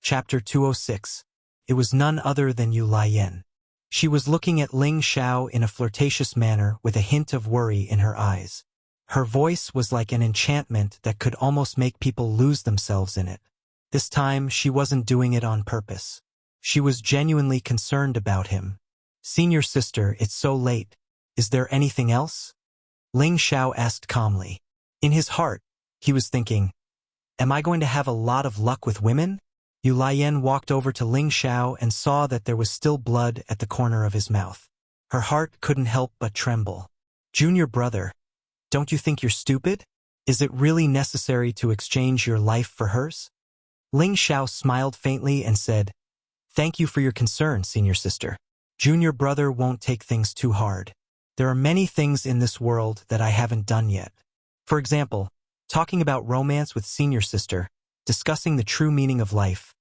Chapter 206. It was none other than Yu Lian. She was looking at Ling Xiao in a flirtatious manner with a hint of worry in her eyes. Her voice was like an enchantment that could almost make people lose themselves in it. This time, she wasn't doing it on purpose. She was genuinely concerned about him. "Senior sister, it's so late. Is there anything else?" Ling Xiao asked calmly. In his heart, he was thinking, "Am I going to have a lot of luck with women?" Yu Lian walked over to Ling Xiao and saw that there was still blood at the corner of his mouth. Her heart couldn't help but tremble. "Junior brother, don't you think you're stupid? Is it really necessary to exchange your life for hers?" Ling Xiao smiled faintly and said, "Thank you for your concern, senior sister. Junior brother won't take things too hard. There are many things in this world that I haven't done yet. For example, talking about romance with senior sister, discussing the true meaning of life."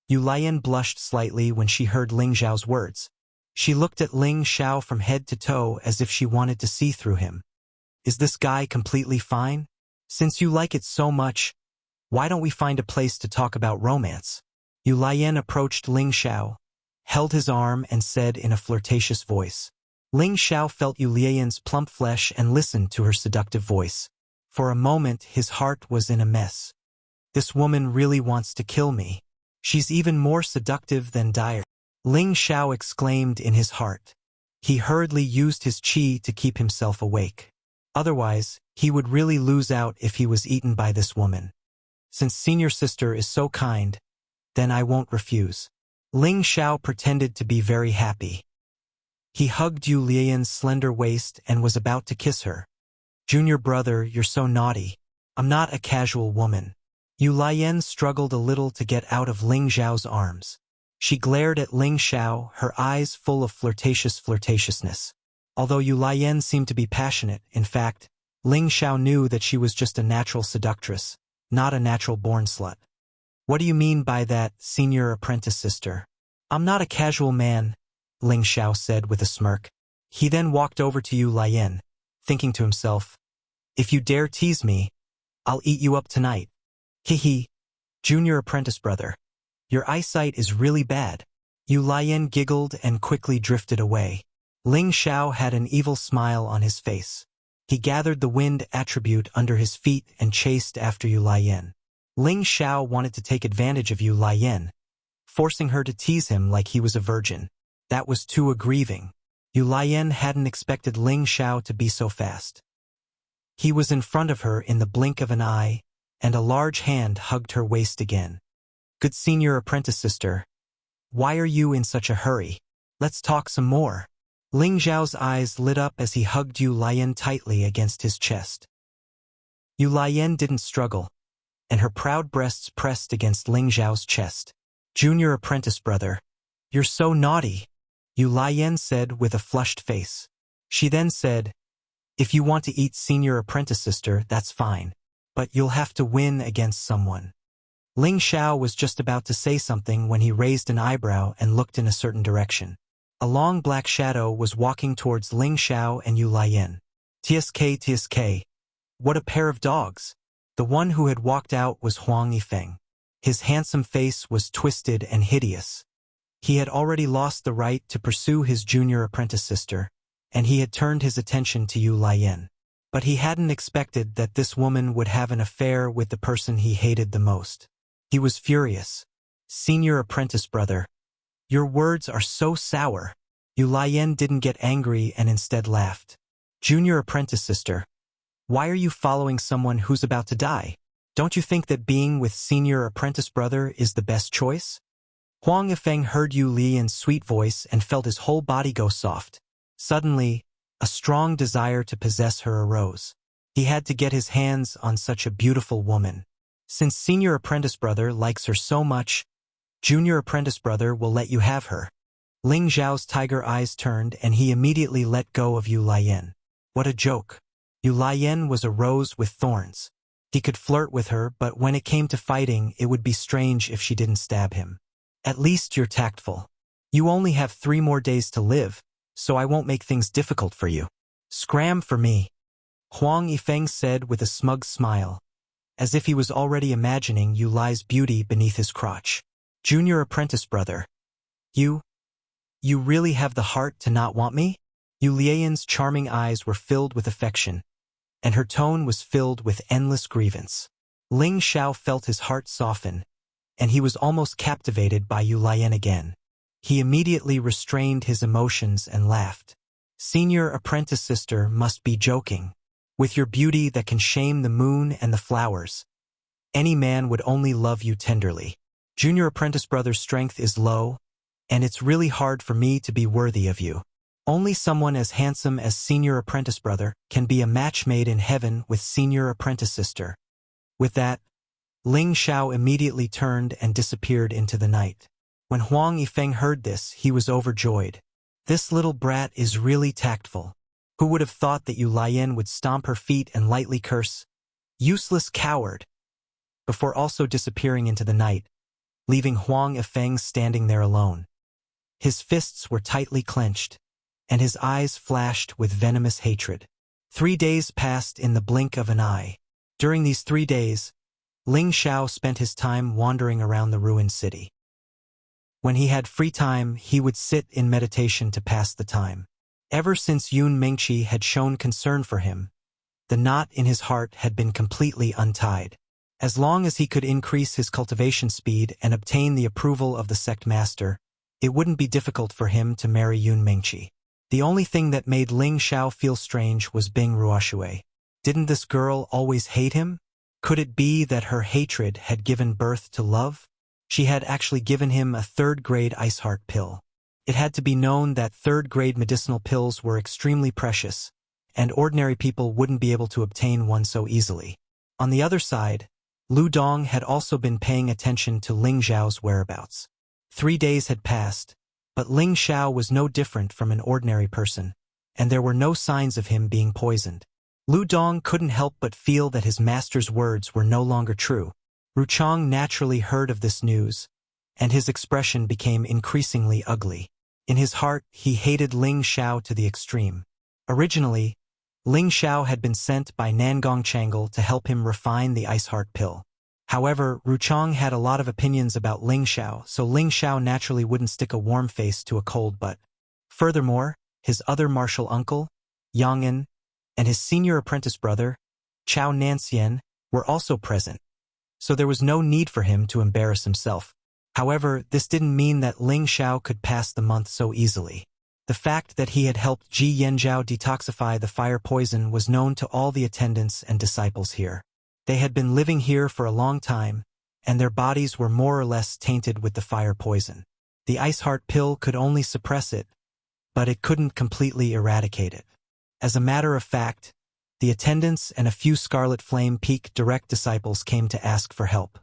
Yu Lian blushed slightly when she heard Ling Xiao's words. She looked at Ling Xiao from head to toe as if she wanted to see through him. "Is this guy completely fine? Since you like it so much, why don't we find a place to talk about romance?" Yu Lian approached Ling Xiao, held his arm and said in a flirtatious voice. Ling Xiao felt Yu Lian's plump flesh and listened to her seductive voice. For a moment, his heart was in a mess. This woman really wants to kill me. She's even more seductive than dire. Ling Xiao exclaimed in his heart. He hurriedly used his qi to keep himself awake. Otherwise, he would really lose out if he was eaten by this woman. Since senior sister is so kind, then I won't refuse. Ling Xiao pretended to be very happy. He hugged Yu Lian's slender waist and was about to kiss her. "Junior brother, you're so naughty. I'm not a casual woman." Yu Lian struggled a little to get out of Ling Xiao's arms. She glared at Ling Xiao, her eyes full of flirtatiousness. Although Yu Lian seemed to be passionate, in fact, Ling Xiao knew that she was just a natural seductress, not a natural-born slut. "What do you mean by that, senior apprentice sister?" "I'm not a casual man," Ling Xiao said with a smirk. He then walked over to Yu Lian, thinking to himself, "If you dare tease me, I'll eat you up tonight." "Hee. Junior apprentice brother. Your eyesight is really bad." Yu Lian giggled and quickly drifted away. Ling Xiao had an evil smile on his face. He gathered the wind attribute under his feet and chased after Yu Lian. Ling Xiao wanted to take advantage of Yu Lian, forcing her to tease him like he was a virgin. That was too aggrieving. Yu Lian hadn't expected Ling Xiao to be so fast. He was in front of her in the blink of an eye, and a large hand hugged her waist again. "Good senior apprentice sister. Why are you in such a hurry? Let's talk some more." Ling Xiao's eyes lit up as he hugged Yu Lian tightly against his chest. Yu Lian didn't struggle, and her proud breasts pressed against Ling Xiao's chest. "Junior apprentice brother. You're so naughty," Yu Lian said with a flushed face. She then said, "If you want to eat senior apprentice sister, that's fine. But you'll have to win against someone." Ling Xiao was just about to say something when he raised an eyebrow and looked in a certain direction. A long black shadow was walking towards Ling Xiao and Yu Lian. Tsk. What a pair of dogs. The one who had walked out was Huang Yifeng. His handsome face was twisted and hideous. He had already lost the right to pursue his junior apprentice sister, and he had turned his attention to Yu Lian. But he hadn't expected that this woman would have an affair with the person he hated the most. He was furious. "Senior apprentice brother. Your words are so sour." Yu Lian didn't get angry and instead laughed. "Junior apprentice sister. Why are you following someone who's about to die? Don't you think that being with senior apprentice brother is the best choice?" Huang Yifeng heard Yu Lian's sweet voice and felt his whole body go soft. Suddenly, a strong desire to possess her arose. He had to get his hands on such a beautiful woman. Since senior apprentice brother likes her so much, junior apprentice brother will let you have her. Ling Xiao's tiger eyes turned and he immediately let go of Yu Lian. What a joke. Yu Lian was a rose with thorns. He could flirt with her, but when it came to fighting, it would be strange if she didn't stab him. "At least you're tactful. You only have 3 more days to live, so I won't make things difficult for you. Scram for me," Huang Yifeng said with a smug smile, as if he was already imagining Yu Li's beauty beneath his crotch. Junior apprentice brother. You really have the heart to not want me? Yu Lian's charming eyes were filled with affection, and her tone was filled with endless grievance. Ling Xiao felt his heart soften, and he was almost captivated by Yu Lian again. He immediately restrained his emotions and laughed. Senior apprentice sister must be joking. With your beauty that can shame the moon and the flowers, any man would only love you tenderly. Junior apprentice brother's strength is low, and it's really hard for me to be worthy of you. Only someone as handsome as senior apprentice brother can be a match made in heaven with senior apprentice sister. With that, Ling Xiao immediately turned and disappeared into the night. When Huang Yifeng heard this, he was overjoyed. This little brat is really tactful. Who would have thought that Yu Lian would stomp her feet and lightly curse, "Useless coward," before also disappearing into the night, leaving Huang Yifeng standing there alone. His fists were tightly clenched, and his eyes flashed with venomous hatred. 3 days passed in the blink of an eye. During these 3 days, Ling Xiao spent his time wandering around the ruined city. When he had free time, he would sit in meditation to pass the time. Ever since Yun Mingqi had shown concern for him, the knot in his heart had been completely untied. As long as he could increase his cultivation speed and obtain the approval of the sect master, it wouldn't be difficult for him to marry Yun Mingqi. The only thing that made Ling Xiao feel strange was Bing Ruoshui. Didn't this girl always hate him? Could it be that her hatred had given birth to love? She had actually given him a 3rd-grade ice heart pill. It had to be known that 3rd-grade medicinal pills were extremely precious, and ordinary people wouldn't be able to obtain one so easily. On the other side, Lu Dong had also been paying attention to Ling Xiao's whereabouts. 3 days had passed, but Ling Xiao was no different from an ordinary person, and there were no signs of him being poisoned. Lu Dong couldn't help but feel that his master's words were no longer true. Ruchang naturally heard of this news, and his expression became increasingly ugly. In his heart, he hated Ling Xiao to the extreme. Originally, Ling Xiao had been sent by Nangong Changle to help him refine the ice heart pill. However, Ruchang had a lot of opinions about Ling Xiao, so Ling Xiao naturally wouldn't stick a warm face to a cold butt. Furthermore, his other martial uncle, Yang En, and his senior apprentice brother, Chao Nanxian, were also present, so there was no need for him to embarrass himself. However, this didn't mean that Ling Xiao could pass the month so easily. The fact that he had helped Ji Yanzhao detoxify the fire poison was known to all the attendants and disciples here. They had been living here for a long time, and their bodies were more or less tainted with the fire poison. The ice heart pill could only suppress it, but it couldn't completely eradicate it. As a matter of fact, the attendants and a few Scarlet Flame Peak direct disciples came to ask for help.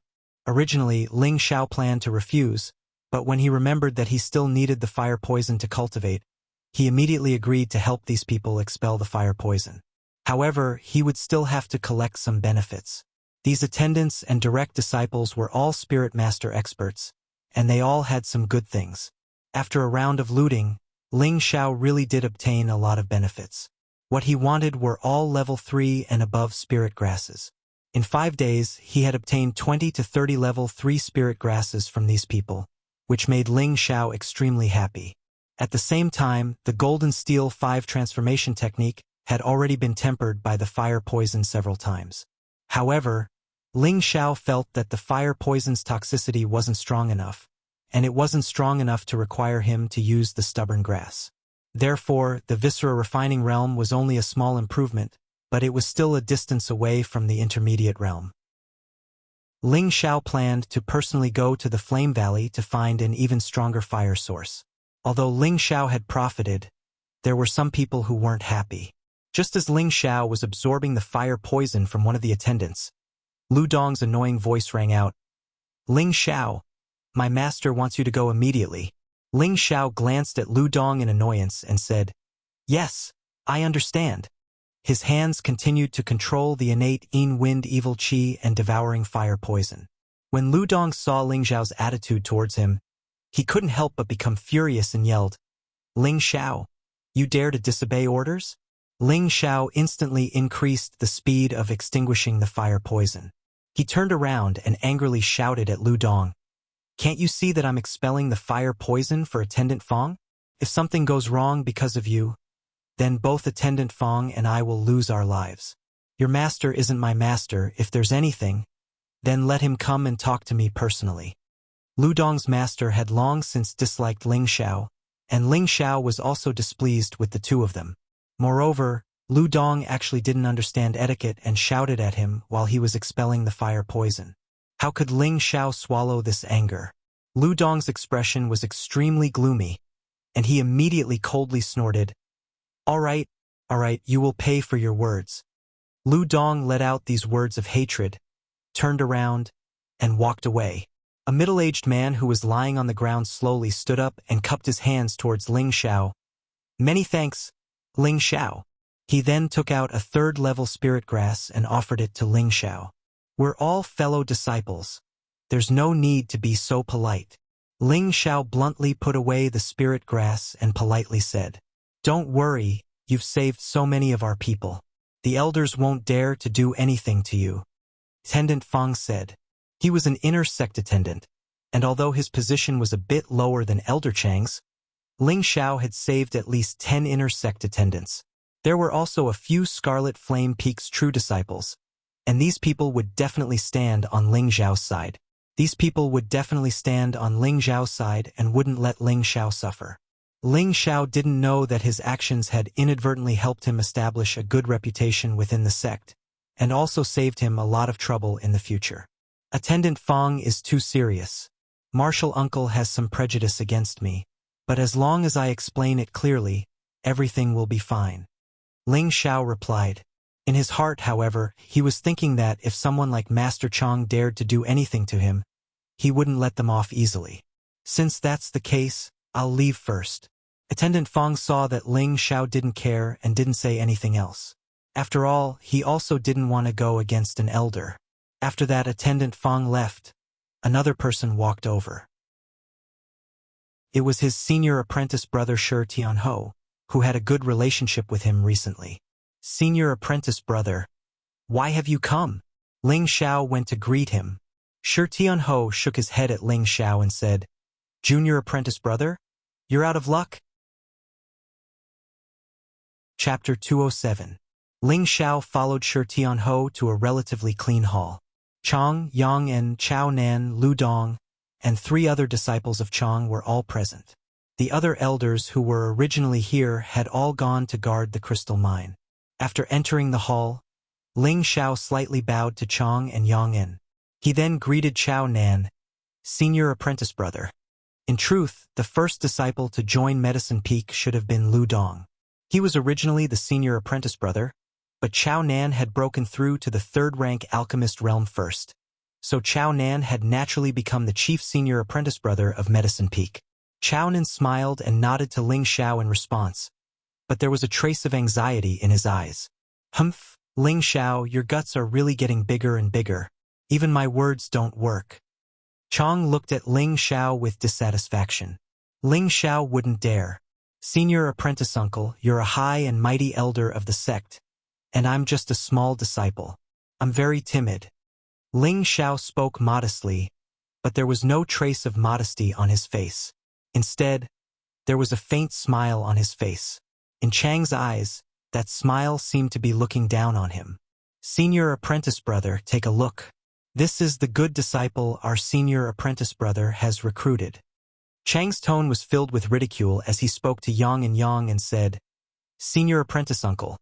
Originally, Ling Xiao planned to refuse, but when he remembered that he still needed the fire poison to cultivate, he immediately agreed to help these people expel the fire poison. However, he would still have to collect some benefits. These attendants and direct disciples were all Spirit Master experts, and they all had some good things. After a round of looting, Ling Xiao really did obtain a lot of benefits. What he wanted were all level 3 and above spirit grasses. In 5 days, he had obtained 20 to 30 level 3 spirit grasses from these people, which made Ling Xiao extremely happy. At the same time, the Golden Steel 5 transformation technique had already been tempered by the fire poison several times. However, Ling Xiao felt that the fire poison's toxicity wasn't strong enough, and it wasn't strong enough to require him to use the stubborn grass. Therefore, the Viscera refining realm was only a small improvement, but it was still a distance away from the intermediate realm. Ling Xiao planned to personally go to the Flame Valley to find an even stronger fire source. Although Ling Xiao had profited, there were some people who weren't happy. Just as Ling Xiao was absorbing the fire poison from one of the attendants, Lu Dong's annoying voice rang out, "Ling Xiao, my master wants you to go immediately." Ling Xiao glanced at Lu Dong in annoyance and said, "Yes, I understand." His hands continued to control the innate Yin Wind evil qi and devouring fire poison. When Lu Dong saw Ling Xiao's attitude towards him, he couldn't help but become furious and yelled, "Ling Xiao, you dare to disobey orders?" Ling Xiao instantly increased the speed of extinguishing the fire poison. He turned around and angrily shouted at Lu Dong, Can't you see that I'm expelling the fire poison for Attendant Fong? If something goes wrong because of you, then both Attendant Fong and I will lose our lives. Your master isn't my master. If there's anything, then let him come and talk to me personally. Lu Dong's master had long since disliked Ling Xiao, and Ling Xiao was also displeased with the two of them. Moreover, Lu Dong actually didn't understand etiquette and shouted at him while he was expelling the fire poison. How could Ling Xiao swallow this anger? Lu Dong's expression was extremely gloomy, and he immediately coldly snorted, all right, you will pay for your words." Lu Dong let out these words of hatred, turned around, and walked away. A middle-aged man who was lying on the ground slowly stood up and cupped his hands towards Ling Xiao. "Many thanks, Ling Xiao." He then took out a third-level spirit grass and offered it to Ling Xiao. "We're all fellow disciples. There's no need to be so polite." Ling Xiao bluntly put away the spirit grass and politely said, "Don't worry, you've saved so many of our people. The elders won't dare to do anything to you." Attendant Fong said. He was an inner sect attendant, and although his position was a bit lower than Elder Chang's, Ling Xiao had saved at least 10 inner sect attendants. There were also a few Scarlet Flame Peak's true disciples, and these people would definitely stand on Ling Xiao's side. These people would definitely stand on Ling Xiao's side and wouldn't let Ling Xiao suffer. Ling Xiao didn't know that his actions had inadvertently helped him establish a good reputation within the sect, and also saved him a lot of trouble in the future. Attendant Fong is too serious. Martial uncle has some prejudice against me, but as long as I explain it clearly, everything will be fine. Ling Xiao replied. In his heart, however, he was thinking that if someone like Master Chong dared to do anything to him, he wouldn't let them off easily. Since that's the case, I'll leave first. Attendant Fong saw that Ling Xiao didn't care and didn't say anything else. After all, he also didn't want to go against an elder. After that Attendant Fong left, another person walked over. It was his senior apprentice brother Shi Tianho, who had a good relationship with him recently. "Senior apprentice brother, why have you come?" Ling Xiao went to greet him. Shi Tianho shook his head at Ling Xiao and said, "Junior apprentice brother, you're out of luck." Chapter 207. Ling Xiao followed Shi Tianho to a relatively clean hall. Chong, Yang and Chao Nan, Lu Dong, and 3 other disciples of Chong were all present. The other elders who were originally here had all gone to guard the crystal mine. After entering the hall, Ling Xiao slightly bowed to Chong and Yang En. He then greeted Chao Nan, "Senior apprentice brother." In truth, the first disciple to join Medicine Peak should have been Lu Dong. He was originally the senior apprentice brother, but Chao Nan had broken through to the 3rd-rank alchemist realm first, so Chao Nan had naturally become the chief senior apprentice brother of Medicine Peak. Chao Nan smiled and nodded to Ling Xiao in response, but there was a trace of anxiety in his eyes. "Humph, Ling Xiao, your guts are really getting bigger and bigger. Even my words don't work." Chong looked at Ling Xiao with dissatisfaction. Ling Xiao wouldn't dare. "Senior apprentice uncle, you're a high and mighty elder of the sect, and I'm just a small disciple. I'm very timid." Ling Xiao spoke modestly, but there was no trace of modesty on his face. Instead, there was a faint smile on his face. In Chang's eyes, that smile seemed to be looking down on him. "Senior apprentice brother, take a look. This is the good disciple our senior apprentice brother has recruited." Chang's tone was filled with ridicule as he spoke to Yang and said, "Senior apprentice uncle,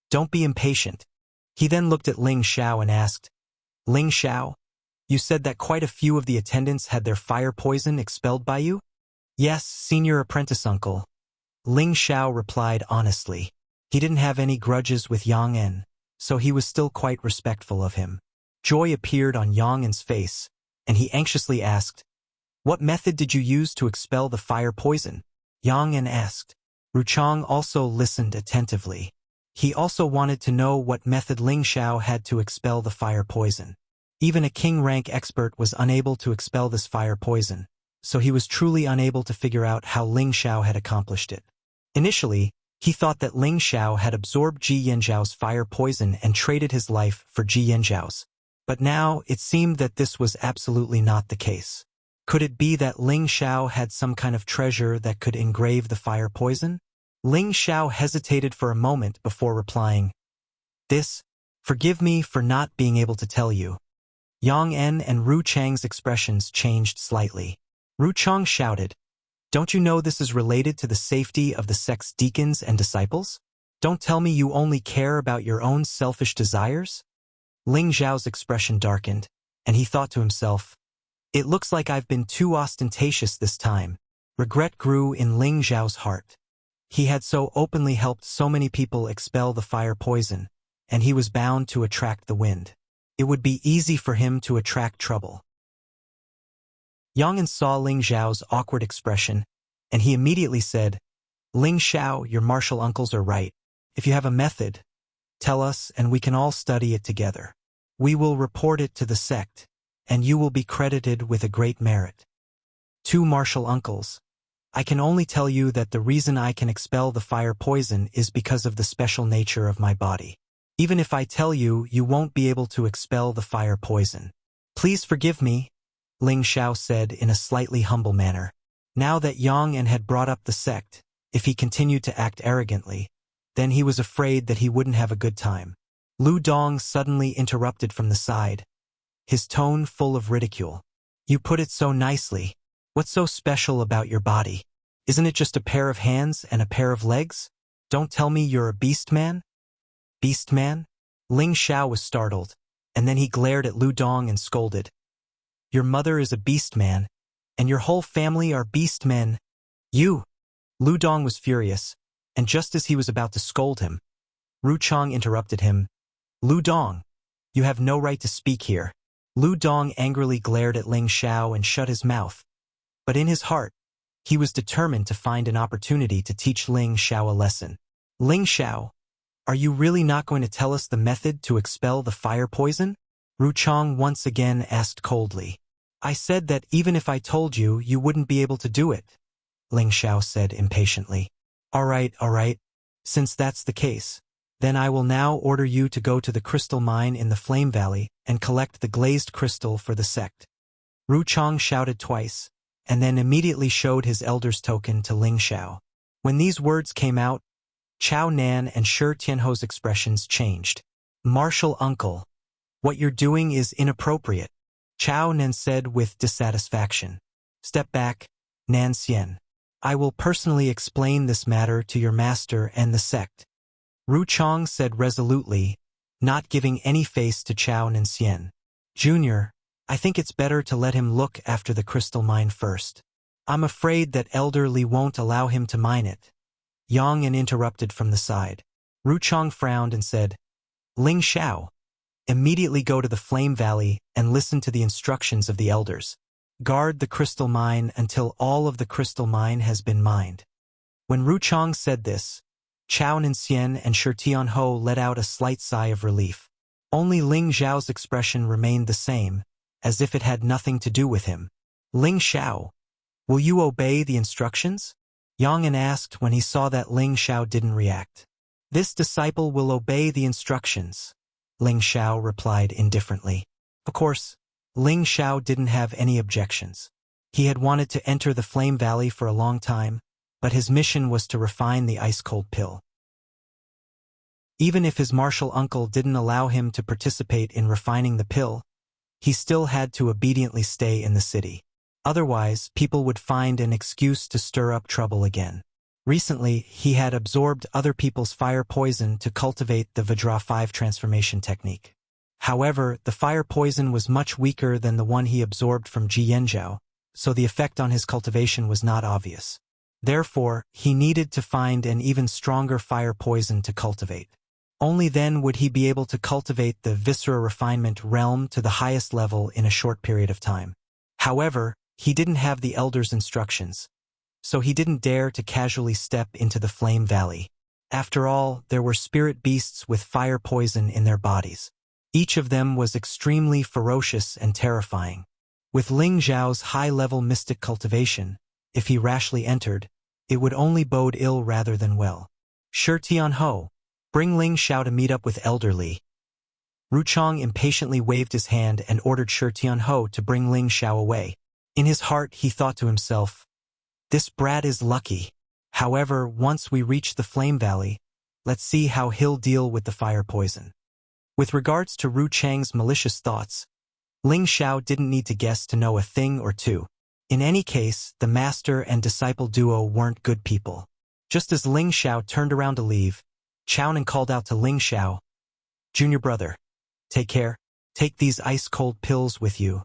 don't be impatient." He then looked at Ling Xiao and asked, "Ling Xiao, you said that quite a few of the attendants had their fire poison expelled by you?" "Yes, senior apprentice uncle," Ling Xiao replied honestly. He didn't have any grudges with Yang En, so he was still quite respectful of him. Joy appeared on Yang En's face, and he anxiously asked, "What method did you use to expel the fire poison?" Yang En asked. Ruchang also listened attentively. He also wanted to know what method Ling Xiao had to expel the fire poison. Even a king-rank expert was unable to expel this fire poison, so he was truly unable to figure out how Ling Xiao had accomplished it. Initially, he thought that Ling Xiao had absorbed Ji Yanzhao's fire poison and traded his life for Ji Yanzhao's. But now, it seemed that this was absolutely not the case. Could it be that Ling Xiao had some kind of treasure that could engrave the fire poison? Ling Xiao hesitated for a moment before replying, Forgive me for not being able to tell you. Yang En and Ru Chang's expressions changed slightly. Ru Chang shouted, Don't you know this is related to the safety of the sect's deacons and disciples? Don't tell me you only care about your own selfish desires? Ling Xiao's expression darkened, and he thought to himself, It looks like I've been too ostentatious this time. Regret grew in Ling Xiao's heart. He had so openly helped so many people expel the fire poison, and he was bound to attract the wind. It would be easy for him to attract trouble. Yang En saw Ling Xiao's awkward expression, and he immediately said, Ling Xiao, your martial uncles are right. If you have a method, tell us and we can all study it together. We will report it to the sect, and you will be credited with a great merit. Two martial uncles. I can only tell you that the reason I can expel the fire poison is because of the special nature of my body. Even if I tell you, you won't be able to expel the fire poison. Please forgive me, Ling Xiao said in a slightly humble manner. Now that Yang En had brought up the sect, if he continued to act arrogantly, then he was afraid that he wouldn't have a good time. Lu Dong suddenly interrupted from the side, his tone full of ridicule. You put it so nicely. What's so special about your body? Isn't it just a pair of hands and a pair of legs? Don't tell me you're a beast man? Beast man? Ling Xiao was startled, and then he glared at Lu Dong and scolded. Your mother is a beast man, and your whole family are beast men. You! Lu Dong was furious, and just as he was about to scold him, Ru Chang interrupted him. Lu Dong, you have no right to speak here. Lu Dong angrily glared at Ling Xiao and shut his mouth. But in his heart, he was determined to find an opportunity to teach Ling Xiao a lesson. Ling Xiao, are you really not going to tell us the method to expel the fire poison? Ru Chang once again asked coldly. I said that even if I told you, you wouldn't be able to do it, Ling Xiao said impatiently. All right. Since that's the case, then I will now order you to go to the crystal mine in the Flame Valley and collect the glazed crystal for the sect. Ru Chang shouted twice, and then immediately showed his elder's token to Ling Xiao. When these words came out, Chao Nan and Shi Tianho's expressions changed. Martial uncle, what you're doing is inappropriate, Chao Nan said with dissatisfaction. Step back, Nan Xian. I will personally explain this matter to your master and the sect. Ru Chang said resolutely, not giving any face to Chao Nan Xian. Junior, I think it's better to let him look after the crystal mine first. I'm afraid that Elder Li won't allow him to mine it. Yang En interrupted from the side. Ru Chang frowned and said, Ling Xiao, immediately go to the Flame Valley and listen to the instructions of the elders. Guard the crystal mine until all of the crystal mine has been mined. When Ru Chang said this, Chao Nanxian and Shi Tianho let out a slight sigh of relief. Only Ling Xiao's expression remained the same, as if it had nothing to do with him. Ling Xiao, will you obey the instructions? Yang En asked when he saw that Ling Xiao didn't react. This disciple will obey the instructions, Ling Xiao replied indifferently. Of course, Ling Xiao didn't have any objections. He had wanted to enter the Flame Valley for a long time, but his mission was to refine the ice-cold pill. Even if his martial uncle didn't allow him to participate in refining the pill, he still had to obediently stay in the city. Otherwise, people would find an excuse to stir up trouble again. Recently, he had absorbed other people's fire poison to cultivate the Vajra 5 transformation technique. However, the fire poison was much weaker than the one he absorbed from Ji Yanzhao, so the effect on his cultivation was not obvious. Therefore, he needed to find an even stronger fire poison to cultivate. Only then would he be able to cultivate the Viscera refinement realm to the highest level in a short period of time. However, he didn't have the Elder's instructions, so he didn't dare to casually step into the Flame Valley. After all, there were spirit beasts with fire poison in their bodies. Each of them was extremely ferocious and terrifying. With Ling Zhao's high-level mystic cultivation, if he rashly entered, it would only bode ill rather than well. Shi Tianho, bring Ling Xiao to meet up with Elder Li. Ru Chang impatiently waved his hand and ordered Shi Tianho to bring Ling Xiao away. In his heart, he thought to himself, "This brat is lucky. However, once we reach the Flame Valley, let's see how he'll deal with the fire poison." With regards to Ru Chang's malicious thoughts, Ling Xiao didn't need to guess to know a thing or two. In any case, the master and disciple duo weren't good people. Just as Ling Xiao turned around to leave, Chao Nan called out to Ling Xiao, "Junior brother, take care. Take these ice-cold pills with you."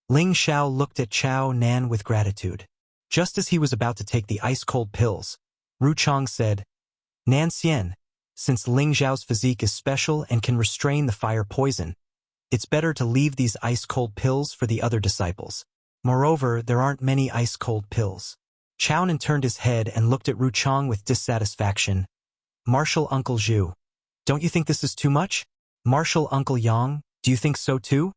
Ling Xiao looked at Chao Nan with gratitude. Just as he was about to take the ice-cold pills, Ru Chang said, "Nan Xian, since Ling Xiao's physique is special and can restrain the fire poison, it's better to leave these ice-cold pills for the other disciples. Moreover, there aren't many ice-cold pills." Chao Nan turned his head and looked at Ru Chang with dissatisfaction. "Martial Uncle Zhu, don't you think this is too much? Martial Uncle Yang, do you think so too?"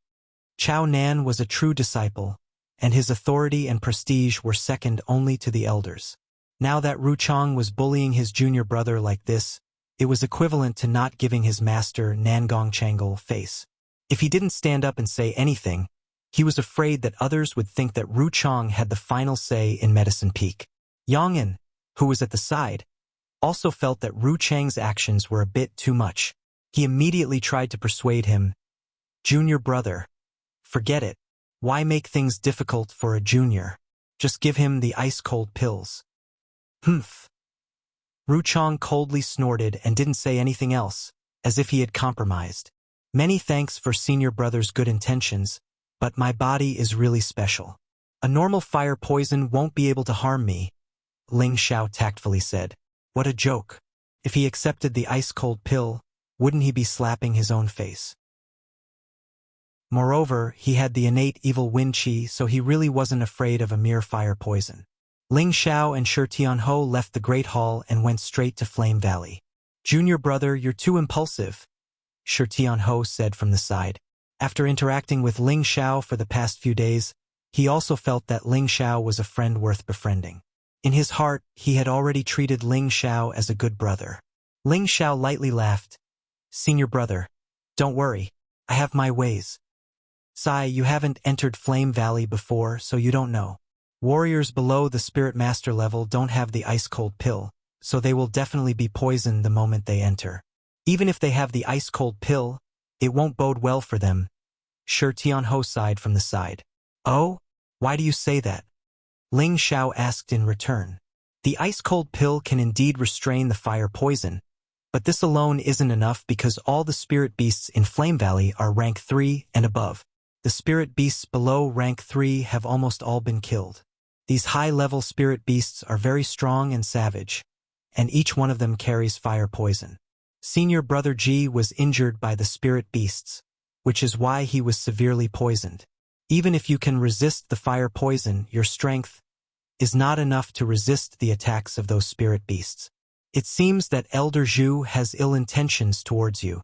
Chao Nan was a true disciple, and his authority and prestige were second only to the elders. Now that Ru Chang was bullying his junior brother like this, it was equivalent to not giving his master Nangong Changle face. If he didn't stand up and say anything, he was afraid that others would think that Ru Chang had the final say in Medicine Peak. Yang An, who was at the side, also felt that Ru Chang's actions were a bit too much. He immediately tried to persuade him, "Junior brother, forget it. Why make things difficult for a junior? Just give him the ice-cold pills." "Humph." Ru Chang coldly snorted and didn't say anything else, as if he had compromised. "Many thanks for senior brother's good intentions, but my body is really special. A normal fire poison won't be able to harm me," Ling Xiao tactfully said. What a joke. If he accepted the ice-cold pill, wouldn't he be slapping his own face? Moreover, he had the innate evil wind chi, so he really wasn't afraid of a mere fire poison. Ling Xiao and Shi Tianhou left the Great Hall and went straight to Flame Valley. "Junior brother, you're too impulsive," Shi Tianhou said from the side. After interacting with Ling Xiao for the past few days, he also felt that Ling Xiao was a friend worth befriending. In his heart, he had already treated Ling Xiao as a good brother. Ling Xiao lightly laughed. "Senior brother, don't worry, I have my ways. Sai, you haven't entered Flame Valley before, so you don't know. Warriors below the Spirit Master level don't have the ice-cold pill, so they will definitely be poisoned the moment they enter. Even if they have the ice-cold pill, it won't bode well for them." Shi Tianhou sighed from the side. "Oh? Why do you say that?" Ling Xiao asked in return. "The ice-cold pill can indeed restrain the fire poison, but this alone isn't enough because all the spirit beasts in Flame Valley are rank 3 and above. The spirit beasts below rank 3 have almost all been killed. These high-level spirit beasts are very strong and savage, and each one of them carries fire poison. Senior brother Ji was injured by the spirit beasts, which is why he was severely poisoned. Even if you can resist the fire poison, your strength is not enough to resist the attacks of those spirit beasts. It seems that Elder Zhu has ill intentions towards you,"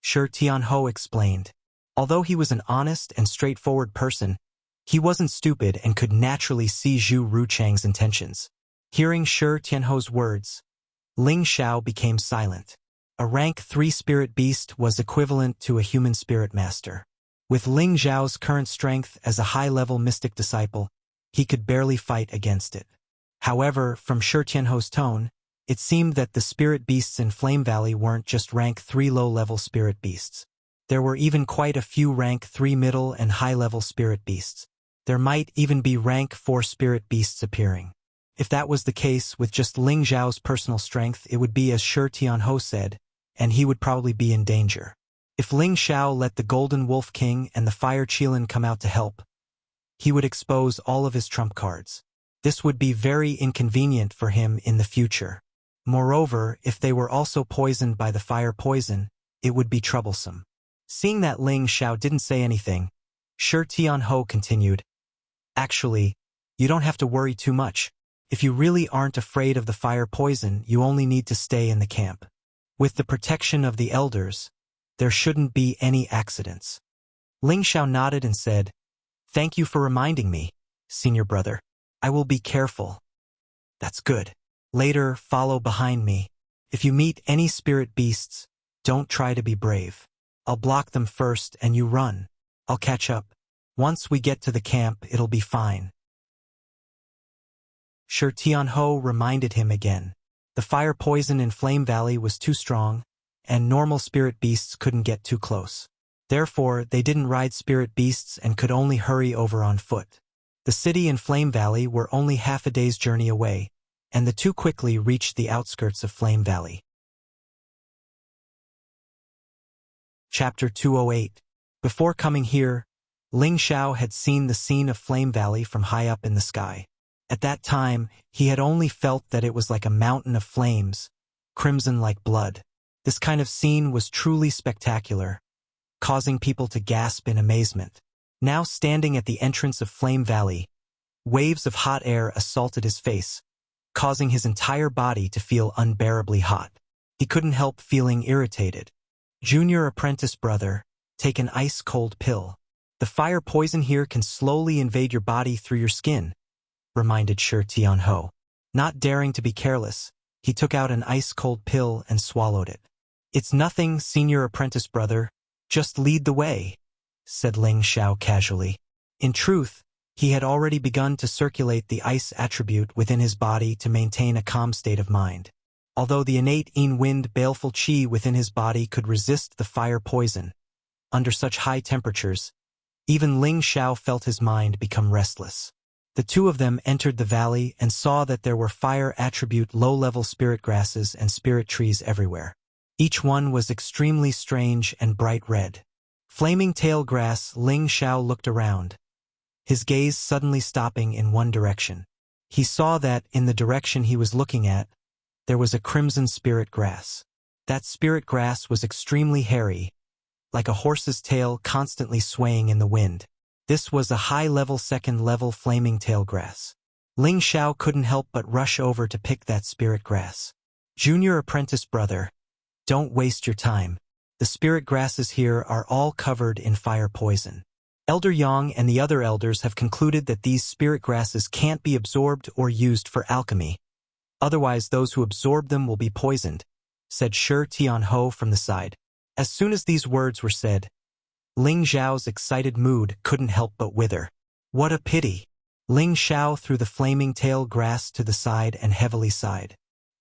Shi Tianhou explained. Although he was an honest and straightforward person, he wasn't stupid and could naturally see Zhu Ruchang's intentions. Hearing Shi Tianhou's words, Ling Xiao became silent. A rank 3 spirit beast was equivalent to a human spirit master. With Ling Xiao's current strength as a high-level mystic disciple, he could barely fight against it. However, from Shi Tianhou's tone, it seemed that the spirit beasts in Flame Valley weren't just rank 3 low-level spirit beasts. There were even quite a few rank 3 middle and high-level spirit beasts. There might even be rank 4 spirit beasts appearing. If that was the case with just Ling Xiao's personal strength, it would be as Shi Tianhou said, and he would probably be in danger. If Ling Xiao let the Golden Wolf King and the Fire Qilin come out to help, he would expose all of his trump cards. This would be very inconvenient for him in the future. Moreover, if they were also poisoned by the fire poison, it would be troublesome. Seeing that Ling Xiao didn't say anything, Shi Tianhou continued, "Actually, you don't have to worry too much. If you really aren't afraid of the fire poison, you only need to stay in the camp. With the protection of the elders, there shouldn't be any accidents." Ling Xiao nodded and said, "Thank you for reminding me, senior brother. I will be careful." "That's good. Later, follow behind me. If you meet any spirit beasts, don't try to be brave. I'll block them first and you run. I'll catch up. Once we get to the camp, it'll be fine. Shi Tianho reminded him again. The fire poison in Flame Valley was too strong, and normal spirit beasts couldn't get too close. Therefore, they didn't ride spirit beasts and could only hurry over on foot. The city and Flame Valley were only half a day's journey away, and the two quickly reached the outskirts of Flame Valley. Chapter 208. Before coming here, Ling Xiao had seen the scene of Flame Valley from high up in the sky. At that time, he had only felt that it was like a mountain of flames, crimson like blood. This kind of scene was truly spectacular, causing people to gasp in amazement. Now standing at the entrance of Flame Valley, waves of hot air assaulted his face, causing his entire body to feel unbearably hot. He couldn't help feeling irritated. Junior apprentice brother, take an ice-cold pill. The fire poison here can slowly invade your body through your skin, reminded Shi Tianho. Not daring to be careless, he took out an ice-cold pill and swallowed it. It's nothing, senior apprentice brother, just lead the way, said Ling Xiao casually. In truth, he had already begun to circulate the ice attribute within his body to maintain a calm state of mind. Although the innate in-wind baleful qi within his body could resist the fire poison, under such high temperatures, even Ling Xiao felt his mind become restless. The two of them entered the valley and saw that there were fire attribute low-level spirit grasses and spirit trees everywhere. Each one was extremely strange and bright red. Flaming tail grass, Ling Xiao looked around, his gaze suddenly stopping in one direction. He saw that, in the direction he was looking at, there was a crimson spirit grass. That spirit grass was extremely hairy, like a horse's tail constantly swaying in the wind. This was a high-level second-level flaming tail grass. Ling Xiao couldn't help but rush over to pick that spirit grass. Junior apprentice brother, don't waste your time. The spirit grasses here are all covered in fire poison. Elder Yang and the other elders have concluded that these spirit grasses can't be absorbed or used for alchemy. Otherwise, those who absorb them will be poisoned, said Shi Tianho from the side. As soon as these words were said, Ling Xiao's excited mood couldn't help but wither. What a pity! Ling Xiao threw the flaming tail grass to the side and heavily sighed.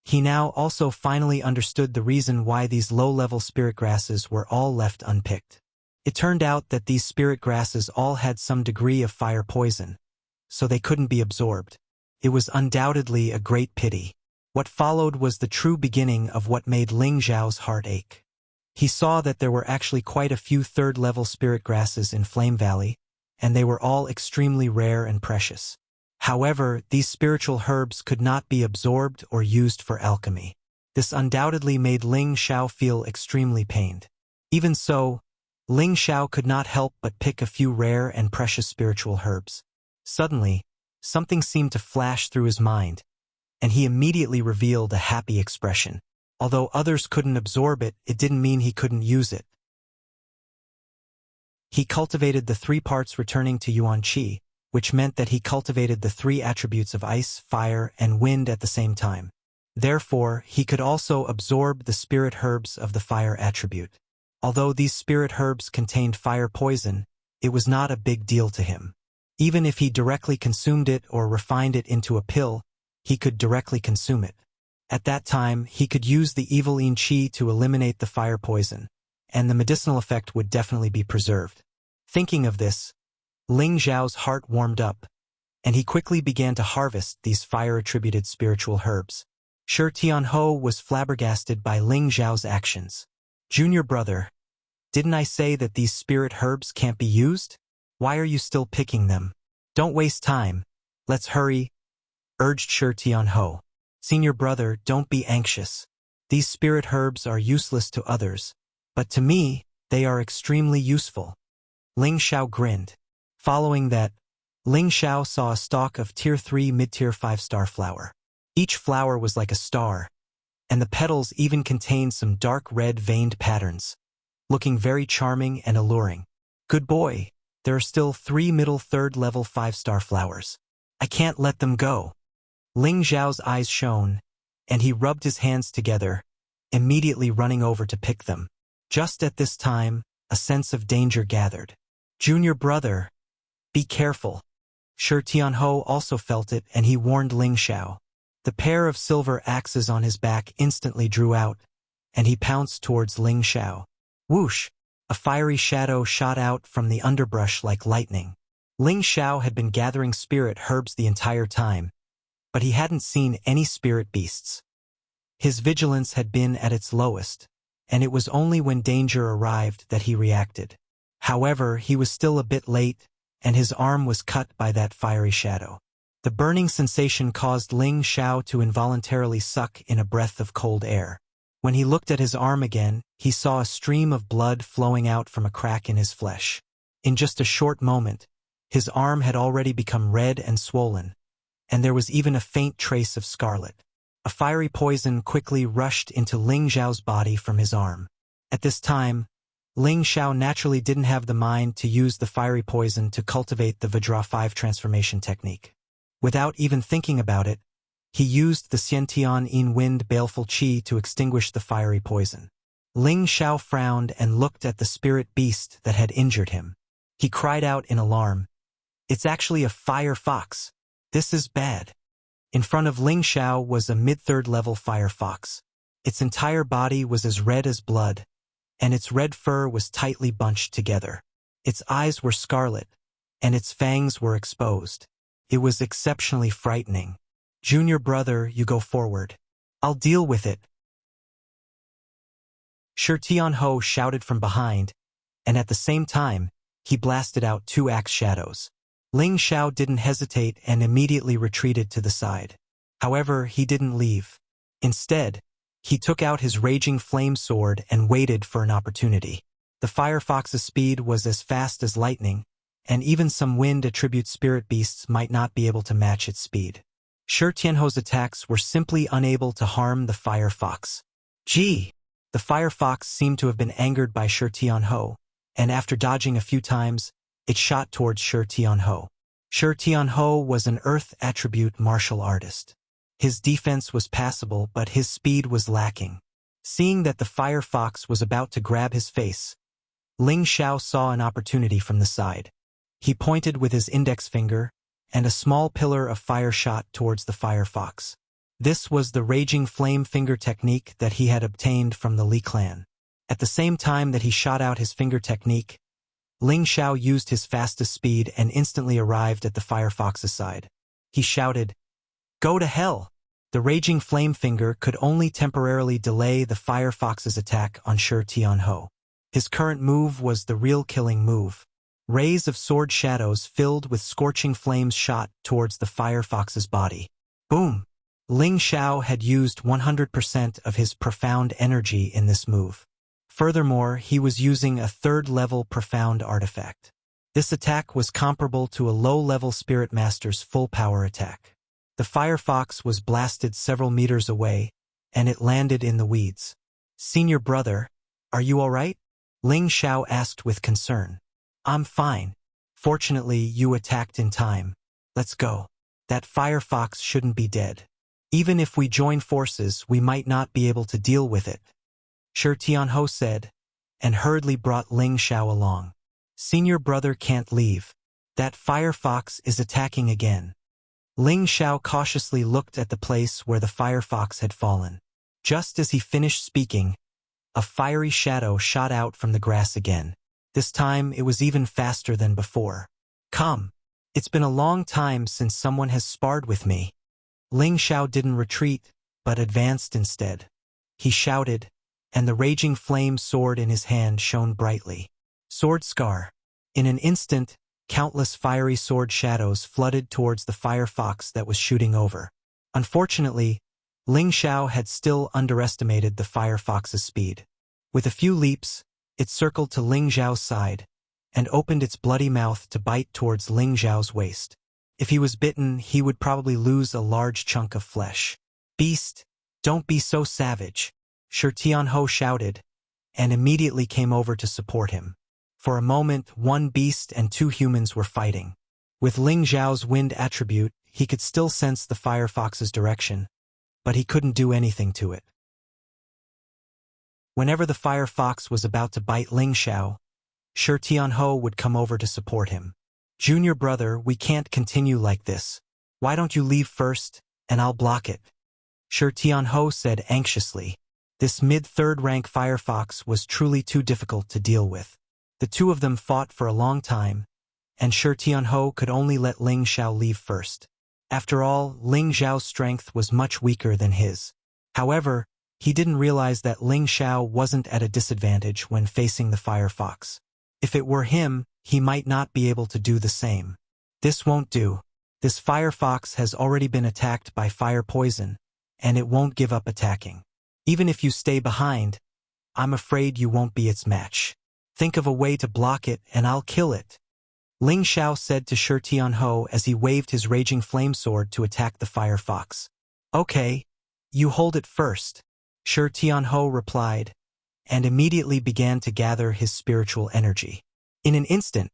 He now also finally understood the reason why these low-level spirit grasses were all left unpicked. It turned out that these spirit grasses all had some degree of fire poison, so they couldn't be absorbed. It was undoubtedly a great pity. What followed was the true beginning of what made Ling Xiao's heart ache. He saw that there were actually quite a few third-level spirit grasses in Flame Valley, and they were all extremely rare and precious. However, these spiritual herbs could not be absorbed or used for alchemy. This undoubtedly made Ling Xiao feel extremely pained. Even so, Ling Xiao could not help but pick a few rare and precious spiritual herbs. Suddenly, something seemed to flash through his mind, and he immediately revealed a happy expression. Although others couldn't absorb it, it didn't mean he couldn't use it. He cultivated the 3 parts returning to Yuan Qi, which meant that he cultivated the 3 attributes of ice, fire, and wind at the same time. Therefore, he could also absorb the spirit herbs of the fire attribute. Although these spirit herbs contained fire poison, it was not a big deal to him. Even if he directly consumed it or refined it into a pill, he could directly consume it. At that time, he could use the evil yin qi to eliminate the fire poison, and the medicinal effect would definitely be preserved. Thinking of this, Ling Xiao's heart warmed up, and he quickly began to harvest these fire-attributed spiritual herbs. Shi Tianho was flabbergasted by Ling Xiao's actions. Junior brother, didn't I say that these spirit herbs can't be used? Why are you still picking them? Don't waste time. Let's hurry, urged Shi Tianho. Senior brother, don't be anxious. These spirit herbs are useless to others, but to me, they are extremely useful. Ling Xiao grinned. Following that, Ling Xiao saw a stalk of Tier 3 mid-tier 5-star flower. Each flower was like a star, and the petals even contained some dark red veined patterns, looking very charming and alluring. Good boy, there are still 3 middle 3rd level 5-star flowers. I can't let them go. Ling Xiao's eyes shone, and he rubbed his hands together, immediately running over to pick them. Just at this time, a sense of danger gathered. Junior brother, Be careful. Shi Tianhou also felt it, and he warned Ling Xiao. The pair of silver axes on his back instantly drew out, and he pounced towards Ling Xiao. Whoosh! A fiery shadow shot out from the underbrush like lightning. Ling Xiao had been gathering spirit herbs the entire time, but he hadn't seen any spirit beasts. His vigilance had been at its lowest, and it was only when danger arrived that he reacted. However, he was still a bit late, and his arm was cut by that fiery shadow. The burning sensation caused Ling Xiao to involuntarily suck in a breath of cold air. When he looked at his arm again, he saw a stream of blood flowing out from a crack in his flesh. In just a short moment, his arm had already become red and swollen, and there was even a faint trace of scarlet. A fiery poison quickly rushed into Ling Xiao's body from his arm. At this time, Ling Xiao naturally didn't have the mind to use the fiery poison to cultivate the Vajra 5 transformation technique. Without even thinking about it, he used the Xiantian Yin Wind Baleful Qi to extinguish the fiery poison. Ling Xiao frowned and looked at the spirit beast that had injured him. He cried out in alarm, "It's actually a fire fox. This is bad." In front of Ling Xiao was a mid-third level fire fox. Its entire body was as red as blood, and its red fur was tightly bunched together. Its eyes were scarlet, and its fangs were exposed. It was exceptionally frightening. "Junior brother, you go forward. I'll deal with it." Shi Tianhou shouted from behind, and at the same time, he blasted out 2 axe shadows. Ling Xiao didn't hesitate and immediately retreated to the side. However, he didn't leave. Instead, he took out his raging flame sword and waited for an opportunity. The fire fox's speed was as fast as lightning, and even some wind attribute spirit beasts might not be able to match its speed. Shi Tianhou's attacks were simply unable to harm the fire fox. Gee! The fire fox seemed to have been angered by Shi Tianhou, and after dodging a few times, it shot towards Shi Tianhou. Shi Tianhou was an earth attribute martial artist. His defense was passable, but his speed was lacking. Seeing that the fire fox was about to grab his face, Ling Xiao saw an opportunity from the side. He pointed with his index finger, and a small pillar of fire shot towards the fire fox. This was the raging flame finger technique that he had obtained from the Li clan. At the same time that he shot out his finger technique, Ling Xiao used his fastest speed and instantly arrived at the fire fox's side. He shouted, "Go to hell!" The raging flame finger could only temporarily delay the fire fox's attack on Shi Tianhou. His current move was the real killing move. Rays of sword shadows filled with scorching flames shot towards the fire fox's body. Boom! Ling Xiao had used 100% of his profound energy in this move. Furthermore, he was using a third-level profound artifact. This attack was comparable to a low-level Spirit Master's full-power attack. The fire fox was blasted several meters away, and it landed in the weeds. "Senior brother, are you all right?" Ling Xiao asked with concern. "I'm fine. Fortunately, you attacked in time. Let's go. That fire fox shouldn't be dead. Even if we join forces, we might not be able to deal with it," Shi Tianhou said, and hurriedly brought Ling Xiao along. "Senior brother can't leave. That fire fox is attacking again." Ling Xiao cautiously looked at the place where the fire fox had fallen. Just as he finished speaking, a fiery shadow shot out from the grass again. This time it was even faster than before. "Come. It's been a long time since someone has sparred with me." Ling Xiao didn't retreat, but advanced instead. He shouted, and the raging flame sword in his hand shone brightly. Sword scar. In an instant, countless fiery sword shadows flooded towards the fire fox that was shooting over. Unfortunately, Ling Xiao had still underestimated the fire fox's speed. With a few leaps, it circled to Ling Xiao's side, and opened its bloody mouth to bite towards Ling Xiao's waist. If he was bitten, he would probably lose a large chunk of flesh. "Beast, don't be so savage," Shi Tianhou shouted, and immediately came over to support him. For a moment, one beast and 2 humans were fighting. With Ling Xiao's wind attribute, he could still sense the fire fox's direction, but he couldn't do anything to it. Whenever the fire fox was about to bite Ling Xiao, Shi Tianhou would come over to support him. "Junior brother, we can't continue like this. Why don't you leave first, and I'll block it?" Shi Tianho said anxiously. This mid-third rank firefox was truly too difficult to deal with. The two of them fought for a long time, and Shi Tianho could only let Ling Xiao leave first. After all, Ling Xiao's strength was much weaker than his. However, he didn't realize that Ling Xiao wasn't at a disadvantage when facing the firefox. If it were him, he might not be able to do the same. "This won't do. This firefox has already been attacked by fire poison, and it won't give up attacking. Even if you stay behind, I'm afraid you won't be its match. Think of a way to block it and I'll kill it," Ling Xiao said to Shi Tianho as he waved his raging flame sword to attack the firefox. "Okay, you hold it first," Shi Tianho replied, and immediately began to gather his spiritual energy. In an instant,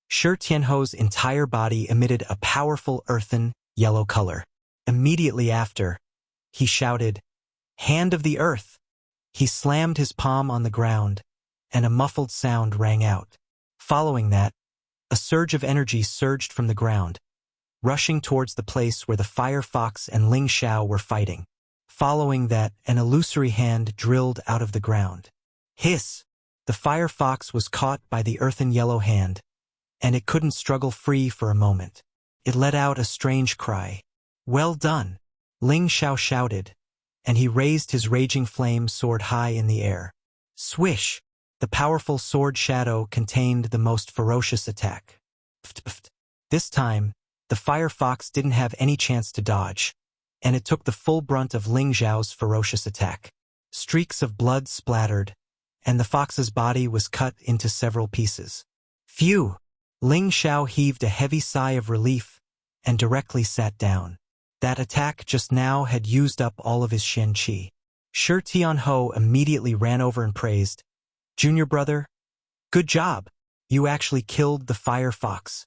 Shi Tianho's entire body emitted a powerful earthen, yellow color. Immediately after, he shouted, "Hand of the earth!" He slammed his palm on the ground, and a muffled sound rang out. Following that, a surge of energy surged from the ground, rushing towards the place where the firefox and Ling Xiao were fighting. Following that, an illusory hand drilled out of the ground. Hiss! The firefox was caught by the earthen yellow hand, and it couldn't struggle free for a moment. It let out a strange cry. "Well done!" Ling Xiao shouted, and he raised his raging flame sword high in the air. Swish! The powerful sword shadow contained the most ferocious attack. This time, the firefox didn't have any chance to dodge, and it took the full brunt of Ling Xiao's ferocious attack. Streaks of blood splattered, and the fox's body was cut into several pieces. Phew! Ling Xiao heaved a heavy sigh of relief and directly sat down. That attack just now had used up all of his Shen Qi. Shi Tianho immediately ran over and praised, "Junior brother, good job! You actually killed the firefox."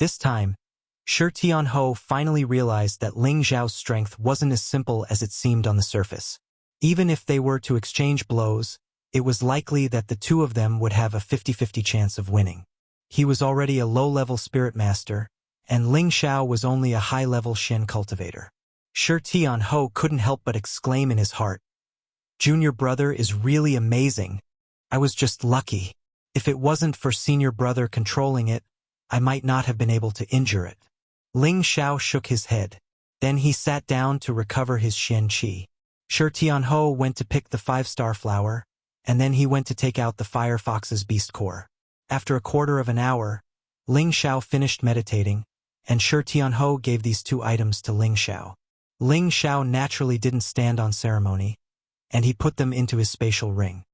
This time, Shi Tianho finally realized that Ling Xiao's strength wasn't as simple as it seemed on the surface. Even if they were to exchange blows, it was likely that the two of them would have a 50-50 chance of winning. He was already a low-level spirit master, and Ling Xiao was only a high-level Shen cultivator. Shi Tianho couldn't help but exclaim in his heart, "Junior brother is really amazing. I was just lucky. If it wasn't for senior brother controlling it, I might not have been able to injure it." Ling Xiao shook his head. Then he sat down to recover his Shen Qi. Shi Tianho went to pick the 5-star flower, and then he went to take out the firefox's beast core. After a quarter of an hour, Ling Xiao finished meditating, and Shi Tianho gave these 2 items to Ling Xiao. Ling Xiao naturally didn't stand on ceremony, and he put them into his spatial ring.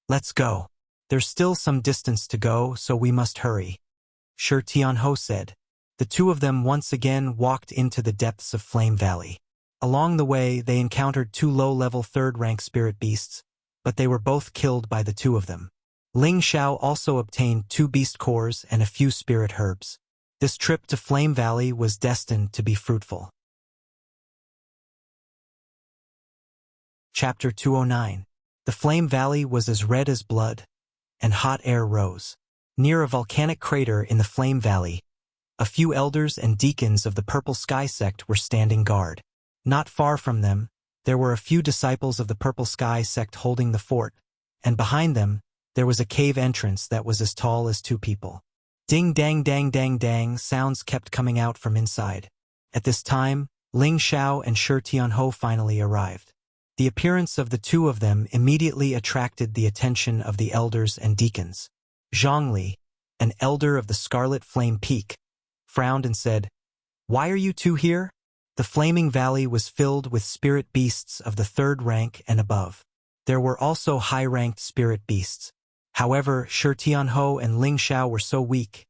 "Let's go. There's still some distance to go, so we must hurry," Shi Tianho said. The two of them once again walked into the depths of Flame Valley. Along the way, they encountered 2 low-level 3rd-rank spirit beasts, but they were both killed by the 2 of them. Ling Xiao also obtained 2 beast cores and a few spirit herbs. This trip to Flame Valley was destined to be fruitful. Chapter 209. The Flame Valley was as red as blood, and hot air rose. Near a volcanic crater in the Flame Valley, a few elders and deacons of the Purple Sky sect were standing guard. Not far from them, there were a few disciples of the Purple Sky sect holding the fort, and behind them, there was a cave entrance that was as tall as 2 people. Ding dang dang dang dang sounds kept coming out from inside. At this time, Ling Xiao and Shi Tianho finally arrived. The appearance of the 2 of them immediately attracted the attention of the elders and deacons. Zhongli, an elder of the Scarlet Flame Peak, frowned and said, "Why are you 2 here?" The Flaming Valley was filled with spirit beasts of the 3rd rank and above. There were also high-ranked spirit beasts. However, Shi Tianho and Ling Xiao were so weak,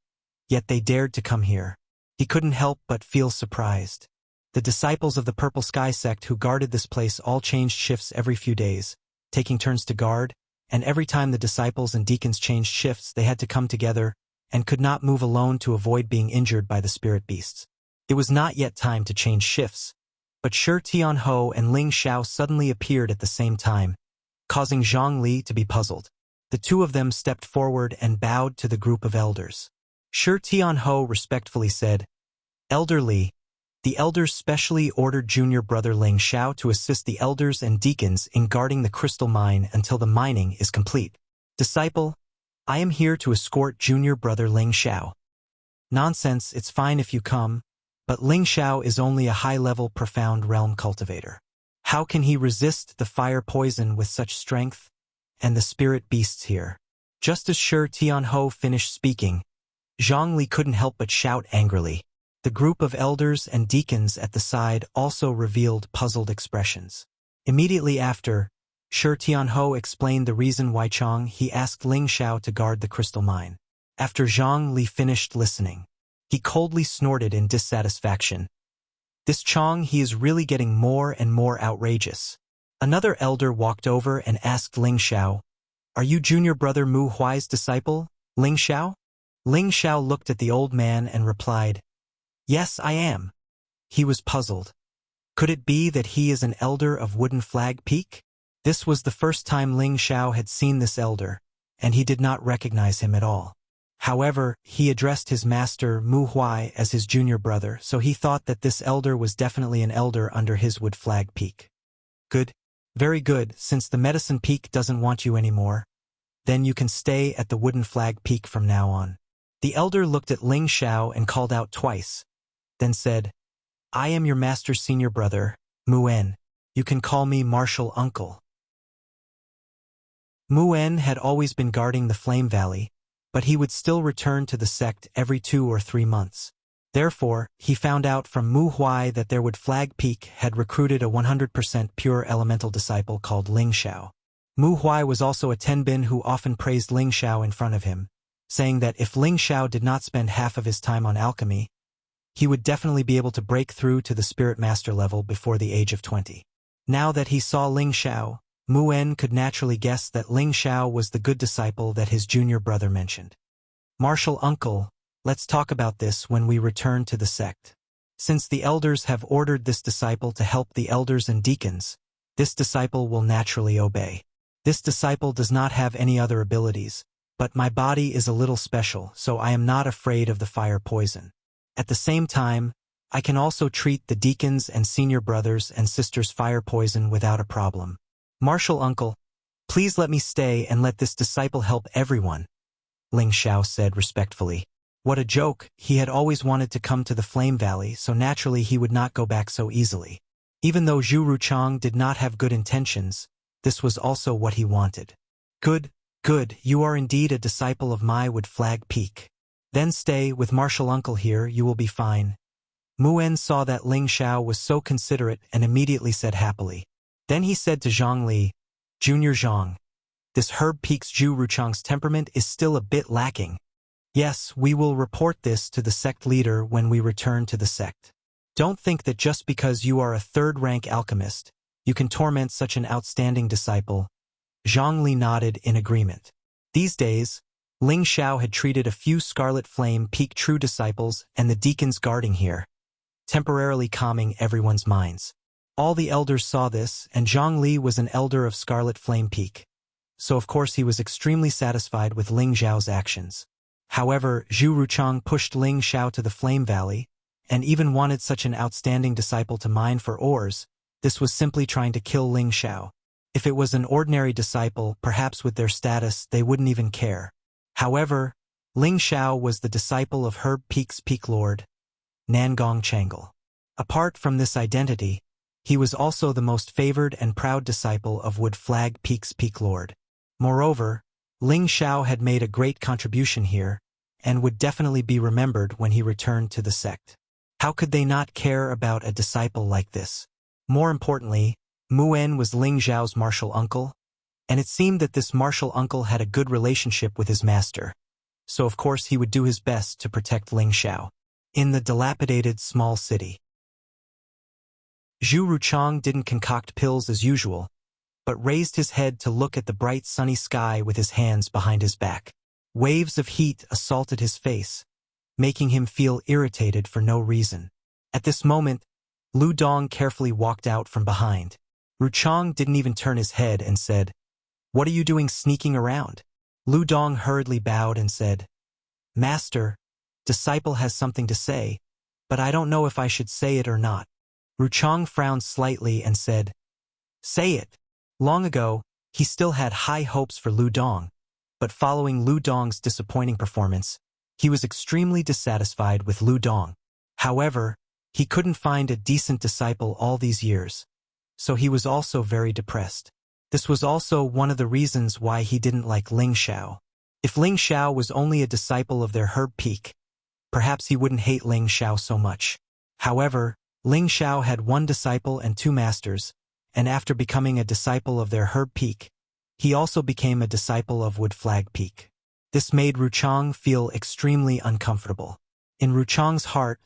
yet they dared to come here. He couldn't help but feel surprised. The disciples of the Purple Sky sect who guarded this place all changed shifts every few days, taking turns to guard, and every time the disciples and deacons changed shifts, they had to come together and could not move alone to avoid being injured by the spirit beasts. It was not yet time to change shifts, but Shi Tianho and Ling Xiao suddenly appeared at the same time, causing Zhongli to be puzzled. The 2 of them stepped forward and bowed to the group of elders. Shi Tianho respectfully said, Elder Li, the elders specially ordered junior brother Ling Xiao to assist the elders and deacons in guarding the crystal mine until the mining is complete. Disciple, I am here to escort junior brother Ling Xiao. Nonsense, it's fine if you come, but Ling Xiao is only a high-level profound realm cultivator. How can he resist the fire poison with such strength? And the spirit beasts here. Just as Shi Tianho finished speaking, Zhang Li couldn't help but shout angrily. The group of elders and deacons at the side also revealed puzzled expressions. Immediately after, Shi Tianho explained the reason why he asked Ling Xiao to guard the crystal mine. After Zhang Li finished listening, he coldly snorted in dissatisfaction. This he is really getting more and more outrageous. Another elder walked over and asked Ling Xiao, Are you junior brother Mu Huai's disciple, Ling Xiao? Ling Xiao looked at the old man and replied, Yes, I am. He was puzzled. Could it be that he is an elder of Wooden Flag Peak? This was the first time Ling Xiao had seen this elder, and he did not recognize him at all. However, he addressed his master Mu Huai as his junior brother, so he thought that this elder was definitely an elder under his Wood Flag Peak. Good. Very good, since the Medicine Peak doesn't want you anymore. Then you can stay at the Wooden Flag Peak from now on. The elder looked at Ling Xiao and called out twice, then said, I am your master's senior brother, Muen. You can call me Martial Uncle. Muen had always been guarding the Flame Valley, but he would still return to the sect every 2 or 3 months. Therefore, he found out from Mu Huai that their Wood Flag Peak had recruited a 100% pure elemental disciple called Ling Xiao. Mu Huai was also a Tenbin who often praised Ling Xiao in front of him, saying that if Ling Xiao did not spend half of his time on alchemy, he would definitely be able to break through to the Spirit Master level before the age of 20. Now that he saw Ling Xiao, Muen could naturally guess that Ling Xiao was the good disciple that his junior brother mentioned. Martial Uncle, let's talk about this when we return to the sect. Since the elders have ordered this disciple to help the elders and deacons, this disciple will naturally obey. This disciple does not have any other abilities, but my body is a little special, so I am not afraid of the fire poison. At the same time, I can also treat the deacons and senior brothers and sisters' fire poison without a problem. Martial Uncle, please let me stay and let this disciple help everyone, Ling Xiao said respectfully. What a joke, he had always wanted to come to the Flame Valley, so naturally he would not go back so easily. Even though Zhu Ruchang did not have good intentions, this was also what he wanted. Good, you are indeed a disciple of my Wood Flag Peak. Then stay with Martial Uncle here, you will be fine. Muen saw that Ling Xiao was so considerate and immediately said happily. Then he said to Zhang Li, Junior Zhang, this Herb Peak's Zhu Ruchang's temperament is still a bit lacking. Yes, we will report this to the sect leader when we return to the sect. Don't think that just because you are a third-rank alchemist, you can torment such an outstanding disciple. Zhang Li nodded in agreement. These days, Ling Xiao had treated a few Scarlet Flame Peak true disciples and the deacons guarding here, temporarily calming everyone's minds. All the elders saw this, and Zhang Li was an elder of Scarlet Flame Peak, so of course he was extremely satisfied with Ling Xiao's actions. However, Zhu Ruchang pushed Ling Xiao to the Flame Valley, and even wanted such an outstanding disciple to mine for ores. This was simply trying to kill Ling Xiao. If it was an ordinary disciple, perhaps with their status, they wouldn't even care. However, Ling Xiao was the disciple of Herb Peak's Peak Lord, Nangong Changle. Apart from this identity, he was also the most favored and proud disciple of Wood Flag Peak's Peak Lord. Moreover, Ling Xiao had made a great contribution here, and would definitely be remembered when he returned to the sect. How could they not care about a disciple like this? More importantly, Muen was Ling Xiao's martial uncle, and it seemed that this martial uncle had a good relationship with his master, so of course he would do his best to protect Ling Xiao. In the dilapidated small city, Zhu Ruchang didn't concoct pills as usual, but raised his head to look at the bright sunny sky with his hands behind his back. Waves of heat assaulted his face, making him feel irritated for no reason. At this moment, Lu Dong carefully walked out from behind. Ruchang didn't even turn his head and said, "What are you doing sneaking around?" Lu Dong hurriedly bowed and said, "Master, disciple has something to say, but I don't know if I should say it or not. Wuchang frowned slightly and said, say it. Long ago, he still had high hopes for Lu Dong, but following Lu Dong's disappointing performance, he was extremely dissatisfied with Lu Dong. However, he couldn't find a decent disciple all these years, so he was also very depressed. This was also one of the reasons why he didn't like Ling Xiao. If Ling Xiao was only a disciple of their herb peak, perhaps he wouldn't hate Ling Xiao so much. However, Ling Xiao had one disciple and two masters, and after becoming a disciple of their herb peak, he also became a disciple of Wood Flag Peak. This made Wuchang feel extremely uncomfortable. In Wuchang's heart,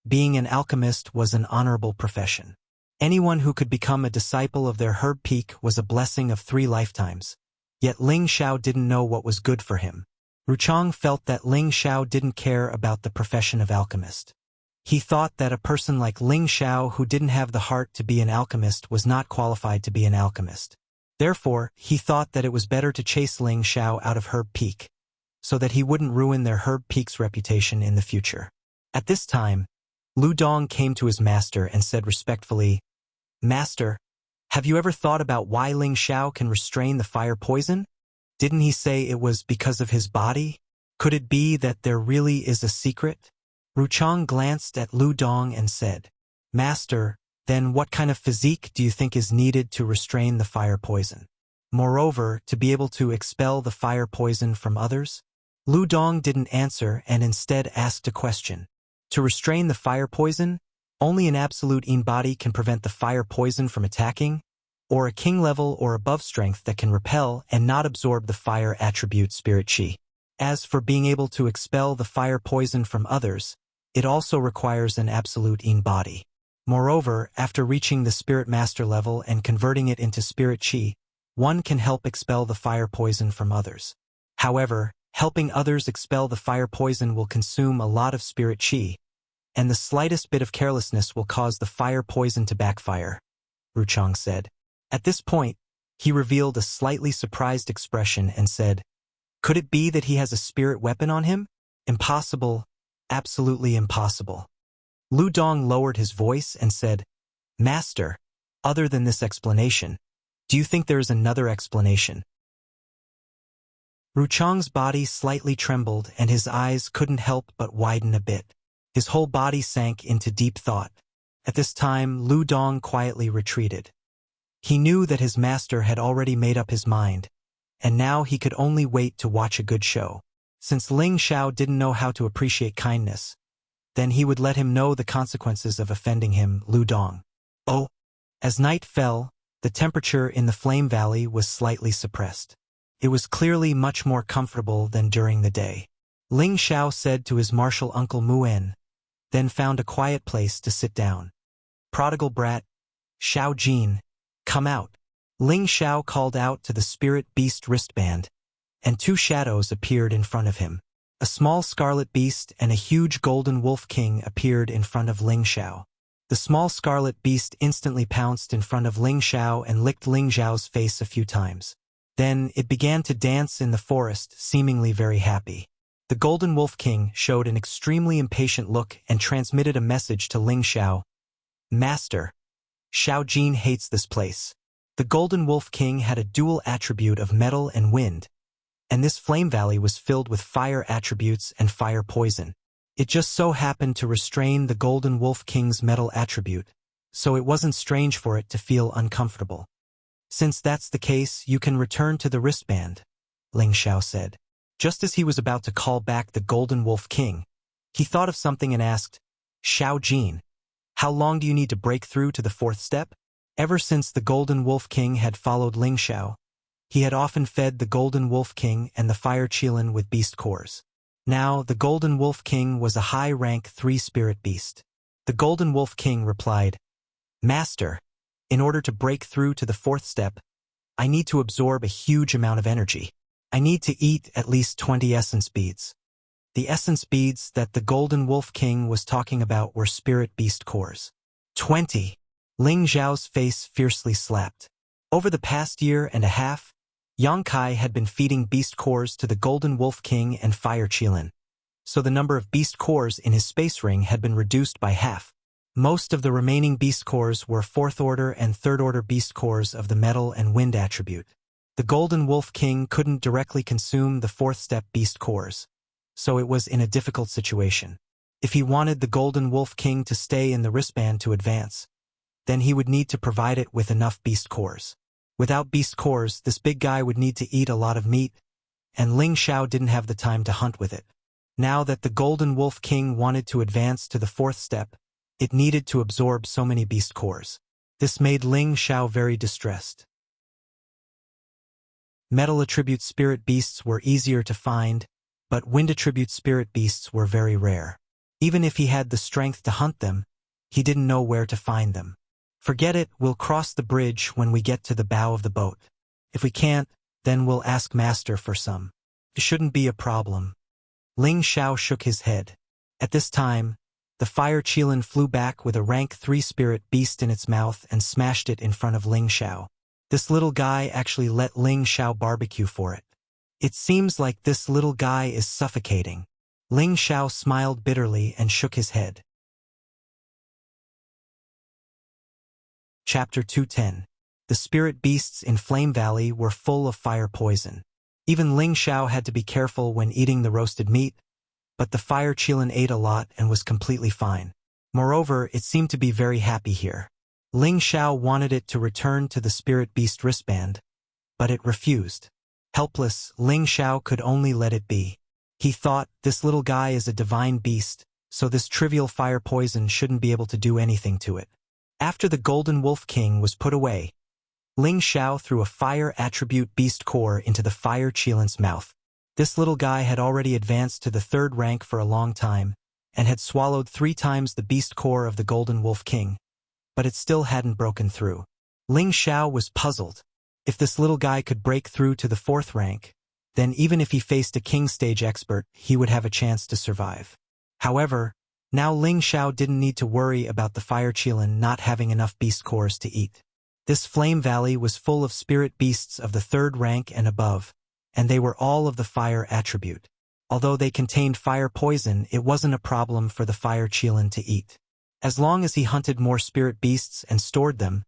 being an alchemist was an honorable profession. Anyone who could become a disciple of their herb peak was a blessing of 3 lifetimes. Yet Ling Xiao didn't know what was good for him. Wuchang felt that Ling Xiao didn't care about the profession of alchemist. He thought that a person like Ling Xiao who didn't have the heart to be an alchemist was not qualified to be an alchemist. Therefore, he thought that it was better to chase Ling Xiao out of Herb Peak, so that he wouldn't ruin their Herb Peak's reputation in the future. At this time, Lu Dong came to his master and said respectfully, Master, have you ever thought about why Ling Xiao can restrain the fire poison? Didn't he say it was because of his body? Could it be that there really is a secret? Wuchang glanced at Lu Dong and said, Master, then what kind of physique do you think is needed to restrain the fire poison? Moreover, to be able to expel the fire poison from others? Lu Dong didn't answer and instead asked a question. To restrain the fire poison, only an absolute yin body can prevent the fire poison from attacking, or a king level or above strength that can repel and not absorb the fire attribute spirit qi. As for being able to expel the fire poison from others, it also requires an absolute yin body. Moreover, after reaching the spirit master level and converting it into spirit qi, one can help expel the fire poison from others. However, helping others expel the fire poison will consume a lot of spirit qi, and the slightest bit of carelessness will cause the fire poison to backfire, Wuchang said. At this point, he revealed a slightly surprised expression and said, Could it be that he has a spirit weapon on him? Impossible, absolutely impossible. Lu Dong lowered his voice and said, Master, other than this explanation, do you think there is another explanation? Wuchang's body slightly trembled and his eyes couldn't help but widen a bit. His whole body sank into deep thought. At this time, Lu Dong quietly retreated. He knew that his master had already made up his mind, and now he could only wait to watch a good show. Since Ling Xiao didn't know how to appreciate kindness, then he would let him know the consequences of offending him, Lu Dong. Oh! As night fell, the temperature in the Flame Valley was slightly suppressed. It was clearly much more comfortable than during the day. Ling Xiao said to his martial uncle Mu'en, then found a quiet place to sit down. Prodigal brat, Xiao Jin, come out. Ling Xiao called out to the spirit beast wristband, and 2 shadows appeared in front of him. A small scarlet beast and a huge golden wolf king appeared in front of Ling Xiao. The small scarlet beast instantly pounced in front of Ling Xiao and licked Ling Xiao's face a few times. Then it began to dance in the forest, seemingly very happy. The golden wolf king showed an extremely impatient look and transmitted a message to Ling Xiao. Master, Xiao Jin hates this place. The golden wolf king had a dual attribute of metal and wind, and this flame valley was filled with fire attributes and fire poison. It just so happened to restrain the golden wolf king's metal attribute, so it wasn't strange for it to feel uncomfortable. Since that's the case, you can return to the wristband, Ling Xiao said. Just as he was about to call back the golden wolf king, he thought of something and asked, Xiao Jin, how long do you need to break through to the 4th step? Ever since the golden wolf king had followed Ling Xiao, he had often fed the golden wolf king and the fire qilin with beast cores. Now, the golden wolf king was a high-rank 3-spirit beast. The golden wolf king replied, Master, in order to break through to the 4th step, I need to absorb a huge amount of energy. I need to eat at least 20 essence beads. The essence beads that the golden wolf king was talking about were spirit beast cores. 20! Ling Xiao's face fiercely slapped. Over the past year and a half, Yang Kai had been feeding beast cores to the golden wolf king and fire qilin. so the number of beast cores in his space ring had been reduced by half. Most of the remaining beast cores were 4th order and 3rd order beast cores of the metal and wind attribute. The Golden Wolf King couldn't directly consume the 4th step beast cores, so it was in a difficult situation. If he wanted the Golden Wolf King to stay in the wristband to advance, then he would need to provide it with enough beast cores. Without beast cores, this big guy would need to eat a lot of meat, and Ling Xiao didn't have the time to hunt with it. Now that the Golden Wolf King wanted to advance to the 4th step, it needed to absorb so many beast cores. This made Ling Xiao very distressed. Metal attribute spirit beasts were easier to find, but wind attribute spirit beasts were very rare. Even if he had the strength to hunt them, he didn't know where to find them. Forget it, we'll cross the bridge when we get to the bow of the boat. If we can't, then we'll ask Master for some. It shouldn't be a problem. Ling Xiao shook his head. At this time, the fire Qilin flew back with a rank 3 spirit beast in its mouth and smashed it in front of Ling Xiao. This little guy actually let Ling Xiao barbecue for it. It seems like this little guy is suffocating. Ling Xiao smiled bitterly and shook his head. Chapter 210. The spirit beasts in Flame Valley were full of fire poison. Even Ling Xiao had to be careful when eating the roasted meat, but the fire Qilin ate a lot and was completely fine. Moreover, it seemed to be very happy here. Ling Xiao wanted it to return to the spirit beast wristband, but it refused. Helpless, Ling Xiao could only let it be. He thought, this little guy is a divine beast, so this trivial fire poison shouldn't be able to do anything to it. After the Golden Wolf King was put away, Ling Xiao threw a fire attribute beast core into the fire Qilin's mouth. This little guy had already advanced to the 3rd rank for a long time, and had swallowed 3 times the beast core of the Golden Wolf King, but it still hadn't broken through. Ling Xiao was puzzled. If this little guy could break through to the 4th rank, then even if he faced a king stage expert, he would have a chance to survive. However, now Ling Xiao didn't need to worry about the fire Qilin not having enough beast cores to eat. This Flame Valley was full of spirit beasts of the 3rd rank and above, and they were all of the fire attribute. Although they contained fire poison, it wasn't a problem for the fire Qilin to eat. As long as he hunted more spirit beasts and stored them,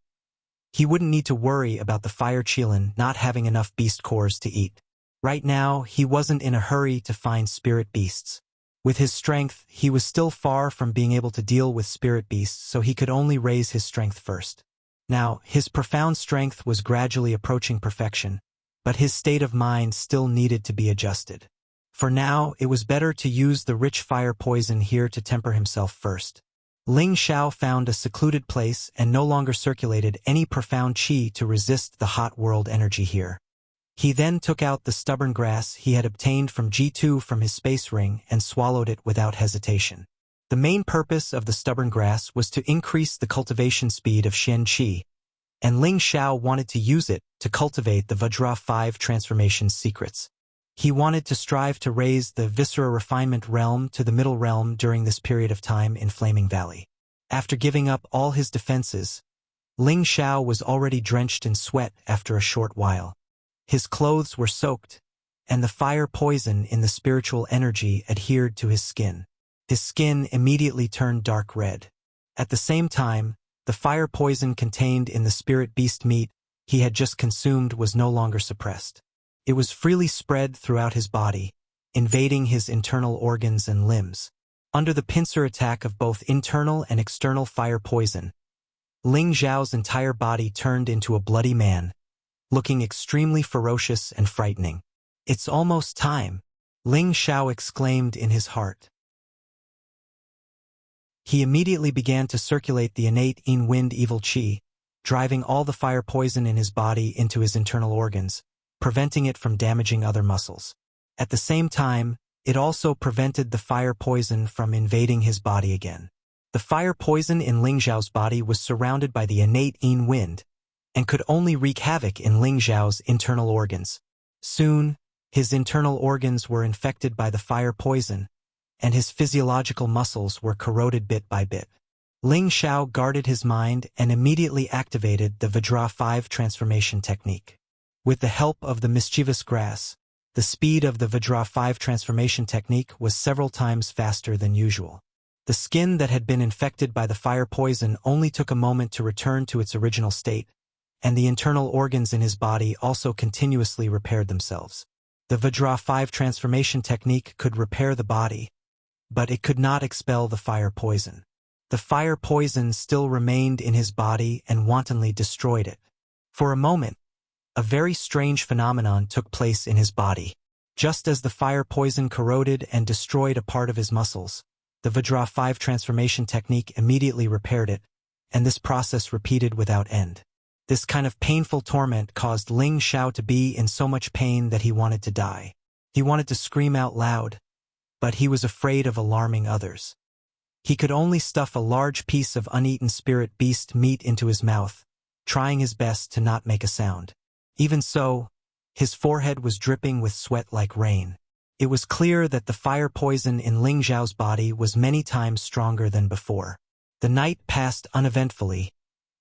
he wouldn't need to worry about the fire Qilin not having enough beast cores to eat. Right now, he wasn't in a hurry to find spirit beasts. With his strength, he was still far from being able to deal with spirit beasts, so he could only raise his strength first. Now, his profound strength was gradually approaching perfection, but his state of mind still needed to be adjusted. For now, it was better to use the rich fire poison here to temper himself first. Ling Xiao found a secluded place and no longer circulated any profound qi to resist the hot world energy here. He then took out the stubborn grass he had obtained from G2 from his space ring and swallowed it without hesitation. The main purpose of the stubborn grass was to increase the cultivation speed of Xian Qi, and Ling Xiao wanted to use it to cultivate the Vajra 5 transformation secrets. He wanted to strive to raise the Viscera refinement realm to the middle realm during this period of time in Flaming Valley. After giving up all his defenses, Ling Xiao was already drenched in sweat after a short while. His clothes were soaked, and the fire poison in the spiritual energy adhered to his skin. His skin immediately turned dark red. At the same time, the fire poison contained in the spirit beast meat he had just consumed was no longer suppressed. It was freely spread throughout his body, invading his internal organs and limbs. Under the pincer attack of both internal and external fire poison, Ling Xiao's entire body turned into a bloody man, looking extremely ferocious and frightening. "It's almost time," Ling Xiao exclaimed in his heart. He immediately began to circulate the innate Yin Wind evil qi, driving all the fire poison in his body into his internal organs, preventing it from damaging other muscles. At the same time, it also prevented the fire poison from invading his body again. The fire poison in Ling Xiao's body was surrounded by the innate Yin Wind, and could only wreak havoc in Ling Xiao's internal organs. Soon, his internal organs were infected by the fire poison, and his physiological muscles were corroded bit by bit. Ling Xiao guarded his mind and immediately activated the Vajra 5 transformation technique. With the help of the mischievous grass, The speed of the Vajra 5 transformation technique was several times faster than usual. The skin that had been infected by the fire poison only took a moment to return to its original state, and the internal organs in his body also continuously repaired themselves. The Vajra 5 transformation technique could repair the body, but it could not expel the fire poison. The fire poison still remained in his body and wantonly destroyed it. For a moment, a very strange phenomenon took place in his body. Just as the fire poison corroded and destroyed a part of his muscles, the Vajra 5 transformation technique immediately repaired it, and this process repeated without end. This kind of painful torment caused Ling Xiao to be in so much pain that he wanted to die. He wanted to scream out loud, but he was afraid of alarming others. He could only stuff a large piece of uneaten spirit beast meat into his mouth, trying his best to not make a sound. Even so, his forehead was dripping with sweat like rain. It was clear that the fire poison in Ling Xiao's body was many times stronger than before. The night passed uneventfully,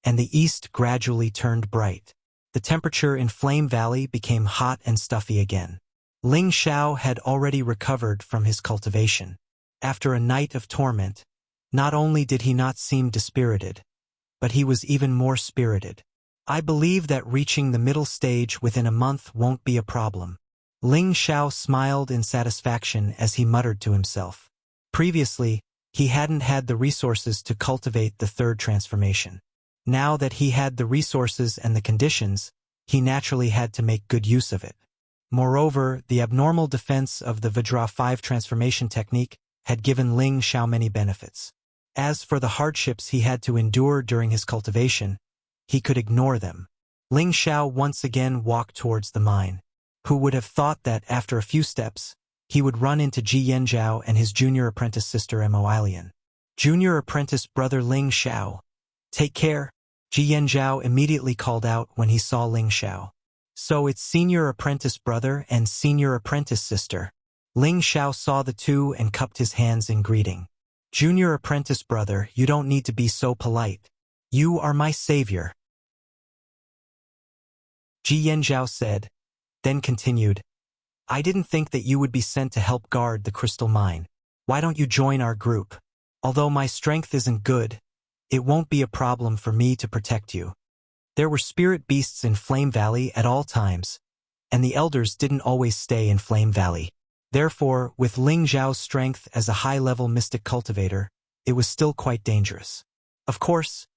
and the east gradually turned bright. The temperature in Flame Valley became hot and stuffy again. Ling Xiao had already recovered from his cultivation. After a night of torment, not only did he not seem dispirited, but he was even more spirited. I believe that reaching the middle stage within a month won't be a problem. Ling Xiao smiled in satisfaction as he muttered to himself. Previously, he hadn't had the resources to cultivate the third transformation. Now that he had the resources and the conditions, he naturally had to make good use of it. Moreover, the abnormal defense of the Vajra 5 transformation technique had given Ling Xiao many benefits. As for the hardships he had to endure during his cultivation, he could ignore them. Ling Xiao once again walked towards the mine. Who would have thought that after a few steps, he would run into Ji Yanzhao and his junior apprentice sister Mo Ilian. Junior apprentice brother Ling Xiao. Take care, Ji Yanzhao immediately called out when he saw Ling Xiao. So it's senior apprentice brother and senior apprentice sister. Ling Xiao saw the two and cupped his hands in greeting. Junior apprentice brother, you don't need to be so polite. You are my savior, Ji Yanzhao said, then continued, I didn't think that you would be sent to help guard the crystal mine. Why don't you join our group? Although my strength isn't good, it won't be a problem for me to protect you. There were spirit beasts in Flame Valley at all times, and the elders didn't always stay in Flame Valley. Therefore, with Ling Xiao's strength as a high-level mystic cultivator, it was still quite dangerous. Of course,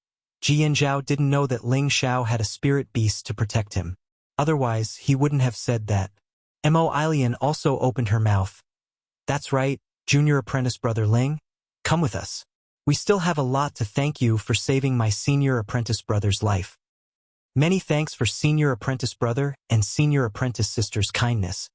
Ji Yanzhao didn't know that Ling Xiao had a spirit beast to protect him. Otherwise, he wouldn't have said that. Mo Ilian also opened her mouth. That's right, junior apprentice brother Ling. Come with us. We still have a lot to thank you for saving my senior apprentice brother's life. Many thanks for senior apprentice brother and senior apprentice sister's kindness.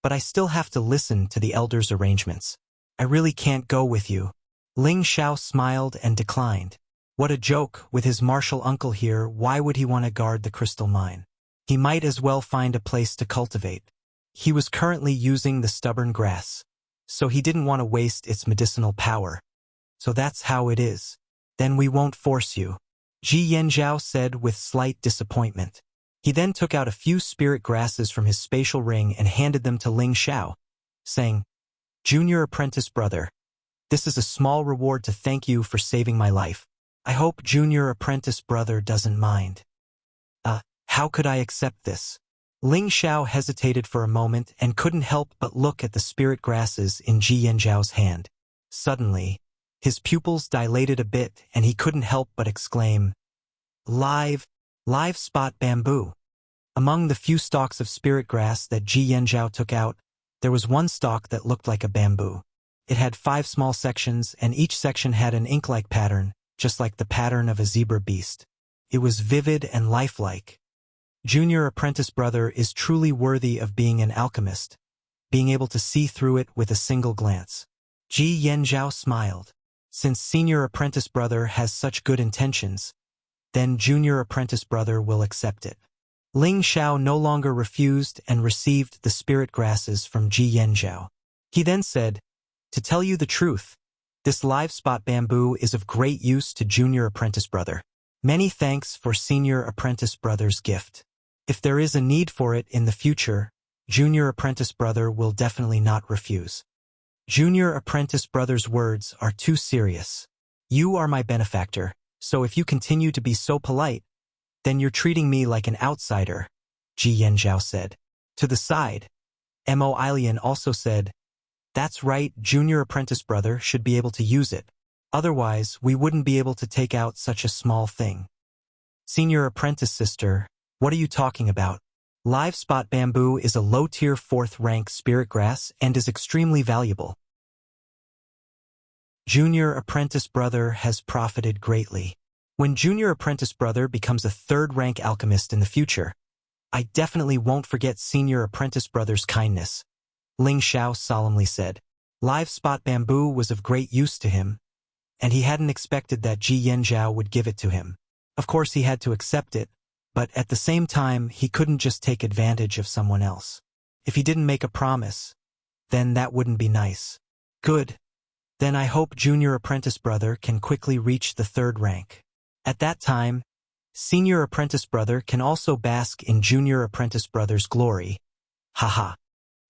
But I still have to listen to the elders' arrangements. I really can't go with you. Ling Xiao smiled and declined. What a joke, with his martial uncle here, why would he want to guard the crystal mine? He might as well find a place to cultivate. He was currently using the stubborn grass, so he didn't want to waste its medicinal power. So that's how it is. Then we won't force you, Ji Yanzhao said with slight disappointment. He then took out a few spirit grasses from his spatial ring and handed them to Ling Xiao, saying, Junior apprentice brother, this is a small reward to thank you for saving my life. I hope junior apprentice brother doesn't mind. How could I accept this? Ling Xiao hesitated for a moment and couldn't help but look at the spirit grasses in Ji Yanzhao's hand. Suddenly, his pupils dilated a bit and he couldn't help but exclaim, Live spot bamboo. Among the few stalks of spirit grass that Ji Yanzhao took out, there was one stalk that looked like a bamboo. It had 5 small sections and each section had an ink-like pattern, just like the pattern of a zebra beast. It was vivid and lifelike. Junior apprentice brother is truly worthy of being an alchemist, being able to see through it with a single glance. Ji Yanzhao smiled. Since senior apprentice brother has such good intentions, then junior apprentice brother will accept it. Ling Xiao no longer refused and received the spirit grasses from Ji Yanzhao. He then said, To tell you the truth, this live spot bamboo is of great use to junior apprentice brother. Many thanks for senior apprentice brother's gift. If there is a need for it in the future, Junior apprentice brother will definitely not refuse. Junior apprentice brother's words are too serious. You are my benefactor, so if you continue to be so polite, then you're treating me like an outsider, Ji Yanzhao said. To the side, Mo Ilian also said, that's right, junior apprentice brother should be able to use it. Otherwise, we wouldn't be able to take out such a small thing. Senior apprentice sister, what are you talking about? Live spot bamboo is a low-tier 4th-rank spirit grass and is extremely valuable. Junior apprentice brother has profited greatly. When junior apprentice brother becomes a 3rd-rank alchemist in the future, I definitely won't forget senior apprentice brother's kindness, Ling Xiao solemnly said. Live spot bamboo was of great use to him, and he hadn't expected that Ji Yanzhao would give it to him. Of course he had to accept it, but at the same time he couldn't just take advantage of someone else. If he didn't make a promise, then that wouldn't be nice. Good. Then I hope junior apprentice brother can quickly reach the 3rd rank. At that time, senior apprentice brother can also bask in junior apprentice brother's glory. Haha.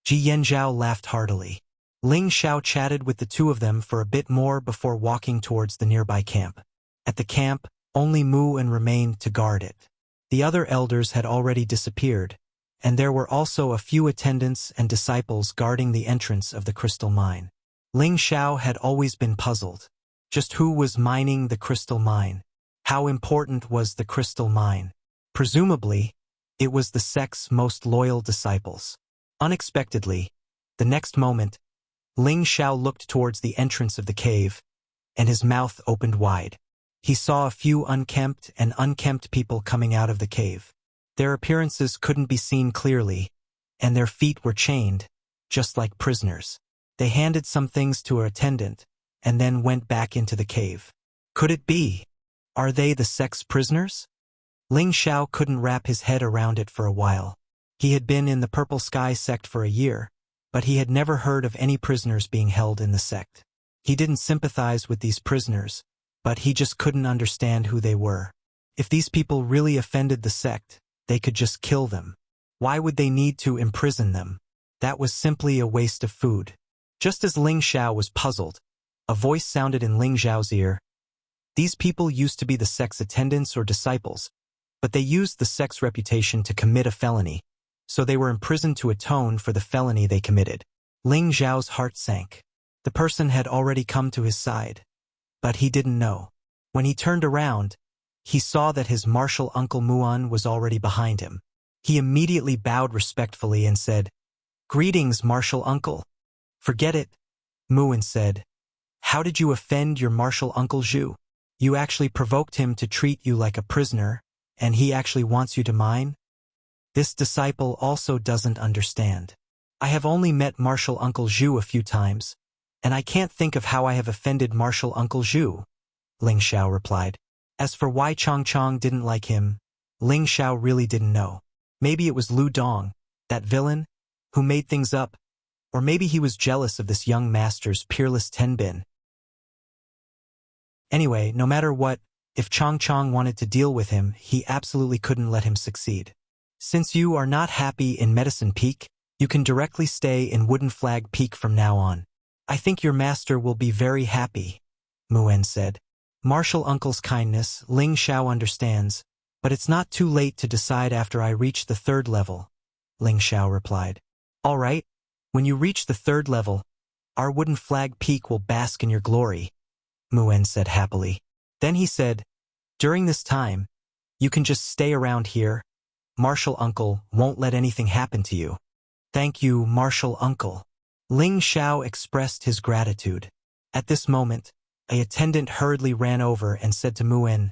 Ji Yanzhao laughed heartily. Ling Xiao chatted with the two of them for a bit more before walking towards the nearby camp. At the camp, only Mu En remained to guard it. The other elders had already disappeared, and there were also a few attendants and disciples guarding the entrance of the crystal mine. Ling Xiao had always been puzzled. Just who was mining the crystal mine? How important was the crystal mine? Presumably, it was the sect's most loyal disciples. Unexpectedly, the next moment, Ling Xiao looked towards the entrance of the cave, and his mouth opened wide. He saw a few unkempt people coming out of the cave. Their appearances couldn't be seen clearly, and their feet were chained, just like prisoners. They handed some things to an attendant, and then went back into the cave. Could it be? Are they the sect's prisoners? Ling Xiao couldn't wrap his head around it for a while. He had been in the Purple Sky sect for a year, but he had never heard of any prisoners being held in the sect. He didn't sympathize with these prisoners, but he just couldn't understand who they were. If these people really offended the sect, they could just kill them. Why would they need to imprison them? That was simply a waste of food. Just as Ling Xiao was puzzled, a voice sounded in Ling Xiao's ear. These people used to be the sect's attendants or disciples, but they used the sect's reputation to commit a felony, so they were imprisoned to atone for the felony they committed. Ling Xiao's heart sank. The person had already come to his side, but he didn't know. When he turned around, he saw that his martial uncle Muan was already behind him. He immediately bowed respectfully and said, "Greetings, martial uncle." "Forget it," Muan said. "How did you offend your martial uncle Zhu? You actually provoked him to treat you like a prisoner, and he actually wants you to mine?" This disciple also doesn't understand. I have only met martial uncle Zhu a few times, and I can't think of how I have offended martial uncle Zhu, Ling Xiao replied. As for why Chong Chong didn't like him, Ling Xiao really didn't know. Maybe it was Lu Dong, that villain, who made things up, or maybe he was jealous of this young master's peerless Tenbin. Anyway, no matter what, if Chong Chong wanted to deal with him, he absolutely couldn't let him succeed. Since you are not happy in Medicine Peak, you can directly stay in Wooden Flag Peak from now on. I think your master will be very happy, Muan said. Martial uncle's kindness, Ling Xiao understands, but it's not too late to decide after I reach the 3rd level, Ling Xiao replied. All right, when you reach the 3rd level, our Wooden Flag Peak will bask in your glory, Muan said happily. Then he said, during this time, you can just stay around here. Martial uncle won't let anything happen to you. Thank you, martial uncle. Ling Xiao expressed his gratitude. At this moment, an attendant hurriedly ran over and said to Muan,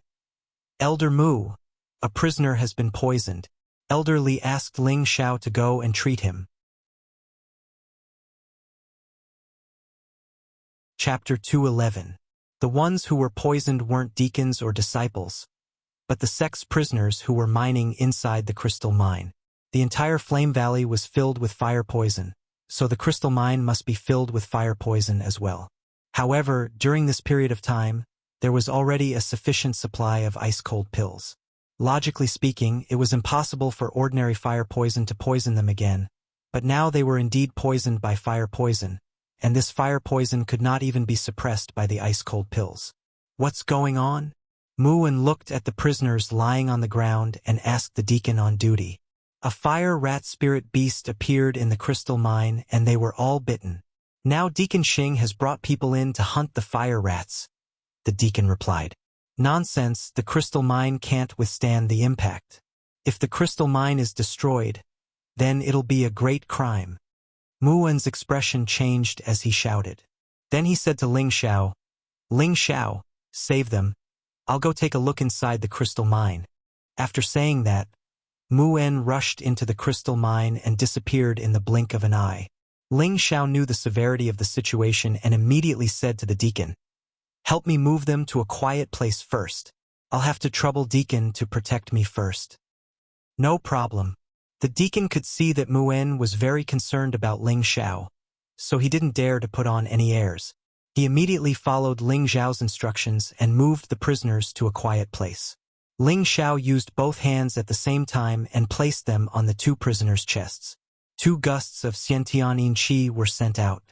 Elder Mu, a prisoner has been poisoned. Elder Li asked Ling Xiao to go and treat him. Chapter 211. The ones who were poisoned weren't deacons or disciples, but the sect's prisoners who were mining inside the crystal mine. The entire Flame Valley was filled with fire poison, so the crystal mine must be filled with fire poison as well. However, during this period of time, there was already a sufficient supply of ice-cold pills. Logically speaking, it was impossible for ordinary fire poison to poison them again, But now they were indeed poisoned by fire poison, and this fire poison could not even be suppressed by the ice-cold pills. What's going on? Muwen looked at the prisoners lying on the ground and asked the deacon on duty. A fire rat spirit beast appeared in the crystal mine and they were all bitten. Now Deacon Xing has brought people in to hunt the fire rats, the deacon replied. Nonsense, the crystal mine can't withstand the impact. If the crystal mine is destroyed, then it'll be a great crime. Muwen's expression changed as he shouted. Then he said to Ling Xiao, Ling Xiao, save them. I'll go take a look inside the crystal mine. After saying that, Muwen rushed into the crystal mine and disappeared in the blink of an eye. Ling Xiao knew the severity of the situation and immediately said to the deacon, help me move them to a quiet place first. I'll have to trouble Deacon to protect me first. No problem. The deacon could see that Muwen was very concerned about Ling Xiao, so he didn't dare to put on any airs. He immediately followed Ling Xiao's instructions and moved the prisoners to a quiet place. Ling Xiao used both hands at the same time and placed them on the two prisoners' chests. 2 gusts of Xiantianin Qi were sent out.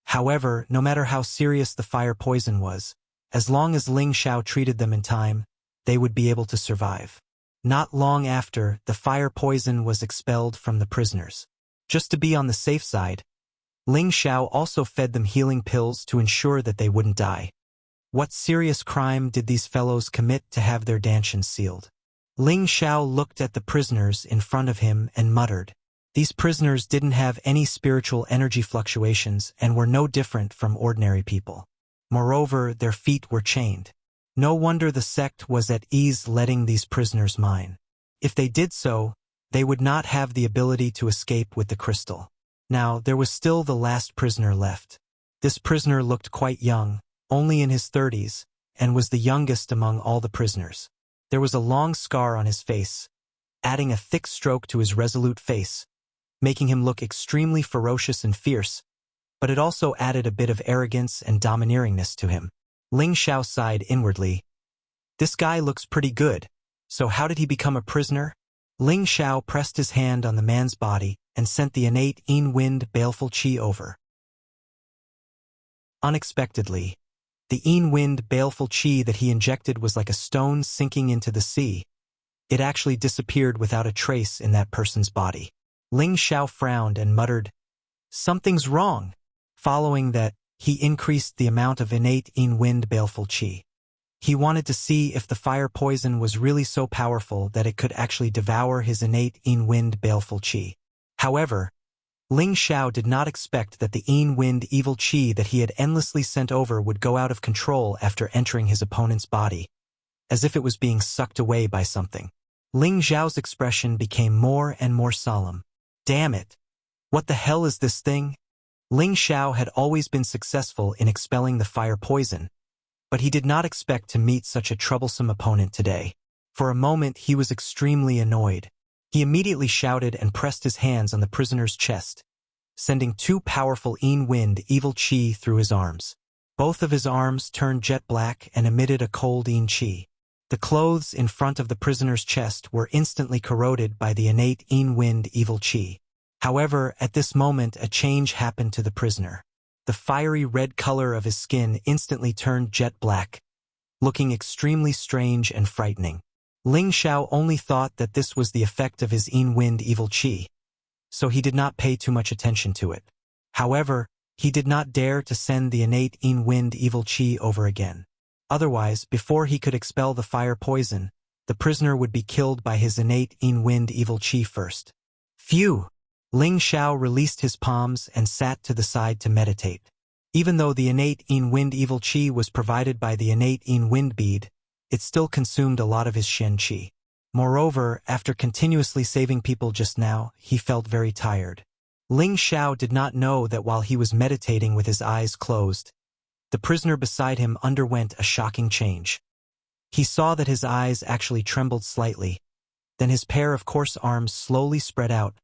However, no matter how serious the fire poison was, as long as Ling Xiao treated them in time, they would be able to survive. Not long after, the fire poison was expelled from the prisoners. Just to be on the safe side, Ling Xiao also fed them healing pills to ensure that they wouldn't die. What serious crime did these fellows commit to have their dantians sealed? Ling Xiao looked at the prisoners in front of him and muttered. These prisoners didn't have any spiritual energy fluctuations and were no different from ordinary people. Moreover, their feet were chained. No wonder the sect was at ease letting these prisoners mine. If they did so, they would not have the ability to escape with the crystal. Now, there was still the last prisoner left. This prisoner looked quite young, only in his 30s, and was the youngest among all the prisoners. There was a long scar on his face, adding a thick stroke to his resolute face, making him look extremely ferocious and fierce, but it also added a bit of arrogance and domineeringness to him. Ling Xiao sighed inwardly. This guy looks pretty good, so how did he become a prisoner? Ling Xiao pressed his hand on the man's body and sent the innate Yin-Wind baleful qi over. Unexpectedly, the Yin-Wind baleful qi that he injected was like a stone sinking into the sea. It actually disappeared without a trace in that person's body. Ling Xiao frowned and muttered, something's wrong. Following that, he increased the amount of innate Yin-Wind baleful qi. He wanted to see if the fire poison was really so powerful that it could actually devour his innate Yin-Wind baleful qi. However, Ling Xiao did not expect that the Yin-Wind evil qi that he had endlessly sent over would go out of control after entering his opponent's body, as if it was being sucked away by something. Ling Xiao's expression became more and more solemn. Damn it! What the hell is this thing? Ling Xiao had always been successful in expelling the fire poison, but he did not expect to meet such a troublesome opponent today. For a moment he was extremely annoyed. He immediately shouted and pressed his hands on the prisoner's chest, sending 2 powerful Yin-Wind evil qi through his arms. Both of his arms turned jet black and emitted a cold Yin qi. The clothes in front of the prisoner's chest were instantly corroded by the innate Yin-Wind evil qi. However, at this moment a change happened to the prisoner. The fiery red color of his skin instantly turned jet black, looking extremely strange and frightening. Ling Xiao only thought that this was the effect of his Yin-Wind evil qi, so he did not pay too much attention to it. However, he did not dare to send the innate Yin-Wind evil qi over again. Otherwise, before he could expel the fire poison, the prisoner would be killed by his innate Yin-Wind evil qi first. Phew! Ling Xiao released his palms and sat to the side to meditate. Even though the innate Yin-Wind evil qi was provided by the innate Yin-Wind bead, it still consumed a lot of his Shen qi. Moreover, after continuously saving people just now, he felt very tired. Ling Xiao did not know that while he was meditating with his eyes closed, the prisoner beside him underwent a shocking change. He saw that his eyes actually trembled slightly. Then his pair of coarse arms slowly spread out,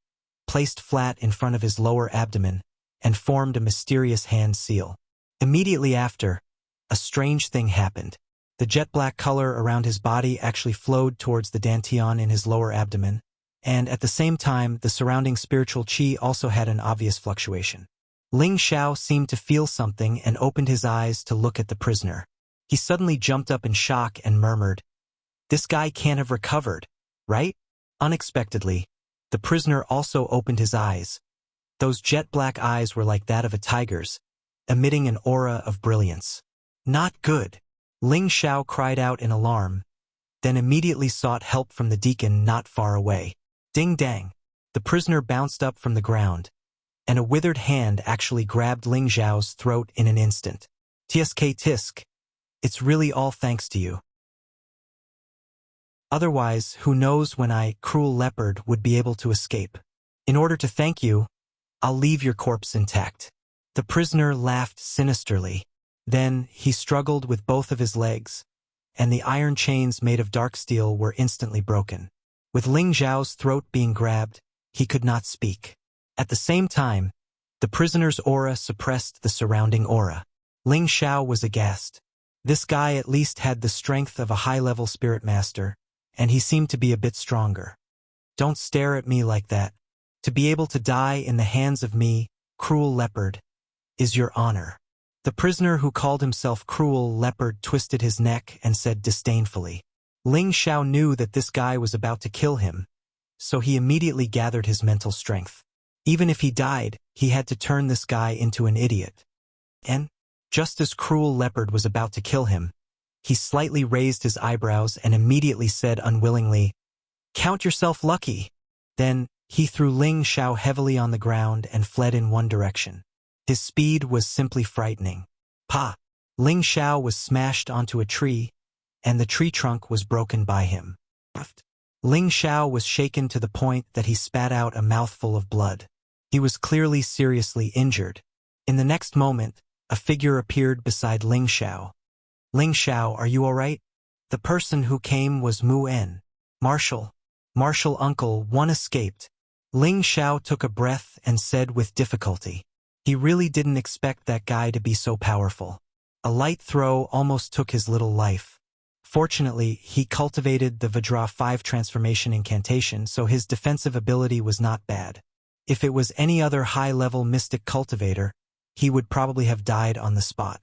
placed flat in front of his lower abdomen, and formed a mysterious hand seal. Immediately after, a strange thing happened. The jet black color around his body actually flowed towards the dantian in his lower abdomen, and at the same time the surrounding spiritual qi also had an obvious fluctuation. Ling Xiao seemed to feel something and opened his eyes to look at the prisoner. He suddenly jumped up in shock and murmured, "This guy can't have recovered, right?" Unexpectedly, the prisoner also opened his eyes. Those jet-black eyes were like that of a tiger's, emitting an aura of brilliance. "Not good!" Ling Xiao cried out in alarm, then immediately sought help from the deacon not far away. Ding dang! The prisoner bounced up from the ground, and a withered hand actually grabbed Ling Xiao's throat in an instant. "Tsk tisk. It's really all thanks to you. Otherwise, who knows when I, cruel leopard, would be able to escape. In order to thank you, I'll leave your corpse intact." The prisoner laughed sinisterly. Then he struggled with both of his legs, and the iron chains made of dark steel were instantly broken. With Ling Xiao's throat being grabbed, he could not speak. At the same time, the prisoner's aura suppressed the surrounding aura. Ling Xiao was aghast. This guy at least had the strength of a high-level spirit master, and he seemed to be a bit stronger. "Don't stare at me like that. To be able to die in the hands of me, cruel leopard, is your honor." The prisoner who called himself Cruel Leopard twisted his neck and said disdainfully. Ling Xiao knew that this guy was about to kill him, so he immediately gathered his mental strength. Even if he died, he had to turn this guy into an idiot. And, just as Cruel Leopard was about to kill him, he slightly raised his eyebrows and immediately said unwillingly, "Count yourself lucky." Then, he threw Ling Xiao heavily on the ground and fled in one direction. His speed was simply frightening. Pa! Ling Xiao was smashed onto a tree, and the tree trunk was broken by him. Ling Xiao was shaken to the point that he spat out a mouthful of blood. He was clearly seriously injured. In the next moment, a figure appeared beside Ling Xiao. "Ling Xiao, are you all right?" The person who came was Mu En. Marshal uncle, one escaped." Ling Xiao took a breath and said with difficulty. He really didn't expect that guy to be so powerful. A light throw almost took his little life. Fortunately, he cultivated the Vajra 5 transformation incantation, so his defensive ability was not bad. If it was any other high-level mystic cultivator, he would probably have died on the spot.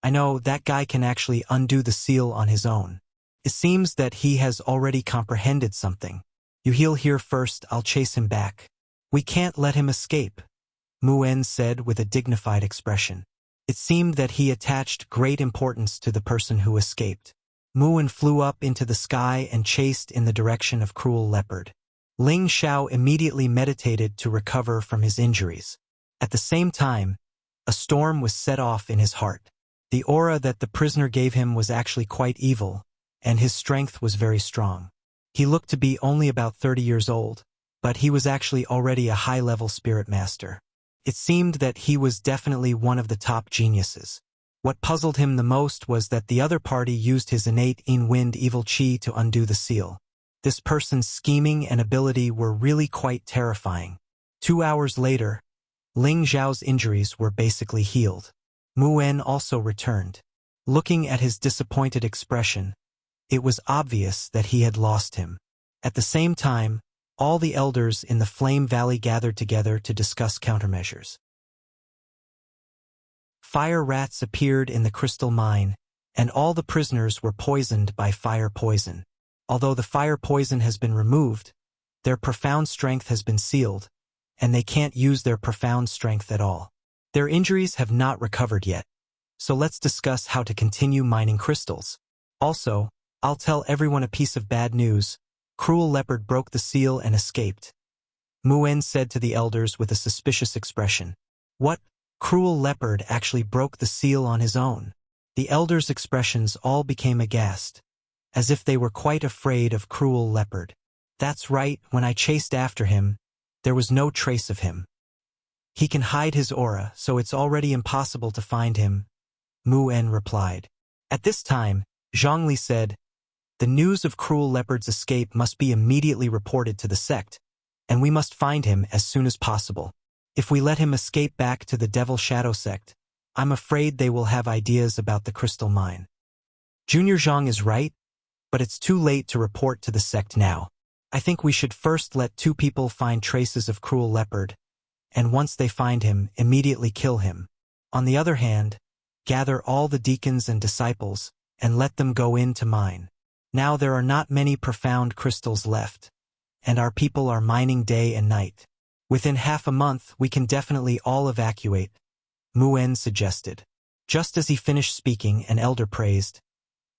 I know that guy can actually undo the seal on his own. It seems that he has already comprehended something. You heal here first, I'll chase him back. We can't let him escape, Mu En said with a dignified expression. It seemed that he attached great importance to the person who escaped. Mu En flew up into the sky and chased in the direction of Cruel Leopard. Ling Xiao immediately meditated to recover from his injuries. At the same time, a storm was set off in his heart. The aura that the prisoner gave him was actually quite evil, and his strength was very strong. He looked to be only about 30 years old, but he was actually already a high-level spirit master. It seemed that he was definitely one of the top geniuses. What puzzled him the most was that the other party used his innate in-wind evil chi to undo the seal. This person's scheming and ability were really quite terrifying. 2 hours later, Ling Xiao's injuries were basically healed. Mu En also returned. Looking at his disappointed expression, it was obvious that he had lost him. At the same time, all the elders in the Flame Valley gathered together to discuss countermeasures. Fire rats appeared in the crystal mine, and all the prisoners were poisoned by fire poison. Although the fire poison has been removed, their profound strength has been sealed, and they can't use their profound strength at all. Their injuries have not recovered yet, so let's discuss how to continue mining crystals. Also, I'll tell everyone a piece of bad news. Cruel Leopard broke the seal and escaped. Mu En said to the elders with a suspicious expression. What? Cruel Leopard actually broke the seal on his own? The elders' expressions all became aghast, as if they were quite afraid of Cruel Leopard. That's right, when I chased after him, there was no trace of him. He can hide his aura, so it's already impossible to find him, Mu En replied. At this time, Zhongli said, the news of Cruel Leopard's escape must be immediately reported to the sect, and we must find him as soon as possible. If we let him escape back to the Devil Shadow sect, I'm afraid they will have ideas about the crystal mine. Junior Zhang is right, but it's too late to report to the sect now. I think we should first let 2 people find traces of cruel leopard, and once they find him, immediately kill him. On the other hand, gather all the deacons and disciples, and let them go in to mine. Now there are not many profound crystals left, and our people are mining day and night. Within half a month we can definitely all evacuate, Muen suggested. Just as he finished speaking, an elder praised.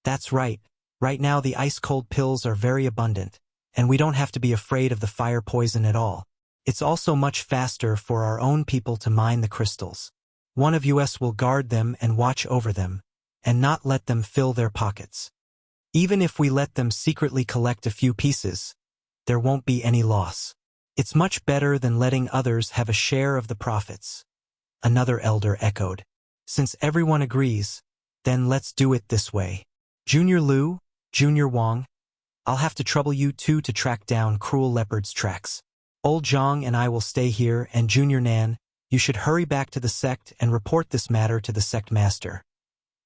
That's right. Right now the ice-cold pills are very abundant, and we don't have to be afraid of the fire poison at all. It's also much faster for our own people to mine the crystals. One of us will guard them and watch over them, and not let them fill their pockets. Even if we let them secretly collect a few pieces, there won't be any loss. It's much better than letting others have a share of the profits. Another elder echoed. Since everyone agrees, then let's do it this way. Junior Liu, Junior Wang, I'll have to trouble you 2 to track down Cruel Leopard's tracks. Old Zhang and I will stay here, and Junior Nan, you should hurry back to the sect and report this matter to the sect master.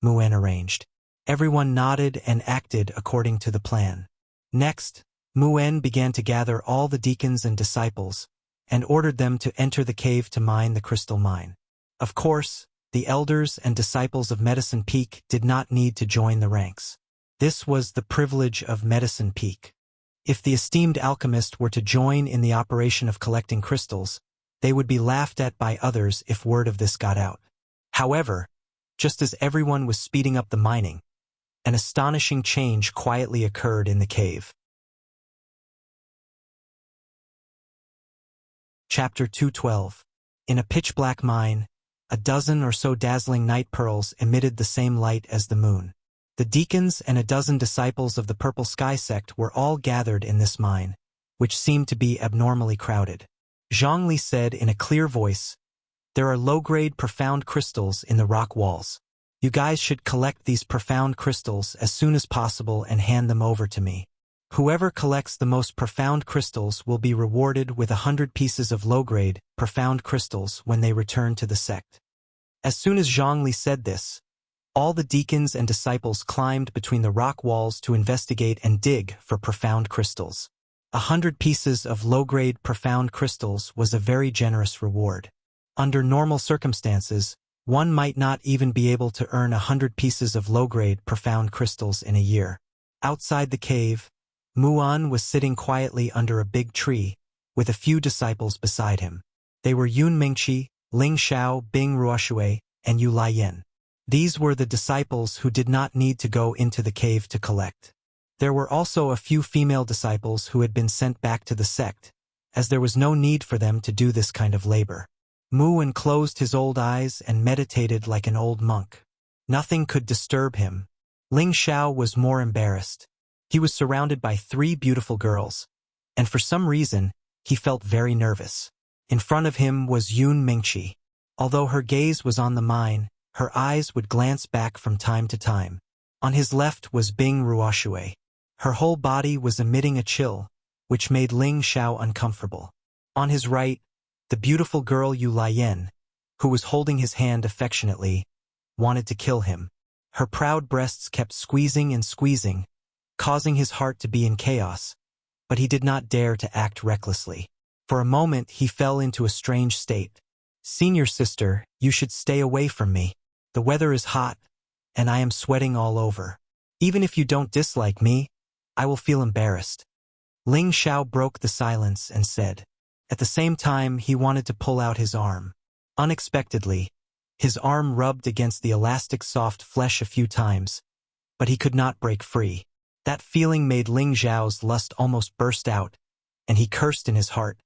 Muen arranged. Everyone nodded and acted according to the plan. Next, Muen began to gather all the deacons and disciples, and ordered them to enter the cave to mine the crystal mine. Of course, the elders and disciples of Medicine Peak did not need to join the ranks. This was the privilege of Medicine Peak. If the esteemed alchemist were to join in the operation of collecting crystals, they would be laughed at by others if word of this got out. However, just as everyone was speeding up the mining, an astonishing change quietly occurred in the cave. Chapter 212. In a pitch-black mine, a dozen or so dazzling night pearls emitted the same light as the moon. The deacons and a dozen disciples of the Purple Sky sect were all gathered in this mine, which seemed to be abnormally crowded. Zhongli said in a clear voice, "There are low-grade profound crystals in the rock walls. You guys should collect these profound crystals as soon as possible and hand them over to me. Whoever collects the most profound crystals will be rewarded with 100 pieces of low-grade, profound crystals when they return to the sect." As soon as Zhongli said this, all the deacons and disciples climbed between the rock walls to investigate and dig for profound crystals. 100 pieces of low-grade profound crystals was a very generous reward. Under normal circumstances, one might not even be able to earn 100 pieces of low-grade profound crystals in a year. Outside the cave, Muan was sitting quietly under a big tree, with a few disciples beside him. They were Yun Mingqi, Ling Xiao, Bing Ruoshui, and Yu Laiyan. These were the disciples who did not need to go into the cave to collect. There were also a few female disciples who had been sent back to the sect, as there was no need for them to do this kind of labor. Muan closed his old eyes and meditated like an old monk. Nothing could disturb him. Ling Xiao was more embarrassed. He was surrounded by 3 beautiful girls, and for some reason, he felt very nervous. In front of him was Yun Mingqi. Although her gaze was on the mine, her eyes would glance back from time to time. On his left was Bing Ruoshui. Her whole body was emitting a chill, which made Ling Xiao uncomfortable. On his right, the beautiful girl Yu Laiyan, who was holding his hand affectionately, wanted to kill him. Her proud breasts kept squeezing and squeezing, causing his heart to be in chaos, but he did not dare to act recklessly. For a moment he fell into a strange state. "Senior sister, you should stay away from me. The weather is hot, and I am sweating all over. Even if you don't dislike me, I will feel embarrassed." Ling Xiao broke the silence and said. At the same time, he wanted to pull out his arm. Unexpectedly, his arm rubbed against the elastic soft flesh a few times, but he could not break free. That feeling made Ling Xiao's lust almost burst out, and he cursed in his heart.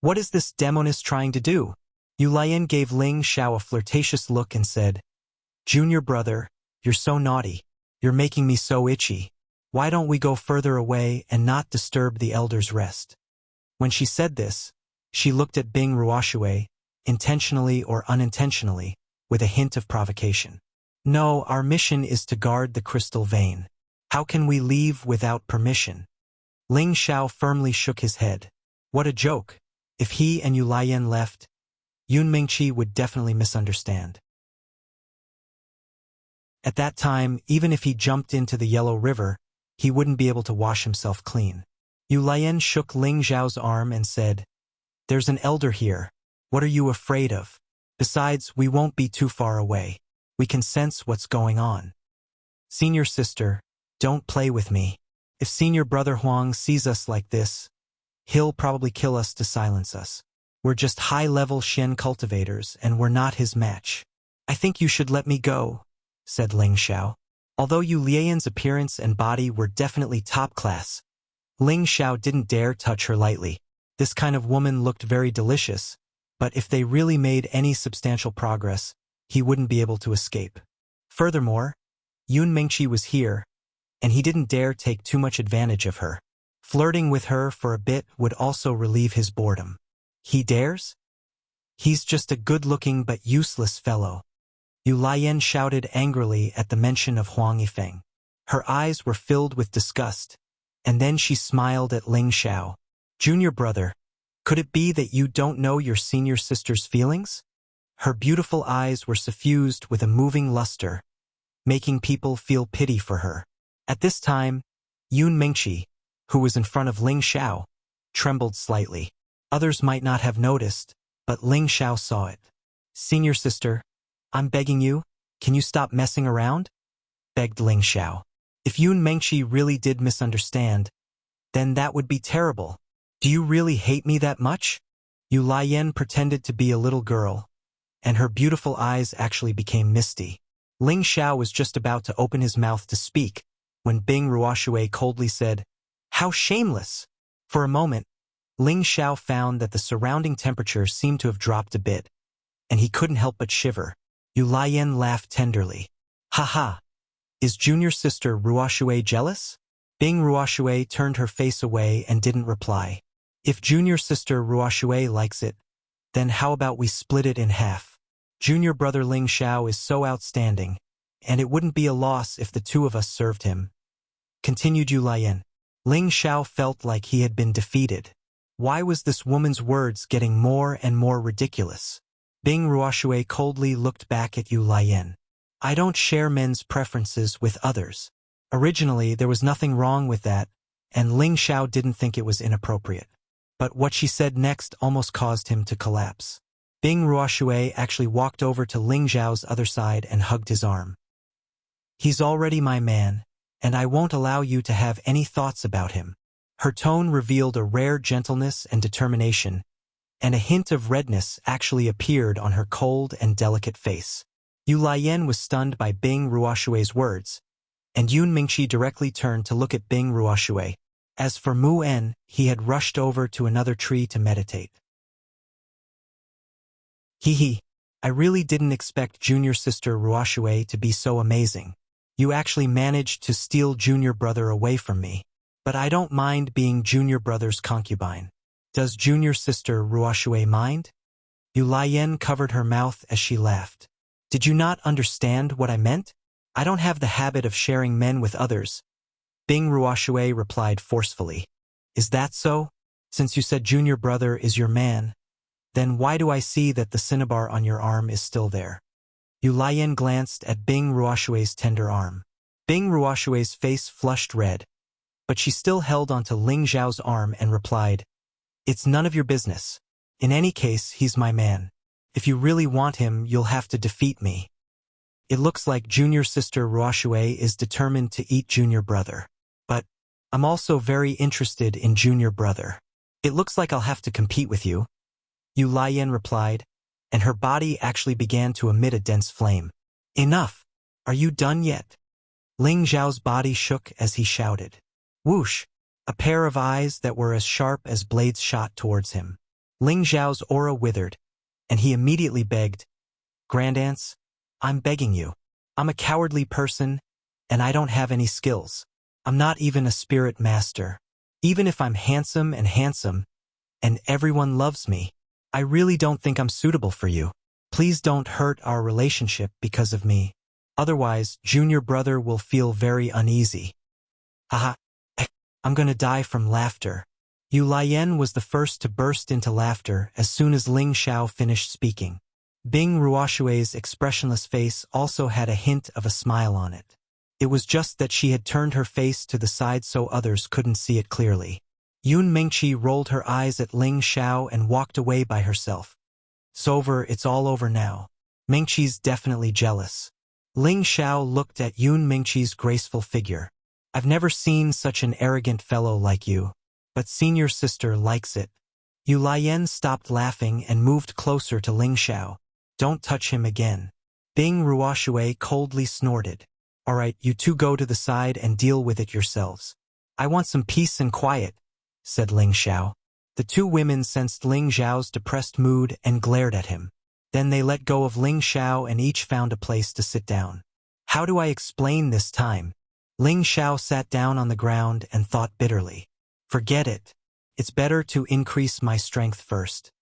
"What is this demoness trying to do?" Yu Laiyan gave Ling Xiao a flirtatious look and said, "Junior brother, you're so naughty. You're making me so itchy. Why don't we go further away and not disturb the elder's rest?" When she said this, she looked at Bing Ruoshui, intentionally or unintentionally, with a hint of provocation. "No, our mission is to guard the crystal vein. How can we leave without permission?" Ling Xiao firmly shook his head. What a joke. If he and Yu Laiyan left, Yun Mingqi would definitely misunderstand. At that time, even if he jumped into the Yellow River, he wouldn't be able to wash himself clean. Yu Lian shook Ling Zhao's arm and said, "There's an elder here. What are you afraid of? Besides, we won't be too far away. We can sense what's going on. Senior sister, don't play with me. If senior brother Huang sees us like this, he'll probably kill us to silence us. We're just high-level Shen cultivators, and we're not his match. I think you should let me go," said Ling Xiao. Although Yu Lian's appearance and body were definitely top class, Ling Xiao didn't dare touch her lightly. This kind of woman looked very delicious, but if they really made any substantial progress, he wouldn't be able to escape. Furthermore, Yun Mingqi was here, and he didn't dare take too much advantage of her. Flirting with her for a bit would also relieve his boredom. He dares? He's just a good-looking but useless fellow. Yu Lian shouted angrily at the mention of Huang Yifeng. Her eyes were filled with disgust, and then she smiled at Ling Xiao. "Junior brother, could it be that you don't know your senior sister's feelings?" Her beautiful eyes were suffused with a moving luster, making people feel pity for her. At this time, Yun Mingqi, who was in front of Ling Xiao, trembled slightly. Others might not have noticed, but Ling Xiao saw it. "Senior sister, I'm begging you, can you stop messing around?" begged Ling Xiao. If Yun Mingqi really did misunderstand, then that would be terrible. "Do you really hate me that much?" Yu Lian pretended to be a little girl, and her beautiful eyes actually became misty. Ling Xiao was just about to open his mouth to speak, when Bing Ruoshui coldly said, "How shameless!" For a moment, Ling Xiao found that the surrounding temperature seemed to have dropped a bit, and he couldn't help but shiver. Yu Lian laughed tenderly. "Ha ha! Is junior sister Ruoshui jealous?" Bing Ruoshui turned her face away and didn't reply. "If junior sister Ruoshui likes it, then how about we split it in half? Junior brother Ling Xiao is so outstanding, and it wouldn't be a loss if the two of us served him," continued Yu Lian. Ling Xiao felt like he had been defeated. Why was this woman's words getting more and more ridiculous? Bing Ruoshui coldly looked back at Yu Lian. "I don't share men's preferences with others." Originally, there was nothing wrong with that, and Ling Xiao didn't think it was inappropriate. But what she said next almost caused him to collapse. Bing Ruoshui actually walked over to Ling Xiao's other side and hugged his arm. "He's already my man, and I won't allow you to have any thoughts about him." Her tone revealed a rare gentleness and determination, and a hint of redness actually appeared on her cold and delicate face. Yu Lian was stunned by Bing Ruoshui's words, and Yun Mingqi directly turned to look at Bing Ruoshui. As for Mu En, he had rushed over to another tree to meditate. "Hee, I really didn't expect junior sister Ruoshui to be so amazing. You actually managed to steal junior brother away from me. But I don't mind being junior brother's concubine. Does junior sister Ruoshui mind?" Yu Lian covered her mouth as she laughed. "Did you not understand what I meant? I don't have the habit of sharing men with others." Bing Ruoshui replied forcefully. "Is that so? Since you said junior brother is your man, then why do I see that the cinnabar on your arm is still there?" Yu Lian glanced at Bing Ruoshui's tender arm. Bing Ruoshui's face flushed red, but she still held onto Ling Zhao's arm and replied, "It's none of your business. In any case, he's my man. If you really want him, you'll have to defeat me." It looks like junior sister Ruoshui is determined to eat junior brother. But I'm also very interested in junior brother. It looks like I'll have to compete with you," Yu Lian replied, and her body actually began to emit a dense flame. "Enough! Are you done yet?" Ling Zhao's body shook as he shouted. Whoosh! A pair of eyes that were as sharp as blades shot towards him. Ling Zhao's aura withered, and he immediately begged, "Grandance, I'm begging you. I'm a cowardly person, and I don't have any skills. I'm not even a spirit master. Even if I'm handsome, and everyone loves me, I really don't think I'm suitable for you. Please don't hurt our relationship because of me. Otherwise, junior brother will feel very uneasy." Haha. I'm gonna die from laughter. Yu Lian was the first to burst into laughter as soon as Ling Xiao finished speaking. Bing Ruoshui's expressionless face also had a hint of a smile on it. It was just that she had turned her face to the side so others couldn't see it clearly. Yun Mingqi rolled her eyes at Ling Xiao and walked away by herself. It's all over now. Mingqi's definitely jealous. Ling Xiao looked at Yun Mingqi's graceful figure. I've never seen such an arrogant fellow like you. But senior sister likes it. Yu Lian stopped laughing and moved closer to Ling Xiao. Don't touch him again. Bing Ruoshui coldly snorted. All right, you two go to the side and deal with it yourselves. I want some peace and quiet, said Ling Xiao. The two women sensed Ling Xiao's depressed mood and glared at him. Then they let go of Ling Xiao and each found a place to sit down. How do I explain this time? Ling Xiao sat down on the ground and thought bitterly. Forget it. It's better to increase my strength first.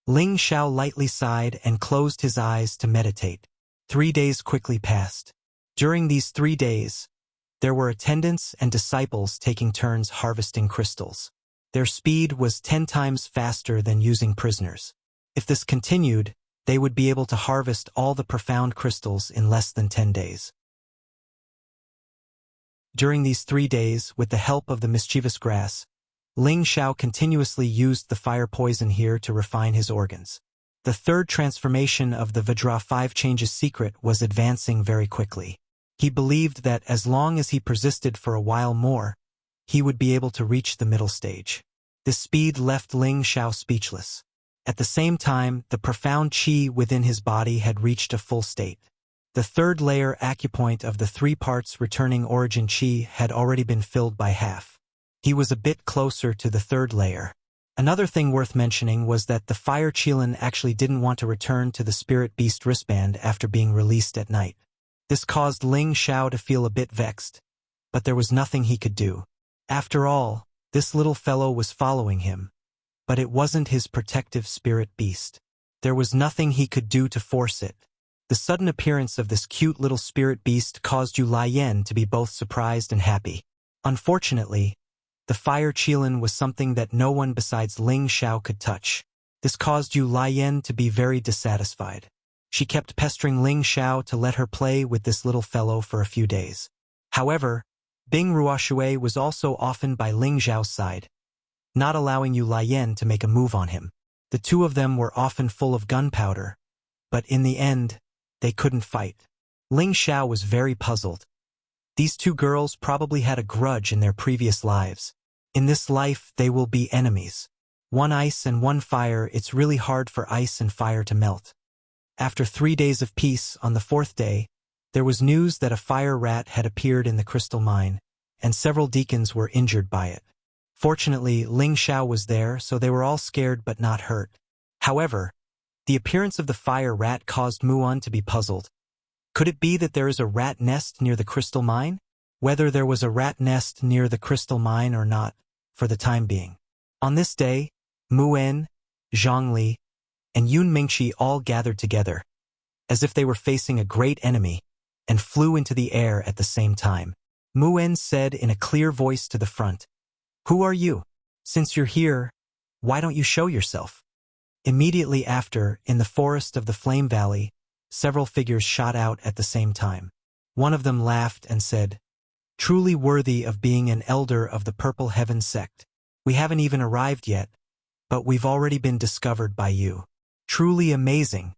Ling Xiao lightly sighed and closed his eyes to meditate. 3 days quickly passed. During these 3 days, there were attendants and disciples taking turns harvesting crystals. Their speed was 10 times faster than using prisoners. If this continued, they would be able to harvest all the profound crystals in less than 10 days. During these 3 days, with the help of the mischievous grass, Ling Xiao continuously used the fire poison here to refine his organs. The third transformation of the Vajra 5 changes secret was advancing very quickly. He believed that as long as he persisted for a while more, he would be able to reach the middle stage. This speed left Ling Xiao speechless. At the same time, the profound qi within his body had reached a full state. The third layer acupoint of the 3 parts returning origin qi had already been filled by half. He was a bit closer to the third layer. Another thing worth mentioning was that the fire Qilin actually didn't want to return to the spirit beast wristband after being released at night. This caused Ling Xiao to feel a bit vexed, but there was nothing he could do. After all, this little fellow was following him, but it wasn't his protective spirit beast. There was nothing he could do to force it. The sudden appearance of this cute little spirit beast caused Yu Lian to be both surprised and happy. Unfortunately, the fire Qilin was something that no one besides Ling Xiao could touch. This caused Yu Lian to be very dissatisfied. She kept pestering Ling Xiao to let her play with this little fellow for a few days. However, Bing Ruoshui was also often by Ling Xiao's side, not allowing Yu Lian to make a move on him. The two of them were often full of gunpowder, but in the end, they couldn't fight. Ling Xiao was very puzzled. These two girls probably had a grudge in their previous lives. In this life, they will be enemies. One ice and one fire, it's really hard for ice and fire to melt. After 3 days of peace, on the 4th day, there was news that a fire rat had appeared in the crystal mine, and several deacons were injured by it. Fortunately, Ling Xiao was there, so they were all scared but not hurt. However, the appearance of the fire rat caused Muon to be puzzled. Could it be that there is a rat nest near the crystal mine? Whether there was a rat nest near the crystal mine or not, for the time being. On this day, Muon, Zhongli, and Yun Mingqi all gathered together, as if they were facing a great enemy, and flew into the air at the same time. Muon said in a clear voice to the front, "Who are you? Since you're here, why don't you show yourself?" Immediately after, in the forest of the Flame Valley, several figures shot out at the same time. One of them laughed and said, "Truly worthy of being an elder of the Purple Heaven sect. We haven't even arrived yet, but we've already been discovered by you. Truly amazing."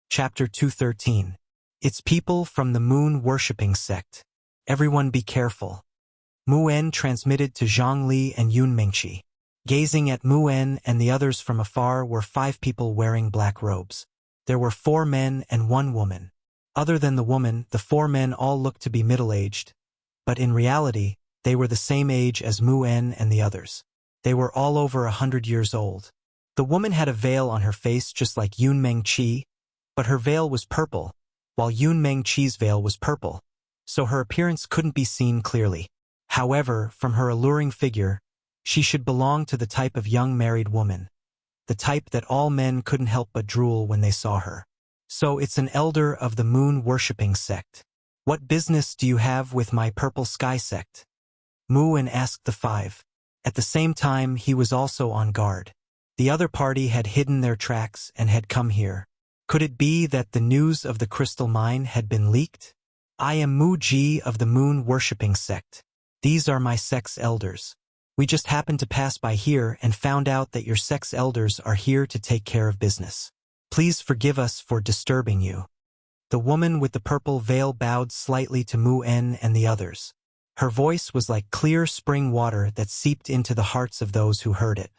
Chapter 213. It's people from the moon-worshipping sect. Everyone be careful. Muon transmitted to Zhongli and Yun Mingqi. Gazing at Muon and the others from afar were 5 people wearing black robes. There were 4 men and 1 woman. Other than the woman, the 4 men all looked to be middle-aged, but in reality, they were the same age as Muon and the others. They were all over 100 years old. The woman had a veil on her face just like Yun Mingqi, but her veil was purple, while Yun Mingqi's veil was purple, so her appearance couldn't be seen clearly. However, from her alluring figure, she should belong to the type of young married woman, the type that all men couldn't help but drool when they saw her. So it's an elder of the moon-worshipping sect. What business do you have with my purple sky sect? Muon asked the 5. At the same time, he was also on guard. The other party had hidden their tracks and had come here. Could it be that the news of the crystal mine had been leaked? I am Mu Ji of the moon-worshipping sect. These are my sect's elders. We just happened to pass by here and found out that your sect's elders are here to take care of business. Please forgive us for disturbing you." The woman with the purple veil bowed slightly to Mu En and the others. Her voice was like clear spring water that seeped into the hearts of those who heard it.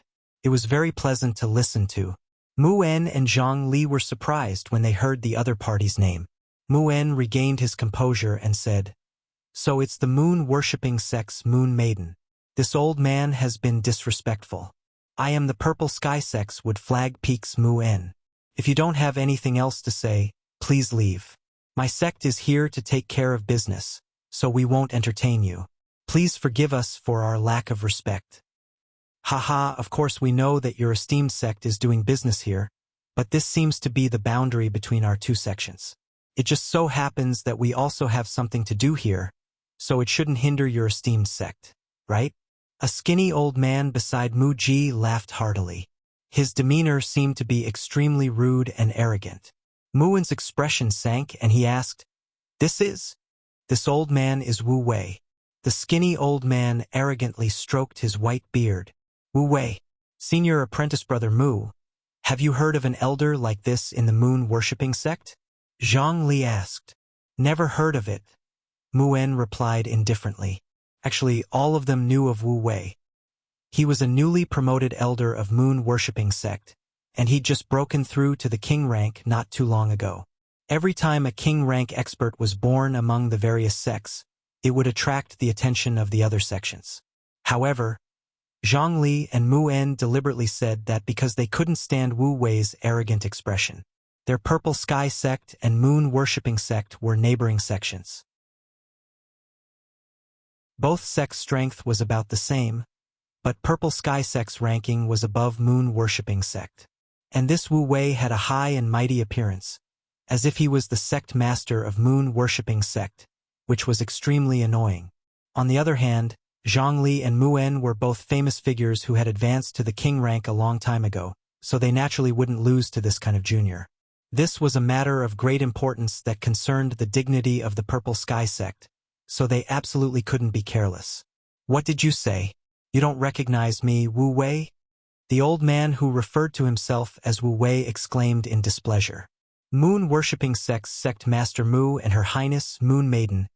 It was very pleasant to listen to. Mu En and Zhang Li were surprised when they heard the other party's name. Mu En regained his composure and said, "So it's the moon-worshipping sect's moon maiden. This old man has been disrespectful. I am the Purple Sky Sect's Wood Flag Peaks Mu En. If you don't have anything else to say, please leave. My sect is here to take care of business, so we won't entertain you. Please forgive us for our lack of respect." "Haha, of course we know that your esteemed sect is doing business here, but this seems to be the boundary between our two sections. It just so happens that we also have something to do here, so it shouldn't hinder your esteemed sect, right?" A skinny old man beside Mu Ji laughed heartily. His demeanor seemed to be extremely rude and arrogant. Muen's expression sank and he asked, This old man is Wu Wei." The skinny old man arrogantly stroked his white beard. "Wu Wei, senior apprentice brother Mu, have you heard of an elder like this in the moon-worshipping sect?" Zhang Li asked. "Never heard of it," Muen replied indifferently. Actually, all of them knew of Wu Wei. He was a newly promoted elder of moon-worshipping sect, and he'd just broken through to the king rank not too long ago. Every time a king rank expert was born among the various sects, it would attract the attention of the other sections. However, Zhang Li and Mu En deliberately said that because they couldn't stand Wu Wei's arrogant expression. Their Purple Sky sect and moon-worshipping sect were neighboring sections. Both sects' strength was about the same, but Purple Sky sect's ranking was above moon-worshipping sect. And this Wu Wei had a high and mighty appearance, as if he was the sect master of moon-worshipping sect, which was extremely annoying. On the other hand, Zhang Li and Mu En were both famous figures who had advanced to the king rank a long time ago, so they naturally wouldn't lose to this kind of junior. This was a matter of great importance that concerned the dignity of the Purple Sky sect, so they absolutely couldn't be careless. "What did you say? You don't recognize me, Wu Wei?" The old man who referred to himself as Wu Wei exclaimed in displeasure. "Moon-worshipping sect's sect master Mu and Her Highness Moon Maiden,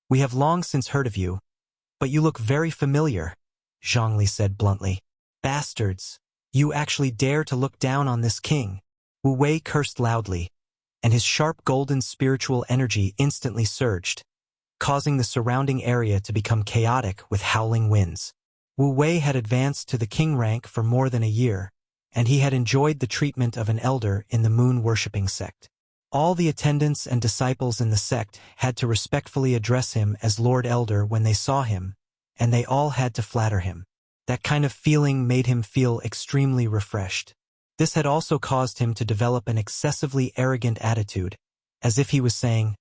we have long since heard of you, but you look very familiar," Zhang Li said bluntly. "Bastards, you actually dare to look down on this king." Wu Wei cursed loudly, and his sharp golden spiritual energy instantly surged, causing the surrounding area to become chaotic with howling winds. Wu Wei had advanced to the king rank for more than a year, and he had enjoyed the treatment of an elder in the moon-worshipping sect. All the attendants and disciples in the sect had to respectfully address him as Lord Elder when they saw him, and they all had to flatter him. That kind of feeling made him feel extremely refreshed. This had also caused him to develop an excessively arrogant attitude, as if he was saying,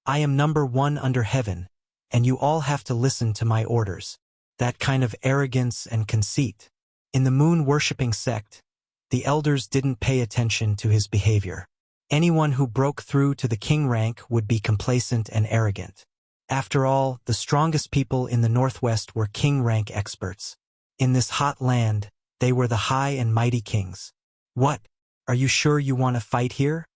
"I am number one under heaven, and you all have to listen to my orders." That kind of arrogance and conceit. In the moon-worshipping sect, the elders didn't pay attention to his behavior. Anyone who broke through to the king rank would be complacent and arrogant. After all, the strongest people in the Northwest were king rank experts. In this hot land, they were the high and mighty kings. "What? Are you sure you want to fight here?"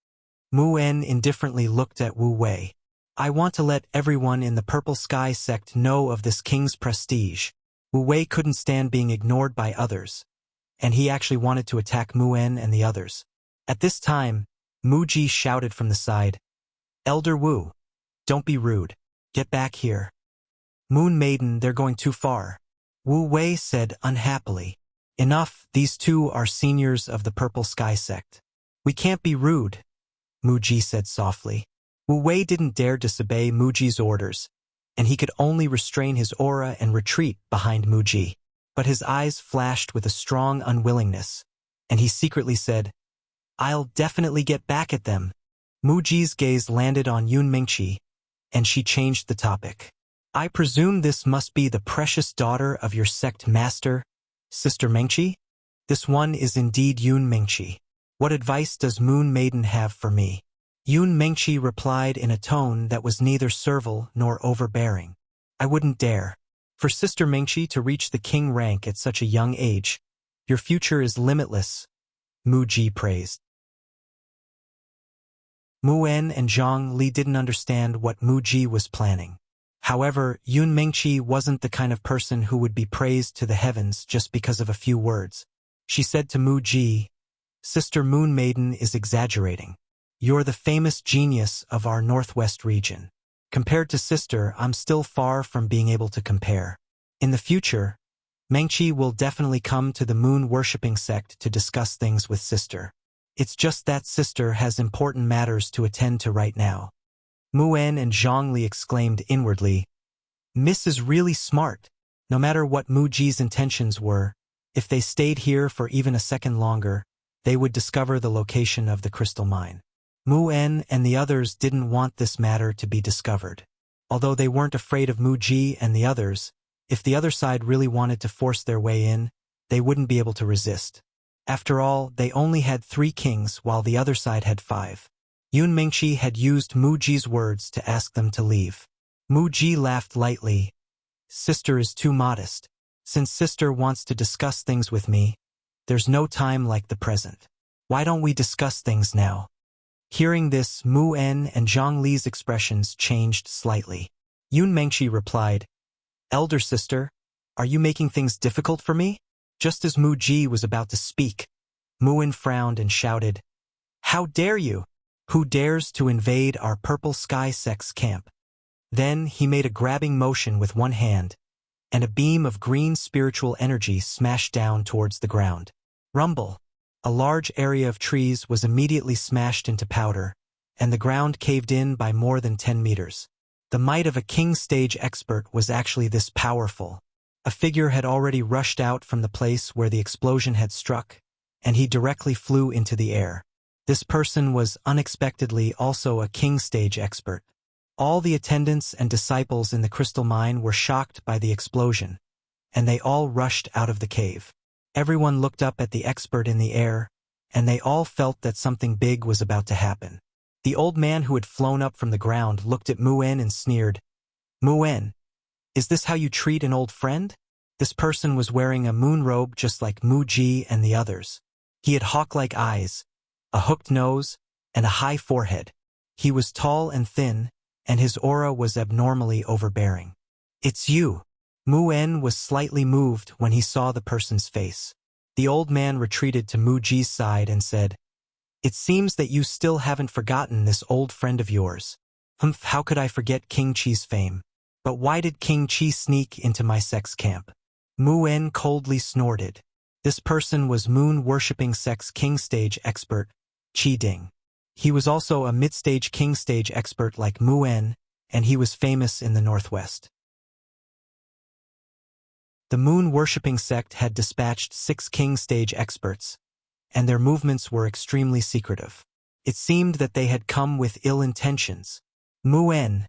Mu En indifferently looked at Wu Wei. "I want to let everyone in the Purple Sky sect know of this king's prestige." Wu Wei couldn't stand being ignored by others, and he actually wanted to attack Mu En and the others. At this time, Mu Ji shouted from the side, "Elder Wu, don't be rude. Get back here." "Moon Maiden, they're going too far," Wu Wei said unhappily. "Enough, these two are seniors of the Purple Sky sect. We can't be rude," Mu Ji said softly. Wu Wei didn't dare disobey Mu Ji's orders, and he could only restrain his aura and retreat behind Mu Ji. But his eyes flashed with a strong unwillingness, and he secretly said, "I'll definitely get back at them." Mu Ji's gaze landed on Yun Mingqi, and she changed the topic. "I presume this must be the precious daughter of your sect master, Sister Mingqi? This one is indeed Yun Mingqi. What advice does Moon Maiden have for me?" Yun Mengqi replied in a tone that was neither servile nor overbearing. I wouldn't dare. For Sister Mengqi to reach the king rank at such a young age, your future is limitless, Mu Ji praised. Mu En and Zhang Li didn't understand what Mu Ji was planning. However, Yun Mengqi wasn't the kind of person who would be praised to the heavens just because of a few words. She said to Mu Ji, Sister Moon Maiden is exaggerating. You're the famous genius of our northwest region. Compared to Sister, I'm still far from being able to compare. In the future, Mengqi will definitely come to the moon-worshipping sect to discuss things with Sister. It's just that Sister has important matters to attend to right now. Mu En and Zhang Li exclaimed inwardly, Miss is really smart. No matter what Mu Ji's intentions were, if they stayed here for even a second longer, they would discover the location of the crystal mine. Mu En and the others didn't want this matter to be discovered. Although they weren't afraid of Mu Ji and the others, if the other side really wanted to force their way in, they wouldn't be able to resist. After all, they only had 3 kings while the other side had 5. Yun Mengqi had used Mu Ji's words to ask them to leave. Mu Ji laughed lightly. Sister is too modest. Since Sister wants to discuss things with me, there's no time like the present. Why don't we discuss things now? Hearing this, Mu En and Zhang Li's expressions changed slightly. Yun Mengqi replied, Elder sister, are you making things difficult for me? Just as Mu Ji was about to speak, Mu En frowned and shouted, How dare you? Who dares to invade our Purple Sky Sect's camp? Then he made a grabbing motion with one hand, and a beam of green spiritual energy smashed down towards the ground. Rumble! A large area of trees was immediately smashed into powder, and the ground caved in by more than 10 meters. The might of a king stage expert was actually this powerful. A figure had already rushed out from the place where the explosion had struck, and he directly flew into the air. This person was unexpectedly also a king stage expert. All the attendants and disciples in the crystal mine were shocked by the explosion, and they all rushed out of the cave. Everyone looked up at the expert in the air, and they all felt that something big was about to happen. The old man who had flown up from the ground looked at Mu En and sneered, Mu En, is this how you treat an old friend? This person was wearing a moon robe just like Mu Ji and the others. He had hawk-like eyes, a hooked nose, and a high forehead. He was tall and thin, and his aura was abnormally overbearing. It's you. Mu En was slightly moved when he saw the person's face. The old man retreated to Mu Ji's side and said, It seems that you still haven't forgotten this old friend of yours. How could I forget King Qi's fame? But why did King Qi sneak into my sect's camp? Mu En coldly snorted. This person was moon-worshipping sect's king stage expert, Qi Ding. He was also a mid-stage king stage expert like Mu En, and he was famous in the northwest. The moon-worshipping sect had dispatched 6 king stage experts, and their movements were extremely secretive. It seemed that they had come with ill intentions. Mu En,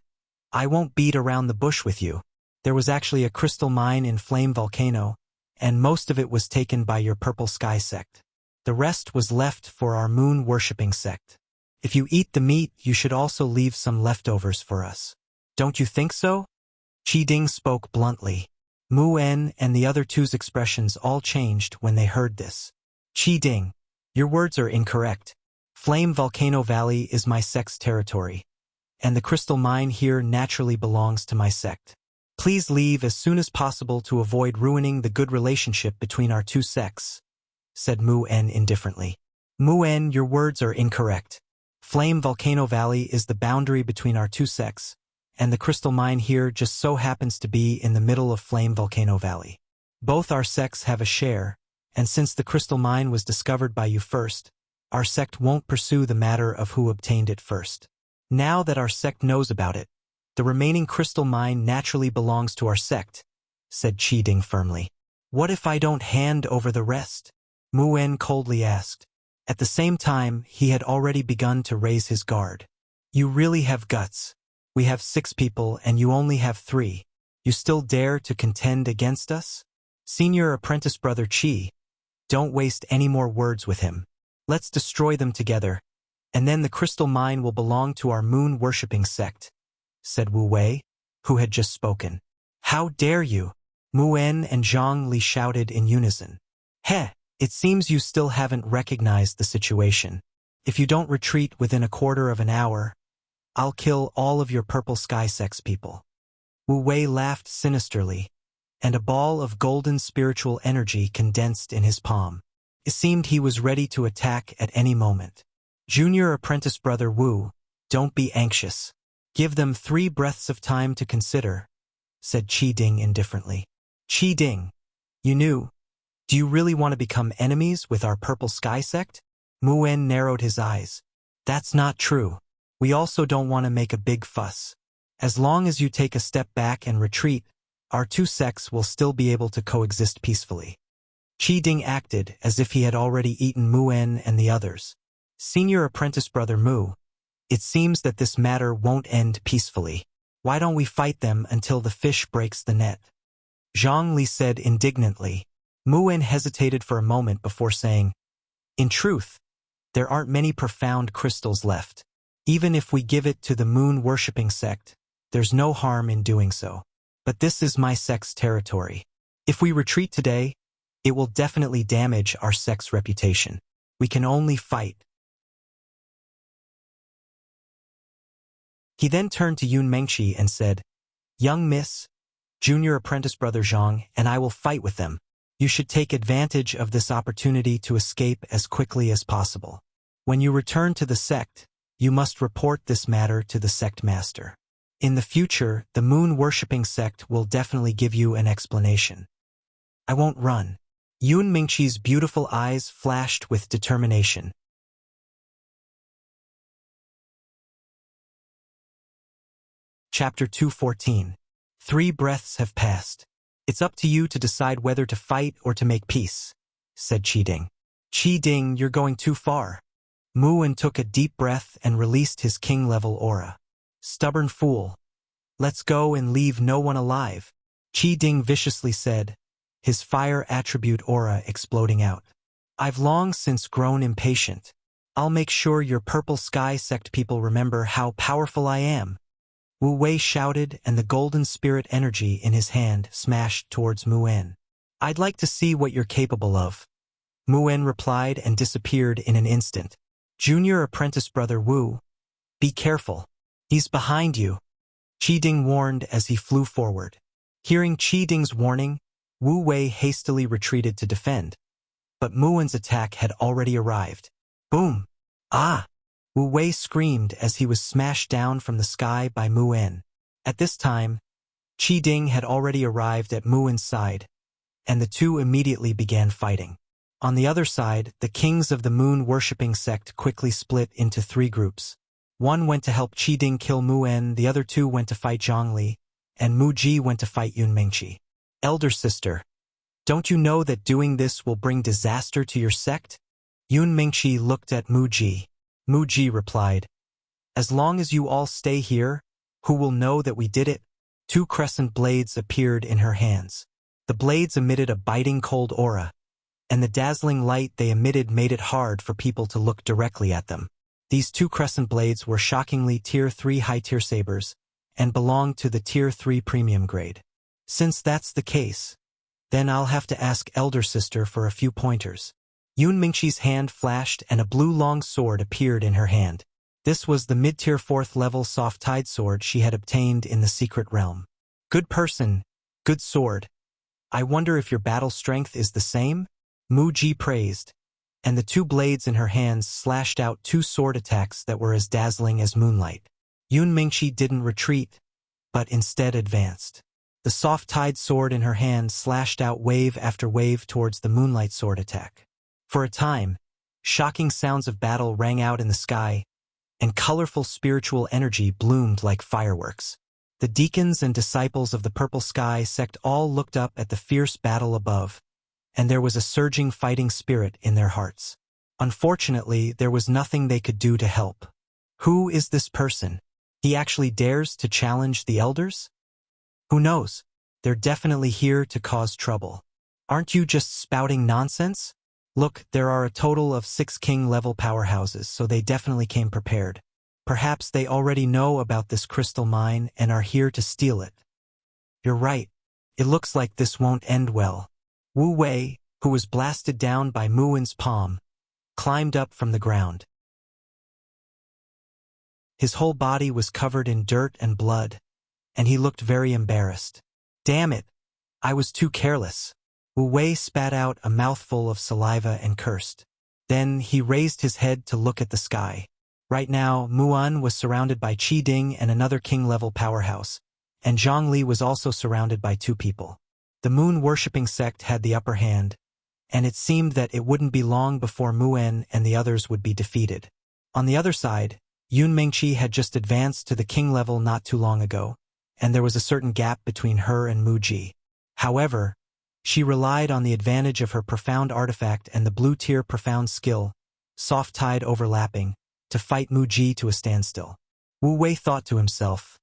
I won't beat around the bush with you. There was actually a crystal mine in Flame Volcano, and most of it was taken by your Purple Sky sect. The rest was left for our moon-worshipping sect. If you eat the meat, you should also leave some leftovers for us. Don't you think so? Qi Ding spoke bluntly. Mu En and the other two's expressions all changed when they heard this. Qi Ding, your words are incorrect. Flame Volcano Valley is my sect's territory, and the crystal mine here naturally belongs to my sect. Please leave as soon as possible to avoid ruining the good relationship between our 2 sects, said Mu En indifferently. Mu En, your words are incorrect. Flame Volcano Valley is the boundary between our 2 sects, and the crystal mine here just so happens to be in the middle of Flame Volcano Valley. Both our sects have a share, and since the crystal mine was discovered by you first, our sect won't pursue the matter of who obtained it first. Now that our sect knows about it, the remaining crystal mine naturally belongs to our sect, said Qi Ding firmly. What if I don't hand over the rest? Mu En coldly asked. At the same time, he had already begun to raise his guard. You really have guts. We have 6 people and you only have 3. You still dare to contend against us? Senior apprentice brother Qi, don't waste any more words with him. Let's destroy them together. And then the crystal mine will belong to our moon-worshipping sect, said Wu Wei, who had just spoken. How dare you? Muwen and Zhang Li shouted in unison. Heh, it seems you still haven't recognized the situation. If you don't retreat within a quarter of an hour, I'll kill all of your purple sky sex people. Wu Wei laughed sinisterly, and a ball of golden spiritual energy condensed in his palm. It seemed he was ready to attack at any moment. Junior apprentice brother Wu, don't be anxious. Give them 3 breaths of time to consider, said Qi Ding indifferently. Qi Ding, you knew. Do you really want to become enemies with our purple sky sect? Muwen narrowed his eyes. That's not true. We also don't want to make a big fuss. As long as you take a step back and retreat, our 2 sects will still be able to coexist peacefully. Qi Ding acted as if he had already eaten Muwen and the others. Senior apprentice brother Mu, it seems that this matter won't end peacefully. Why don't we fight them until the fish breaks the net? Zhang Li said indignantly. Muwen hesitated for a moment before saying, in truth, there aren't many profound crystals left. Even if we give it to the moon-worshipping sect, there's no harm in doing so. But this is my sect's territory. If we retreat today, it will definitely damage our sect's reputation. We can only fight. He then turned to Yun Mengqi and said, young miss, junior apprentice brother Zhang and I will fight with them. You should take advantage of this opportunity to escape as quickly as possible. When you return to the sect, you must report this matter to the sect master. In the future, the moon-worshipping sect will definitely give you an explanation. I won't run. Yun Mingqi's beautiful eyes flashed with determination. Chapter 214. 3 breaths have passed. It's up to you to decide whether to fight or to make peace, said Qi Ding. Qi Ding, you're going too far. Muwen took a deep breath and released his king-level aura. Stubborn fool. Let's go and leave no one alive, Qi Ding viciously said, his fire attribute aura exploding out. I've long since grown impatient. I'll make sure your purple sky sect people remember how powerful I am. Wu Wei shouted, and the golden spirit energy in his hand smashed towards Muwen. I'd like to see what you're capable of. Muwen replied and disappeared in an instant. Junior apprentice brother Wu, be careful. He's behind you, Qi Ding warned as he flew forward. Hearing Qi Ding's warning, Wu Wei hastily retreated to defend. But Muwen's attack had already arrived. Boom! Ah! Wu Wei screamed as he was smashed down from the sky by Muwen. At this time, Qi Ding had already arrived at Muwen's side, and the two immediately began fighting. On the other side, the kings of the moon-worshipping sect quickly split into 3 groups. One went to help Qi Ding kill Muwen, the other 2 went to fight Zhang Li, and Mu Ji went to fight Yun Mingqi. Elder sister, don't you know that doing this will bring disaster to your sect? Yun Mingqi looked at Mu Ji. Mu Ji replied, as long as you all stay here, who will know that we did it? 2 crescent blades appeared in her hands. The blades emitted a biting cold aura, and the dazzling light they emitted made it hard for people to look directly at them. These 2 crescent blades were shockingly Tier 3 high-tier sabers, and belonged to the Tier 3 premium grade. Since that's the case, then I'll have to ask Elder Sister for a few pointers. Yun Mingqi's hand flashed and a blue long sword appeared in her hand. This was the mid-tier 4th level soft-tide sword she had obtained in the secret realm. Good person, good sword. I wonder if your battle strength is the same? Mu Ji praised, and the 2 blades in her hands slashed out 2 sword attacks that were as dazzling as moonlight. Yun Mingqi didn't retreat, but instead advanced. The soft-tide sword in her hand slashed out wave after wave towards the moonlight sword attack. For a time, shocking sounds of battle rang out in the sky, and colorful spiritual energy bloomed like fireworks. The deacons and disciples of the Purple Sky sect all looked up at the fierce battle above, and there was a surging fighting spirit in their hearts. Unfortunately, there was nothing they could do to help. Who is this person? He actually dares to challenge the elders? Who knows? They're definitely here to cause trouble. Aren't you just spouting nonsense? Look, there are a total of 6 king-level powerhouses, so they definitely came prepared. Perhaps they already know about this crystal mine and are here to steal it. You're right. It looks like this won't end well. Wu Wei, who was blasted down by Muwen's palm, climbed up from the ground. His whole body was covered in dirt and blood, and he looked very embarrassed. Damn it! I was too careless. Wu Wei spat out a mouthful of saliva and cursed. Then he raised his head to look at the sky. Right now, Muan was surrounded by Qi Ding and another king-level powerhouse, and Zhang Li was also surrounded by 2 people. The moon-worshipping sect had the upper hand, and it seemed that it wouldn't be long before Muan and the others would be defeated. On the other side, Yun Mingqi had just advanced to the king level not too long ago, and there was a certain gap between her and Mu Ji. However, she relied on the advantage of her profound artifact and the blue-tier profound skill, soft tide overlapping, to fight Mu Ji to a standstill. Wu Wei thought to himself,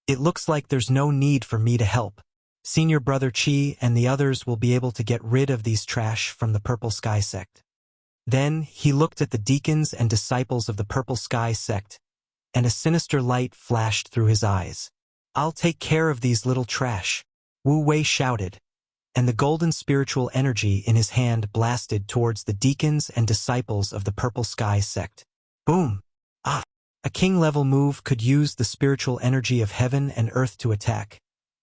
"It looks like there's no need for me to help. Senior Brother Qi and the others will be able to get rid of these trash from the Purple Sky sect." Then he looked at the deacons and disciples of the Purple Sky sect, and a sinister light flashed through his eyes. "I'll take care of these little trash," Wu Wei shouted, and the golden spiritual energy in his hand blasted towards the deacons and disciples of the Purple Sky sect. Boom! Ah! A king-level move could use the spiritual energy of heaven and earth to attack,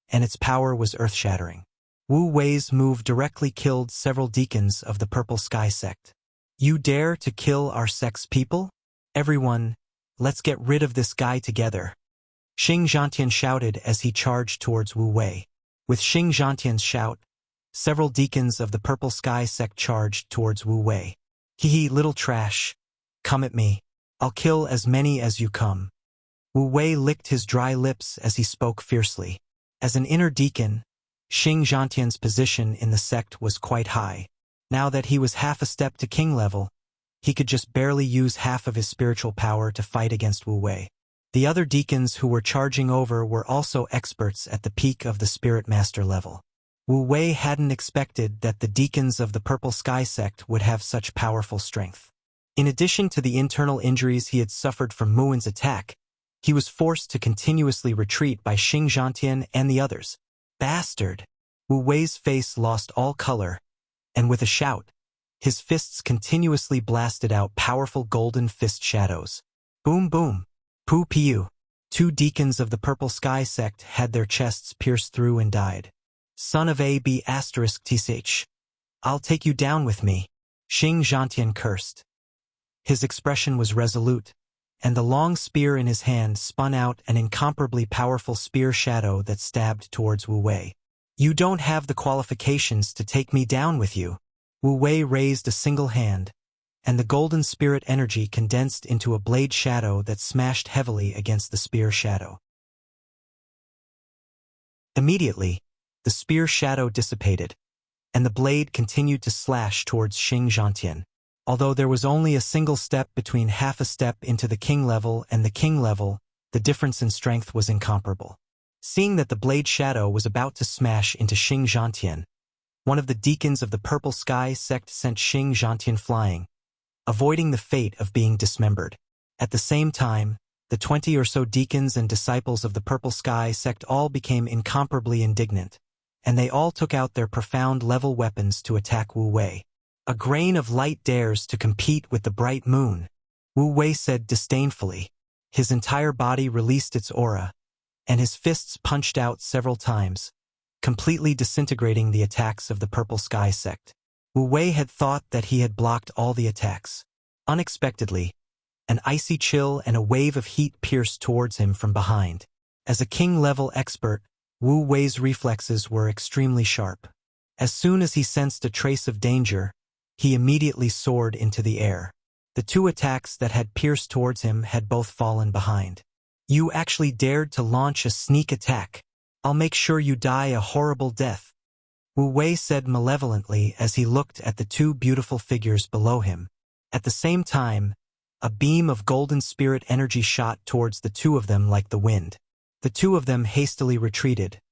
and its power was earth-shattering. Wu Wei's move directly killed several deacons of the Purple Sky sect. "You dare to kill our sect's people? Everyone, let's get rid of this guy together," Xing Zhantian shouted as he charged towards Wu Wei. With Xing Zhantian's shout, several deacons of the Purple Sky sect charged towards Wu Wei. "Hee, little trash. Come at me. I'll kill as many as you come." Wu Wei licked his dry lips as he spoke fiercely. As an inner deacon, Xing Zhantian's position in the sect was quite high. Now that he was half a step to king level, he could just barely use half of his spiritual power to fight against Wu Wei. The other deacons who were charging over were also experts at the peak of the Spirit Master level. Wu Wei hadn't expected that the deacons of the Purple Sky sect would have such powerful strength. In addition to the internal injuries he had suffered from Muwen's attack, he was forced to continuously retreat by Xing Zhantian and the others. Bastard! Wu Wei's face lost all color, and with a shout, his fists continuously blasted out powerful golden fist shadows. Boom boom! Pu Piu! 2 deacons of the Purple Sky sect had their chests pierced through and died. "Son of a b*****, I'll take you down with me," Xing Zhantian cursed. His expression was resolute, and the long spear in his hand spun out an incomparably powerful spear shadow that stabbed towards Wu Wei. "You don't have the qualifications to take me down with you." Wu Wei raised a single hand, and the golden spirit energy condensed into a blade shadow that smashed heavily against the spear shadow. Immediately, the spear shadow dissipated, and the blade continued to slash towards Xing Zhantian. Although there was only a single step between half a step into the king level and the king level, the difference in strength was incomparable. Seeing that the blade shadow was about to smash into Xing Zhantian, one of the deacons of the Purple Sky sect sent Xing Zhantian flying, avoiding the fate of being dismembered. At the same time, the 20 or so deacons and disciples of the Purple Sky sect all became incomparably indignant, and they all took out their profound level weapons to attack Wu Wei. "A grain of light dares to compete with the bright moon," Wu Wei said disdainfully. His entire body released its aura, and his fists punched out several times, completely disintegrating the attacks of the Purple Sky sect. Wu Wei had thought that he had blocked all the attacks. Unexpectedly, an icy chill and a wave of heat pierced towards him from behind. As a king-level expert, Wu Wei's reflexes were extremely sharp. As soon as he sensed a trace of danger, he immediately soared into the air. The 2 attacks that had pierced towards him had both fallen behind. "You actually dared to launch a sneak attack. I'll make sure you die a horrible death," Wu Wei said malevolently as he looked at the 2 beautiful figures below him. At the same time, a beam of golden spirit energy shot towards the 2 of them like the wind. The 2 of them hastily retreated,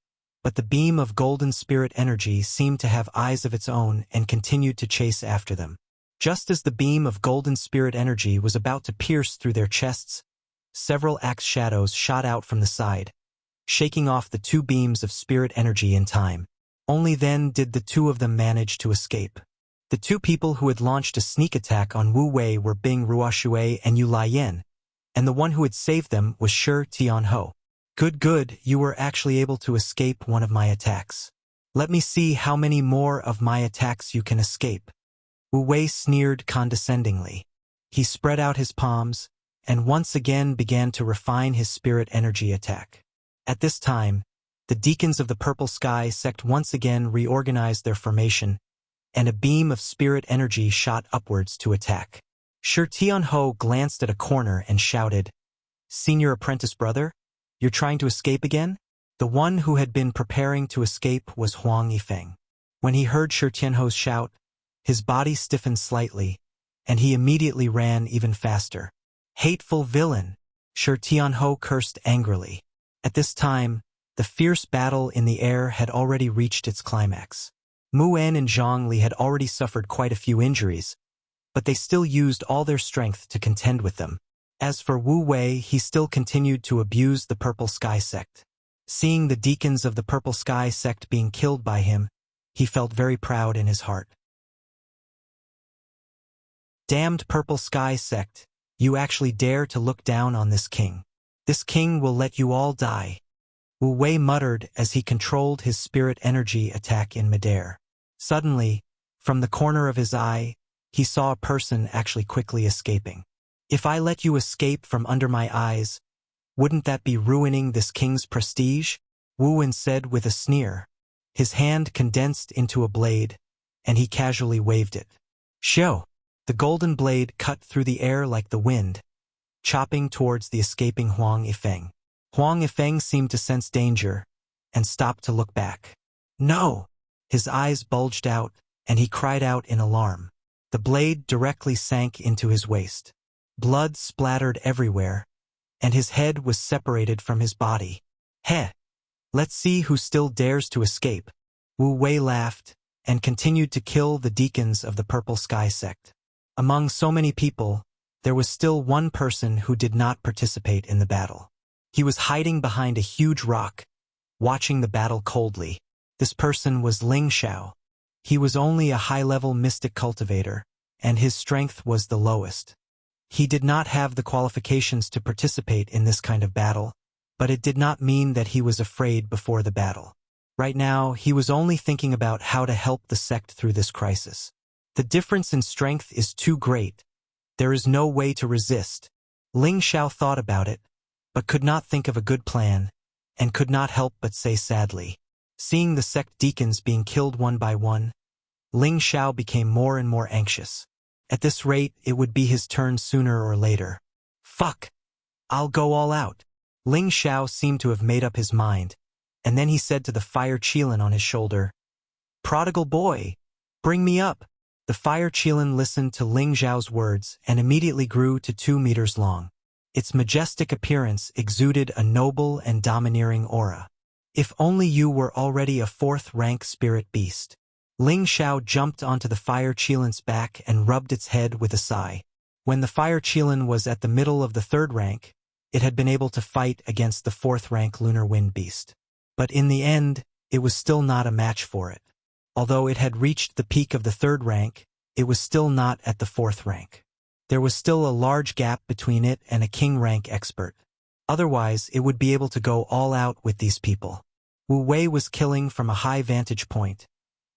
but the beam of golden spirit energy seemed to have eyes of its own and continued to chase after them. Just as the beam of golden spirit energy was about to pierce through their chests, several axe shadows shot out from the side, shaking off the two beams of spirit energy in time. Only then did the two of them manage to escape. The two people who had launched a sneak attack on Wu Wei were Bing Ruoshui and Yu Laiyan, and the one who had saved them was Shi Tianhou. Good, you were actually able to escape one of my attacks. Let me see how many more of my attacks you can escape. Wu Wei sneered condescendingly. He spread out his palms, and once again began to refine his spirit energy attack. At this time, the deacons of the Purple Sky sect once again reorganized their formation, and a beam of spirit energy shot upwards to attack. Shi Tianhou glanced at a corner and shouted, "Senior apprentice brother, you're trying to escape again?" The one who had been preparing to escape was Huang Yifeng. When he heard Shi Tianhou's shout, his body stiffened slightly, and he immediately ran even faster. "Hateful villain!" Shi Tianhou cursed angrily. At this time, the fierce battle in the air had already reached its climax. Mu En and Zhang Li had already suffered quite a few injuries, but they still used all their strength to contend with them. As for Wu Wei, he still continued to abuse the Purple Sky sect. Seeing the deacons of the Purple Sky sect being killed by him, he felt very proud in his heart. "Damned Purple Sky sect, you actually dare to look down on this king. This king will let you all die," Wu Wei muttered as he controlled his spirit energy attack in midair. Suddenly, from the corner of his eye, he saw a person actually quickly escaping. "If I let you escape from under my eyes, wouldn't that be ruining this king's prestige?" Wu Wen said with a sneer. His hand condensed into a blade, and he casually waved it. Shoo! The golden blade cut through the air like the wind, chopping towards the escaping Huang Yifeng. Huang Yifeng seemed to sense danger, and stopped to look back. "No!" His eyes bulged out, and he cried out in alarm. The blade directly sank into his waist. Blood splattered everywhere, and his head was separated from his body. "Heh! Let's see who still dares to escape." Wu Wei laughed, and continued to kill the deacons of the Purple Sky sect. Among so many people, there was still one person who did not participate in the battle. He was hiding behind a huge rock, watching the battle coldly. This person was Ling Xiao. He was only a high-level mystic cultivator, and his strength was the lowest. He did not have the qualifications to participate in this kind of battle, but it did not mean that he was afraid before the battle. Right now, he was only thinking about how to help the sect through this crisis. The difference in strength is too great. There is no way to resist. Ling Xiao thought about it, but could not think of a good plan, and could not help but say sadly. Seeing the sect deacons being killed one by one, Ling Xiao became more and more anxious. At this rate, it would be his turn sooner or later. "Fuck! I'll go all out." Ling Xiao seemed to have made up his mind, and then he said to the fire Qilin on his shoulder, "Prodigal boy, bring me up." The fire Qilin listened to Ling Xiao's words and immediately grew to 2 meters long. Its majestic appearance exuded a noble and domineering aura. "If only you were already a 4th-rank spirit beast." Ling Xiao jumped onto the fire Qilin's back and rubbed its head with a sigh. When the fire Qilin was at the middle of the 3rd rank, it had been able to fight against the 4th-rank lunar wind beast. But in the end, it was still not a match for it. Although it had reached the peak of the 3rd rank, it was still not at the 4th rank. There was still a large gap between it and a king rank expert. Otherwise, it would be able to go all out with these people. Wu Wei was killing from a high vantage point,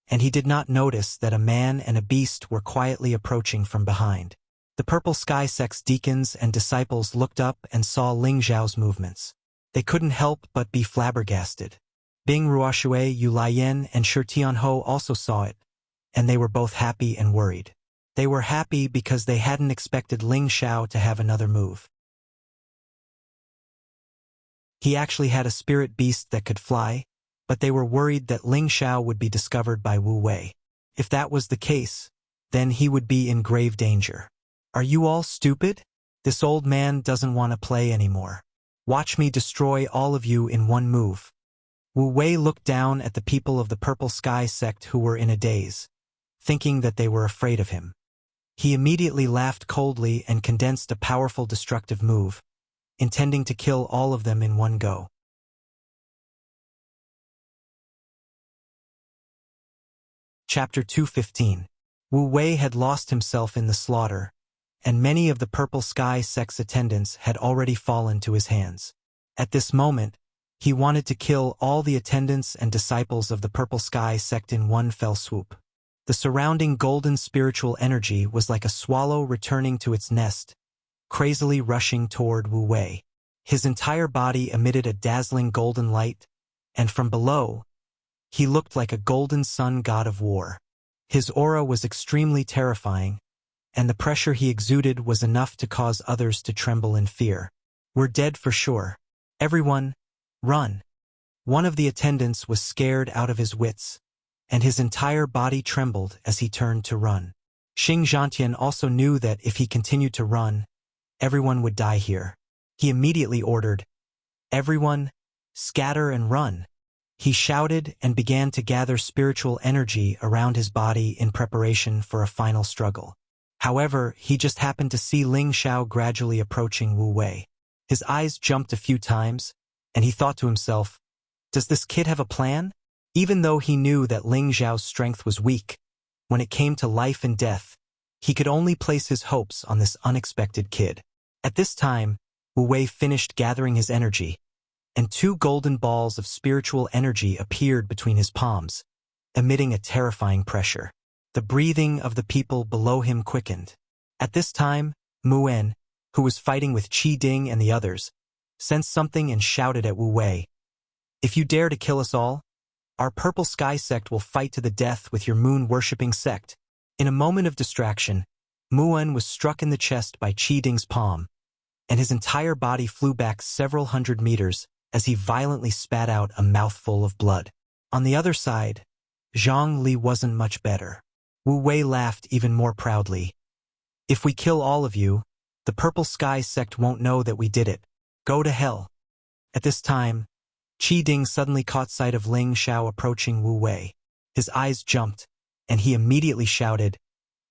and he did not notice that a man and a beast were quietly approaching from behind. The Purple Sky sect's deacons and disciples looked up and saw Ling Xiao's movements. They couldn't help but be flabbergasted. Bing Ruoshui, Yu Laiyan, and Shi Tianhou also saw it, and they were both happy and worried. They were happy because they hadn't expected Ling Xiao to have another move. He actually had a spirit beast that could fly, but they were worried that Ling Xiao would be discovered by Wu Wei. If that was the case, then he would be in grave danger. "Are you all stupid? This old man doesn't want to play anymore. Watch me destroy all of you in one move." Wu Wei looked down at the people of the Purple Sky sect who were in a daze, thinking that they were afraid of him. He immediately laughed coldly and condensed a powerful destructive move, intending to kill all of them in one go. Chapter 215. Wu Wei had lost himself in the slaughter, and many of the Purple Sky sect's attendants had already fallen to his hands. At this moment, he wanted to kill all the attendants and disciples of the Purple Sky sect in one fell swoop. The surrounding golden spiritual energy was like a swallow returning to its nest, crazily rushing toward Wu Wei. His entire body emitted a dazzling golden light, and from below, he looked like a golden sun god of war. His aura was extremely terrifying, and the pressure he exuded was enough to cause others to tremble in fear. "We're dead for sure. Everyone, run." One of the attendants was scared out of his wits, and his entire body trembled as he turned to run. Xing Zhantian also knew that if he continued to run, everyone would die here. He immediately ordered, "Everyone, scatter and run." He shouted and began to gather spiritual energy around his body in preparation for a final struggle. However, he just happened to see Ling Xiao gradually approaching Wu Wei. His eyes jumped a few times, and he thought to himself, "Does this kid have a plan?" Even though he knew that Ling Xiao's strength was weak, when it came to life and death, he could only place his hopes on this unexpected kid. At this time, Wu Wei finished gathering his energy, and two golden balls of spiritual energy appeared between his palms, emitting a terrifying pressure. The breathing of the people below him quickened. At this time, Mu En, who was fighting with Qi Ding and the others, sensed something and shouted at Wu Wei, "If you dare to kill us all, our Purple Sky sect will fight to the death with your moon-worshipping sect." In a moment of distraction, Mu En was struck in the chest by Qi Ding's palm, and his entire body flew back several hundred meters as he violently spat out a mouthful of blood. On the other side, Zhang Li wasn't much better. Wu Wei laughed even more proudly. "If we kill all of you, the Purple Sky sect won't know that we did it. Go to hell." At this time, Qi Ding suddenly caught sight of Ling Xiao approaching Wu Wei. His eyes jumped, and he immediately shouted,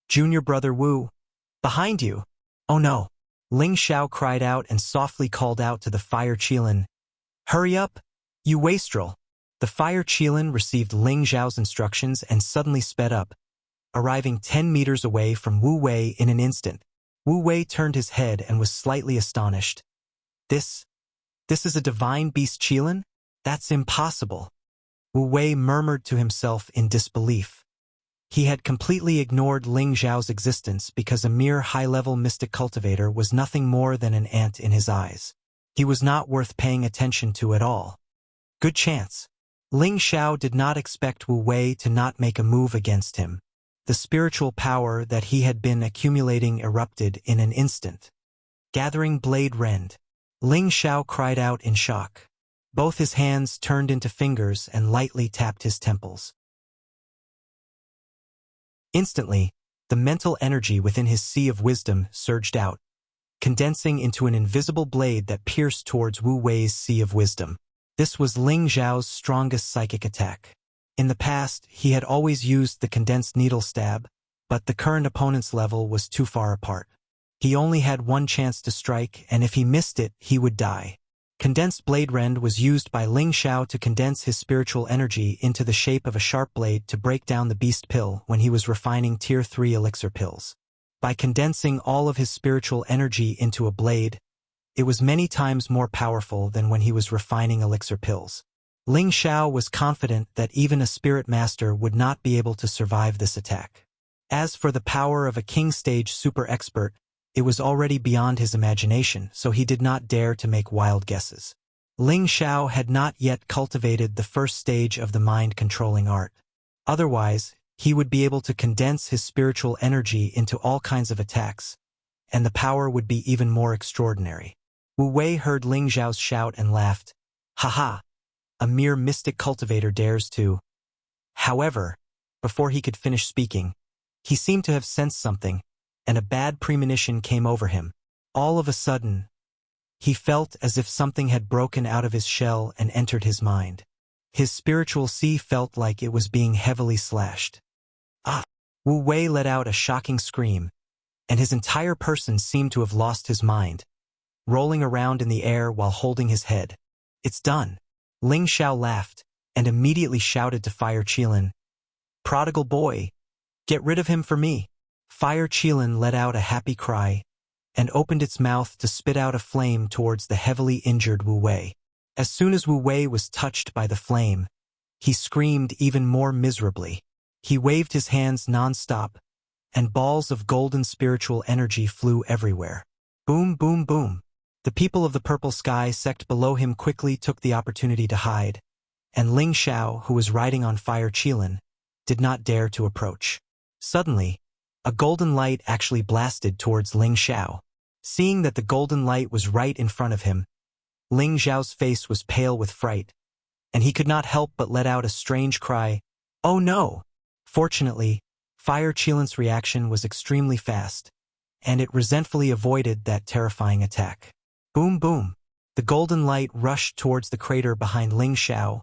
"Junior brother Wu, behind you!" "Oh no!" Ling Xiao cried out and softly called out to the Fire Qilin, "Hurry up, you wastrel!" The Fire Qilin received Ling Xiao's instructions and suddenly sped up, arriving 10 meters away from Wu Wei in an instant. Wu Wei turned his head and was slightly astonished. This is a divine beast Qilin? That's impossible." Wu Wei murmured to himself in disbelief. He had completely ignored Ling Xiao's existence because a mere high-level mystic cultivator was nothing more than an ant in his eyes. He was not worth paying attention to at all. Good chance. Ling Xiao did not expect Wu Wei to not make a move against him. The spiritual power that he had been accumulating erupted in an instant. Gathering blade rend. Ling Xiao cried out in shock. Both his hands turned into fingers and lightly tapped his temples. Instantly, the mental energy within his sea of wisdom surged out, condensing into an invisible blade that pierced towards Wu Wei's sea of wisdom. This was Ling Xiao's strongest psychic attack. In the past, he had always used the condensed needle stab, but the current opponent's level was too far apart. He only had one chance to strike, and if he missed it, he would die. Condensed blade rend was used by Ling Xiao to condense his spiritual energy into the shape of a sharp blade to break down the beast pill when he was refining Tier 3 elixir pills. By condensing all of his spiritual energy into a blade, it was many times more powerful than when he was refining elixir pills. Ling Xiao was confident that even a spirit master would not be able to survive this attack. As for the power of a king-stage super expert, it was already beyond his imagination, so he did not dare to make wild guesses. Ling Xiao had not yet cultivated the first stage of the mind-controlling art. Otherwise, he would be able to condense his spiritual energy into all kinds of attacks, and the power would be even more extraordinary. Wu Wei heard Ling Xiao's shout and laughed. "Haha! A mere mystic cultivator dares to..." However, before he could finish speaking, he seemed to have sensed something, and a bad premonition came over him. All of a sudden, he felt as if something had broken out of his shell and entered his mind. His spiritual sea felt like it was being heavily slashed. "Ah!" Wu Wei let out a shocking scream, and his entire person seemed to have lost his mind, rolling around in the air while holding his head. "It's done." Ling Xiao laughed, and immediately shouted to Fire Qilin, "Prodigal boy, get rid of him for me." Fire Qilin let out a happy cry, and opened its mouth to spit out a flame towards the heavily injured Wu Wei. As soon as Wu Wei was touched by the flame, he screamed even more miserably. He waved his hands non-stop, and balls of golden spiritual energy flew everywhere. Boom, boom, boom. The people of the Purple Sky sect below him quickly took the opportunity to hide, and Ling Xiao, who was riding on Fire Qilin, did not dare to approach. Suddenly, a golden light actually blasted towards Ling Xiao. Seeing that the golden light was right in front of him, Ling Xiao's face was pale with fright, and he could not help but let out a strange cry, "Oh no!" Fortunately, Fire Qilin's reaction was extremely fast, and it resentfully avoided that terrifying attack. Boom boom. The golden light rushed towards the crater behind Ling Xiao,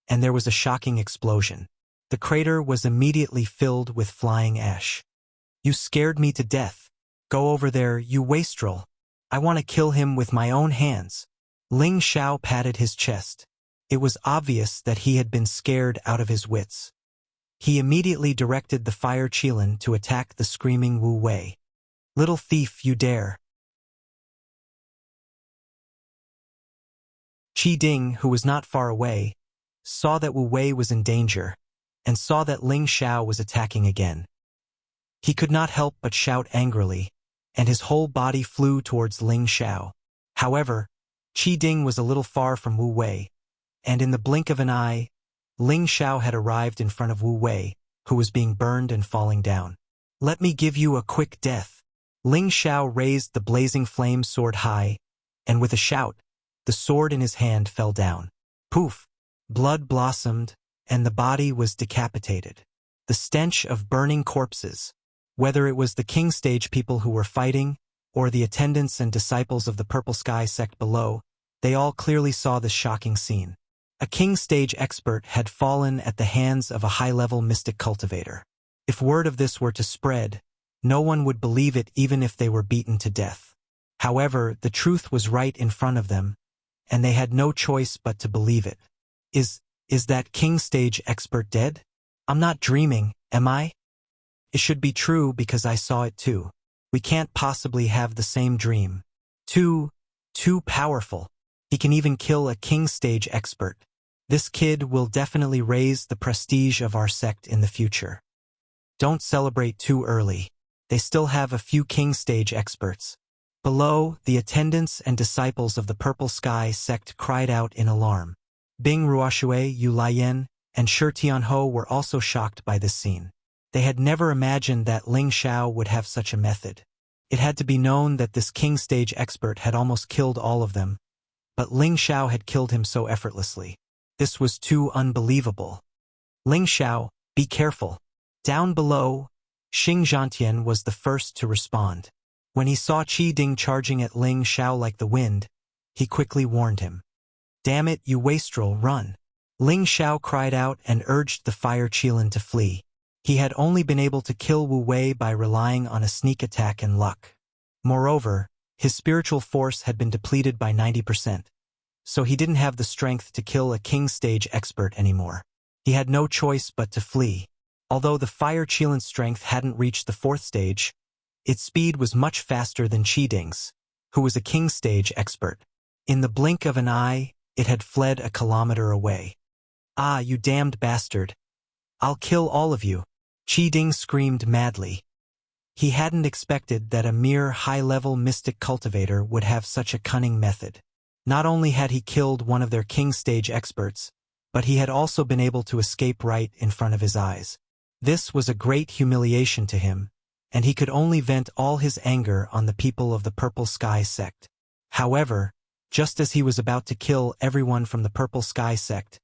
and there was a shocking explosion. The crater was immediately filled with flying ash. "You scared me to death. Go over there, you wastrel. I want to kill him with my own hands." Ling Xiao patted his chest. It was obvious that he had been scared out of his wits. He immediately directed the Fire Qilin to attack the screaming Wu Wei. "Little thief, you dare." Qi Ding, who was not far away, saw that Wu Wei was in danger, and saw that Ling Xiao was attacking again. He could not help but shout angrily, and his whole body flew towards Ling Xiao. However, Qi Ding was a little far from Wu Wei, and in the blink of an eye, Ling Xiao had arrived in front of Wu Wei, who was being burned and falling down. "Let me give you a quick death." Ling Xiao raised the blazing flame sword high, and with a shout, the sword in his hand fell down. Poof! Blood blossomed, and the body was decapitated. The stench of burning corpses, whether it was the King Stage people who were fighting, or the attendants and disciples of the Purple Sky sect below, they all clearly saw this shocking scene. A King Stage expert had fallen at the hands of a high-level mystic cultivator. If word of this were to spread, no one would believe it even if they were beaten to death. However, the truth was right in front of them, and they had no choice but to believe it. Is that King Stage expert dead? I'm not dreaming, am I? It should be true because I saw it too. We can't possibly have the same dream. Too powerful. He can even kill a King Stage expert. This kid will definitely raise the prestige of our sect in the future. Don't celebrate too early. They still have a few King Stage experts. Below, the attendants and disciples of the Purple Sky sect cried out in alarm. Bing Ruoshui, Yu Laiyan, and Shi Tianho were also shocked by this scene. They had never imagined that Ling Xiao would have such a method. It had to be known that this King Stage expert had almost killed all of them, but Ling Xiao had killed him so effortlessly. This was too unbelievable. "Ling Xiao, be careful." Down below, Xing Zhantian was the first to respond. When he saw Qi Ding charging at Ling Xiao like the wind, he quickly warned him. "Damn it, you wastrel, run." Ling Xiao cried out and urged the Fire Qilin to flee. He had only been able to kill Wu Wei by relying on a sneak attack and luck. Moreover, his spiritual force had been depleted by 90%, so he didn't have the strength to kill a King Stage expert anymore. He had no choice but to flee. Although the Fire Qilin's strength hadn't reached the 4th stage, its speed was much faster than Qi Ding's, who was a King Stage expert. In the blink of an eye, it had fled a kilometer away. "Ah, you damned bastard! I'll kill all of you!" Qi Ding screamed madly. He hadn't expected that a mere high-level mystic cultivator would have such a cunning method. Not only had he killed one of their King Stage experts, but he had also been able to escape right in front of his eyes. This was a great humiliation to him, and he could only vent all his anger on the people of the Purple Sky sect. However, just as he was about to kill everyone from the Purple Sky sect,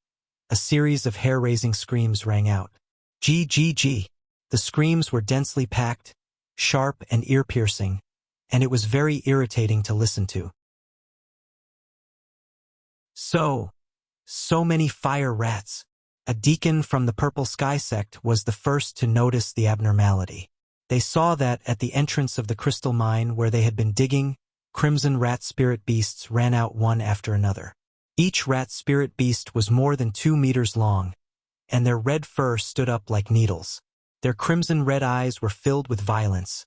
a series of hair-raising screams rang out. G. The screams were densely packed, sharp and ear-piercing, and it was very irritating to listen to. So many fire rats. A deacon from the Purple Sky sect was the first to notice the abnormality. They saw that at the entrance of the crystal mine where they had been digging, crimson rat spirit beasts ran out one after another. Each rat spirit beast was more than 2 meters long, and their red fur stood up like needles. Their crimson red eyes were filled with violence,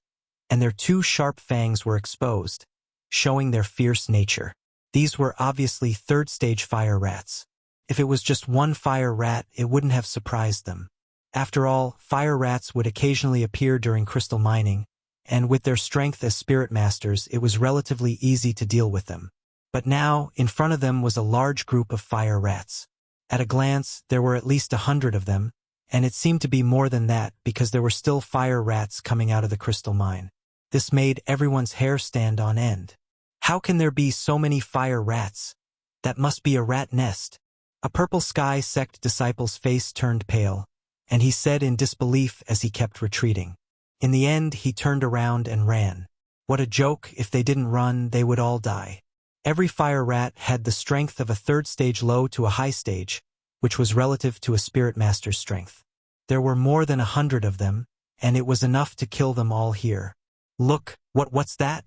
and their 2 sharp fangs were exposed, showing their fierce nature. These were obviously third-stage fire rats. If it was just one fire rat, it wouldn't have surprised them. After all, fire rats would occasionally appear during crystal mining, and with their strength as spirit masters, it was relatively easy to deal with them. But now, in front of them was a large group of fire rats. At a glance, there were at least 100 of them, and it seemed to be more than that because there were still fire rats coming out of the crystal mine. This made everyone's hair stand on end. How can there be so many fire rats? That must be a rat nest. A Purple Sky sect disciple's face turned pale, and he said in disbelief as he kept retreating. In the end, he turned around and ran. What a joke! If they didn't run, they would all die. Every fire rat had the strength of a third-stage low to a high stage, which was relative to a spirit master's strength. There were more than 100 of them, and it was enough to kill them all here. Look, what's that?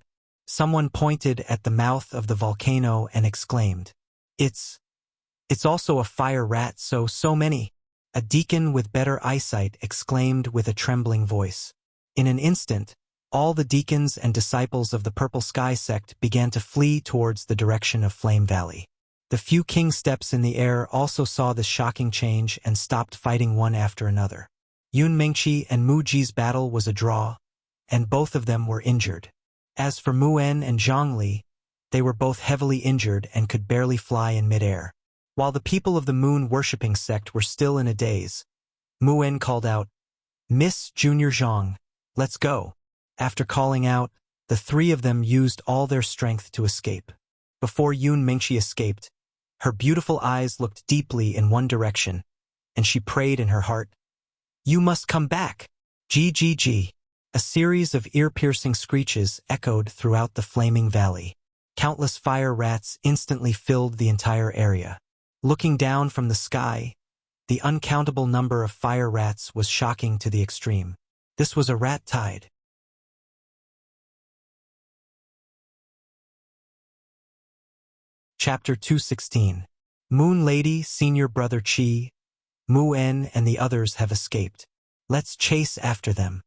Someone pointed at the mouth of the volcano and exclaimed. It's also a fire rat, so many. A deacon with better eyesight exclaimed with a trembling voice. In an instant, all the deacons and disciples of the Purple Sky sect began to flee towards the direction of Flame Valley. The few king steps in the air also saw this shocking change and stopped fighting one after another. Yun Mingqi and Mu Ji's battle was a draw, and both of them were injured. As for Mu En and Zhang Li, they were both heavily injured and could barely fly in midair. While the people of the moon-worshipping sect were still in a daze, Mu En called out, "Miss Junior Zhang, let's go." After calling out, the 3 of them used all their strength to escape. Before Yun Mingqi escaped, her beautiful eyes looked deeply in one direction, and she prayed in her heart, "You must come back." G. A series of ear-piercing screeches echoed throughout the flaming valley. Countless fire rats instantly filled the entire area. Looking down from the sky, the uncountable number of fire rats was shocking to the extreme. This was a rat tide. Chapter 216. Moon Lady, Senior Brother Qi, Mu En and the others have escaped. Let's chase after them.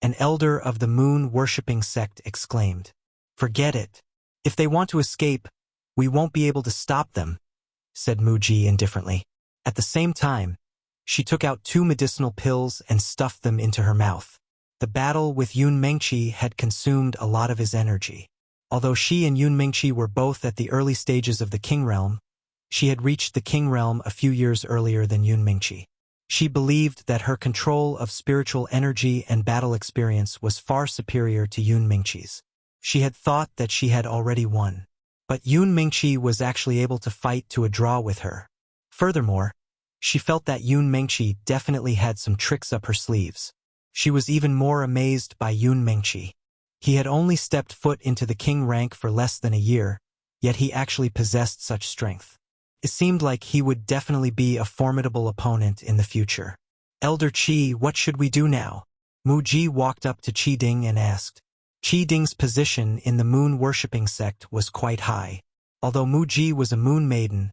An elder of the moon-worshipping sect exclaimed. Forget it. If they want to escape, we won't be able to stop them, said Mu Ji indifferently. At the same time, she took out 2 medicinal pills and stuffed them into her mouth. The battle with Yun Mingqi had consumed a lot of his energy. Although she and Yun Mingqi were both at the early stages of the King Realm, she had reached the King Realm a few years earlier than Yun Mingqi. She believed that her control of spiritual energy and battle experience was far superior to Yun Mingqi's. She had thought that she had already won. But Yun Mingqi was actually able to fight to a draw with her. Furthermore, she felt that Yun Mingqi definitely had some tricks up her sleeves. She was even more amazed by Yun Mingqi. He had only stepped foot into the king rank for less than a year, yet he actually possessed such strength. It seemed like he would definitely be a formidable opponent in the future. Elder Qi, what should we do now? Mu Ji walked up to Qi Ding and asked. Qi Ding's position in the moon-worshipping sect was quite high. Although Mu Ji was a moon maiden,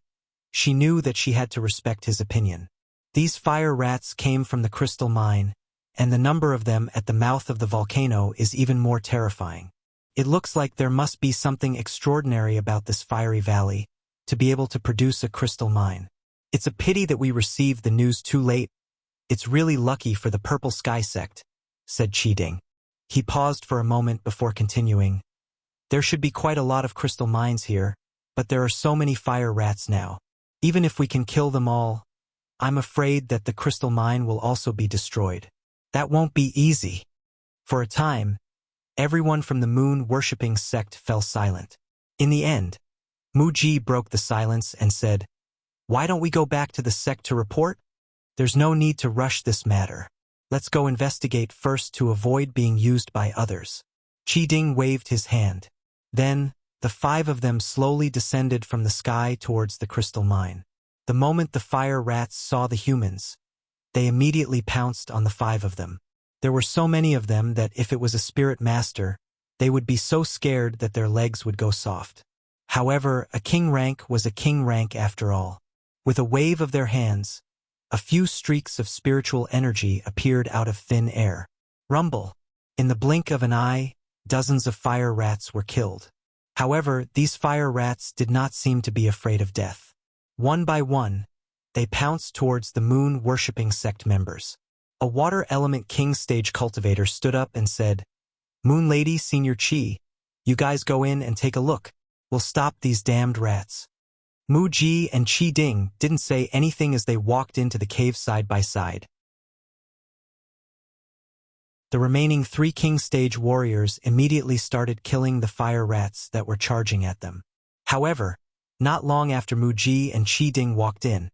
she knew that she had to respect his opinion. These fire rats came from the crystal mine, and the number of them at the mouth of the volcano is even more terrifying. It looks like there must be something extraordinary about this fiery valley to be able to produce a crystal mine. It's a pity that we received the news too late. It's really lucky for the Purple Sky sect, said Qi Ding. He paused for a moment before continuing. There should be quite a lot of crystal mines here, but there are so many fire rats now. Even if we can kill them all, I'm afraid that the crystal mine will also be destroyed. That won't be easy. For a time, everyone from the moon-worshipping sect fell silent. In the end, Mu Ji broke the silence and said, Why don't we go back to the sect to report? There's no need to rush this matter. Let's go investigate first to avoid being used by others. Qi Ding waved his hand. Then, the 5 of them slowly descended from the sky towards the crystal mine. The moment the fire rats saw the humans, they immediately pounced on the 5 of them. There were so many of them that if it was a spirit master, they would be so scared that their legs would go soft. However, a king rank was a king rank after all. With a wave of their hands, a few streaks of spiritual energy appeared out of thin air. Rumble. In the blink of an eye, dozens of fire rats were killed. However, these fire rats did not seem to be afraid of death. One by one, they pounced towards the moon-worshipping sect members. A water element king stage cultivator stood up and said, "Moon Lady, Senior Chi, you guys go in and take a look. We'll stop these damned rats." Mu Ji and Chi Ding didn't say anything as they walked into the cave side by side. The remaining 3 king stage warriors immediately started killing the fire rats that were charging at them. However, not long after Mu Ji and Chi Ding walked in,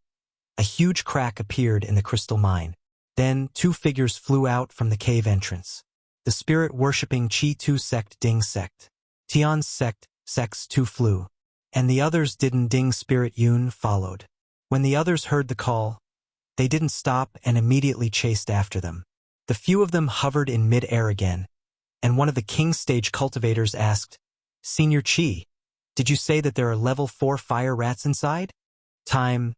a huge crack appeared in the crystal mine. Then 2 figures flew out from the cave entrance. The spirit-worshipping Chi Tu sect Ding sect. Tian's sect, sects 2 flew. And the others didn't Ding spirit Yun followed. When the others heard the call, they didn't stop and immediately chased after them. The few of them hovered in mid-air again, and one of the king stage cultivators asked, "Senior Chi, did you say that there are level 4 fire rats inside?" Time.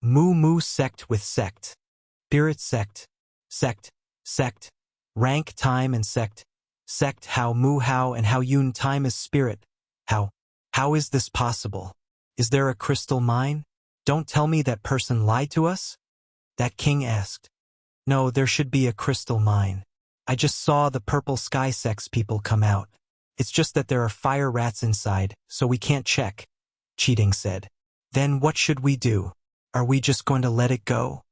Mu sect with sect. Spirit sect. Sect. Sect. Rank time and sect. Sect how Mu how and how Yun time is spirit. How is this possible? Is there a crystal mine? Don't tell me that person lied to us? That king asked. No, there should be a crystal mine. I just saw the purple sky sex people come out. It's just that there are fire rats inside, so we can't check, Chi Ding said. Then what should we do? Are we just going to let it go?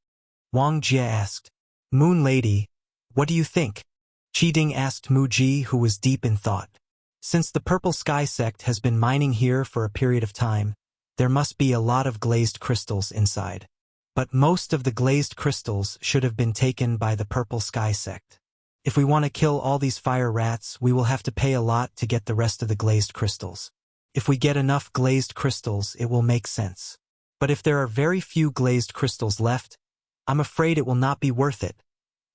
Wang Jie asked. Moon Lady, what do you think? Chi Ding asked Mu Ji, who was deep in thought. Since the purple sky sect has been mining here for a period of time, there must be a lot of glazed crystals inside. But most of the glazed crystals should have been taken by the purple sky sect. If we want to kill all these fire rats, we will have to pay a lot to get the rest of the glazed crystals. If we get enough glazed crystals, it will make sense. But if there are very few glazed crystals left, I'm afraid it will not be worth it,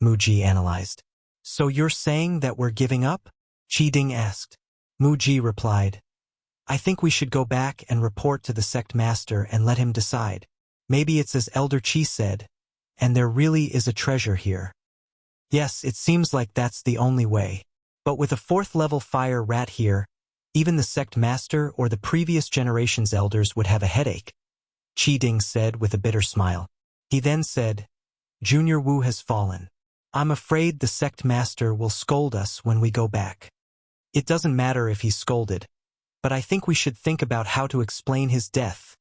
Mu Ji analyzed. So you're saying that we're giving up? Chi Ding asked. Mu Ji replied, I think we should go back and report to the sect master and let him decide. Maybe it's as Elder Chi said, and there really is a treasure here. Yes, it seems like that's the only way. But with a 4th level fire rat here, even the sect master or the previous generation's elders would have a headache, Chi Ding said with a bitter smile. He then said, Junior Wu has fallen. I'm afraid the sect master will scold us when we go back. It doesn't matter if he's scolded, but I think we should think about how to explain his death,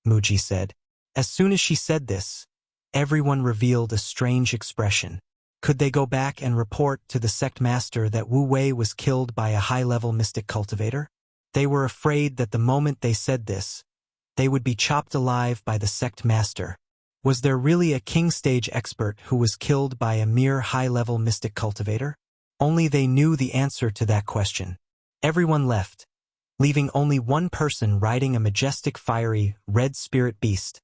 Mu Ji said. As soon as she said this, everyone revealed a strange expression. Could they go back and report to the sect master that Wu Wei was killed by a high-level mystic cultivator? They were afraid that the moment they said this, they would be chopped alive by the sect master. Was there really a king stage expert who was killed by a mere high-level mystic cultivator? Only they knew the answer to that question. Everyone left, leaving only one person riding a majestic fiery red spirit beast,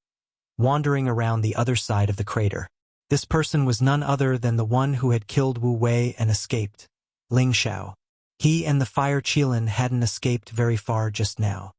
wandering around the other side of the crater. This person was none other than the one who had killed Wu Wei and escaped, Ling Xiao. He and the fire Qilin hadn't escaped very far just now.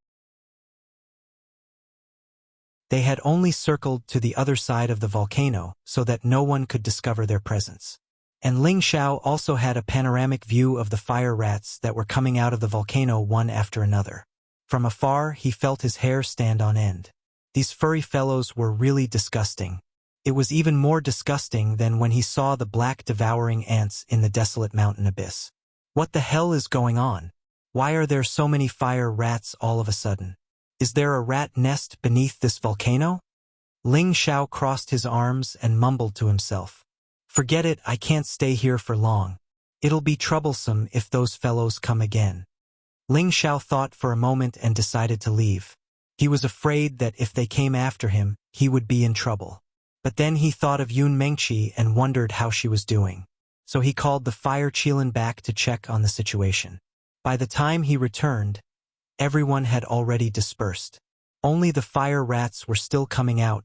They had only circled to the other side of the volcano so that no one could discover their presence. And Ling Xiao also had a panoramic view of the fire rats that were coming out of the volcano one after another. From afar, he felt his hair stand on end. These furry fellows were really disgusting. It was even more disgusting than when he saw the black devouring ants in the desolate mountain abyss. What the hell is going on? Why are there so many fire rats all of a sudden? Is there a rat nest beneath this volcano? Ling Xiao crossed his arms and mumbled to himself. Forget it, I can't stay here for long. It'll be troublesome if those fellows come again. Ling Xiao thought for a moment and decided to leave. He was afraid that if they came after him, he would be in trouble. But then he thought of Yun Mengqi and wondered how she was doing. So he called the fire Qilin back to check on the situation. By the time he returned, everyone had already dispersed. Only the fire rats were still coming out,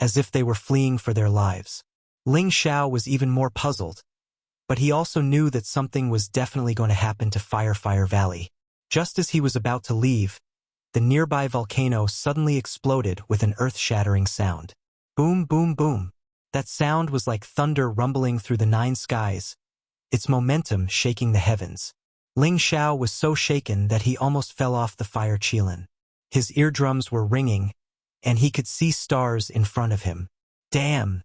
as if they were fleeing for their lives. Ling Xiao was even more puzzled. But he also knew that something was definitely going to happen to Firefire Valley. Just as he was about to leave, the nearby volcano suddenly exploded with an earth-shattering sound. Boom, boom, boom. That sound was like thunder rumbling through the nine skies, its momentum shaking the heavens. Ling Xiao was so shaken that he almost fell off the fire Qilin. His eardrums were ringing, and he could see stars in front of him. Damn!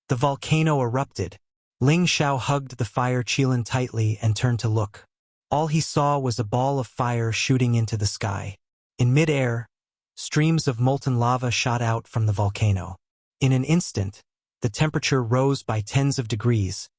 The volcano erupted. Ling Xiao hugged the fire Qilin tightly and turned to look. All he saw was a ball of fire shooting into the sky. In mid-air, streams of molten lava shot out from the volcano. In an instant, the temperature rose by tens of degrees,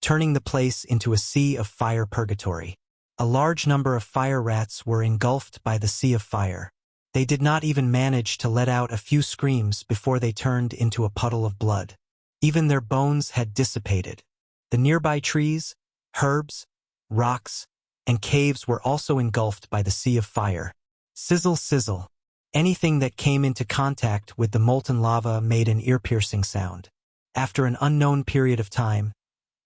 turning the place into a sea of fire purgatory. A large number of fire rats were engulfed by the sea of fire. They did not even manage to let out a few screams before they turned into a puddle of blood. Even their bones had dissipated. The nearby trees, herbs, rocks, and caves were also engulfed by the sea of fire. Sizzle, sizzle. Anything that came into contact with the molten lava made an ear-piercing sound. After an unknown period of time,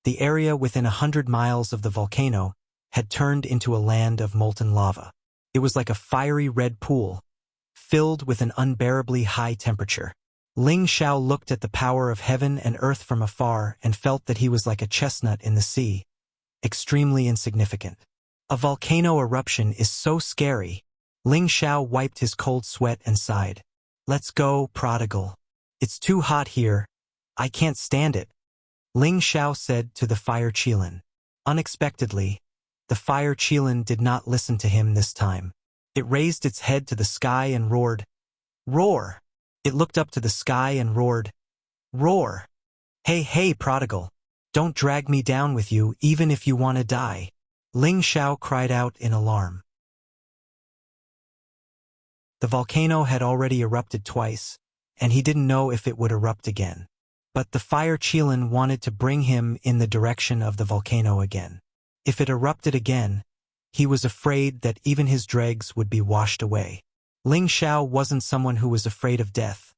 the area within 100 miles of the volcano had turned into a land of molten lava. It was like a fiery red pool, filled with an unbearably high temperature. Ling Xiao looked at the power of heaven and earth from afar and felt that he was like a chestnut in the sea, extremely insignificant. A volcano eruption is so scary. Ling Xiao wiped his cold sweat and sighed. Let's go, prodigal. It's too hot here. I can't stand it. Ling Xiao said to the fire Qilin. Unexpectedly, the fire Qilin did not listen to him this time. It raised its head to the sky and roared. Roar! It looked up to the sky and roared. Roar! Hey, hey, prodigal. Don't drag me down with you even if you want to die. Ling Xiao cried out in alarm. The volcano had already erupted twice, and he didn't know if it would erupt again. But the fire Qilin wanted to bring him in the direction of the volcano again. If it erupted again, he was afraid that even his dregs would be washed away. Ling Xiao wasn't someone who was afraid of death,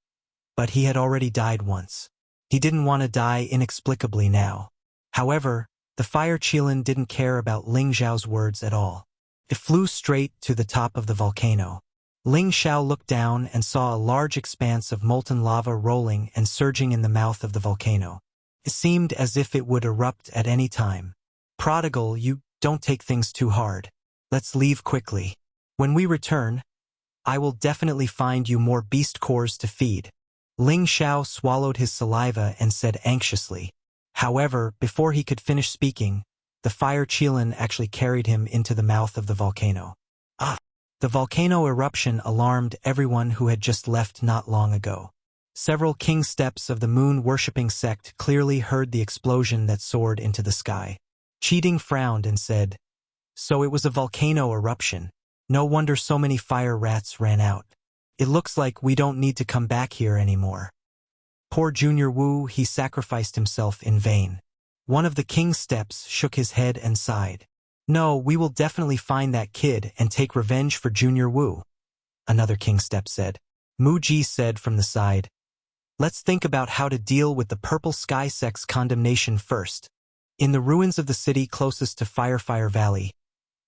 but he had already died once. He didn't want to die inexplicably now. However, the fire Qilin didn't care about Ling Xiao's words at all. It flew straight to the top of the volcano. Ling Xiao looked down and saw a large expanse of molten lava rolling and surging in the mouth of the volcano. It seemed as if it would erupt at any time. Prodigal, you don't take things too hard. Let's leave quickly. When we return, I will definitely find you more beast cores to feed. Ling Xiao swallowed his saliva and said anxiously. However, before he could finish speaking, the fire Qilin actually carried him into the mouth of the volcano. The volcano eruption alarmed everyone who had just left not long ago. Several king steps of the moon-worshipping sect clearly heard the explosion that soared into the sky. Cheating frowned and said, So it was a volcano eruption. No wonder so many fire rats ran out. It looks like we don't need to come back here anymore. Poor Junior Wu, he sacrificed himself in vain. One of the king's steps shook his head and sighed. No, we will definitely find that kid and take revenge for Junior Wu, another king step said. Mu Ji said from the side. Let's think about how to deal with the Purple Sky Sect's condemnation first. In the ruins of the city closest to Firefire Valley,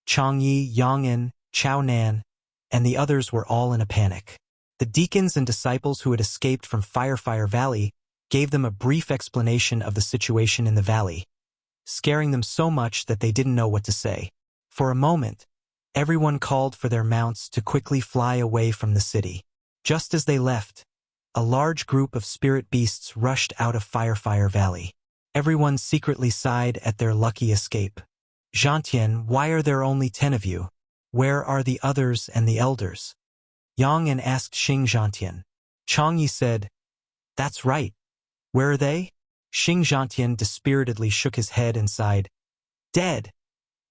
Changyi, Yang'an, Chao Nan, and the others were all in a panic. The deacons and disciples who had escaped from Firefire Valley gave them a brief explanation of the situation in the valley, scaring them so much that they didn't know what to say. For a moment, everyone called for their mounts to quickly fly away from the city. Just as they left, a large group of spirit beasts rushed out of Firefire Valley. Everyone secretly sighed at their lucky escape. Zhantian, why are there only 10 of you? Where are the others and the elders? Yang'an asked Xing Zhantian. Changyi said, That's right. Where are they? Xing Zhantian dispiritedly shook his head and sighed. Dead.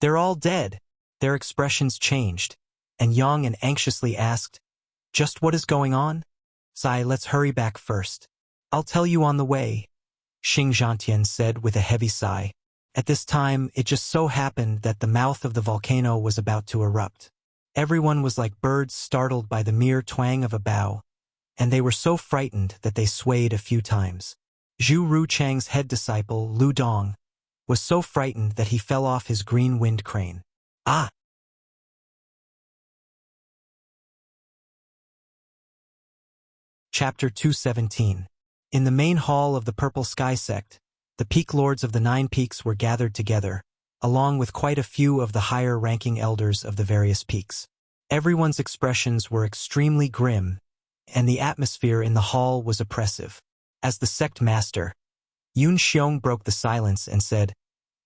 They're all dead. Their expressions changed, and Yang'an anxiously asked, Just what is going on? Sai, let's hurry back first. I'll tell you on the way, Xing Zhantian said with a heavy sigh. At this time, it just so happened that the mouth of the volcano was about to erupt. Everyone was like birds startled by the mere twang of a bow, and they were so frightened that they swayed a few times. Zhu Ruchang's head disciple, Lu Dong, was so frightened that he fell off his green wind crane. Ah! Chapter 217. In the main hall of the Purple Sky sect, the peak lords of the 9 peaks were gathered together, along with quite a few of the higher-ranking elders of the various peaks. Everyone's expressions were extremely grim, and the atmosphere in the hall was oppressive. As the sect master, Yun Xiong broke the silence and said,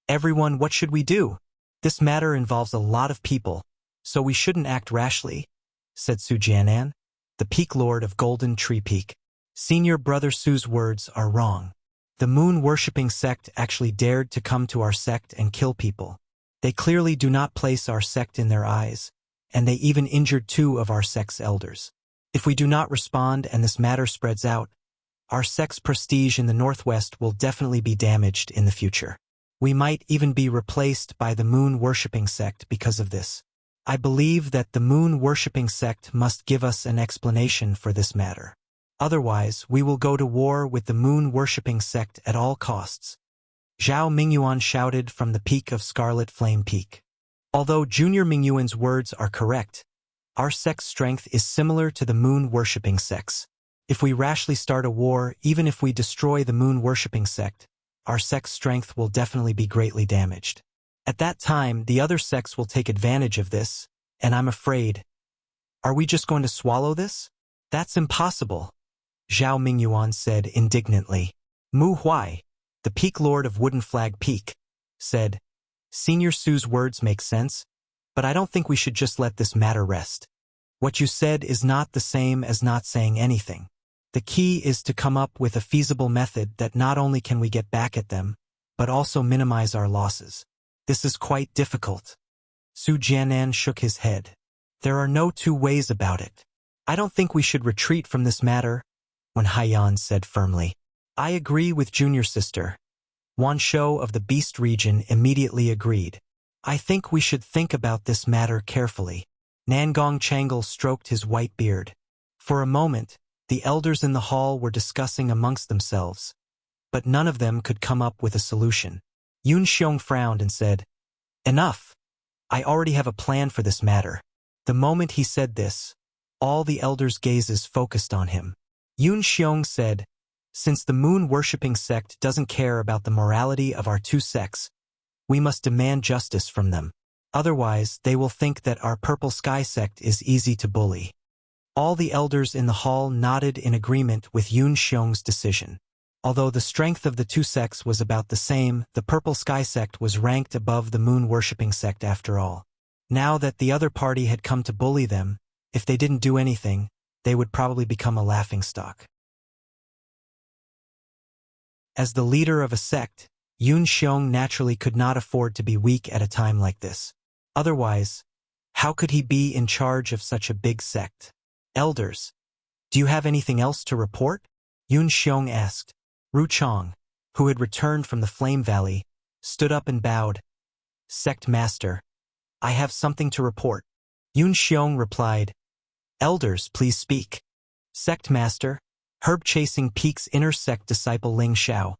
"Everyone, what should we do? This matter involves a lot of people, so we shouldn't act rashly," said Su Jianan, the peak lord of Golden Tree Peak. "Senior Brother Su's words are wrong. The moon-worshipping sect actually dared to come to our sect and kill people. They clearly do not place our sect in their eyes, and they even injured 2 of our sect's elders. If we do not respond and this matter spreads out, our sect's prestige in the Northwest will definitely be damaged in the future. We might even be replaced by the moon-worshipping sect because of this. I believe that the moon-worshipping sect must give us an explanation for this matter. Otherwise, we will go to war with the moon-worshipping sect at all costs." Zhao Mingyuan shouted from the peak of Scarlet Flame Peak. "Although Junior Mingyuan's words are correct, our sect's strength is similar to the moon-worshipping sect's. If we rashly start a war, even if we destroy the moon-worshipping sect, our sect's strength will definitely be greatly damaged. At that time, the other sects will take advantage of this, and I'm afraid. Are we just going to swallow this? That's impossible," Zhao Mingyuan said indignantly. Mu Huai, the peak lord of Wooden Flag Peak, said, "Senior Su's words make sense, but I don't think we should just let this matter rest. What you said is not the same as not saying anything. The key is to come up with a feasible method that not only can we get back at them, but also minimize our losses. This is quite difficult." Su Jianan shook his head. "There are no 2 ways about it. I don't think we should retreat from this matter," Wen Haiyan said firmly. "I agree with Junior Sister." Wan Shou of the Beast region immediately agreed. "I think we should think about this matter carefully." Nangong Changle stroked his white beard. For a moment, the elders in the hall were discussing amongst themselves, but none of them could come up with a solution. Yun Xiong frowned and said, "Enough. I already have a plan for this matter." The moment he said this, all the elders' gazes focused on him. Yun Xiong said, "Since the moon-worshipping sect doesn't care about the morality of our 2 sects, we must demand justice from them. Otherwise, they will think that our Purple Sky sect is easy to bully." All the elders in the hall nodded in agreement with Yun Xiong's decision. Although the strength of the 2 sects was about the same, the Purple Sky sect was ranked above the moon-worshipping sect after all. Now that the other party had come to bully them, if they didn't do anything, they would probably become a laughingstock. As the leader of a sect, Yun Xiong naturally could not afford to be weak at a time like this. Otherwise, how could he be in charge of such a big sect? "Elders, do you have anything else to report?" Yun Xiong asked. Ru Chong, who had returned from the Flame Valley, stood up and bowed. "Sect Master, I have something to report." Yun Xiong replied, "Elders, please speak." "Sect Master, Herb-Chasing Peak's inner sect disciple Ling Xiao.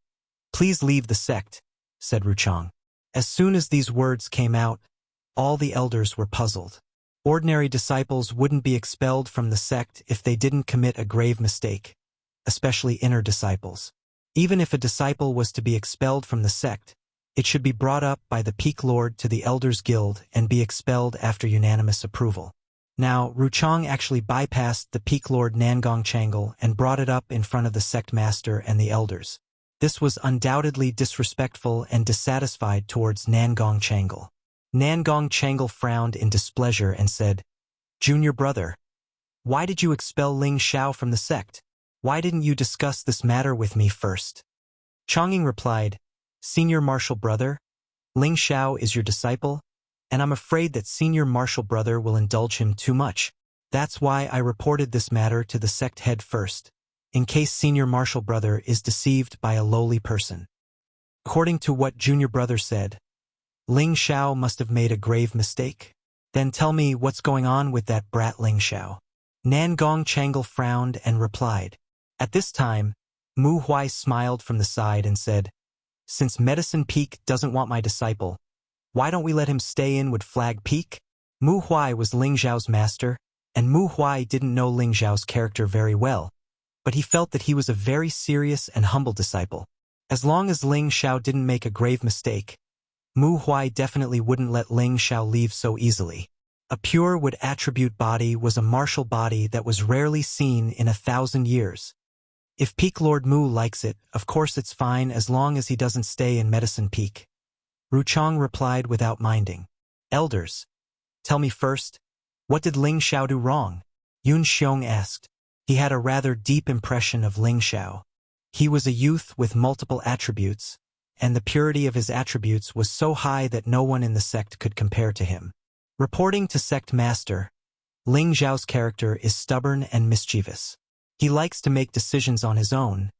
Please leave the sect," said Ru Chong. As soon as these words came out, all the elders were puzzled. Ordinary disciples wouldn't be expelled from the sect if they didn't commit a grave mistake, especially inner disciples. Even if a disciple was to be expelled from the sect, it should be brought up by the Peak Lord to the Elders Guild and be expelled after unanimous approval. Now, Ru Chong actually bypassed the Peak Lord Nangong Changle and brought it up in front of the sect master and the elders. This was undoubtedly disrespectful and dissatisfied towards Nangong Changle. Nangong Changle frowned in displeasure and said, "Junior brother, why did you expel Ling Xiao from the sect? Why didn't you discuss this matter with me first?" Chongqing replied, "Senior Martial Brother, Ling Xiao is your disciple, and I'm afraid that Senior Martial Brother will indulge him too much. That's why I reported this matter to the sect head first, in case Senior Martial Brother is deceived by a lowly person. According to what Junior Brother said, Ling Xiao must have made a grave mistake. Then tell me what's going on with that brat Ling Xiao." Nangong Changle frowned and replied. At this time, Mu Huai smiled from the side and said, Since Medicine Peak doesn't want my disciple, why don't we let him stay in with Flag Peak? Mu Huai was Ling Zhao's master, and Mu Huai didn't know Ling Zhao's character very well, but he felt that he was a very serious and humble disciple. As long as Ling Zhao didn't make a grave mistake, Mu Huai definitely wouldn't let Ling Zhao leave so easily. A pure wood attribute body was a martial body that was rarely seen in 1,000 years. If Peak Lord Mu likes it, of course it's fine as long as he doesn't stay in Medicine Peak. Ruchang replied without minding. Elders, tell me first, what did Ling Zhao do wrong? Yun Xiong asked. He had a rather deep impression of Ling Zhao. He was a youth with multiple attributes, and the purity of his attributes was so high that no one in the sect could compare to him. Reporting to Sect Master, Ling Zhao's character is stubborn and mischievous. He likes to make decisions on his own,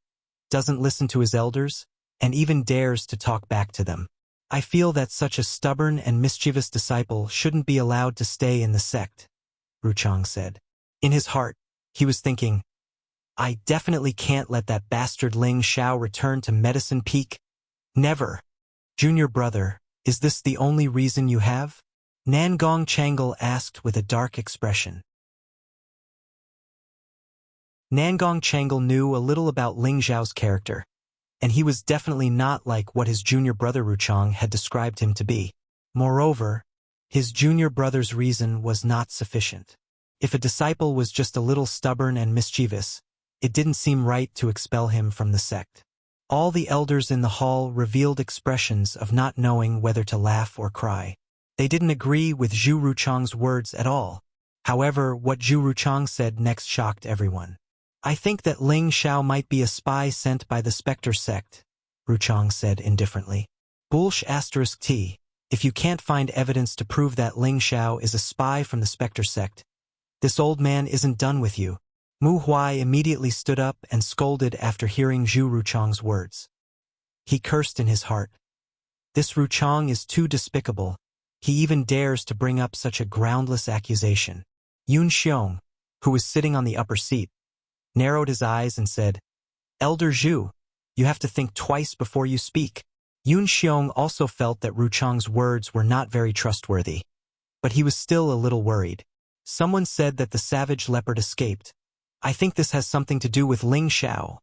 doesn't listen to his elders, and even dares to talk back to them. I feel that such a stubborn and mischievous disciple shouldn't be allowed to stay in the sect, Ruchang said. In his heart, he was thinking, I definitely can't let that bastard Ling Zhao return to Medicine Peak. Never. Junior brother, is this the only reason you have? Nangong Changle asked with a dark expression. Nangong Changle knew a little about Ling Zhao's character, and he was definitely not like what his junior brother Ruchang had described him to be. Moreover, his junior brother's reason was not sufficient. If a disciple was just a little stubborn and mischievous, it didn't seem right to expel him from the sect. All the elders in the hall revealed expressions of not knowing whether to laugh or cry. They didn't agree with Zhu Ruchang's words at all. However, what Zhu Ruchang said next shocked everyone. I think that Ling Zhao might be a spy sent by the Spectre sect, Ruchang said indifferently. Bullsh *T. If you can't find evidence to prove that Ling Zhao is a spy from the Spectre sect, this old man isn't done with you. Mu Huai immediately stood up and scolded after hearing Zhu Ruchang's words. He cursed in his heart. This Ruchang is too despicable. He even dares to bring up such a groundless accusation. Yun Xiong, who was sitting on the upper seat, narrowed his eyes and said, Elder Zhu, you have to think twice before you speak. Yun Xiong also felt that Ruchang's words were not very trustworthy, but he was still a little worried. Someone said that the savage leopard escaped. I think this has something to do with Ling Zhao,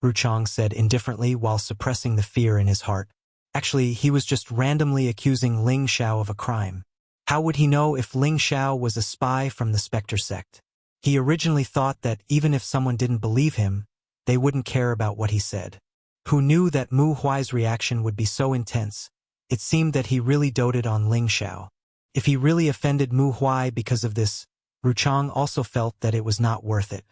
Ruchang said indifferently while suppressing the fear in his heart. Actually, he was just randomly accusing Ling Zhao of a crime. How would he know if Ling Zhao was a spy from the Spectre sect? He originally thought that even if someone didn't believe him, they wouldn't care about what he said. Who knew that Mu Huai's reaction would be so intense? It seemed that he really doted on Ling Zhao. If he really offended Mu Huai because of this, Ruchang also felt that it was not worth it.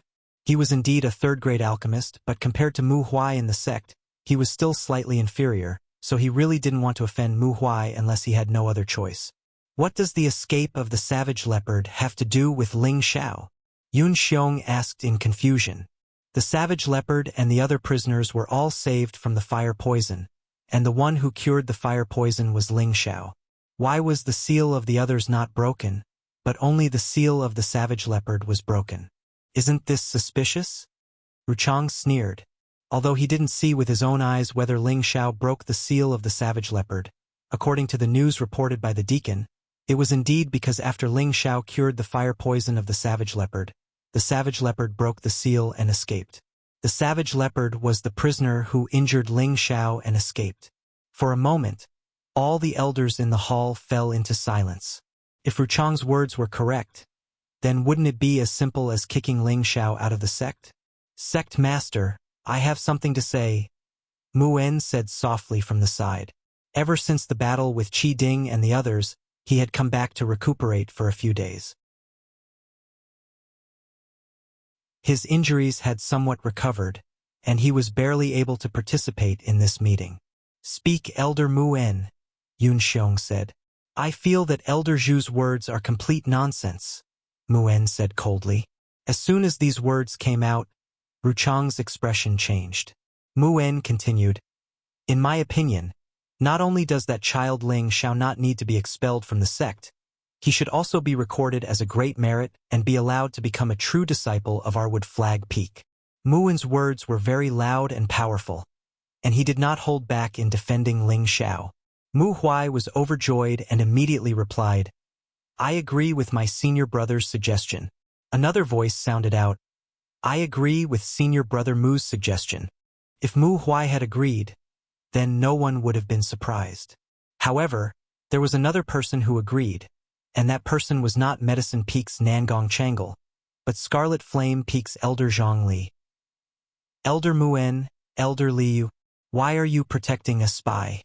He was indeed a third-grade alchemist, but compared to Mu Huai in the sect, he was still slightly inferior, so he really didn't want to offend Mu Huai unless he had no other choice. What does the escape of the savage leopard have to do with Ling Zhao? Yun Xiong asked in confusion. The savage leopard and the other prisoners were all saved from the fire poison, and the one who cured the fire poison was Ling Zhao. Why was the seal of the others not broken, but only the seal of the savage leopard was broken? Isn't this suspicious? Ruchang sneered. Although he didn't see with his own eyes whether Ling Zhao broke the seal of the savage leopard, according to the news reported by the deacon, it was indeed because after Ling Zhao cured the fire poison of the savage leopard broke the seal and escaped. The savage leopard was the prisoner who injured Ling Zhao and escaped. For a moment, all the elders in the hall fell into silence. If Ruchang's words were correct, then wouldn't it be as simple as kicking Ling Zhao out of the sect? Sect Master, I have something to say, Mu En said softly from the side. Ever since the battle with Qi Ding and the others, he had come back to recuperate for a few days. His injuries had somewhat recovered, and he was barely able to participate in this meeting. Speak, Elder Mu En, Yun Xiong said. I feel that Elder Zhu's words are complete nonsense, Mu En said coldly. As soon as these words came out, Ruchang's expression changed. Mu En continued, In my opinion, not only does that child Ling Zhao not need to be expelled from the sect, he should also be recorded as a great merit and be allowed to become a true disciple of our Wood Flag Peak. Mu En's words were very loud and powerful, and he did not hold back in defending Ling Xiao. Mu Huai was overjoyed and immediately replied, "I agree with my senior brother's suggestion." Another voice sounded out, "I agree with senior brother Mu's suggestion." If Mu Huai had agreed, then no one would have been surprised. However, there was another person who agreed, and that person was not Medicine Peak's Nangong Changle, but Scarlet Flame Peak's Elder Zhongli. "Elder Muen, Elder Liu, why are you protecting a spy?"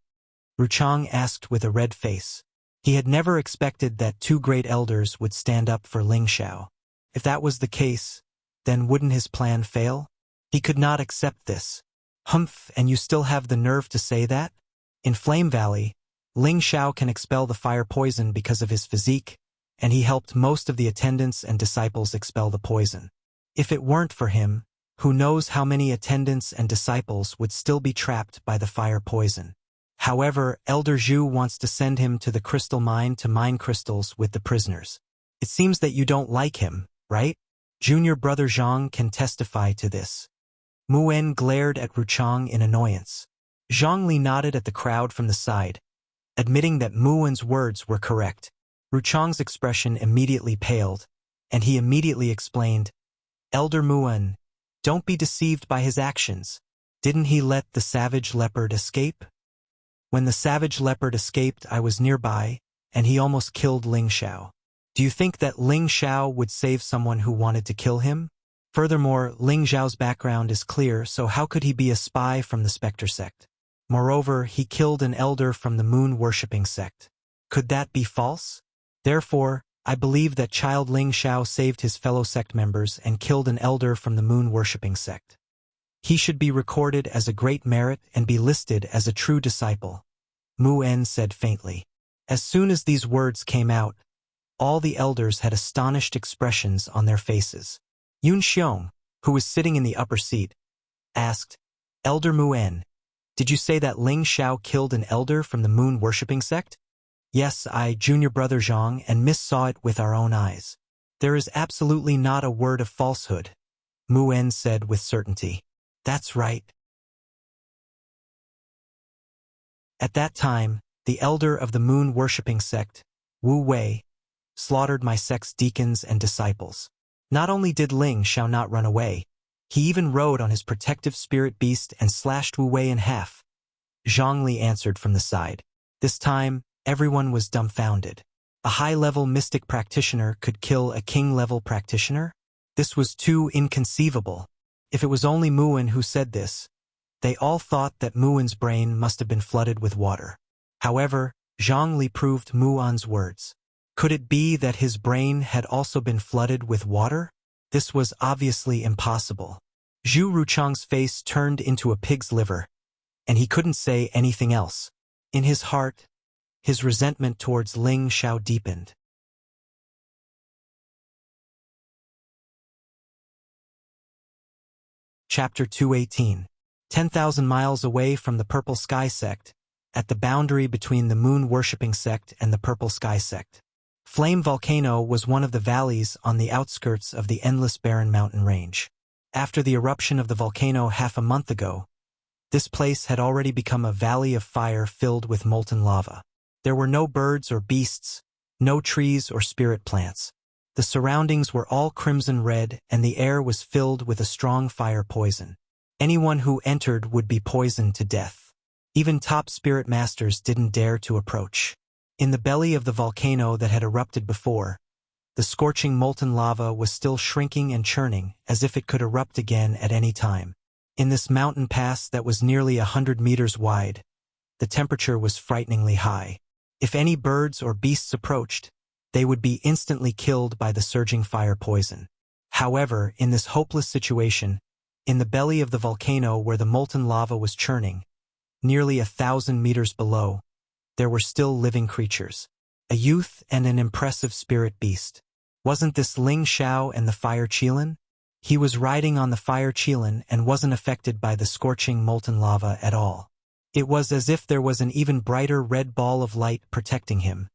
Ruchang asked with a red face. He had never expected that two great elders would stand up for Ling Xiao. If that was the case, then wouldn't his plan fail? He could not accept this. "Humph, and you still have the nerve to say that?" In Flame Valley, Ling Xiao can expel the fire poison because of his physique, and he helped most of the attendants and disciples expel the poison. If it weren't for him, who knows how many attendants and disciples would still be trapped by the fire poison. However, Elder Zhu wants to send him to the crystal mine to mine crystals with the prisoners. It seems that you don't like him, right? Junior brother Zhang can testify to this. Muen glared at Ruchang in annoyance. Zhongli nodded at the crowd from the side, admitting that Muen's words were correct. Ruchang's expression immediately paled, and he immediately explained, "Elder Muen, don't be deceived by his actions. Didn't he let the savage leopard escape? When the savage leopard escaped, I was nearby, and he almost killed Ling Xiao. Do you think that Ling Xiao would save someone who wanted to kill him? Furthermore, Ling Xiao's background is clear, so how could he be a spy from the Spectre sect? Moreover, he killed an elder from the moon-worshipping sect. Could that be false? Therefore, I believe that child Ling Xiao saved his fellow sect members and killed an elder from the moon-worshipping sect. He should be recorded as a great merit and be listed as a true disciple," Muen said faintly. As soon as these words came out, all the elders had astonished expressions on their faces. Yun Xiong, who was sitting in the upper seat, asked, "Elder Muen, did you say that Ling Xiao killed an elder from the moon-worshipping sect?" "Yes, I, junior brother Zhang, and Miss saw it with our own eyes." "There is absolutely not a word of falsehood," Muen said with certainty. "That's right." At that time, the elder of the moon-worshipping sect, Wu Wei, slaughtered my sect's deacons and disciples. Not only did Ling Xiao not run away, he even rode on his protective spirit beast and slashed Wu Wei in half. Zhongli answered from the side. This time, everyone was dumbfounded. A high-level mystic practitioner could kill a king-level practitioner? This was too inconceivable. If it was only Muen who said this, they all thought that Muen's brain must have been flooded with water. However, Zhongli proved Muen's words. Could it be that his brain had also been flooded with water? This was obviously impossible. Zhu Ruchang's face turned into a pig's liver, and he couldn't say anything else. In his heart, his resentment towards Ling Xiao deepened. Chapter 218. 10,000 miles away from the Purple Sky sect, at the boundary between the moon-worshipping sect and the Purple Sky sect. Flame Volcano was one of the valleys on the outskirts of the endless barren mountain range. After the eruption of the volcano half a month ago, this place had already become a valley of fire filled with molten lava. There were no birds or beasts, no trees or spirit plants. The surroundings were all crimson red, and the air was filled with a strong fire poison. Anyone who entered would be poisoned to death. Even top spirit masters didn't dare to approach. In the belly of the volcano that had erupted before, the scorching molten lava was still shrinking and churning as if it could erupt again at any time. In this mountain pass that was nearly 100 meters wide, the temperature was frighteningly high. If any birds or beasts approached, they would be instantly killed by the surging fire poison. However, in this hopeless situation, in the belly of the volcano where the molten lava was churning, nearly 1,000 meters below, there were still living creatures. A youth and an impressive spirit beast. Wasn't this Ling Xiao and the fire Qilin? He was riding on the fire Qilin and wasn't affected by the scorching molten lava at all. It was as if there was an even brighter red ball of light protecting him,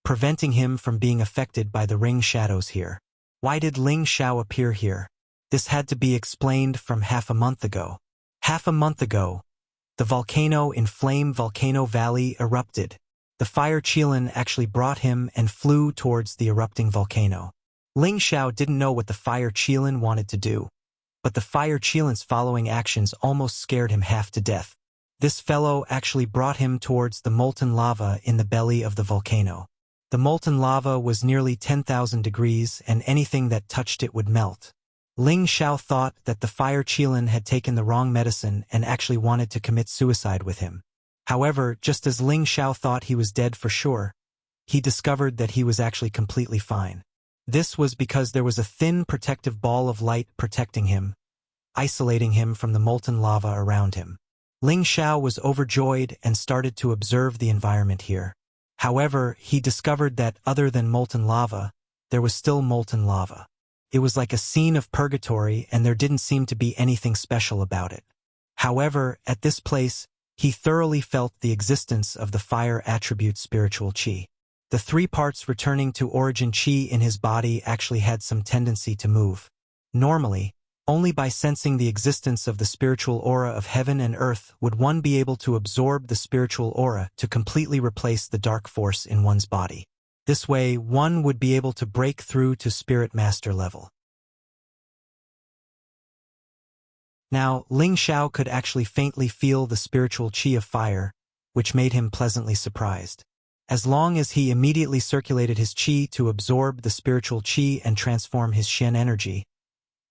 preventing him from being affected by the ring shadows here. Why did Ling Xiao appear here? This had to be explained from half a month ago. Half a month ago, The volcano in Flame Volcano Valley erupted. The fire Qilin actually brought him and flew towards the erupting volcano. Ling Xiao didn't know what the fire Qilin wanted to do, but the fire Qilin's following actions almost scared him half to death. This fellow actually brought him towards the molten lava in the belly of the volcano. The molten lava was nearly 10,000 degrees and anything that touched it would melt. Ling Xiao thought that the fire Qilin had taken the wrong medicine and actually wanted to commit suicide with him. However, just as Ling Xiao thought he was dead for sure, he discovered that he was actually completely fine. This was because there was a thin protective ball of light protecting him, isolating him from the molten lava around him. Ling Xiao was overjoyed and started to observe the environment here. However, he discovered that other than molten lava, there was still molten lava. It was like a scene of purgatory and there didn't seem to be anything special about it. However, at this place, he thoroughly felt the existence of the fire attribute spiritual qi. The 3 parts returning to origin qi in his body actually had some tendency to move. Normally, only by sensing the existence of the spiritual aura of heaven and earth would one be able to absorb the spiritual aura to completely replace the dark force in one's body. This way, one would be able to break through to spirit master level. Now, Ling Xiao could actually faintly feel the spiritual qi of fire, which made him pleasantly surprised. As long as he immediately circulated his qi to absorb the spiritual qi and transform his Shen energy,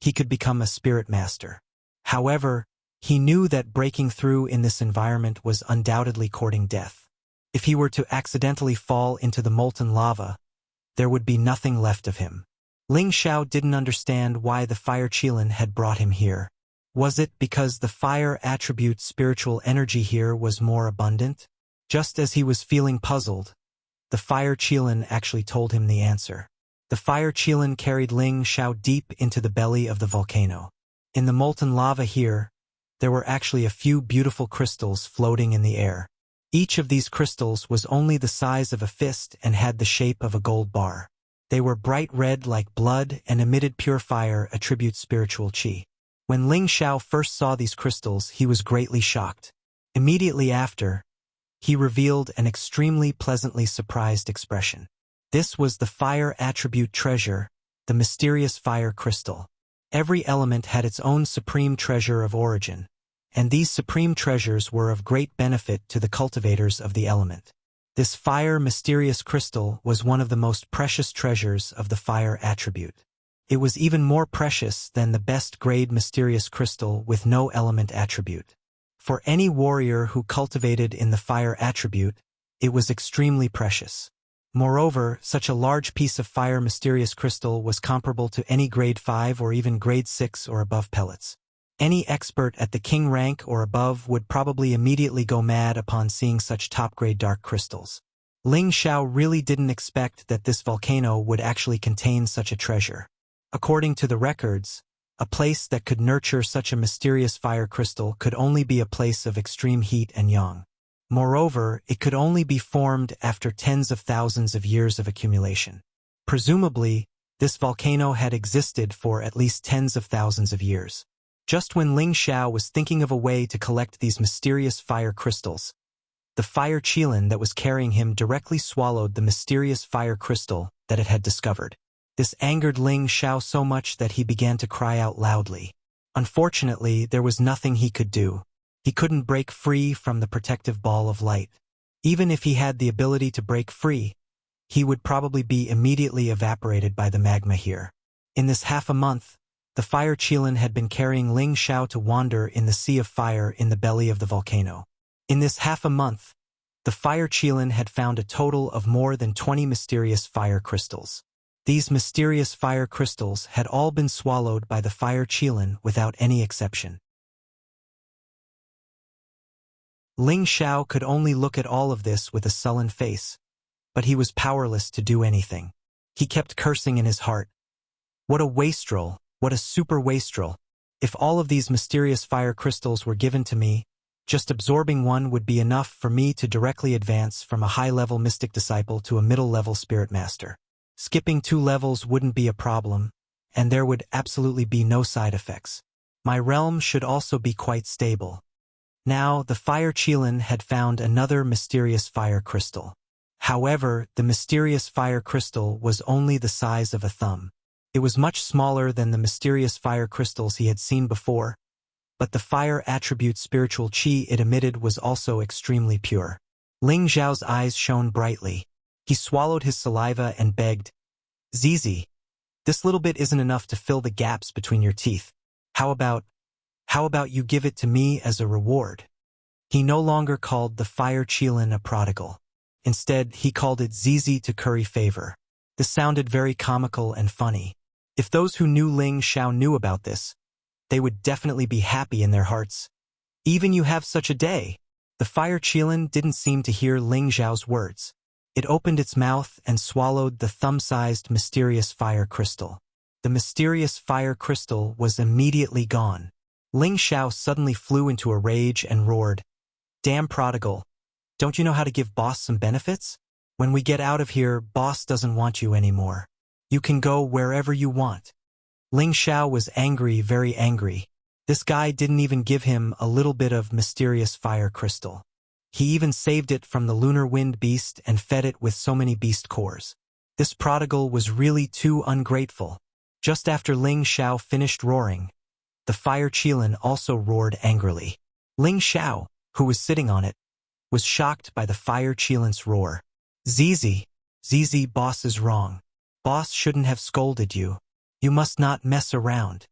he could become a spirit master. However, he knew that breaking through in this environment was undoubtedly courting death. If he were to accidentally fall into the molten lava, there would be nothing left of him. Ling Xiao didn't understand why the fire Qilin had brought him here. Was it because the fire attribute spiritual energy here was more abundant? Just as he was feeling puzzled, the fire Qilin actually told him the answer. The fire Qilin carried Ling Xiao deep into the belly of the volcano. In the molten lava here, there were actually a few beautiful crystals floating in the air. Each of these crystals was only the size of a fist and had the shape of a gold bar. They were bright red like blood and emitted pure fire attribute spiritual qi. When Ling Xiao first saw these crystals, he was greatly shocked. Immediately after, he revealed an extremely pleasantly surprised expression. This was the fire attribute treasure, the mysterious fire crystal. Every element had its own supreme treasure of origin, and these supreme treasures were of great benefit to the cultivators of the element. This fire mysterious crystal was one of the most precious treasures of the fire attribute. It was even more precious than the best grade mysterious crystal with no element attribute. For any warrior who cultivated in the fire attribute, it was extremely precious. Moreover, such a large piece of fire mysterious crystal was comparable to any grade 5 or even grade 6 or above pellets. Any expert at the king rank or above would probably immediately go mad upon seeing such top-grade dark crystals. Ling Xiao really didn't expect that this volcano would actually contain such a treasure. According to the records, a place that could nurture such a mysterious fire crystal could only be a place of extreme heat and yang. Moreover, it could only be formed after tens of thousands of years of accumulation. Presumably, this volcano had existed for at least tens of thousands of years. Just when Ling Xiao was thinking of a way to collect these mysterious fire crystals, the fire Qilin that was carrying him directly swallowed the mysterious fire crystal that it had discovered. This angered Ling Xiao so much that he began to cry out loudly. Unfortunately, there was nothing he could do. He couldn't break free from the protective ball of light. Even if he had the ability to break free, he would probably be immediately evaporated by the magma here. In this half a month, the fire Qilin had been carrying Ling Xiao to wander in the sea of fire in the belly of the volcano. In this half a month, the fire Qilin had found a total of more than 20 mysterious fire crystals. These mysterious fire crystals had all been swallowed by the fire Qilin without any exception. Ling Xiao could only look at all of this with a sullen face, but he was powerless to do anything. He kept cursing in his heart. What a wastrel, what a super wastrel. If all of these mysterious fire crystals were given to me, just absorbing one would be enough for me to directly advance from a high-level mystic disciple to a middle-level spirit master. Skipping 2 levels wouldn't be a problem, and there would absolutely be no side effects. My realm should also be quite stable. Now, the fire Qilin had found another mysterious fire crystal. However, the mysterious fire crystal was only the size of a thumb. It was much smaller than the mysterious fire crystals he had seen before, but the fire attribute spiritual qi it emitted was also extremely pure. Ling Zhao's eyes shone brightly. He swallowed his saliva and begged, "Zizi, this little bit isn't enough to fill the gaps between your teeth. How about you give it to me as a reward?" He no longer called the fire Qilin a prodigal. Instead, he called it Zizi to curry favor. This sounded very comical and funny. If those who knew Ling Xiao knew about this, they would definitely be happy in their hearts. "Even you have such a day." The fire Qilin didn't seem to hear Ling Zhao's words. It opened its mouth and swallowed the thumb-sized mysterious fire crystal. The mysterious fire crystal was immediately gone. Ling Xiao suddenly flew into a rage and roared, "Damn prodigal! Don't you know how to give boss some benefits? When we get out of here, boss doesn't want you anymore. You can go wherever you want." Ling Xiao was angry, very angry. This guy didn't even give him a little bit of mysterious fire crystal. He even saved it from the lunar wind beast and fed it with so many beast cores. This prodigal was really too ungrateful. Just after Ling Xiao finished roaring, the fire Qilin also roared angrily. Ling Xiao, who was sitting on it, was shocked by the fire Qilin's roar. "Zizi, boss is wrong. Boss shouldn't have scolded you. You must not mess around."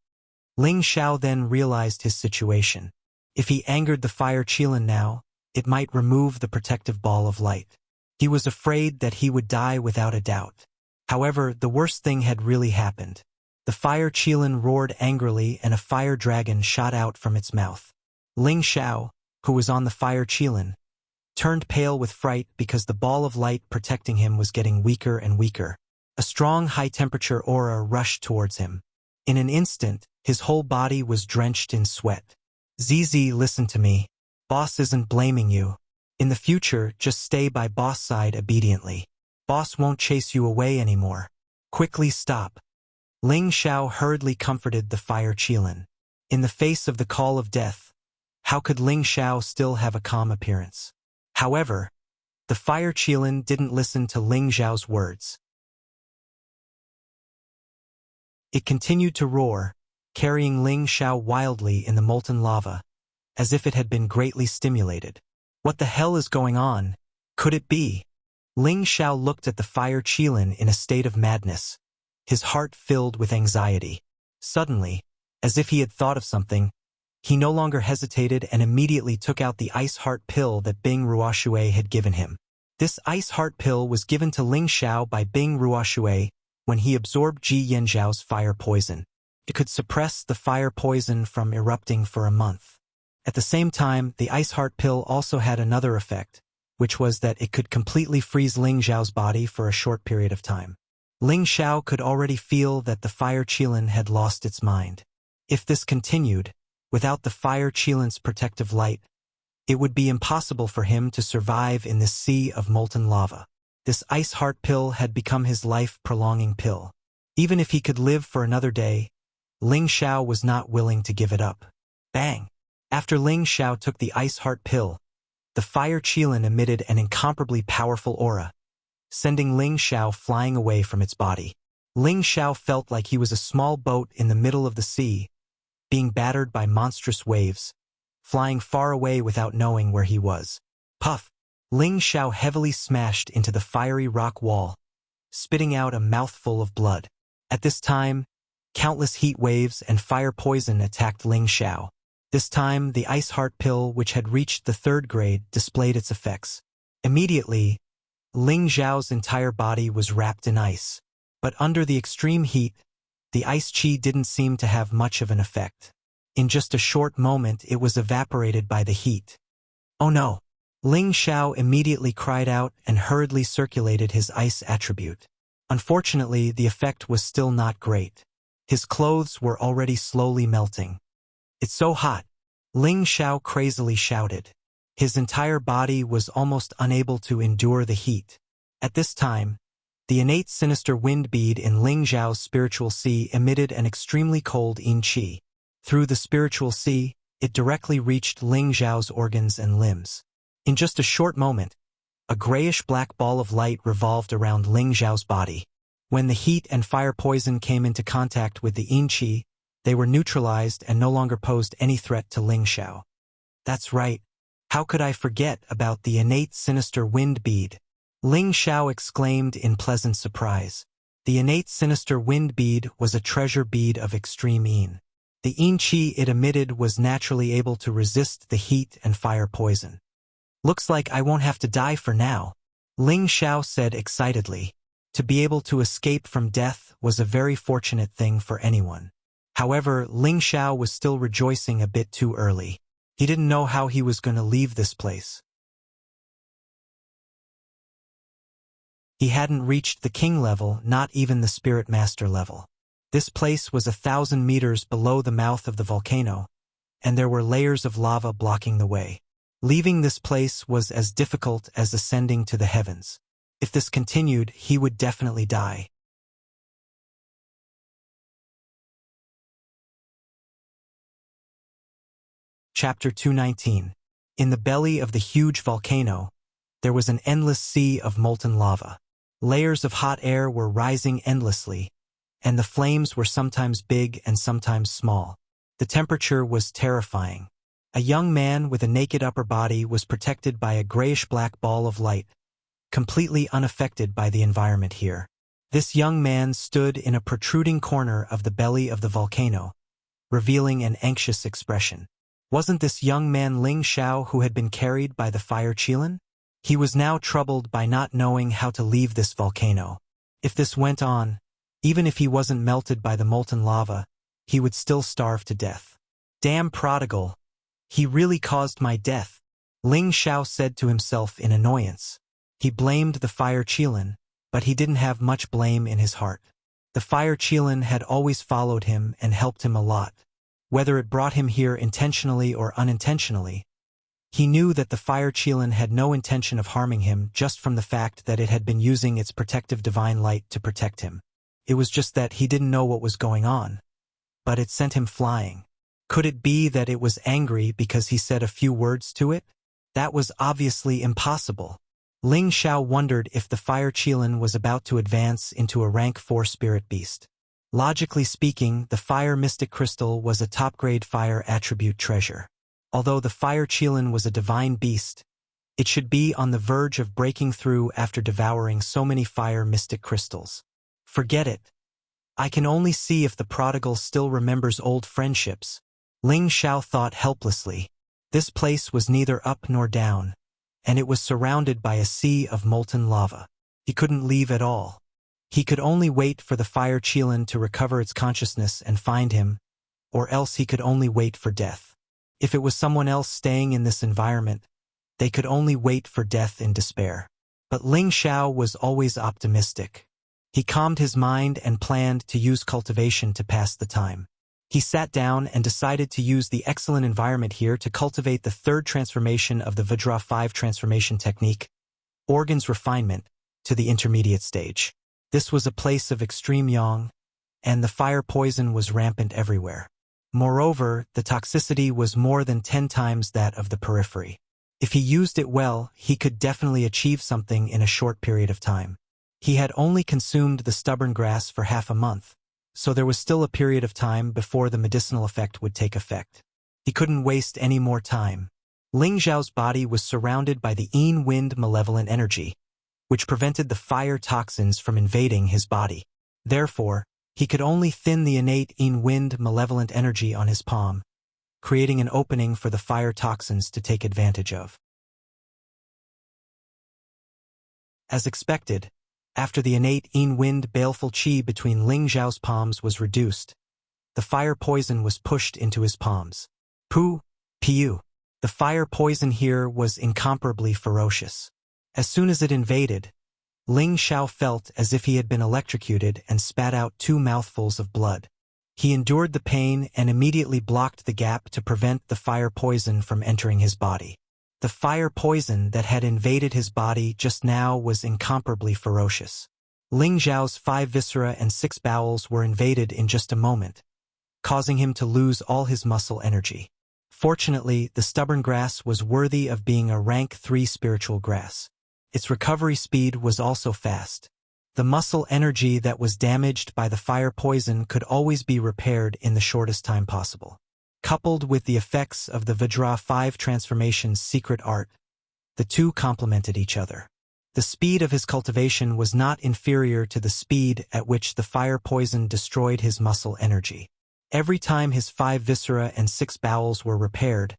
Ling Xiao then realized his situation. If he angered the fire Qilin now, it might remove the protective ball of light. He was afraid that he would die without a doubt. However, the worst thing had really happened. The fire Qilin roared angrily and a fire dragon shot out from its mouth. Ling Xiao, who was on the fire Qilin, turned pale with fright because the ball of light protecting him was getting weaker and weaker. A strong high-temperature aura rushed towards him. In an instant, his whole body was drenched in sweat. "Zizi, listen to me. Boss isn't blaming you. In the future, just stay by boss' side obediently. Boss won't chase you away anymore. Quickly stop." Ling Xiao hurriedly comforted the fire Qilin. In the face of the call of death, how could Ling Xiao still have a calm appearance? However, the fire Qilin didn't listen to Ling Xiao's words. It continued to roar, carrying Ling Xiao wildly in the molten lava, as if it had been greatly stimulated. What the hell is going on? Could it be? Ling Xiao looked at the fire Qilin in a state of madness, his heart filled with anxiety. Suddenly, as if he had thought of something, he no longer hesitated and immediately took out the ice heart pill that Bing Ruoshui had given him. This ice heart pill was given to Ling Xiao by Bing Ruoshui when he absorbed Ji Yanzhao's fire poison. It could suppress the fire poison from erupting for a month. At the same time, the ice heart pill also had another effect, which was that it could completely freeze Ling Xiao's body for a short period of time. Ling Xiao could already feel that the fire Qilin had lost its mind. If this continued, without the fire Qilin's protective light, it would be impossible for him to survive in this sea of molten lava. This ice heart pill had become his life-prolonging pill. Even if he could live for another day, Ling Xiao was not willing to give it up. Bang! After Ling Xiao took the ice heart pill, the fire Qilin emitted an incomparably powerful aura, sending Ling Xiao flying away from its body. Ling Xiao felt like he was a small boat in the middle of the sea, being battered by monstrous waves, flying far away without knowing where he was. Puff! Ling Xiao heavily smashed into the fiery rock wall, spitting out a mouthful of blood. At this time, countless heat waves and fire poison attacked Ling Xiao. This time, the ice heart pill, which had reached the 3rd grade, displayed its effects. Immediately, Ling Xiao's entire body was wrapped in ice. But under the extreme heat, the ice chi didn't seem to have much of an effect. In just a short moment, it was evaporated by the heat. Oh no! Ling Xiao immediately cried out and hurriedly circulated his ice attribute. Unfortunately, the effect was still not great. His clothes were already slowly melting. "It's so hot!" Ling Xiao crazily shouted. His entire body was almost unable to endure the heat. At this time, the innate sinister wind bead in Ling Xiao's spiritual sea emitted an extremely cold yin qi. Through the spiritual sea, it directly reached Ling Xiao's organs and limbs. In just a short moment, a grayish-black ball of light revolved around Ling Xiao's body. When the heat and fire poison came into contact with the yin qi, they were neutralized and no longer posed any threat to Ling Xiao. That's right. How could I forget about the innate sinister wind bead? Ling Xiao exclaimed in pleasant surprise. The innate sinister wind bead was a treasure bead of extreme yin. The yin qi it emitted was naturally able to resist the heat and fire poison. Looks like I won't have to die for now, Ling Xiao said excitedly. To be able to escape from death was a very fortunate thing for anyone. However, Ling Xiao was still rejoicing a bit too early. He didn't know how he was going to leave this place. He hadn't reached the king level, not even the spirit master level. This place was 1,000 meters below the mouth of the volcano, and there were layers of lava blocking the way. Leaving this place was as difficult as ascending to the heavens. If this continued, he would definitely die. Chapter 219. In the belly of the huge volcano, there was an endless sea of molten lava. Layers of hot air were rising endlessly, and the flames were sometimes big and sometimes small. The temperature was terrifying. A young man with a naked upper body was protected by a grayish-black ball of light, completely unaffected by the environment here. This young man stood in a protruding corner of the belly of the volcano, revealing an anxious expression. Wasn't this young man Ling Xiao who had been carried by the fire qilin? He was now troubled by not knowing how to leave this volcano. If this went on, even if he wasn't melted by the molten lava, he would still starve to death. Damn prodigal! He really caused my death, Ling Xiao said to himself in annoyance. He blamed the fire qilin, but he didn't have much blame in his heart. The fire qilin had always followed him and helped him a lot. Whether it brought him here intentionally or unintentionally, he knew that the fire qilin had no intention of harming him just from the fact that it had been using its protective divine light to protect him. It was just that he didn't know what was going on, but it sent him flying. Could it be that it was angry because he said a few words to it? That was obviously impossible. Ling Xiao wondered if the fire qilin was about to advance into a rank 4 spirit beast. Logically speaking, the fire mystic crystal was a top-grade fire attribute treasure. Although the fire qilin was a divine beast, it should be on the verge of breaking through after devouring so many fire mystic crystals. Forget it. I can only see if the prodigal still remembers old friendships, Ling Xiao thought helplessly. This place was neither up nor down, and it was surrounded by a sea of molten lava. He couldn't leave at all. He could only wait for the fire qilin to recover its consciousness and find him, or else he could only wait for death. If it was someone else staying in this environment, they could only wait for death in despair. But Ling Xiao was always optimistic. He calmed his mind and planned to use cultivation to pass the time. He sat down and decided to use the excellent environment here to cultivate the third transformation of the Vajra 5 transformation technique, organs refinement, to the intermediate stage. This was a place of extreme yang, and the fire poison was rampant everywhere. Moreover, the toxicity was more than 10 times that of the periphery. If he used it well, he could definitely achieve something in a short period of time. He had only consumed the stubborn grass for half a month, so there was still a period of time before the medicinal effect would take effect. He couldn't waste any more time. Ling Xiao's body was surrounded by the yin wind malevolent energy, which prevented the fire toxins from invading his body. Therefore, he could only thin the innate yin wind malevolent energy on his palm, creating an opening for the fire toxins to take advantage of. As expected, after the innate yin wind baleful qi between Ling Xiao's palms was reduced, the fire poison was pushed into his palms. Pu. The fire poison here was incomparably ferocious. As soon as it invaded, Ling Xiao felt as if he had been electrocuted and spat out 2 mouthfuls of blood. He endured the pain and immediately blocked the gap to prevent the fire poison from entering his body. The fire poison that had invaded his body just now was incomparably ferocious. Ling Xiao's 5 viscera and 6 bowels were invaded in just a moment, causing him to lose all his muscle energy. Fortunately, the stubborn grass was worthy of being a rank 3 spiritual grass. Its recovery speed was also fast. The muscle energy that was damaged by the fire poison could always be repaired in the shortest time possible. Coupled with the effects of the Vajra 5 transformation's secret art, the two complemented each other. The speed of his cultivation was not inferior to the speed at which the fire poison destroyed his muscle energy. Every time his 5 viscera and 6 bowels were repaired,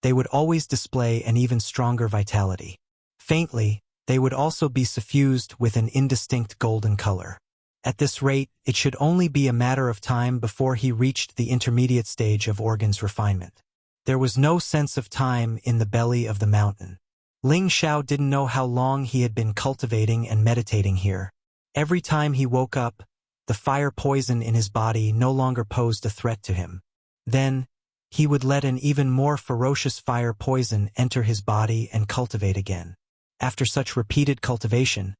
they would always display an even stronger vitality. Faintly, they would also be suffused with an indistinct golden color. At this rate, it should only be a matter of time before he reached the intermediate stage of organs refinement. There was no sense of time in the belly of the mountain. Ling Xiao didn't know how long he had been cultivating and meditating here. Every time he woke up, the fire poison in his body no longer posed a threat to him. Then, he would let an even more ferocious fire poison enter his body and cultivate again. After such repeated cultivation,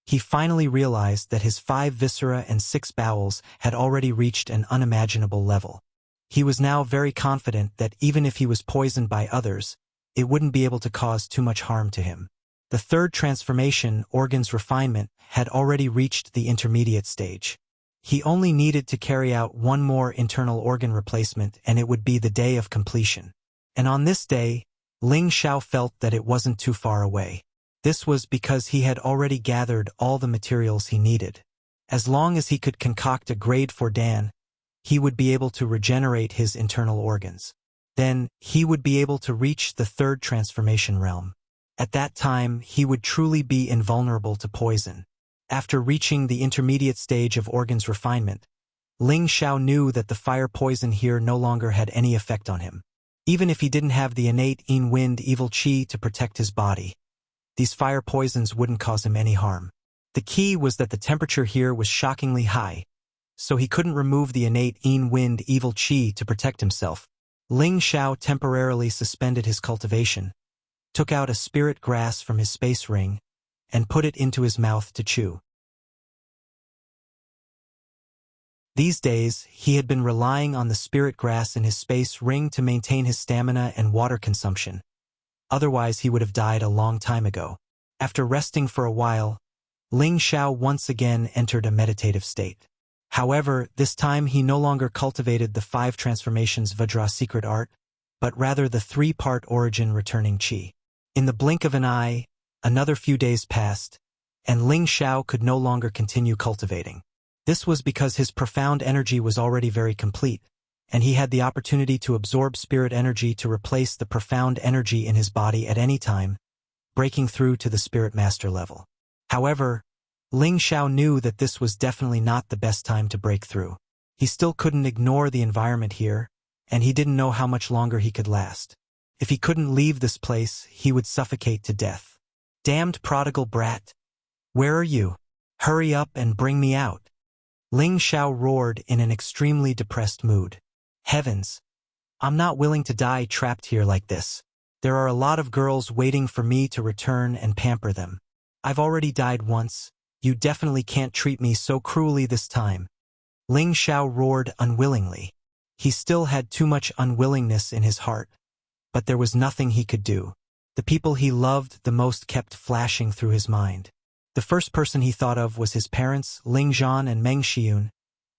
he finally realized that his 5 viscera and 6 bowels had already reached an unimaginable level. He was now very confident that even if he was poisoned by others, it wouldn't be able to cause too much harm to him. The third transformation, organs refinement, had already reached the intermediate stage. He only needed to carry out one more internal organ replacement and it would be the day of completion. And on this day, Ling Xiao felt that it wasn't too far away. This was because he had already gathered all the materials he needed. As long as he could concoct a grade 4 Dan, he would be able to regenerate his internal organs. Then, he would be able to reach the third transformation realm. At that time, he would truly be invulnerable to poison. After reaching the intermediate stage of organs refinement, Ling Xiao knew that the fire poison here no longer had any effect on him. Even if he didn't have the innate Yin Wind evil qi to protect his body, these fire poisons wouldn't cause him any harm. The key was that the temperature here was shockingly high, so he couldn't remove the innate Yin Wind evil qi to protect himself. Ling Xiao temporarily suspended his cultivation, took out a spirit grass from his space ring, and put it into his mouth to chew. These days, he had been relying on the spirit grass in his space ring to maintain his stamina and water consumption. Otherwise, he would have died a long time ago. After resting for a while, Ling Xiao once again entered a meditative state. However, this time he no longer cultivated the 5 transformations Vajra secret art, but rather the 3-part origin returning qi. In the blink of an eye, another few days passed, and Ling Xiao could no longer continue cultivating. This was because his profound energy was already very complete, and he had the opportunity to absorb spirit energy to replace the profound energy in his body at any time, breaking through to the spirit master level. However, Ling Xiao knew that this was definitely not the best time to break through. He still couldn't ignore the environment here, and he didn't know how much longer he could last. If he couldn't leave this place, he would suffocate to death. Damned prodigal brat! Where are you? Hurry up and bring me out! Ling Xiao roared in an extremely depressed mood. Heavens! I'm not willing to die trapped here like this. There are a lot of girls waiting for me to return and pamper them. I've already died once. You definitely can't treat me so cruelly this time. Ling Xiao roared unwillingly. He still had too much unwillingness in his heart, but there was nothing he could do. The people he loved the most kept flashing through his mind. The first person he thought of was his parents, Ling Zhan and Meng Xiun,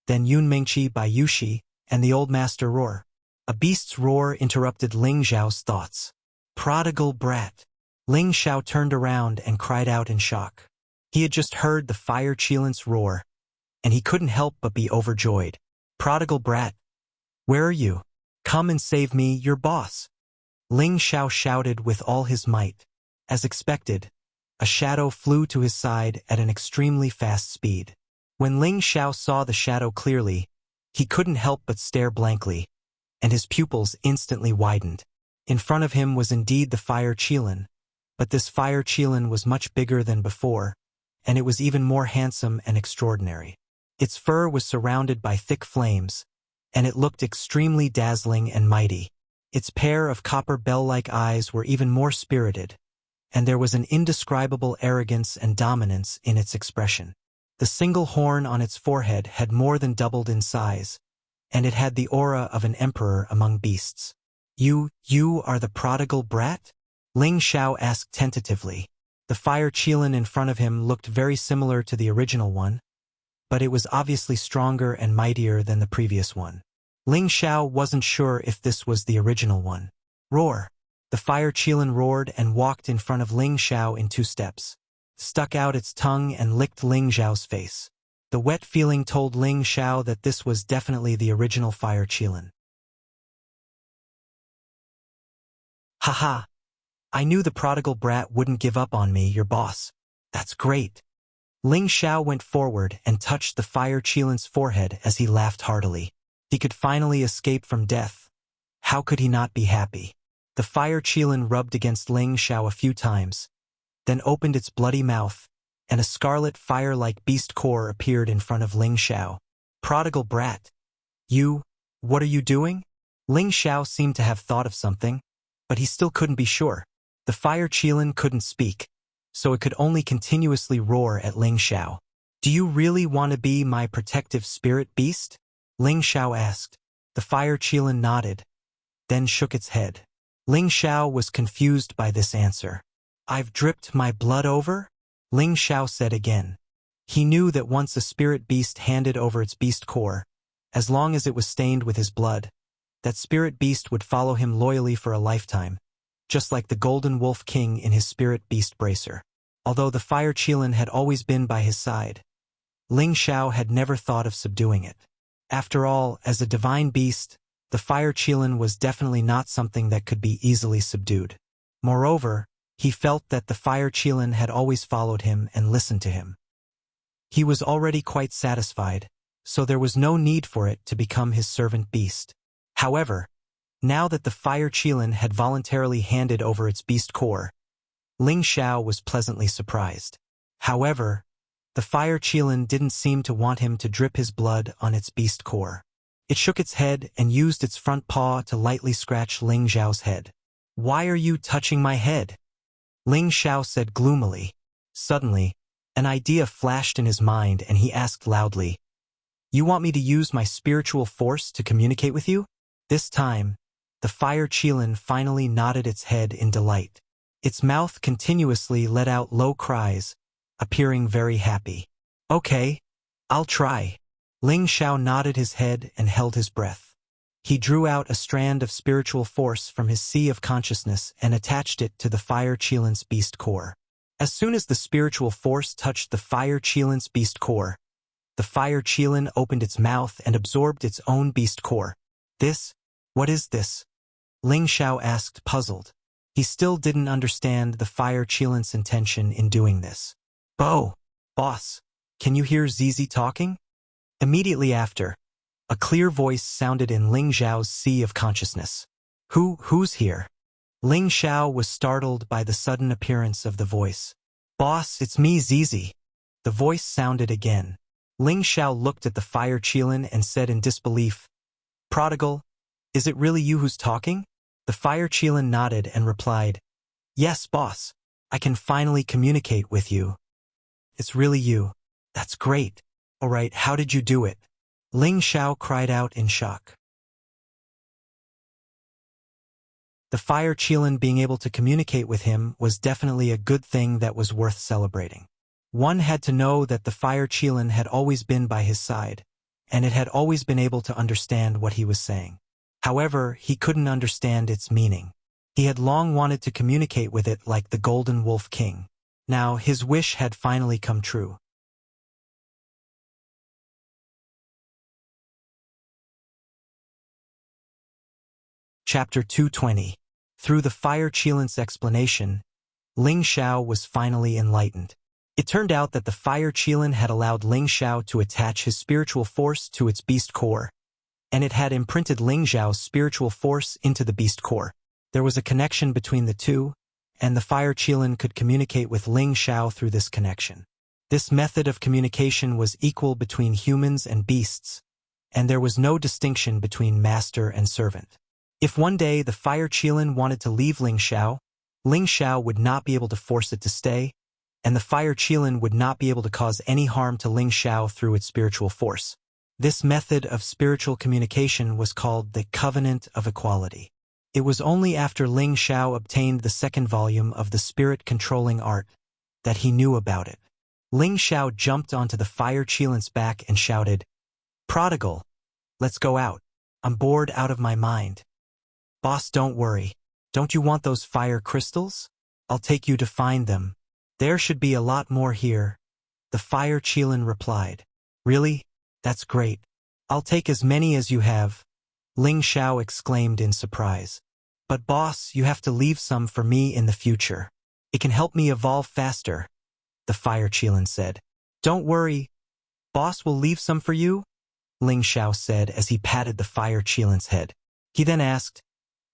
then Yun Mengqi by Yushi, and the old master roar. A beast's roar interrupted Ling Xiao's thoughts. Prodigal brat! Ling Xiao turned around and cried out in shock. He had just heard the fire Qilin's roar, and he couldn't help but be overjoyed. Prodigal brat! Where are you? Come and save me, your boss! Ling Xiao shouted with all his might. As expected, a shadow flew to his side at an extremely fast speed. When Ling Xiao saw the shadow clearly, he couldn't help but stare blankly, and his pupils instantly widened. In front of him was indeed the fire Qilin, but this fire Qilin was much bigger than before, and it was even more handsome and extraordinary. Its fur was surrounded by thick flames, and it looked extremely dazzling and mighty. Its pair of copper bell-like eyes were even more spirited, and there was an indescribable arrogance and dominance in its expression. The single horn on its forehead had more than doubled in size, and it had the aura of an emperor among beasts. You are the prodigal brat? Ling Xiao asked tentatively. The fire qilin in front of him looked very similar to the original one, but it was obviously stronger and mightier than the previous one. Ling Xiao wasn't sure if this was the original one. Roar! The fire qilin roared and walked in front of Ling Xiao in 2 steps, stuck out its tongue and licked Ling Xiao's face. The wet feeling told Ling Xiao that this was definitely the original fire qilin. Haha! I knew the prodigal brat wouldn't give up on me, your boss. That's great. Ling Xiao went forward and touched the fire qilin's forehead as he laughed heartily. He could finally escape from death. How could he not be happy? The fire qilin rubbed against Ling Xiao a few times, then opened its bloody mouth, and a scarlet fire-like beast core appeared in front of Ling Xiao. Prodigal brat. What are you doing? Ling Xiao seemed to have thought of something, but he still couldn't be sure. The fire qilin couldn't speak, so it could only continuously roar at Ling Xiao. Do you really want to be my protective spirit beast? Ling Xiao asked. The fire qilin nodded, then shook its head. Ling Xiao was confused by this answer. I've dripped my blood over? Ling Xiao said again. He knew that once a spirit beast handed over its beast core, as long as it was stained with his blood, that spirit beast would follow him loyally for a lifetime, just like the Golden Wolf King in his spirit beast bracer. Although the fire qilin had always been by his side, Ling Xiao had never thought of subduing it. After all, as a divine beast, the fire qilin was definitely not something that could be easily subdued. Moreover, he felt that the fire qilin had always followed him and listened to him. He was already quite satisfied, so there was no need for it to become his servant beast. However, now that the fire qilin had voluntarily handed over its beast core, Ling Xiao was pleasantly surprised. However, the fire qilin didn't seem to want him to drip his blood on its beast core. It shook its head and used its front paw to lightly scratch Ling Xiao's head. Why are you touching my head? Ling Xiao said gloomily. Suddenly, an idea flashed in his mind and he asked loudly, You want me to use my spiritual force to communicate with you? This time, the fire qilin finally nodded its head in delight. Its mouth continuously let out low cries, appearing very happy. Okay, I'll try. Ling Xiao nodded his head and held his breath. He drew out a strand of spiritual force from his sea of consciousness and attached it to the fire qilin's beast core. As soon as the spiritual force touched the fire qilin's beast core, the fire qilin opened its mouth and absorbed its own beast core. What is this? Ling Xiao asked, puzzled. He still didn't understand the fire qilin's intention in doing this. Boss, can you hear Zizi talking? Immediately after, a clear voice sounded in Ling Xiao's sea of consciousness. Who's here? Ling Xiao was startled by the sudden appearance of the voice. Boss, it's me, Zizi. The voice sounded again. Ling Xiao looked at the fire qilin and said in disbelief, Prodigal, is it really you who's talking? The fire qilin nodded and replied, Yes, boss. I can finally communicate with you. It's really you. That's great. All right, how did you do it? Ling Xiao cried out in shock. The fire qilin being able to communicate with him was definitely a good thing that was worth celebrating. One had to know that the fire qilin had always been by his side, and it had always been able to understand what he was saying. However, he couldn't understand its meaning. He had long wanted to communicate with it like the Golden Wolf King. Now, his wish had finally come true. Chapter 220. Through the fire qilin's explanation, Ling Xiao was finally enlightened. It turned out that the fire qilin had allowed Ling Xiao to attach his spiritual force to its beast core, and it had imprinted Ling Xiao's spiritual force into the beast core. There was a connection between the two, and the fire qilin could communicate with Ling Xiao through this connection. This method of communication was equal between humans and beasts, and there was no distinction between master and servant. If one day the fire qilin wanted to leave Ling Xiao would not be able to force it to stay, and the fire qilin would not be able to cause any harm to Ling Xiao through its spiritual force. This method of spiritual communication was called the Covenant of Equality. It was only after Ling Xiao obtained the second volume of the spirit-controlling art that he knew about it. Ling Xiao jumped onto the fire Qilin's back and shouted, "Prodigal, let's go out. I'm bored out of my mind." "Boss, don't worry. Don't you want those fire crystals? I'll take you to find them. There should be a lot more here," the fire Qilin replied. "Really? That's great. I'll take as many as you have," Ling Xiao exclaimed in surprise. "But boss, you have to leave some for me in the future. It can help me evolve faster," the fire Qilin said. "Don't worry. Boss will leave some for you," Ling Xiao said as he patted the fire Qilin's head. He then asked,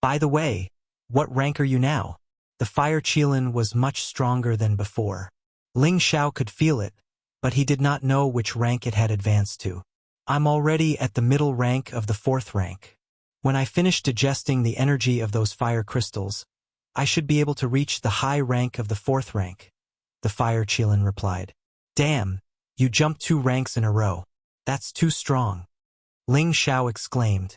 "By the way, what rank are you now?" The fire Qilin was much stronger than before. Ling Xiao could feel it, but he did not know which rank it had advanced to. "I'm already at the middle rank of the 4th rank. When I finish digesting the energy of those fire crystals, I should be able to reach the high rank of the 4th rank," the fire Qilin replied. "Damn, you jumped 2 ranks in a row. That's too strong," Ling Xiao exclaimed.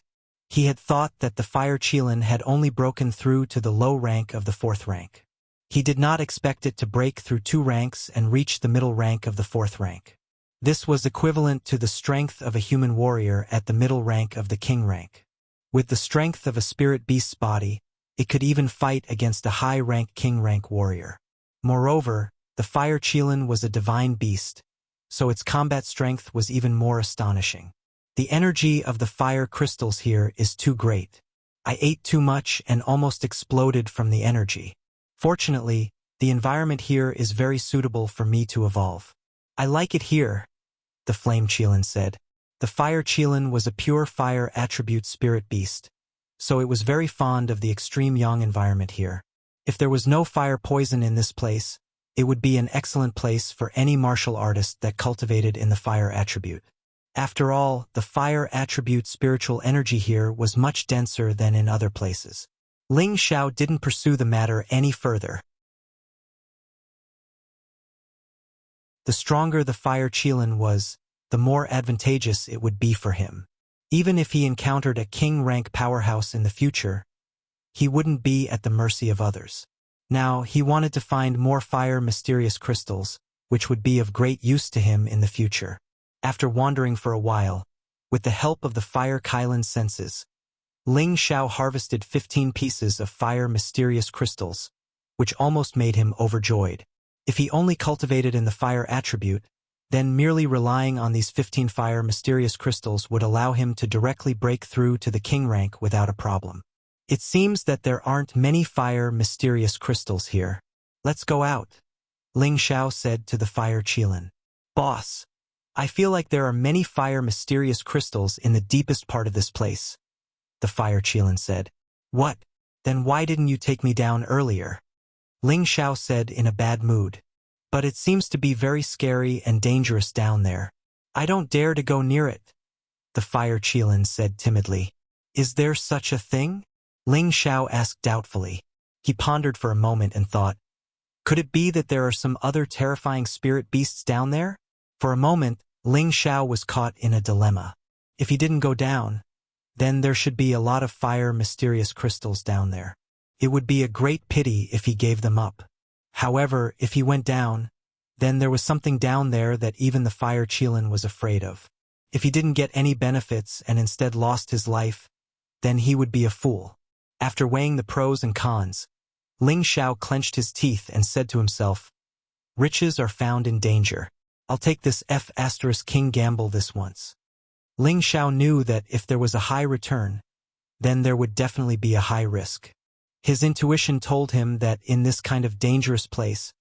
He had thought that the fire Qilin had only broken through to the low rank of the 4th rank. He did not expect it to break through 2 ranks and reach the middle rank of the 4th rank. This was equivalent to the strength of a human warrior at the middle rank of the king rank. With the strength of a spirit beast's body, it could even fight against a high-rank king-rank warrior. Moreover, the fire Qilin was a divine beast, so its combat strength was even more astonishing. "The energy of the fire crystals here is too great. I ate too much and almost exploded from the energy. Fortunately, the environment here is very suitable for me to evolve. I like it here," the flame Qilin said. The fire Qilin was a pure fire attribute spirit beast, so it was very fond of the extreme yang environment here. If there was no fire poison in this place, it would be an excellent place for any martial artist that cultivated in the fire attribute. After all, the fire attribute spiritual energy here was much denser than in other places. Ling Xiao didn't pursue the matter any further. The stronger the fire Qilin was, the more advantageous it would be for him. Even if he encountered a king-rank powerhouse in the future, he wouldn't be at the mercy of others. Now, he wanted to find more fire mysterious crystals, which would be of great use to him in the future. After wandering for a while, with the help of the fire Qilin's senses, Ling Xiao harvested 15 pieces of fire mysterious crystals, which almost made him overjoyed. If he only cultivated in the fire attribute, then merely relying on these 15 fire mysterious crystals would allow him to directly break through to the king rank without a problem. "It seems that there aren't many fire mysterious crystals here. Let's go out," Ling Xiao said to the fire Qilin. "Boss, I feel like there are many fire mysterious crystals in the deepest part of this place," the fire Qilin said. "What? Then why didn't you take me down earlier?" Ling Xiao said in a bad mood. "But it seems to be very scary and dangerous down there. I don't dare to go near it," the fire Qilin said timidly. "Is there such a thing?" Ling Xiao asked doubtfully. He pondered for a moment and thought, could it be that there are some other terrifying spirit beasts down there? For a moment, Ling Xiao was caught in a dilemma. If he didn't go down, then there should be a lot of fire mysterious crystals down there. It would be a great pity if he gave them up. However, if he went down, then there was something down there that even the fire Qilin was afraid of. If he didn't get any benefits and instead lost his life, then he would be a fool. After weighing the pros and cons, Ling Xiao clenched his teeth and said to himself, "Riches are found in danger. I'll take this F***king gamble this once." Ling Xiao knew that if there was a high return, then there would definitely be a high risk. His intuition told him that in this kind of dangerous place,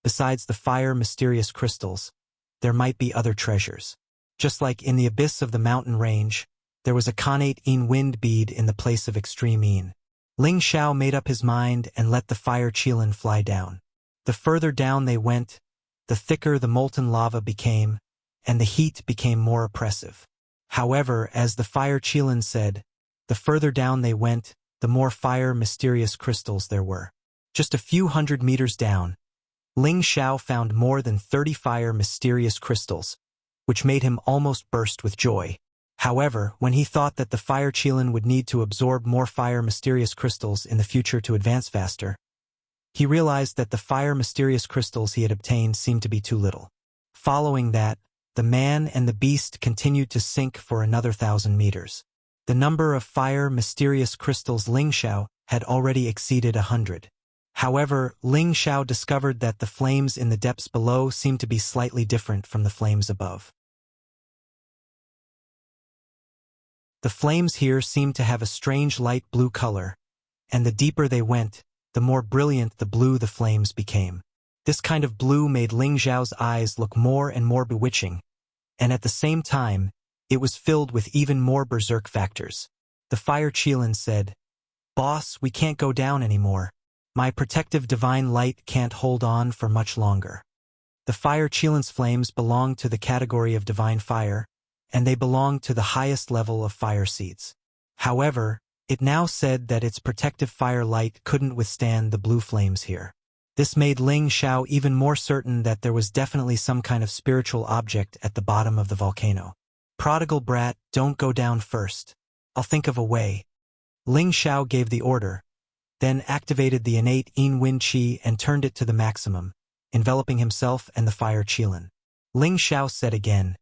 besides the fire mysterious crystals, there might be other treasures. Just like in the abyss of the mountain range, there was a Khanate wind bead in the place of extreme. Ling Xiao made up his mind and let the fire Qilin fly down. The further down they went, the thicker the molten lava became, and the heat became more oppressive. However, as the fire Qilin said, the further down they went, the more fire mysterious crystals there were. Just a few hundred meters down, Ling Xiao found more than 30 fire mysterious crystals, which made him almost burst with joy. However, when he thought that the fire Qilin would need to absorb more fire mysterious crystals in the future to advance faster, he realized that the fire mysterious crystals he had obtained seemed to be too little. Following that, the man and the beast continued to sink for another 1,000 meters. The number of fire mysterious crystals Ling Xiao had already exceeded 100. However, Ling Xiao discovered that the flames in the depths below seemed to be slightly different from the flames above. The flames here seemed to have a strange light blue color, and the deeper they went, the more brilliant the blue the flames became. This kind of blue made Ling Xiao's eyes look more and more bewitching, and at the same time, it was filled with even more berserk factors. The fire Qilin said, "Boss, we can't go down anymore. My protective divine light can't hold on for much longer." The fire Qilin's flames belonged to the category of divine fire, and they belonged to the highest level of fire seeds. However, it now said that its protective fire light couldn't withstand the blue flames here. This made Ling Xiao even more certain that there was definitely some kind of spiritual object at the bottom of the volcano. "Prodigal brat, don't go down first. I'll think of a way." Ling Xiao gave the order, then activated the innate Yin Wind Qi and turned it to the maximum, enveloping himself and the fire Qilin. Ling Xiao said again,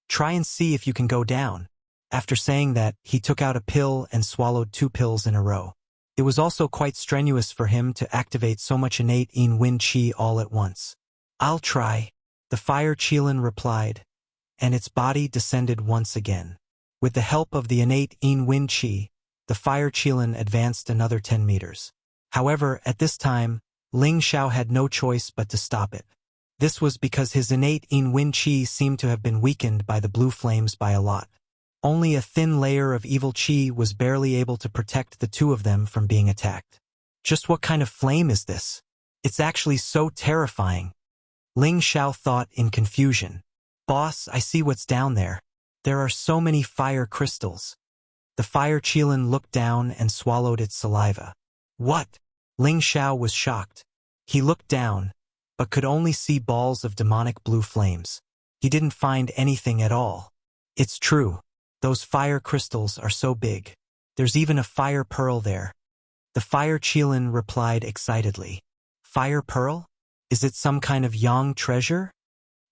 "Try and see if you can go down." After saying that, he took out a pill and swallowed 2 pills in a row. It was also quite strenuous for him to activate so much innate Yin Wind Qi all at once. "I'll try," the fire Qilin replied, and its body descended once again. With the help of the innate Yin Wind Qi, the fire Qilin advanced another 10 meters. However, at this time, Ling Xiao had no choice but to stop it. This was because his innate Yin Wind Qi seemed to have been weakened by the blue flames by a lot. Only a thin layer of evil Qi was barely able to protect the two of them from being attacked. Just what kind of flame is this? It's actually so terrifying. Ling Xiao thought in confusion. "Boss, I see what's down there. There are so many fire crystals." The fire Qilin looked down and swallowed its saliva. "What?" Ling Xiao was shocked. He looked down, but could only see balls of demonic blue flames. He didn't find anything at all. "It's true. Those fire crystals are so big. There's even a fire pearl there." The fire Qilin replied excitedly. "Fire pearl? Is it some kind of Yang treasure?"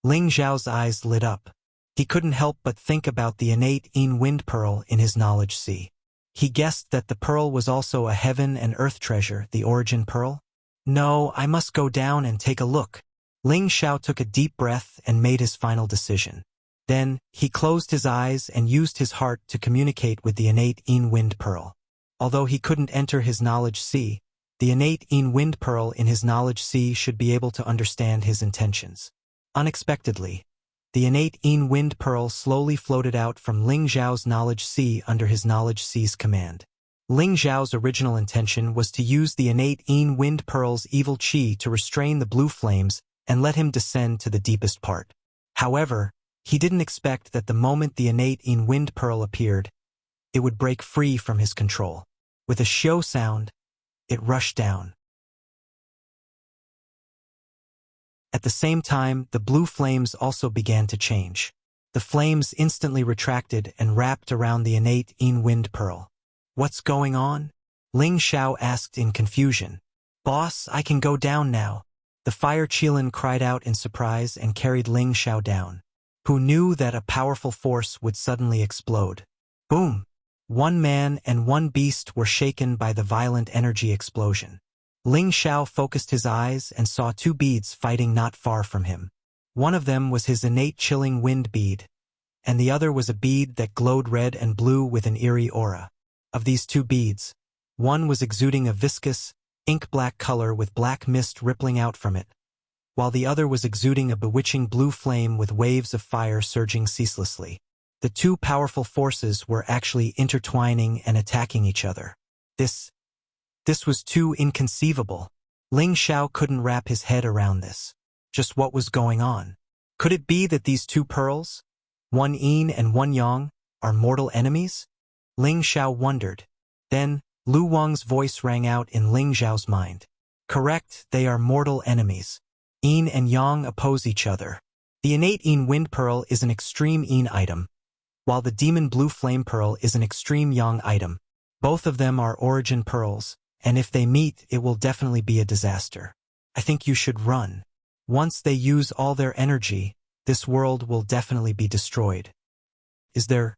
Ling Xiao's eyes lit up. He couldn't help but think about the innate Yin Wind pearl in his knowledge sea. He guessed that the pearl was also a heaven and earth treasure, the origin pearl. "No, I must go down and take a look." Ling Xiao took a deep breath and made his final decision. Then, he closed his eyes and used his heart to communicate with the innate Yin Wind pearl. Although he couldn't enter his knowledge sea, the innate Yin Wind pearl in his knowledge sea should be able to understand his intentions. Unexpectedly, the innate Yin Wind pearl slowly floated out from Ling Xiao's knowledge sea under his knowledge sea's command. Ling Xiao's original intention was to use the innate Yin Wind pearl's evil qi to restrain the blue flames and let him descend to the deepest part. However, he didn't expect that the moment the innate Yin Wind pearl appeared, it would break free from his control. With a shio sound, it rushed down. At the same time, the blue flames also began to change. The flames instantly retracted and wrapped around the innate Yin Wind pearl. "What's going on?" Ling Xiao asked in confusion. "Boss, I can go down now." The fire Qilin cried out in surprise and carried Ling Xiao down. Who knew that a powerful force would suddenly explode? Boom! One man and one beast were shaken by the violent energy explosion. Ling Xiao focused his eyes and saw 2 beads fighting not far from him. One of them was his innate chilling wind bead, and the other was a bead that glowed red and blue with an eerie aura. Of these 2 beads, one was exuding a viscous, ink-black color with black mist rippling out from it, while the other was exuding a bewitching blue flame with waves of fire surging ceaselessly. The 2 powerful forces were actually intertwining and attacking each other. This was too inconceivable. Ling Xiao couldn't wrap his head around this. Just what was going on? Could it be that these 2 pearls, one yin and one yang, are mortal enemies? Ling Xiao wondered. Then, Lu Wang's voice rang out in Ling Xiao's mind. Correct, they are mortal enemies. Yin and yang oppose each other. The innate Yin Wind pearl is an extreme Yin item, while the demon blue flame pearl is an extreme yang item. Both of them are origin pearls, and if they meet, it will definitely be a disaster. I think you should run. Once they use all their energy, this world will definitely be destroyed. Is there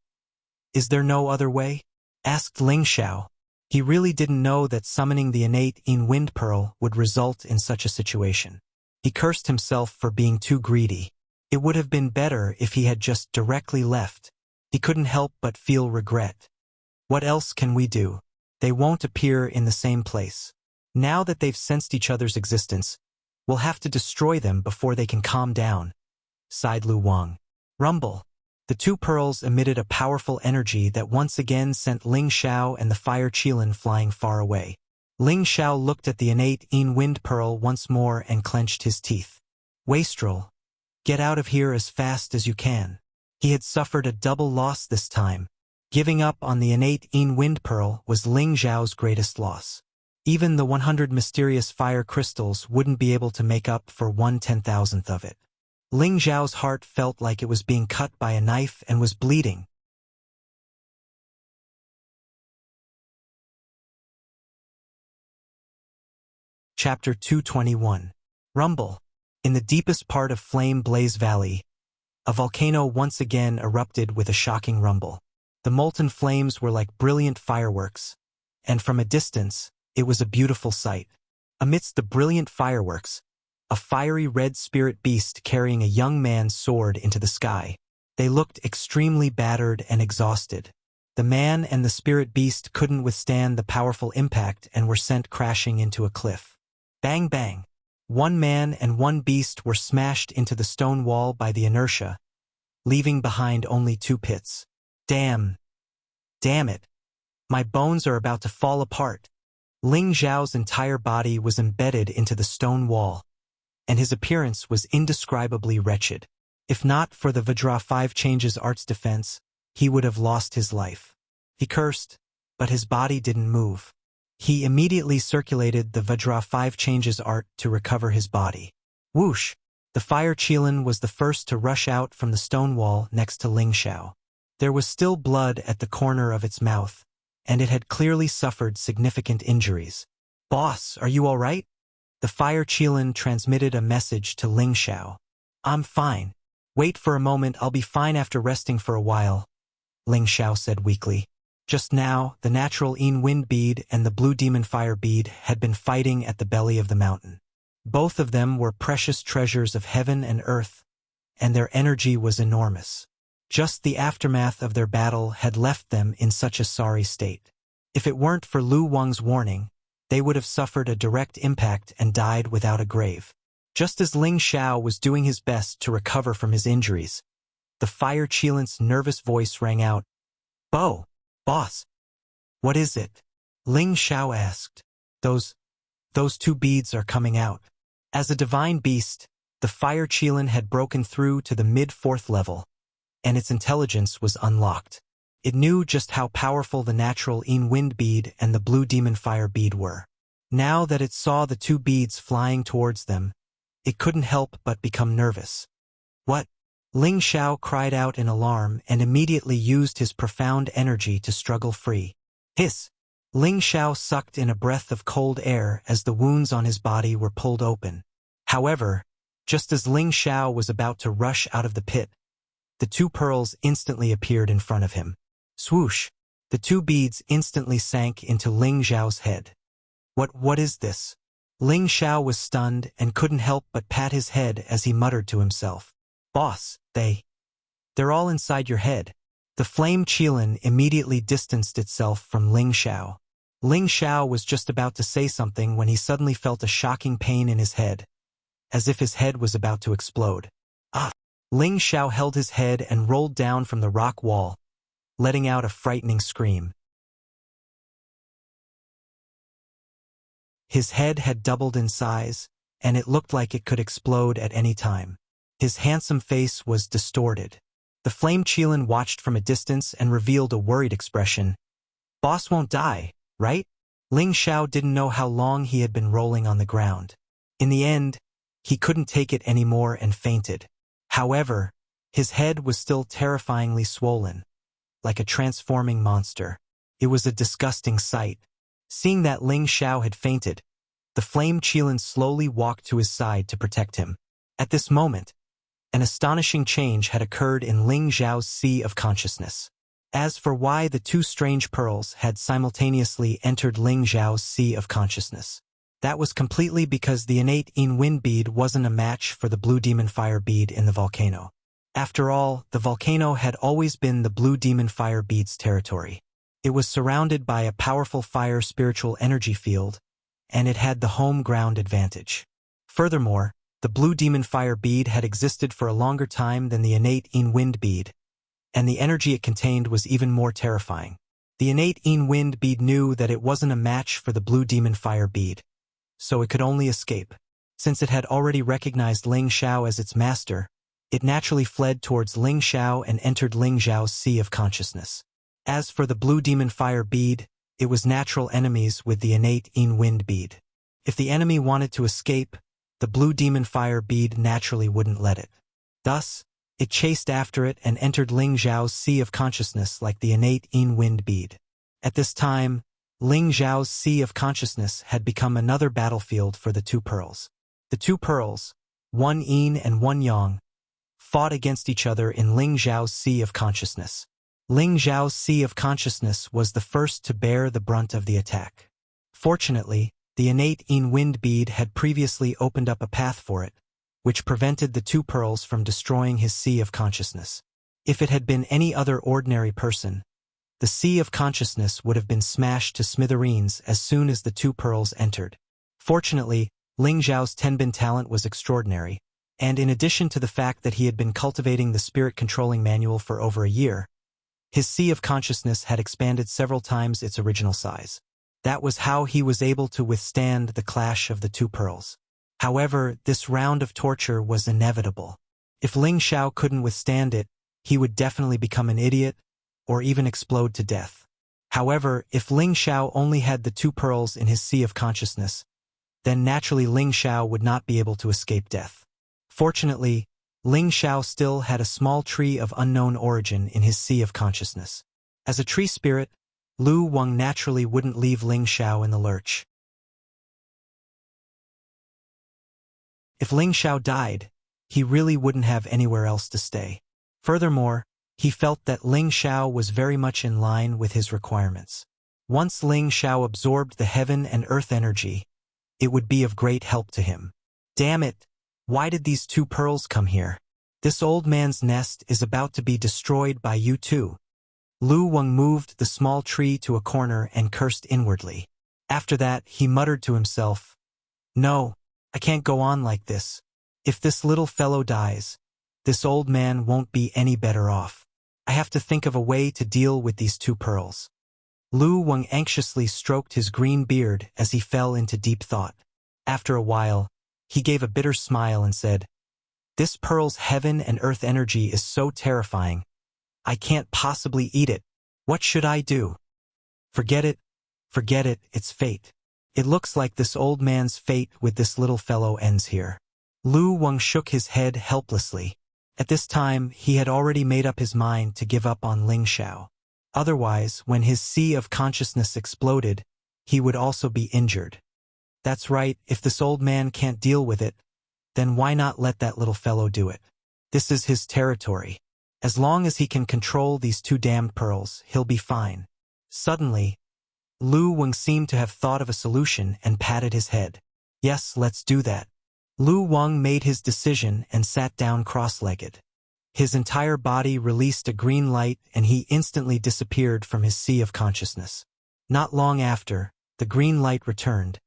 no other way? Asked Ling Xiao. He really didn't know that summoning the innate Yin Wind Pearl would result in such a situation. He cursed himself for being too greedy. It would have been better if he had just directly left. He couldn't help but feel regret. What else can we do? They won't appear in the same place. Now that they've sensed each other's existence, we'll have to destroy them before they can calm down, sighed Lu Wang. Rumble. The two pearls emitted a powerful energy that once again sent Ling Xiao and the fire Qilin flying far away. Ling Xiao looked at the innate Yin Wind Pearl once more and clenched his teeth. Wastrel, get out of here as fast as you can. He had suffered a double loss this time. Giving up on the innate Yin Wind Pearl was Ling Xiao's greatest loss. Even the 100 mysterious fire crystals wouldn't be able to make up for 1/10,000th of it. Ling Xiao's heart felt like it was being cut by a knife and was bleeding. Chapter 221. Rumble. In the deepest part of Flame Blaze Valley, a volcano once again erupted with a shocking rumble. The molten flames were like brilliant fireworks, and from a distance, it was a beautiful sight. Amidst the brilliant fireworks, a fiery red spirit beast carrying a young man's sword into the sky. They looked extremely battered and exhausted. The man and the spirit beast couldn't withstand the powerful impact and were sent crashing into a cliff. Bang bang! One man and one beast were smashed into the stone wall by the inertia, leaving behind only two pits. Damn it! My bones are about to fall apart. Ling Xiao's entire body was embedded into the stone wall, and his appearance was indescribably wretched. If not for the Vajra 5 Changes Art's defense, he would have lost his life. He cursed, but his body didn't move. He immediately circulated the Vajra 5 Changes Art to recover his body. Whoosh! The fire Qilin was the first to rush out from the stone wall next to Ling Xiao. There was still blood at the corner of its mouth, and it had clearly suffered significant injuries. Boss, are you all right? The fire Qilin transmitted a message to Ling Xiao. I'm fine. Wait for a moment, I'll be fine after resting for a while, Ling Xiao said weakly. Just now, the natural Yin Wind Bead and the Blue Demon Fire Bead had been fighting at the belly of the mountain. Both of them were precious treasures of heaven and earth, and their energy was enormous. Just the aftermath of their battle had left them in such a sorry state. If it weren't for Lu Wang's warning, they would have suffered a direct impact and died without a grave. Just as Ling Xiao was doing his best to recover from his injuries, the fire Qilin's nervous voice rang out. Boss. What is it? Ling Xiao asked. Those two beads are coming out. As a divine beast, the fire Qilin had broken through to the mid-4th level, and its intelligence was unlocked. It knew just how powerful the natural Yin Wind Bead and the Blue Demon Fire Bead were. Now that it saw the two beads flying towards them, it couldn't help but become nervous. What? Ling Xiao cried out in alarm and immediately used his profound energy to struggle free. Hiss! Ling Xiao sucked in a breath of cold air as the wounds on his body were pulled open. However, just as Ling Xiao was about to rush out of the pit, the two pearls instantly appeared in front of him. Swoosh! The two beads instantly sank into Ling Xiao's head. What is this? Ling Xiao was stunned and couldn't help but pat his head as he muttered to himself. Boss, they're all inside your head. The flame Qilin immediately distanced itself from Ling Xiao. Ling Xiao was just about to say something when he suddenly felt a shocking pain in his head, as if his head was about to explode. Ah! Ling Xiao held his head and rolled down from the rock wall, letting out a frightening scream. His head had doubled in size, and it looked like it could explode at any time. His handsome face was distorted. The flame Qilin watched from a distance and revealed a worried expression. Boss won't die, right? Ling Xiao didn't know how long he had been rolling on the ground. In the end, he couldn't take it anymore and fainted. However, his head was still terrifyingly swollen. like a transforming monster. It was a disgusting sight. Seeing that Ling Xiao had fainted, the flame Qilin slowly walked to his side to protect him. At this moment, an astonishing change had occurred in Ling Xiao's sea of consciousness. As for why the two strange pearls had simultaneously entered Ling Xiao's sea of consciousness, that was completely because the innate Yin Wind bead wasn't a match for the Blue Demon Fire bead in the volcano. After all, the volcano had always been the Blue Demon Fire bead's territory. It was surrounded by a powerful fire spiritual energy field, and it had the home ground advantage. Furthermore, the Blue Demon Fire bead had existed for a longer time than the innate Yin Wind bead, and the energy it contained was even more terrifying. The innate Yin Wind bead knew that it wasn't a match for the Blue Demon Fire bead, so it could only escape. Since it had already recognized Ling Xiao as its master, it naturally fled towards Ling Xiao and entered Ling Xiao's sea of consciousness. As for the Blue Demon Fire bead, it was natural enemies with the innate Yin Wind bead. If the enemy wanted to escape, the Blue Demon Fire bead naturally wouldn't let it. Thus, it chased after it and entered Ling Xiao's sea of consciousness like the innate Yin Wind bead. At this time, Ling Xiao's sea of consciousness had become another battlefield for the two pearls. The two pearls, one Yin and one Yang, fought against each other in Ling Xiao's sea of consciousness. Ling Xiao's sea of consciousness was the first to bear the brunt of the attack. Fortunately, the innate Yin Wind bead had previously opened up a path for it, which prevented the two pearls from destroying his sea of consciousness. If it had been any other ordinary person, the sea of consciousness would have been smashed to smithereens as soon as the two pearls entered. Fortunately, Ling Xiao's Tenbin talent was extraordinary, and in addition to the fact that he had been cultivating the spirit-controlling manual for over a year, his sea of consciousness had expanded several times its original size. That was how he was able to withstand the clash of the two pearls. However, this round of torture was inevitable. If Ling Xiao couldn't withstand it, he would definitely become an idiot, or even explode to death. However, if Ling Xiao only had the two pearls in his sea of consciousness, then naturally Ling Xiao would not be able to escape death. Fortunately, Ling Xiao still had a small tree of unknown origin in his sea of consciousness. As a tree spirit, Lu Wang naturally wouldn't leave Ling Xiao in the lurch. If Ling Xiao died, he really wouldn't have anywhere else to stay. Furthermore, he felt that Ling Xiao was very much in line with his requirements. Once Ling Xiao absorbed the heaven and earth energy, it would be of great help to him. Damn it! Why did these two pearls come here? This old man's nest is about to be destroyed by you too. Lu Wang moved the small tree to a corner and cursed inwardly. After that, he muttered to himself, "No, I can't go on like this. If this little fellow dies, this old man won't be any better off. I have to think of a way to deal with these two pearls." Lu Wang anxiously stroked his green beard as he fell into deep thought. After a while, he gave a bitter smile and said, "This pearl's heaven and earth energy is so terrifying. I can't possibly eat it. What should I do?" Forget it, it's fate. It looks like this old man's fate with this little fellow ends here." Lu Wang shook his head helplessly. At this time, he had already made up his mind to give up on Ling Xiao. Otherwise, when his sea of consciousness exploded, he would also be injured. That's right, if this old man can't deal with it, then why not let that little fellow do it? This is his territory. As long as he can control these two damned pearls, he'll be fine. Suddenly, Lu Wang seemed to have thought of a solution and patted his head. "Yes, let's do that." Lu Wang made his decision and sat down cross-legged. His entire body released a green light and he instantly disappeared from his sea of consciousness. Not long after, the green light returned,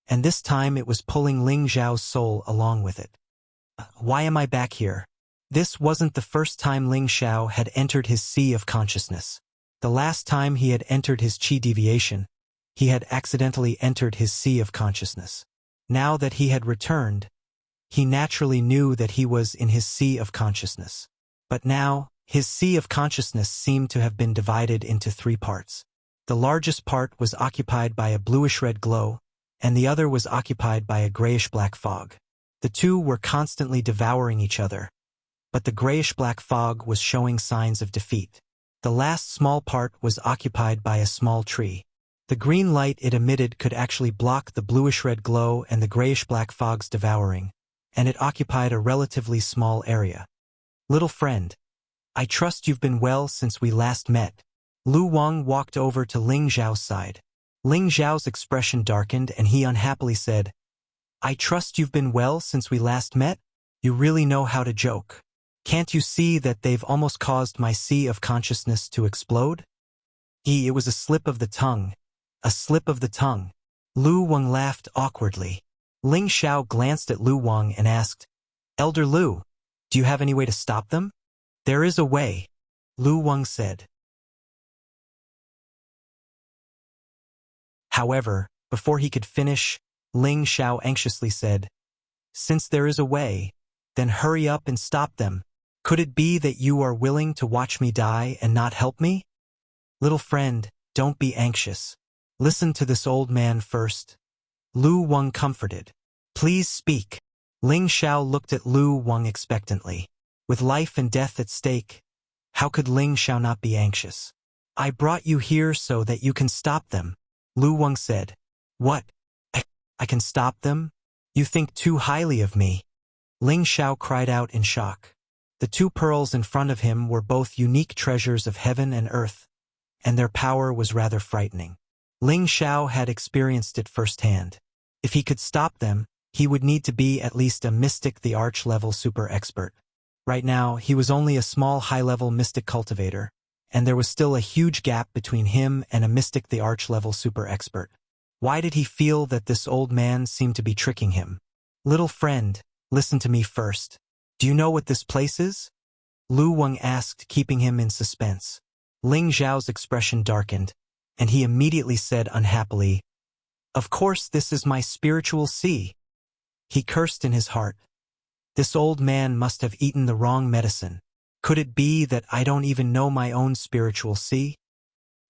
and this time it was pulling Ling Xiao's soul along with it. Why am I back here? This wasn't the first time Ling Xiao had entered his sea of consciousness. The last time he had entered his qi deviation, he had accidentally entered his sea of consciousness. Now that he had returned, he naturally knew that he was in his sea of consciousness. But now, his sea of consciousness seemed to have been divided into three parts. The largest part was occupied by a bluish-red glow, and the other was occupied by a grayish-black fog. The two were constantly devouring each other, but the grayish-black fog was showing signs of defeat. The last small part was occupied by a small tree. The green light it emitted could actually block the bluish-red glow and the grayish-black fog's devouring, and it occupied a relatively small area. Little friend, I trust you've been well since we last met. Lu Wang walked over to Ling Zhao's side. Ling Zhao's expression darkened and he unhappily said, I trust you've been well since we last met? You really know how to joke. Can't you see that they've almost caused my sea of consciousness to explode? It was a slip of the tongue. A slip of the tongue. Lu Wang laughed awkwardly. Ling Xiao glanced at Lu Wang and asked, Elder Lu, do you have any way to stop them? There is a way, Lu Wang said. However, before he could finish, Ling Xiao anxiously said, Since there is a way, then hurry up and stop them. Could it be that you are willing to watch me die and not help me? Little friend, don't be anxious. Listen to this old man first. Lu Wang comforted. Please speak. Ling Xiao looked at Lu Wang expectantly. With life and death at stake, how could Ling Xiao not be anxious? I brought you here so that you can stop them, Lu Wang said. What? I can stop them? You think too highly of me. Ling Xiao cried out in shock. The two pearls in front of him were both unique treasures of heaven and earth, and their power was rather frightening. Ling Xiao had experienced it firsthand. If he could stop them, he would need to be at least a mystic the arch-level super expert. Right now, he was only a small high-level mystic cultivator, and there was still a huge gap between him and a mystic the arch-level super expert. Why did he feel that this old man seemed to be tricking him? Little friend, listen to me first. Do you know what this place is? Lu Wang asked, keeping him in suspense. Ling Zhao's expression darkened, and he immediately said unhappily, Of course this is my spiritual sea. He cursed in his heart. This old man must have eaten the wrong medicine. Could it be that I don't even know my own spiritual sea?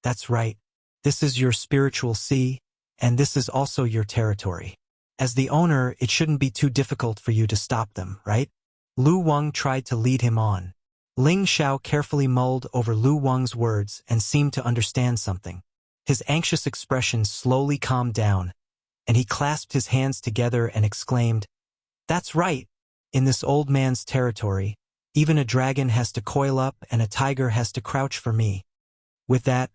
That's right. This is your spiritual sea, and this is also your territory. As the owner, it shouldn't be too difficult for you to stop them, right? Lu Wang tried to lead him on. Ling Xiao carefully mulled over Lu Wang's words and seemed to understand something. His anxious expression slowly calmed down, and he clasped his hands together and exclaimed, That's right! In this old man's territory, even a dragon has to coil up and a tiger has to crouch for me. With that,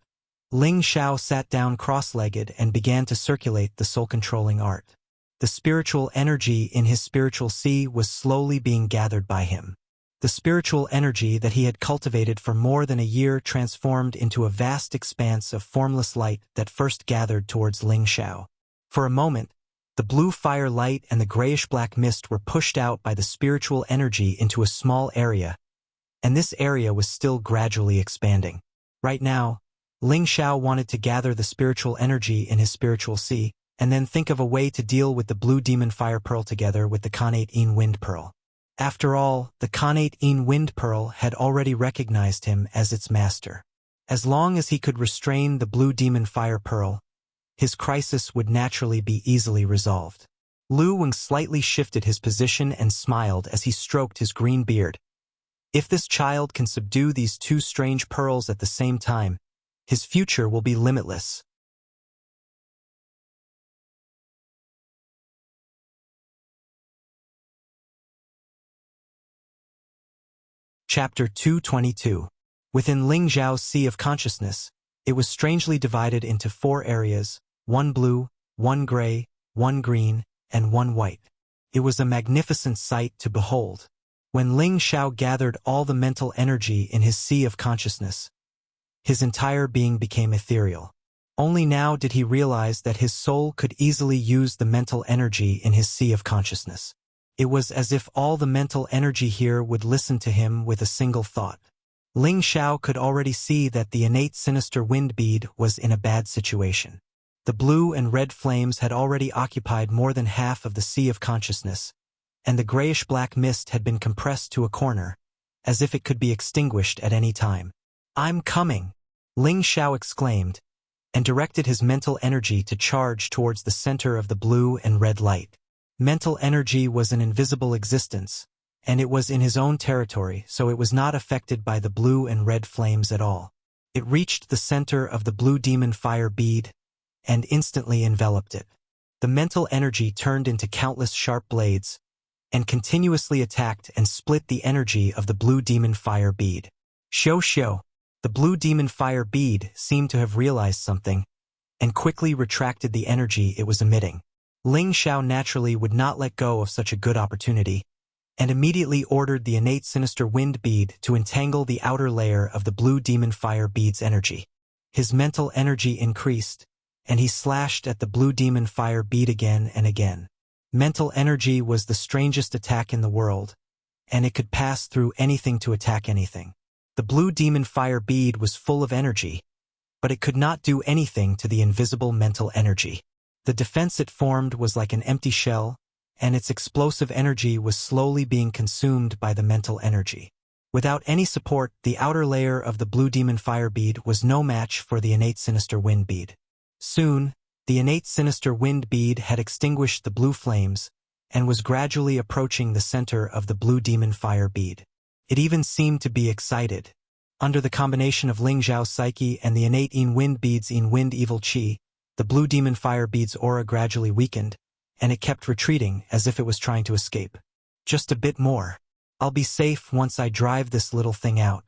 Ling Xiao sat down cross-legged and began to circulate the soul-controlling art. The spiritual energy in his spiritual sea was slowly being gathered by him. The spiritual energy that he had cultivated for more than a year transformed into a vast expanse of formless light that first gathered towards Ling Xiao. For a moment, the blue fire light and the grayish-black mist were pushed out by the spiritual energy into a small area, and this area was still gradually expanding. Right now, Ling Xiao wanted to gather the spiritual energy in his spiritual sea, and then think of a way to deal with the blue demon fire pearl together with the Khanate Yin wind pearl. After all, the Khanate Yin wind pearl had already recognized him as its master. As long as he could restrain the blue demon fire pearl, his crisis would naturally be easily resolved. Lu Wang slightly shifted his position and smiled as he stroked his green beard. If this child can subdue these two strange pearls at the same time, his future will be limitless. Chapter 222. Within Ling Zhao's Sea of Consciousness, it was strangely divided into 4 areas, 1 blue, 1 gray, 1 green, and 1 white. It was a magnificent sight to behold. When Ling Xiao gathered all the mental energy in his Sea of Consciousness, his entire being became ethereal. Only now did he realize that his soul could easily use the mental energy in his Sea of Consciousness. It was as if all the mental energy here would listen to him with a single thought. Ling Xiao could already see that the innate sinister wind bead was in a bad situation. The blue and red flames had already occupied more than half of the Sea of Consciousness, and the grayish-black mist had been compressed to a corner, as if it could be extinguished at any time. I'm coming, Ling Xiao exclaimed, and directed his mental energy to charge towards the center of the blue and red light. Mental energy was an invisible existence, and it was in his own territory, so it was not affected by the blue and red flames at all. It reached the center of the blue demon fire bead and instantly enveloped it. The mental energy turned into countless sharp blades and continuously attacked and split the energy of the blue demon fire bead. Shio. The blue demon fire bead seemed to have realized something and quickly retracted the energy it was emitting. Ling Xiao naturally would not let go of such a good opportunity and immediately ordered the innate sinister wind bead to entangle the outer layer of the blue demon fire bead's energy. His mental energy increased, and he slashed at the blue demon fire bead again and again. Mental energy was the strangest attack in the world, and it could pass through anything to attack anything. The blue demon fire bead was full of energy, but it could not do anything to the invisible mental energy. The defense it formed was like an empty shell, and its explosive energy was slowly being consumed by the mental energy. Without any support, the outer layer of the blue demon fire bead was no match for the innate sinister wind bead. Soon, the innate sinister wind bead had extinguished the blue flames and was gradually approaching the center of the blue demon fire bead. It even seemed to be excited. Under the combination of Ling Xiao's psyche and the innate wind bead's wind evil qi, the blue demon fire bead's aura gradually weakened, and it kept retreating as if it was trying to escape. Just a bit more. I'll be safe once I drive this little thing out.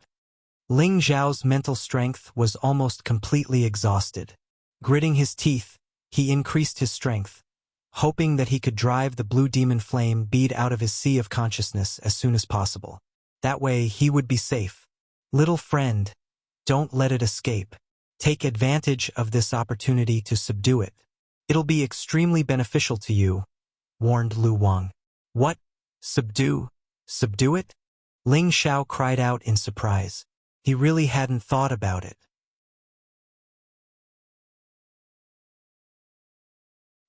Ling Xiao's mental strength was almost completely exhausted. Gritting his teeth, he increased his strength, hoping that he could drive the blue demon flame bead out of his sea of consciousness as soon as possible. That way he would be safe. Little friend, don't let it escape. Take advantage of this opportunity to subdue it. It'll be extremely beneficial to you, warned Lu Wang. What? Subdue? Subdue it? Ling Xiao cried out in surprise. He really hadn't thought about it.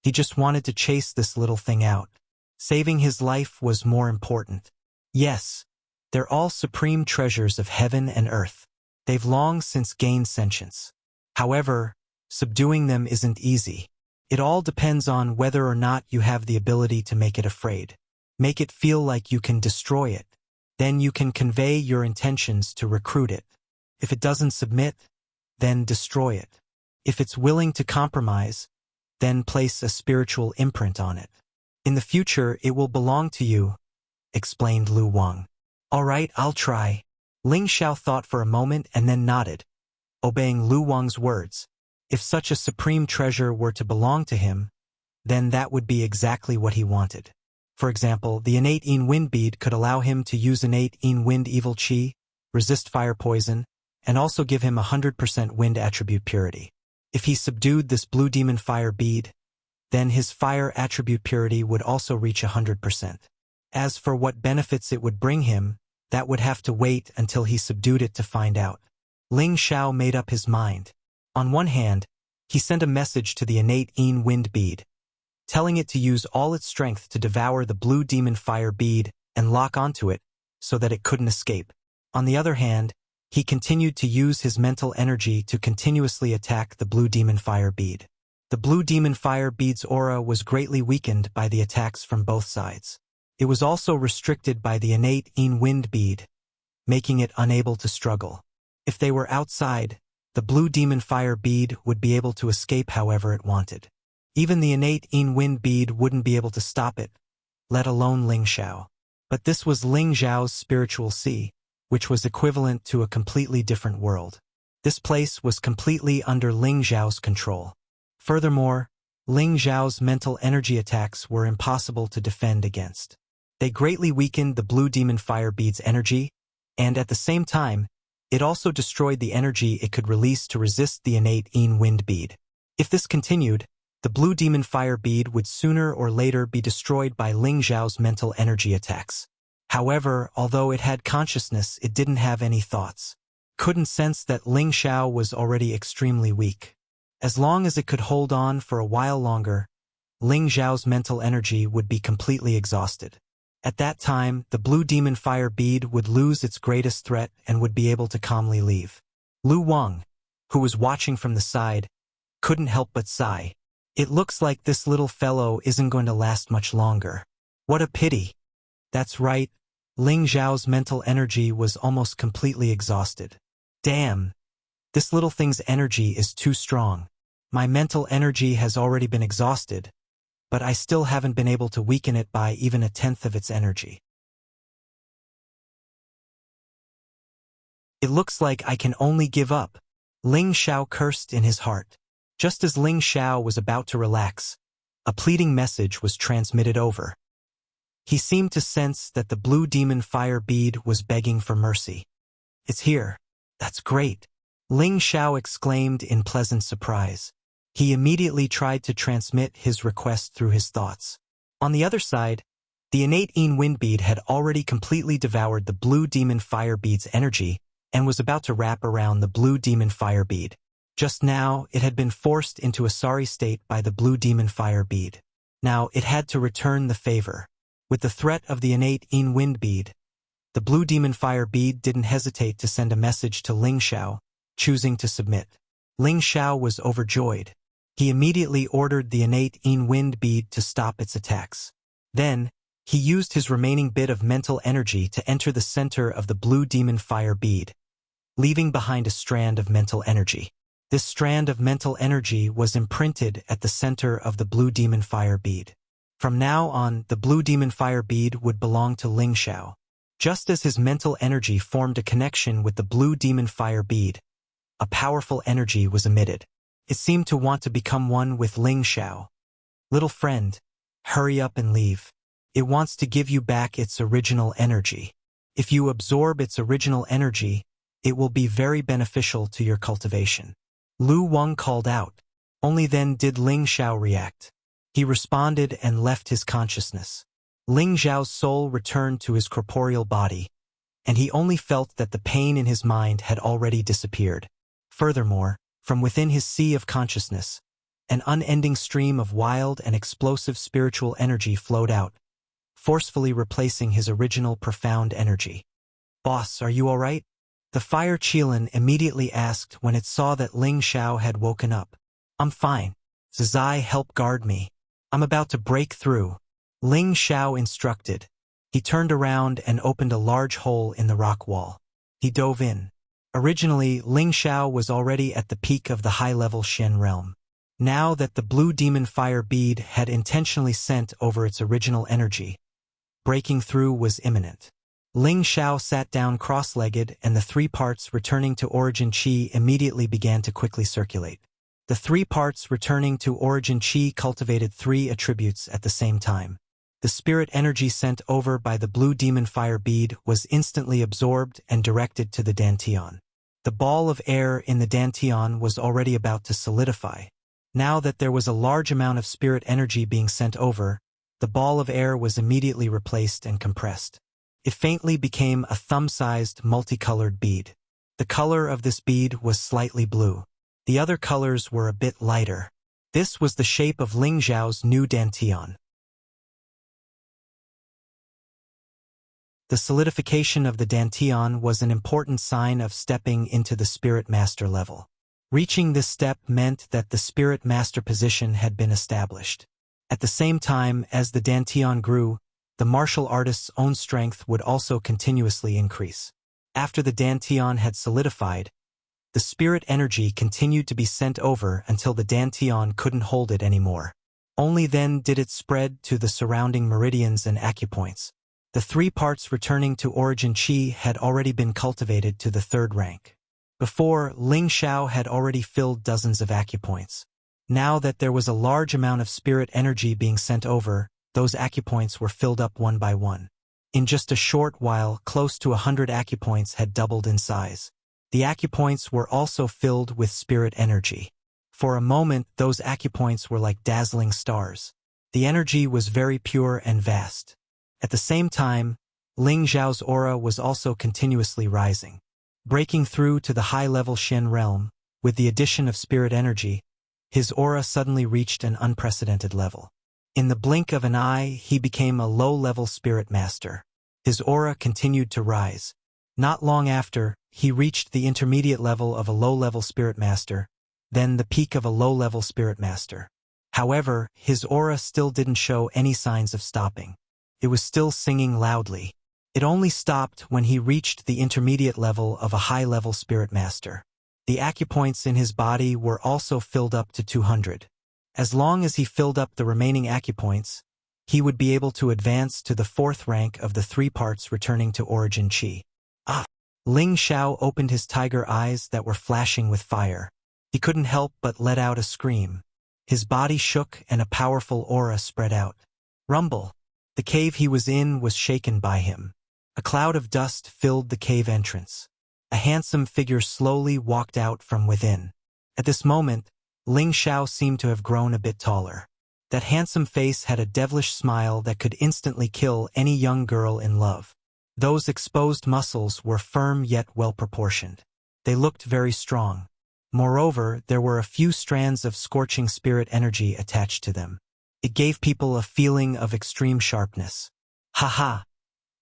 He just wanted to chase this little thing out. Saving his life was more important. Yes, they're all supreme treasures of heaven and earth. They've long since gained sentience. However, subduing them isn't easy. It all depends on whether or not you have the ability to make it afraid. Make it feel like you can destroy it. Then you can convey your intentions to recruit it. If it doesn't submit, then destroy it. If it's willing to compromise, then place a spiritual imprint on it. In the future, it will belong to you, explained Lu Wang. All right, I'll try. Ling Xiao thought for a moment and then nodded, obeying Lu Wang's words. If such a supreme treasure were to belong to him, then that would be exactly what he wanted. For example, the innate wind bead could allow him to use innate wind evil qi, resist fire poison, and also give him 100% wind attribute purity. If he subdued this blue demon fire bead, then his fire attribute purity would also reach 100%. As for what benefits it would bring him, that would have to wait until he subdued it to find out. Ling Xiao made up his mind. On one hand, he sent a message to the innate wind bead, telling it to use all its strength to devour the blue demon fire bead and lock onto it so that it couldn't escape. On the other hand, he continued to use his mental energy to continuously attack the blue demon fire bead. The blue demon fire bead's aura was greatly weakened by the attacks from both sides. It was also restricted by the innate wind bead, making it unable to struggle. If they were outside, the blue demon fire bead would be able to escape however it wanted. Even the innate wind bead wouldn't be able to stop it, let alone Ling Xiao. But this was Ling Xiao's spiritual sea, which was equivalent to a completely different world. This place was completely under Ling Xiao's control. Furthermore, Ling Xiao's mental energy attacks were impossible to defend against. They greatly weakened the blue demon fire bead's energy, and at the same time, it also destroyed the energy it could release to resist the innate wind bead. If this continued, the blue demon fire bead would sooner or later be destroyed by Ling Xiao's mental energy attacks. However, although it had consciousness, it didn't have any thoughts. Couldn't sense that Ling Xiao was already extremely weak. As long as it could hold on for a while longer, Ling Xiao's mental energy would be completely exhausted. At that time, the blue demon fire bead would lose its greatest threat and would be able to calmly leave. Lu Wang, who was watching from the side, couldn't help but sigh. It looks like this little fellow isn't going to last much longer. What a pity. That's right, Ling Xiao's mental energy was almost completely exhausted. Damn, This little thing's energy is too strong. My mental energy has already been exhausted, but I still haven't been able to weaken it by even 1/10 of its energy. It looks like I can only give up. Ling Xiao cursed in his heart. Just as Ling Xiao was about to relax, a pleading message was transmitted over. He seemed to sense that the blue demon fire bead was begging for mercy. It's here. That's great. Ling Xiao exclaimed in pleasant surprise. He immediately tried to transmit his request through his thoughts. On the other side, the innate Yin wind bead had already completely devoured the blue demon fire bead's energy and was about to wrap around the blue demon fire bead. Just now, it had been forced into a sorry state by the blue demon fire bead. Now, it had to return the favor. With the threat of the innate Yin wind bead, the blue demon fire bead didn't hesitate to send a message to Ling Xiao, choosing to submit. Ling Xiao was overjoyed. He immediately ordered the innate Yin wind bead to stop its attacks. Then, he used his remaining bit of mental energy to enter the center of the blue demon fire bead, leaving behind a strand of mental energy. This strand of mental energy was imprinted at the center of the blue demon fire bead. From now on, the blue demon fire bead would belong to Ling Xiao. Just as his mental energy formed a connection with the blue demon fire bead, a powerful energy was emitted. It seemed to want to become one with Ling Xiao. Little friend, hurry up and leave. It wants to give you back its original energy. If you absorb its original energy, it will be very beneficial to your cultivation. Lu Wang called out. Only then did Ling Xiao react. He responded and left his consciousness. Ling Xiao's soul returned to his corporeal body, and he only felt that the pain in his mind had already disappeared. Furthermore, from within his sea of consciousness, an unending stream of wild and explosive spiritual energy flowed out, forcefully replacing his original profound energy. Boss, are you all right? The fire Qilin immediately asked when it saw that Ling Xiao had woken up. I'm fine. Zizai, help guard me. I'm about to break through. Ling Xiao instructed. He turned around and opened a large hole in the rock wall. He dove in. Originally, Ling Xiao was already at the peak of the high-level Shen realm. Now that the blue demon fire bead had intentionally sent over its original energy, breaking through was imminent. Ling Xiao sat down cross-legged, and the 3 parts returning to origin qi immediately began to quickly circulate. The 3 parts returning to origin qi cultivated 3 attributes at the same time. The spirit energy sent over by the blue demon fire bead was instantly absorbed and directed to the dantian. The ball of air in the dantian was already about to solidify. Now that there was a large amount of spirit energy being sent over, the ball of air was immediately replaced and compressed. It faintly became a thumb-sized, multicolored bead. The color of this bead was slightly blue. The other colors were a bit lighter. This was the shape of Ling Xiao's new dantian. The solidification of the dantian was an important sign of stepping into the spirit master level. Reaching this step meant that the spirit master position had been established. At the same time as the dantian grew, the martial artist's own strength would also continuously increase. After the dantian had solidified, the spirit energy continued to be sent over until the dantian couldn't hold it anymore. Only then did it spread to the surrounding meridians and acupoints. The 3 parts returning to origin qi had already been cultivated to the 3rd rank. Before, Ling Xiao had already filled dozens of acupoints. Now that there was a large amount of spirit energy being sent over, those acupoints were filled up one by one. In just a short while, close to 100 acupoints had doubled in size. The acupoints were also filled with spirit energy. For a moment, those acupoints were like dazzling stars. The energy was very pure and vast. At the same time, Ling Xiao's aura was also continuously rising. Breaking through to the high-level Shen realm, with the addition of spirit energy, his aura suddenly reached an unprecedented level. In the blink of an eye, he became a low-level spirit master. His aura continued to rise. Not long after, he reached the intermediate level of a low-level spirit master, then the peak of a low-level spirit master. However, his aura still didn't show any signs of stopping. It was still singing loudly. It only stopped when he reached the intermediate level of a high-level spirit master. The acupoints in his body were also filled up to 200. As long as he filled up the remaining acupoints, he would be able to advance to the 4th rank of the 3 parts returning to origin chi. Ah! Ling Xiao opened his tiger eyes that were flashing with fire. He couldn't help but let out a scream. His body shook and a powerful aura spread out. Rumble! The cave he was in was shaken by him. A cloud of dust filled the cave entrance. A handsome figure slowly walked out from within. At this moment, Ling Xiao seemed to have grown a bit taller. That handsome face had a devilish smile that could instantly kill any young girl in love. Those exposed muscles were firm yet well-proportioned. They looked very strong. Moreover, there were a few strands of scorching spirit energy attached to them. It gave people a feeling of extreme sharpness. Haha!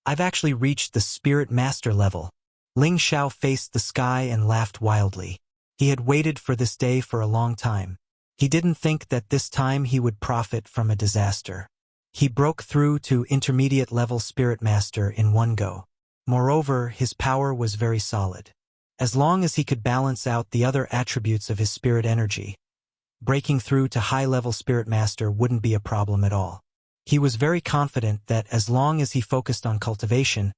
I've actually reached the spirit master level. Ling Xiao faced the sky and laughed wildly. He had waited for this day for a long time. He didn't think that this time he would profit from a disaster. He broke through to intermediate level spirit master in one go. Moreover, his power was very solid. As long as he could balance out the other attributes of his spirit energy, breaking through to high-level spirit master wouldn't be a problem at all. He was very confident that as long as he focused on cultivation,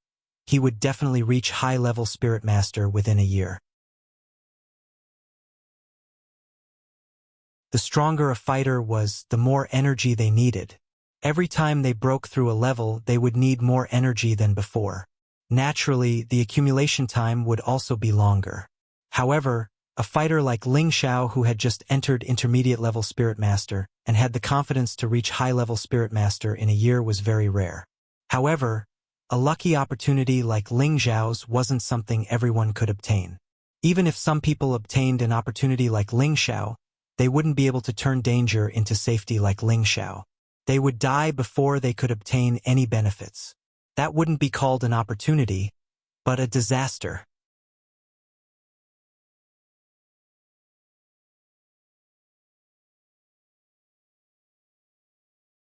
he would definitely reach high-level spirit master within a year. The stronger a fighter was, the more energy they needed. Every time they broke through a level, they would need more energy than before. Naturally, the accumulation time would also be longer. However, a fighter like Ling Xiao who had just entered intermediate level spirit master and had the confidence to reach high-level spirit master in a year was very rare. However, a lucky opportunity like Ling Xiao's wasn't something everyone could obtain. Even if some people obtained an opportunity like Ling Xiao, they wouldn't be able to turn danger into safety like Ling Xiao. They would die before they could obtain any benefits. That wouldn't be called an opportunity, but a disaster.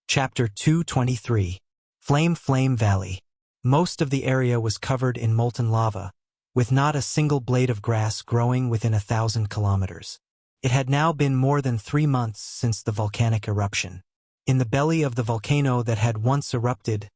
Chapter 223. Flame Valley. Most of the area was covered in molten lava, with not a single blade of grass growing within 1,000 kilometers. It had now been more than 3 months since the volcanic eruption. In the belly of the volcano that had once erupted,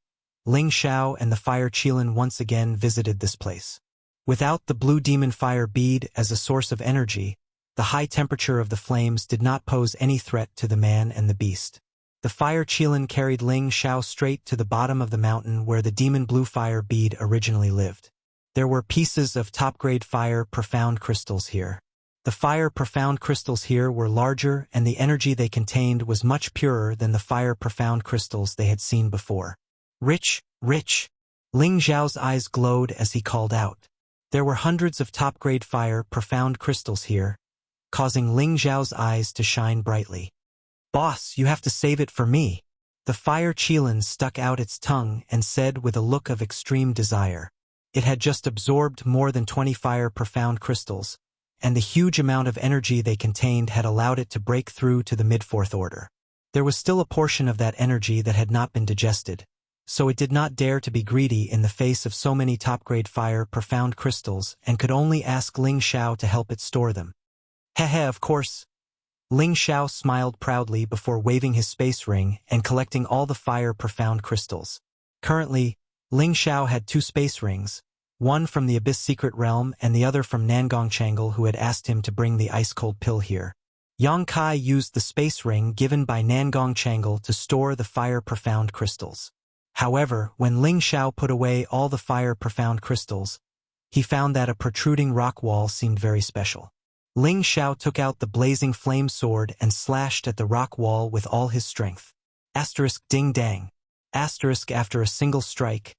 Ling Xiao and the fire Qilin once again visited this place. Without the blue demon fire bead as a source of energy, the high temperature of the flames did not pose any threat to the man and the beast. The fire Qilin carried Ling Xiao straight to the bottom of the mountain where the demon blue fire bead originally lived. There were pieces of top-grade fire profound crystals here. The fire profound crystals here were larger and the energy they contained was much purer than the fire profound crystals they had seen before. Rich, rich! Ling Xiao's eyes glowed as he called out. There were hundreds of top-grade fire profound crystals here, causing Ling Xiao's eyes to shine brightly. Boss, you have to save it for me. The fire Qilin stuck out its tongue and said with a look of extreme desire. It had just absorbed more than 20 fire profound crystals, and the huge amount of energy they contained had allowed it to break through to the mid-4th order. There was still a portion of that energy that had not been digested, so it did not dare to be greedy in the face of so many top-grade fire profound crystals and could only ask Ling Xiao to help it store them. Heh, of course. Ling Xiao smiled proudly before waving his space ring and collecting all the fire profound crystals. Currently, Ling Xiao had 2 space rings, one from the Abyss Secret Realm and the other from Nangong Changle who had asked him to bring the ice-cold pill here. Yang Kai used the space ring given by Nangong Changle to store the fire profound crystals. However, when Ling Xiao put away all the fire profound crystals, he found that a protruding rock wall seemed very special. Ling Xiao took out the blazing flame sword and slashed at the rock wall with all his strength. Asterisk ding dang. Asterisk after a single strike,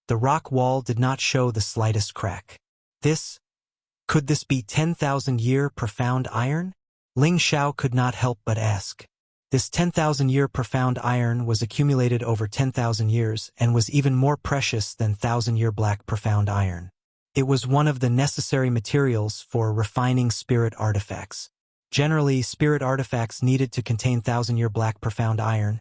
the rock wall did not show the slightest crack. Could this be 10,000-year profound iron? Ling Xiao could not help but ask. This 10,000-year profound iron was accumulated over 10,000 years and was even more precious than 1,000-year black profound iron. It was one of the necessary materials for refining spirit artifacts. Generally, spirit artifacts needed to contain 1,000-year black profound iron,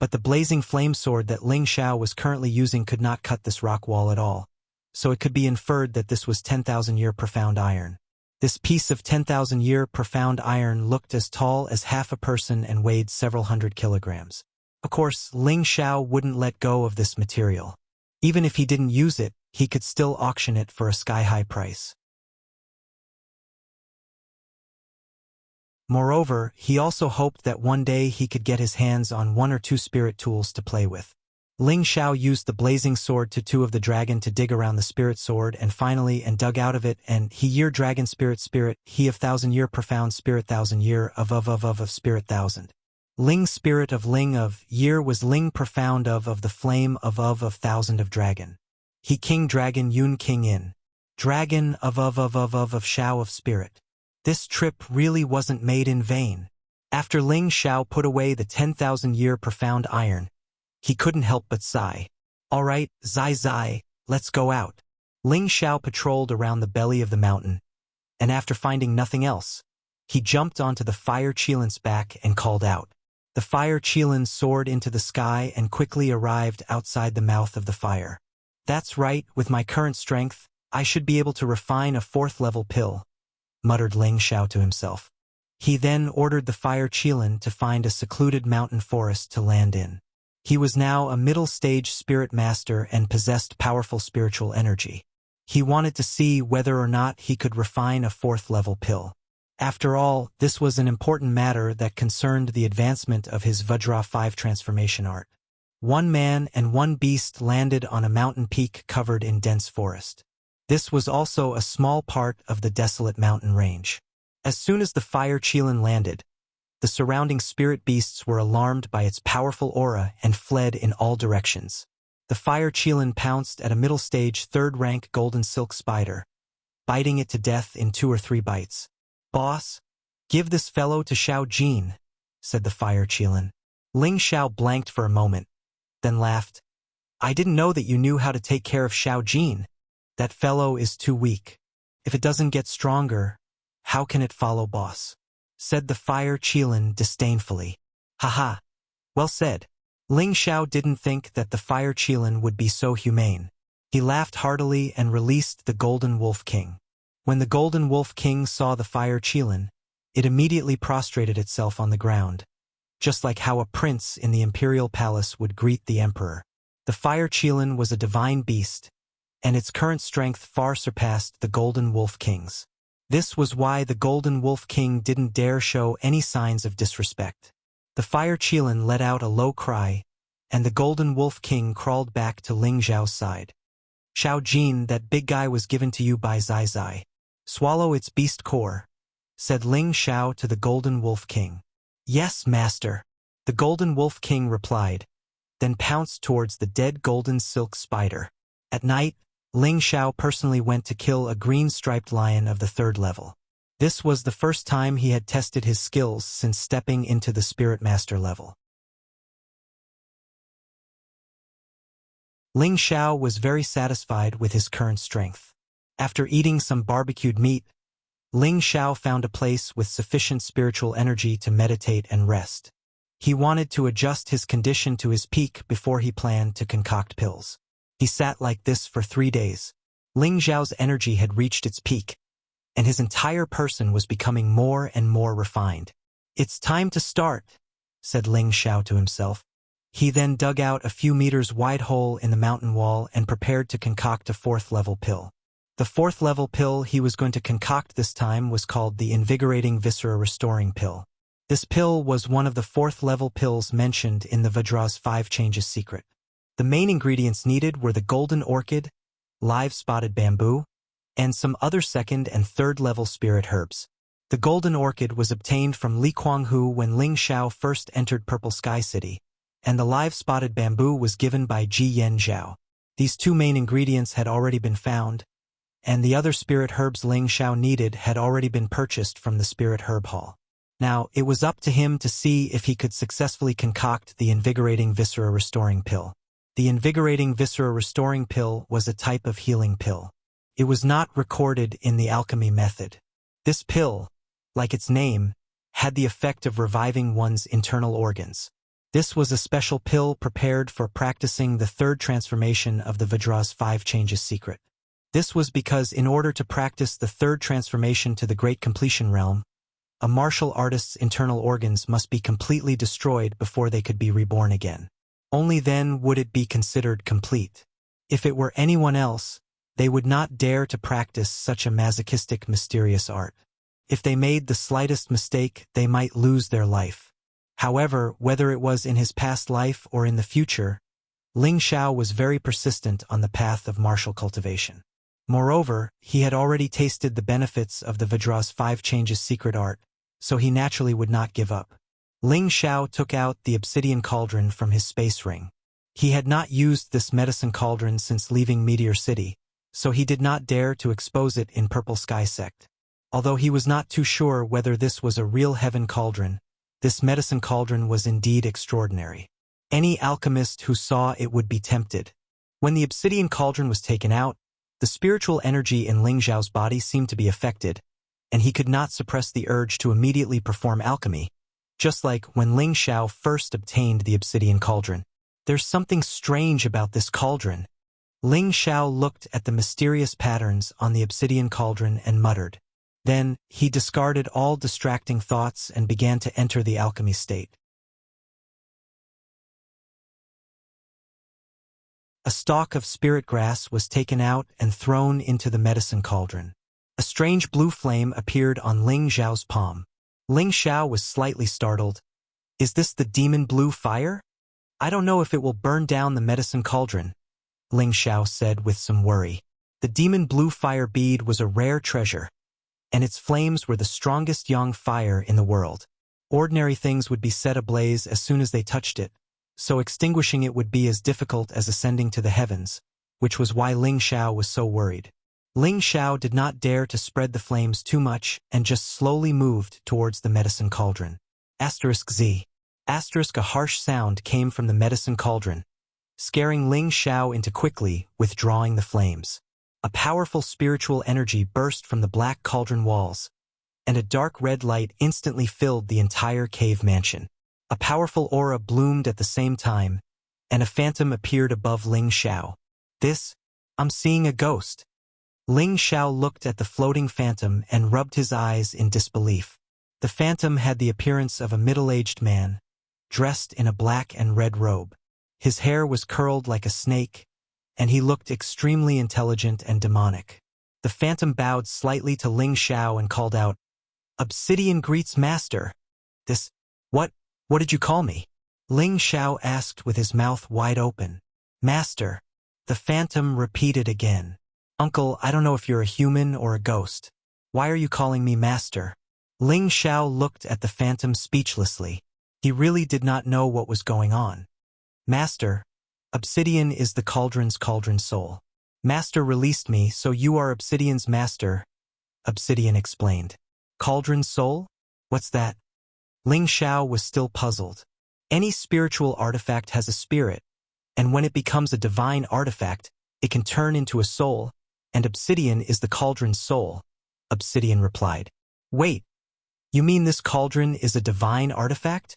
but the blazing flame sword that Ling Xiao was currently using could not cut this rock wall at all, so it could be inferred that this was 10,000-year profound iron. This piece of 10,000-year profound iron looked as tall as half a person and weighed several hundred kilograms. Of course, Ling Xiao wouldn't let go of this material. Even if he didn't use it, he could still auction it for a sky-high price. Moreover, he also hoped that one day he could get his hands on one or two spirit tools to play with. Ling Xiao used the blazing sword to of the dragon to dig around the spirit sword and finally dug out of it and he year dragon spirit, he of 1,000-year profound spirit 1,000-year of spirit 1,000. Ling spirit of Ling of year was Ling profound of the flame of 1,000 of dragon. He king dragon Yun king in. Dragon of Xiao of spirit. This trip really wasn't made in vain. After Ling Xiao put away the 10,000-year profound iron, he couldn't help but sigh. All right, Zai, let's go out. Ling Xiao patrolled around the belly of the mountain, and after finding nothing else, he jumped onto the fire Qilin's back and called out. The fire Qilin soared into the sky and quickly arrived outside the mouth of the fire. That's right, with my current strength, I should be able to refine a 4th-level pill, muttered Ling Xiao to himself. He then ordered the fire Qilin to find a secluded mountain forest to land in. He was now a middle-stage spirit master and possessed powerful spiritual energy. He wanted to see whether or not he could refine a 4th-level pill. After all, this was an important matter that concerned the advancement of his Vajra 5 transformation art. One man and one beast landed on a mountain peak covered in dense forest. This was also a small part of the desolate mountain range. As soon as the fire Qilin landed, the surrounding spirit beasts were alarmed by its powerful aura and fled in all directions. The fire Qilin pounced at a middle-stage 3rd-rank golden silk spider, biting it to death in 2 or 3 bites. Boss, give this fellow to Xiao Jin, said the fire Qilin. Ling Xiao blanked for a moment, then laughed. I didn't know that you knew how to take care of Xiao Jin. That fellow is too weak. If it doesn't get stronger, how can it follow boss? Said the fire Qilin disdainfully. Haha. Well said. Ling Xiao didn't think that the fire Qilin would be so humane. He laughed heartily and released the Golden Wolf King. When the Golden Wolf King saw the fire Qilin, it immediately prostrated itself on the ground, just like how a prince in the imperial palace would greet the emperor. The fire Qilin was a divine beast, and its current strength far surpassed the Golden Wolf King's. This was why the Golden Wolf King didn't dare show any signs of disrespect. The fire Qilin let out a low cry, and the Golden Wolf King crawled back to Ling Xiao's side. Xiao Jin, that big guy was given to you by Zai. Swallow its beast core, said Ling Xiao to the Golden Wolf King. Yes, master, the Golden Wolf King replied, then pounced towards the dead golden silk spider. At night, Ling Xiao personally went to kill a green-striped lion of the 3rd level. This was the first time he had tested his skills since stepping into the Spirit Master level. Ling Xiao was very satisfied with his current strength. After eating some barbecued meat, Ling Xiao found a place with sufficient spiritual energy to meditate and rest. He wanted to adjust his condition to his peak before he planned to concoct pills. He sat like this for 3 days. Ling Xiao's energy had reached its peak, and his entire person was becoming more and more refined. It's time to start, said Ling Xiao to himself. He then dug out a few meters wide hole in the mountain wall and prepared to concoct a 4th-level pill. The 4th-level pill he was going to concoct this time was called the Invigorating Viscera Restoring Pill. This pill was one of the 4th-level pills mentioned in the Vajra's 5 Changes secret. The main ingredients needed were the golden orchid, live spotted bamboo, and some other 2nd and 3rd-level spirit herbs. The golden orchid was obtained from Li Kuanghu when Ling Xiao first entered Purple Sky City, and the live spotted bamboo was given by Ji Yen Zhao. These 2 main ingredients had already been found, and the other spirit herbs Ling Xiao needed had already been purchased from the Spirit Herb Hall. Now, it was up to him to see if he could successfully concoct the Invigorating Viscera Restoring Pill. The Invigorating Viscera Restoring Pill was a type of healing pill. It was not recorded in the alchemy method. This pill, like its name, had the effect of reviving one's internal organs. This was a special pill prepared for practicing the 3rd transformation of the Vajra's 5 Changes secret. This was because in order to practice the third transformation to the Great Completion realm, a martial artist's internal organs must be completely destroyed before they could be reborn again. Only then would it be considered complete. If it were anyone else, they would not dare to practice such a masochistic, mysterious art. If they made the slightest mistake, they might lose their life. However, whether it was in his past life or in the future, Ling Xiao was very persistent on the path of martial cultivation. Moreover, he had already tasted the benefits of the Vajra's 5 changes secret art, so he naturally would not give up. Ling Xiao took out the obsidian cauldron from his space ring. He had not used this medicine cauldron since leaving Meteor City, so he did not dare to expose it in Purple Sky Sect. Although he was not too sure whether this was a real heaven cauldron, this medicine cauldron was indeed extraordinary. Any alchemist who saw it would be tempted. When the obsidian cauldron was taken out, the spiritual energy in Ling Xiao's body seemed to be affected, and he could not suppress the urge to immediately perform alchemy, just like when Ling Xiao first obtained the obsidian cauldron. There's something strange about this cauldron. Ling Xiao looked at the mysterious patterns on the obsidian cauldron and muttered. Then, he discarded all distracting thoughts and began to enter the alchemy state. A stalk of spirit grass was taken out and thrown into the medicine cauldron. A strange blue flame appeared on Ling Xiao's palm. Ling Xiao was slightly startled. Is this the demon blue fire? I don't know if it will burn down the medicine cauldron, Ling Xiao said with some worry. The demon blue fire bead was a rare treasure, and its flames were the strongest yang fire in the world. Ordinary things would be set ablaze as soon as they touched it, so extinguishing it would be as difficult as ascending to the heavens, which was why Ling Xiao was so worried. Ling Xiao did not dare to spread the flames too much and just slowly moved towards the medicine cauldron. *Z. A harsh sound came from the medicine cauldron, scaring Ling Xiao into quickly withdrawing the flames. A powerful spiritual energy burst from the black cauldron walls, and a dark red light instantly filled the entire cave mansion. A powerful aura bloomed at the same time, and a phantom appeared above Ling Xiao. I'm seeing a ghost. Ling Xiao looked at the floating phantom and rubbed his eyes in disbelief. The phantom had the appearance of a middle-aged man, dressed in a black and red robe. His hair was curled like a snake, and he looked extremely intelligent and demonic. The phantom bowed slightly to Ling Xiao and called out, "Obsidian greets master." What did you call me? Ling Xiao asked with his mouth wide open. "Master," the phantom repeated again. "Uncle, I don't know if you're a human or a ghost. Why are you calling me master?" Ling Xiao looked at the phantom speechlessly. He really did not know what was going on. "Master, Obsidian is the cauldron's cauldron soul. Master released me, so you are Obsidian's master," Obsidian explained. "Cauldron soul? What's that?" Ling Xiao was still puzzled. Any spiritual artifact has a spirit, and when it becomes a divine artifact, it can turn into a soul, and Obsidian is the cauldron's soul, Obsidian replied. "Wait, you mean this cauldron is a divine artifact?"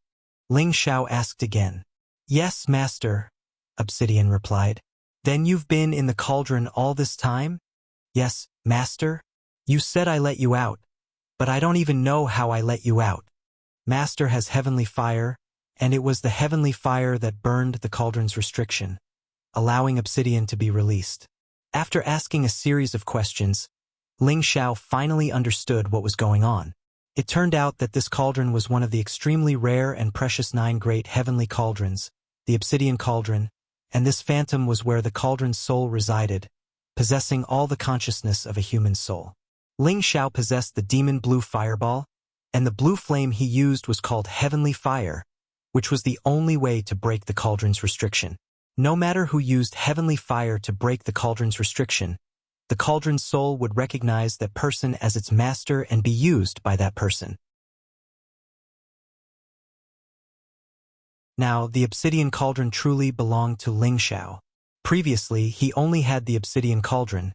Ling Xiao asked again. "Yes, master," Obsidian replied. "Then you've been in the cauldron all this time?" "Yes, master. You said I let you out, but I don't even know how I let you out. Master has heavenly fire, and it was the heavenly fire that burned the cauldron's restriction, allowing Obsidian to be released." After asking a series of questions, Ling Xiao finally understood what was going on. It turned out that this cauldron was one of the extremely rare and precious 9 great heavenly cauldrons, the Obsidian Cauldron, and this phantom was where the cauldron's soul resided, possessing all the consciousness of a human soul. Ling Xiao possessed the demon blue fireball, and the blue flame he used was called heavenly fire, which was the only way to break the cauldron's restriction. No matter who used heavenly fire to break the cauldron's restriction, the cauldron's soul would recognize that person as its master and be used by that person. Now, the obsidian cauldron truly belonged to Ling Xiao. Previously, he only had the obsidian cauldron,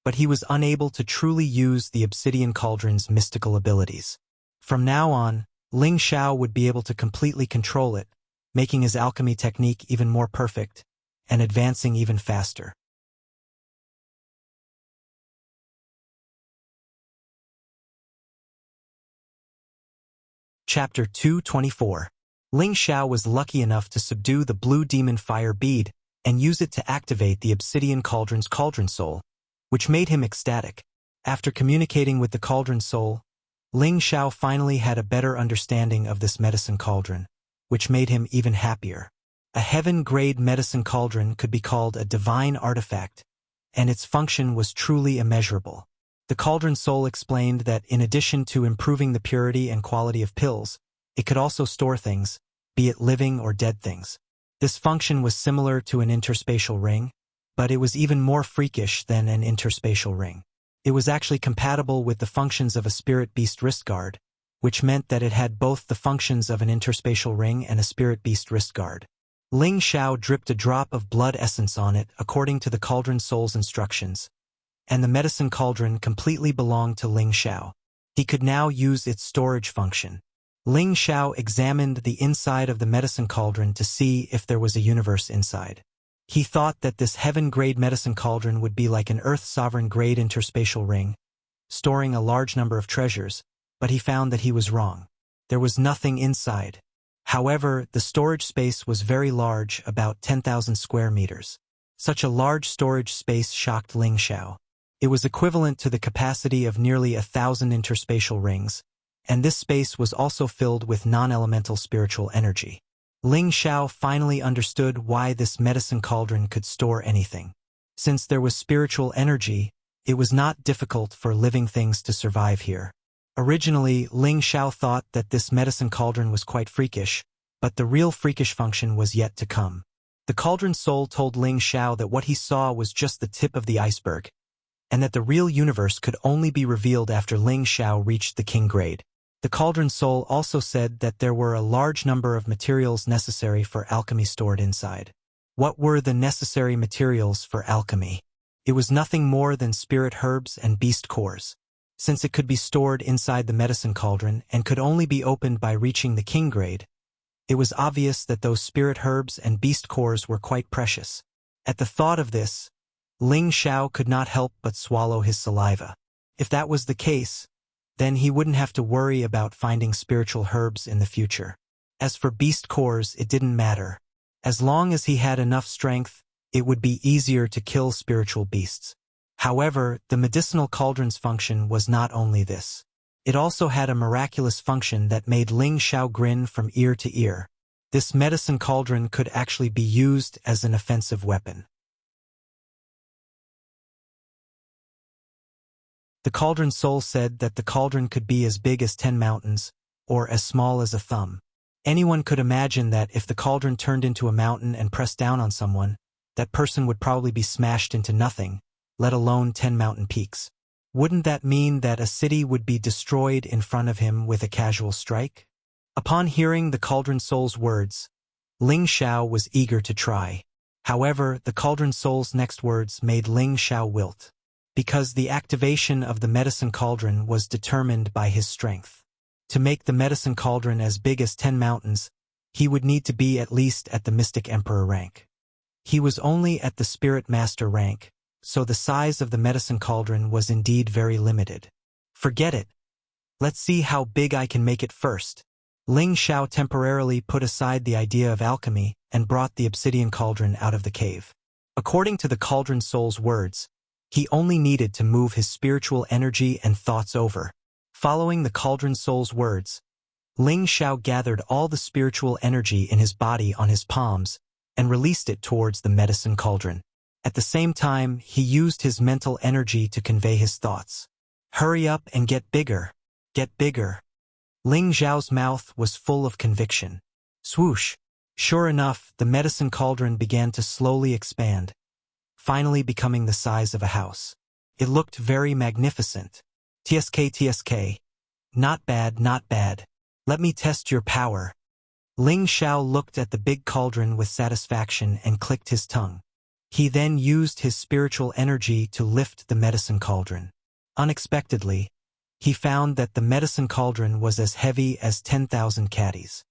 but he was unable to truly use the obsidian cauldron's mystical abilities. From now on, Ling Xiao would be able to completely control it, making his alchemy technique even more perfect and advancing even faster. Chapter 224. Ling Xiao was lucky enough to subdue the blue demon fire bead and use it to activate the obsidian cauldron's cauldron soul, which made him ecstatic. After communicating with the cauldron soul, Ling Xiao finally had a better understanding of this medicine cauldron, which made him even happier. A heaven-grade medicine cauldron could be called a divine artifact, and its function was truly immeasurable. The cauldron soul explained that in addition to improving the purity and quality of pills, it could also store things, be it living or dead things. This function was similar to an interspatial ring, but it was even more freakish than an interspatial ring. It was actually compatible with the functions of a spirit beast wrist guard, which meant that it had both the functions of an interspatial ring and a spirit beast wrist guard. Ling Xiao dripped a drop of blood essence on it according to the cauldron soul's instructions, and the medicine cauldron completely belonged to Ling Xiao. He could now use its storage function. Ling Xiao examined the inside of the medicine cauldron to see if there was a universe inside. He thought that this heaven-grade medicine cauldron would be like an Earth-sovereign-grade interspatial ring, storing a large number of treasures, but he found that he was wrong. There was nothing inside. However, the storage space was very large, about 10,000 square meters. Such a large storage space shocked Ling Xiao. It was equivalent to the capacity of nearly 1,000 interspatial rings, and this space was also filled with non-elemental spiritual energy. Ling Xiao finally understood why this medicine cauldron could store anything. Since there was spiritual energy, it was not difficult for living things to survive here. Originally, Ling Xiao thought that this medicine cauldron was quite freakish, but the real freakish function was yet to come. The cauldron soul told Ling Xiao that what he saw was just the tip of the iceberg, and that the real universe could only be revealed after Ling Xiao reached the king grade. The cauldron soul also said that there were a large number of materials necessary for alchemy stored inside. What were the necessary materials for alchemy? It was nothing more than spirit herbs and beast cores. Since it could be stored inside the medicine cauldron and could only be opened by reaching the king grade, it was obvious that those spirit herbs and beast cores were quite precious. At the thought of this, Ling Xiao could not help but swallow his saliva. If that was the case, then he wouldn't have to worry about finding spiritual herbs in the future. As for beast cores, it didn't matter. As long as he had enough strength, it would be easier to kill spiritual beasts. However, the medicinal cauldron's function was not only this. It also had a miraculous function that made Ling Xiao grin from ear to ear. This medicine cauldron could actually be used as an offensive weapon. The cauldron soul said that the cauldron could be as big as 10 mountains, or as small as a thumb. Anyone could imagine that if the cauldron turned into a mountain and pressed down on someone, that person would probably be smashed into nothing, let alone 10 mountain peaks. Wouldn't that mean that a city would be destroyed in front of him with a casual strike? Upon hearing the cauldron soul's words, Ling Xiao was eager to try. However, the cauldron soul's next words made Ling Xiao wilt, because the activation of the medicine cauldron was determined by his strength. To make the medicine cauldron as big as 10 mountains, he would need to be at least at the Mystic Emperor rank. He was only at the Spirit Master rank, so the size of the medicine cauldron was indeed very limited. Forget it. Let's see how big I can make it first. Ling Xiao temporarily put aside the idea of alchemy and brought the obsidian cauldron out of the cave. According to the cauldron soul's words, he only needed to move his spiritual energy and thoughts over. Following the cauldron soul's words, Ling Xiao gathered all the spiritual energy in his body on his palms and released it towards the medicine cauldron. At the same time, he used his mental energy to convey his thoughts. Hurry up and get bigger. Get bigger. Ling Xiao's mouth was full of conviction. Swoosh! Sure enough, the medicine cauldron began to slowly expand, finally becoming the size of a house. It looked very magnificent. TSK. Not bad, not bad. Let me test your power. Ling Xiao looked at the big cauldron with satisfaction and clicked his tongue. He then used his spiritual energy to lift the medicine cauldron. Unexpectedly, he found that the medicine cauldron was as heavy as 10,000 caddies.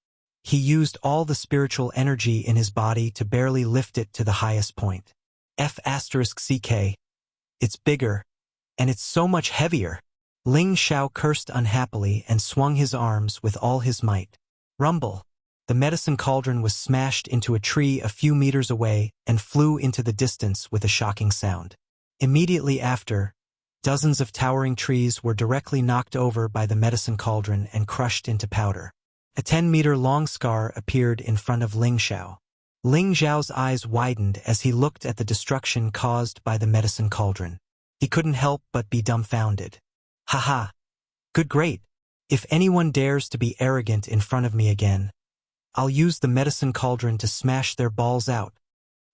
He used all the spiritual energy in his body to barely lift it to the highest point. F***ck. It's bigger, and it's so much heavier. Ling Xiao cursed unhappily and swung his arms with all his might. Rumble! The medicine cauldron was smashed into a tree a few meters away and flew into the distance with a shocking sound. Immediately after, dozens of towering trees were directly knocked over by the medicine cauldron and crushed into powder. A 10-meter-long scar appeared in front of Ling Xiao. Ling Xiao's eyes widened as he looked at the destruction caused by the medicine cauldron. He couldn't help but be dumbfounded. Haha! Good great! If anyone dares to be arrogant in front of me again, I'll use the medicine cauldron to smash their balls out.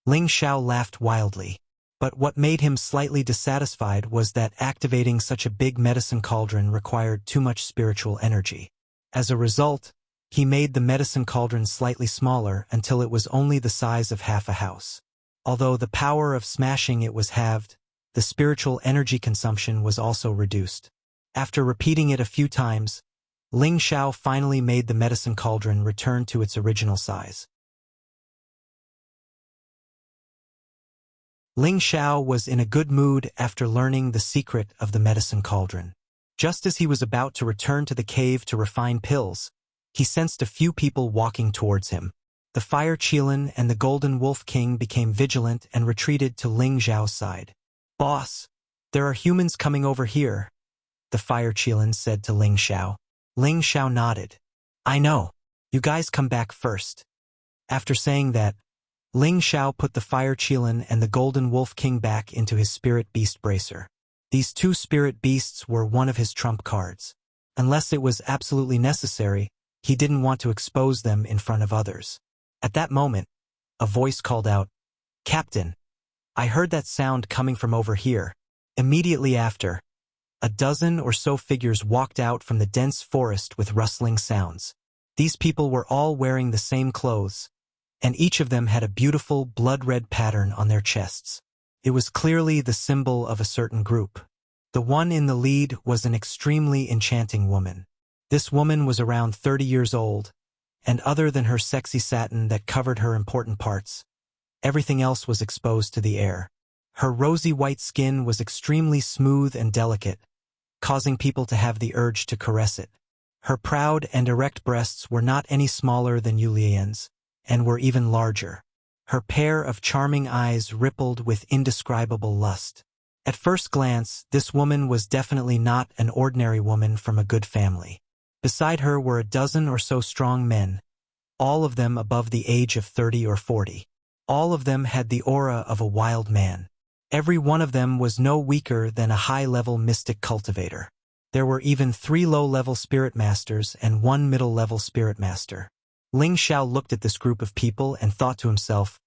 Ling Xiao laughed wildly. But what made him slightly dissatisfied was that activating such a big medicine cauldron required too much spiritual energy. As a result, he made the medicine cauldron slightly smaller until it was only the size of half a house. Although the power of smashing it was halved, the spiritual energy consumption was also reduced. After repeating it a few times, Ling Xiao finally made the medicine cauldron return to its original size. Ling Xiao was in a good mood after learning the secret of the medicine cauldron. Just as he was about to return to the cave to refine pills, he sensed a few people walking towards him. The Fire Qilin and the Golden Wolf King became vigilant and retreated to Ling Xiao's side. "Boss, there are humans coming over here," the Fire Qilin said to Ling Xiao. Ling Xiao nodded. "I know. You guys come back first." After saying that, Ling Xiao put the Fire Qilin and the Golden Wolf King back into his Spirit Beast Bracer. These two Spirit Beasts were one of his trump cards. Unless it was absolutely necessary, he didn't want to expose them in front of others. At that moment, a voice called out, "Captain, I heard that sound coming from over here." Immediately after, a dozen or so figures walked out from the dense forest with rustling sounds. These people were all wearing the same clothes, and each of them had a beautiful blood-red pattern on their chests. It was clearly the symbol of a certain group. The one in the lead was an extremely enchanting woman. This woman was around 30 years old, and other than her sexy satin that covered her important parts, everything else was exposed to the air. Her rosy white skin was extremely smooth and delicate, causing people to have the urge to caress it. Her proud and erect breasts were not any smaller than Yulian's, and were even larger. Her pair of charming eyes rippled with indescribable lust. At first glance, this woman was definitely not an ordinary woman from a good family. Beside her were a dozen or so strong men, all of them above the age of 30 or 40. All of them had the aura of a wild man. Every one of them was no weaker than a high-level mystic cultivator. There were even 3 low-level spirit masters and 1 middle-level spirit master. Ling Xiao looked at this group of people and thought to himself,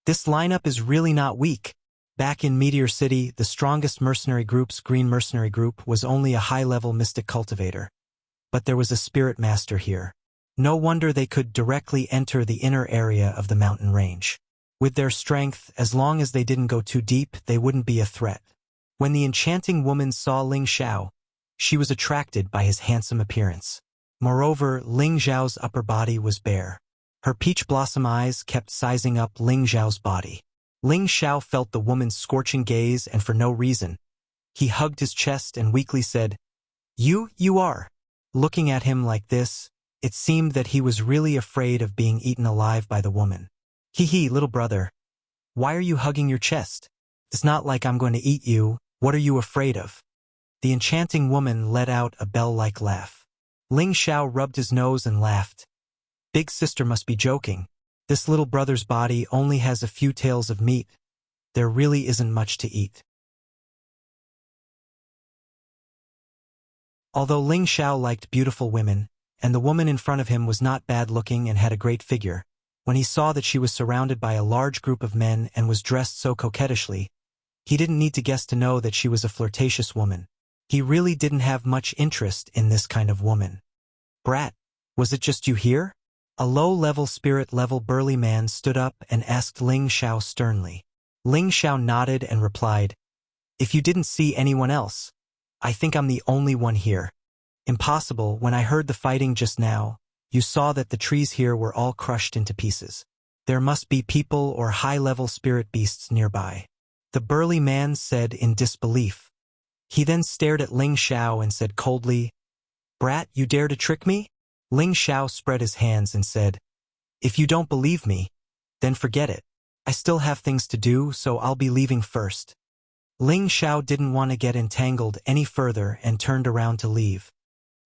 "This lineup is really not weak." Back in Meteor City, the strongest mercenary group's Green Mercenary Group was only a high-level mystic cultivator. But there was a spirit master here. No wonder they could directly enter the inner area of the mountain range. With their strength, as long as they didn't go too deep, they wouldn't be a threat. When the enchanting woman saw Ling Xiao, she was attracted by his handsome appearance. Moreover, Ling Xiao's upper body was bare. Her peach blossom eyes kept sizing up Ling Xiao's body. Ling Xiao felt the woman's scorching gaze, and for no reason. He hugged his chest and weakly said, You are." Looking at him like this, it seemed that he was really afraid of being eaten alive by the woman. "Hee, little brother. Why are you hugging your chest? It's not like I'm going to eat you. What are you afraid of?" The enchanting woman let out a bell-like laugh. Ling Xiao rubbed his nose and laughed. "Big sister must be joking. This little brother's body only has a few tails of meat. There really isn't much to eat." Although Ling Xiao liked beautiful women, and the woman in front of him was not bad-looking and had a great figure, when he saw that she was surrounded by a large group of men and was dressed so coquettishly, he didn't need to guess to know that she was a flirtatious woman. He really didn't have much interest in this kind of woman. "Brat, was it just you here?" A low-level spirit-level burly man stood up and asked Ling Xiao sternly. Ling Xiao nodded and replied, "If you didn't see anyone else, I think I'm the only one here." "Impossible. When I heard the fighting just now, you saw that the trees here were all crushed into pieces. There must be people or high-level spirit beasts nearby," the burly man said in disbelief. He then stared at Ling Xiao and said coldly, "Brat, you dare to trick me?" Ling Xiao spread his hands and said, "If you don't believe me, then forget it. I still have things to do, so I'll be leaving first." Ling Xiao didn't want to get entangled any further and turned around to leave.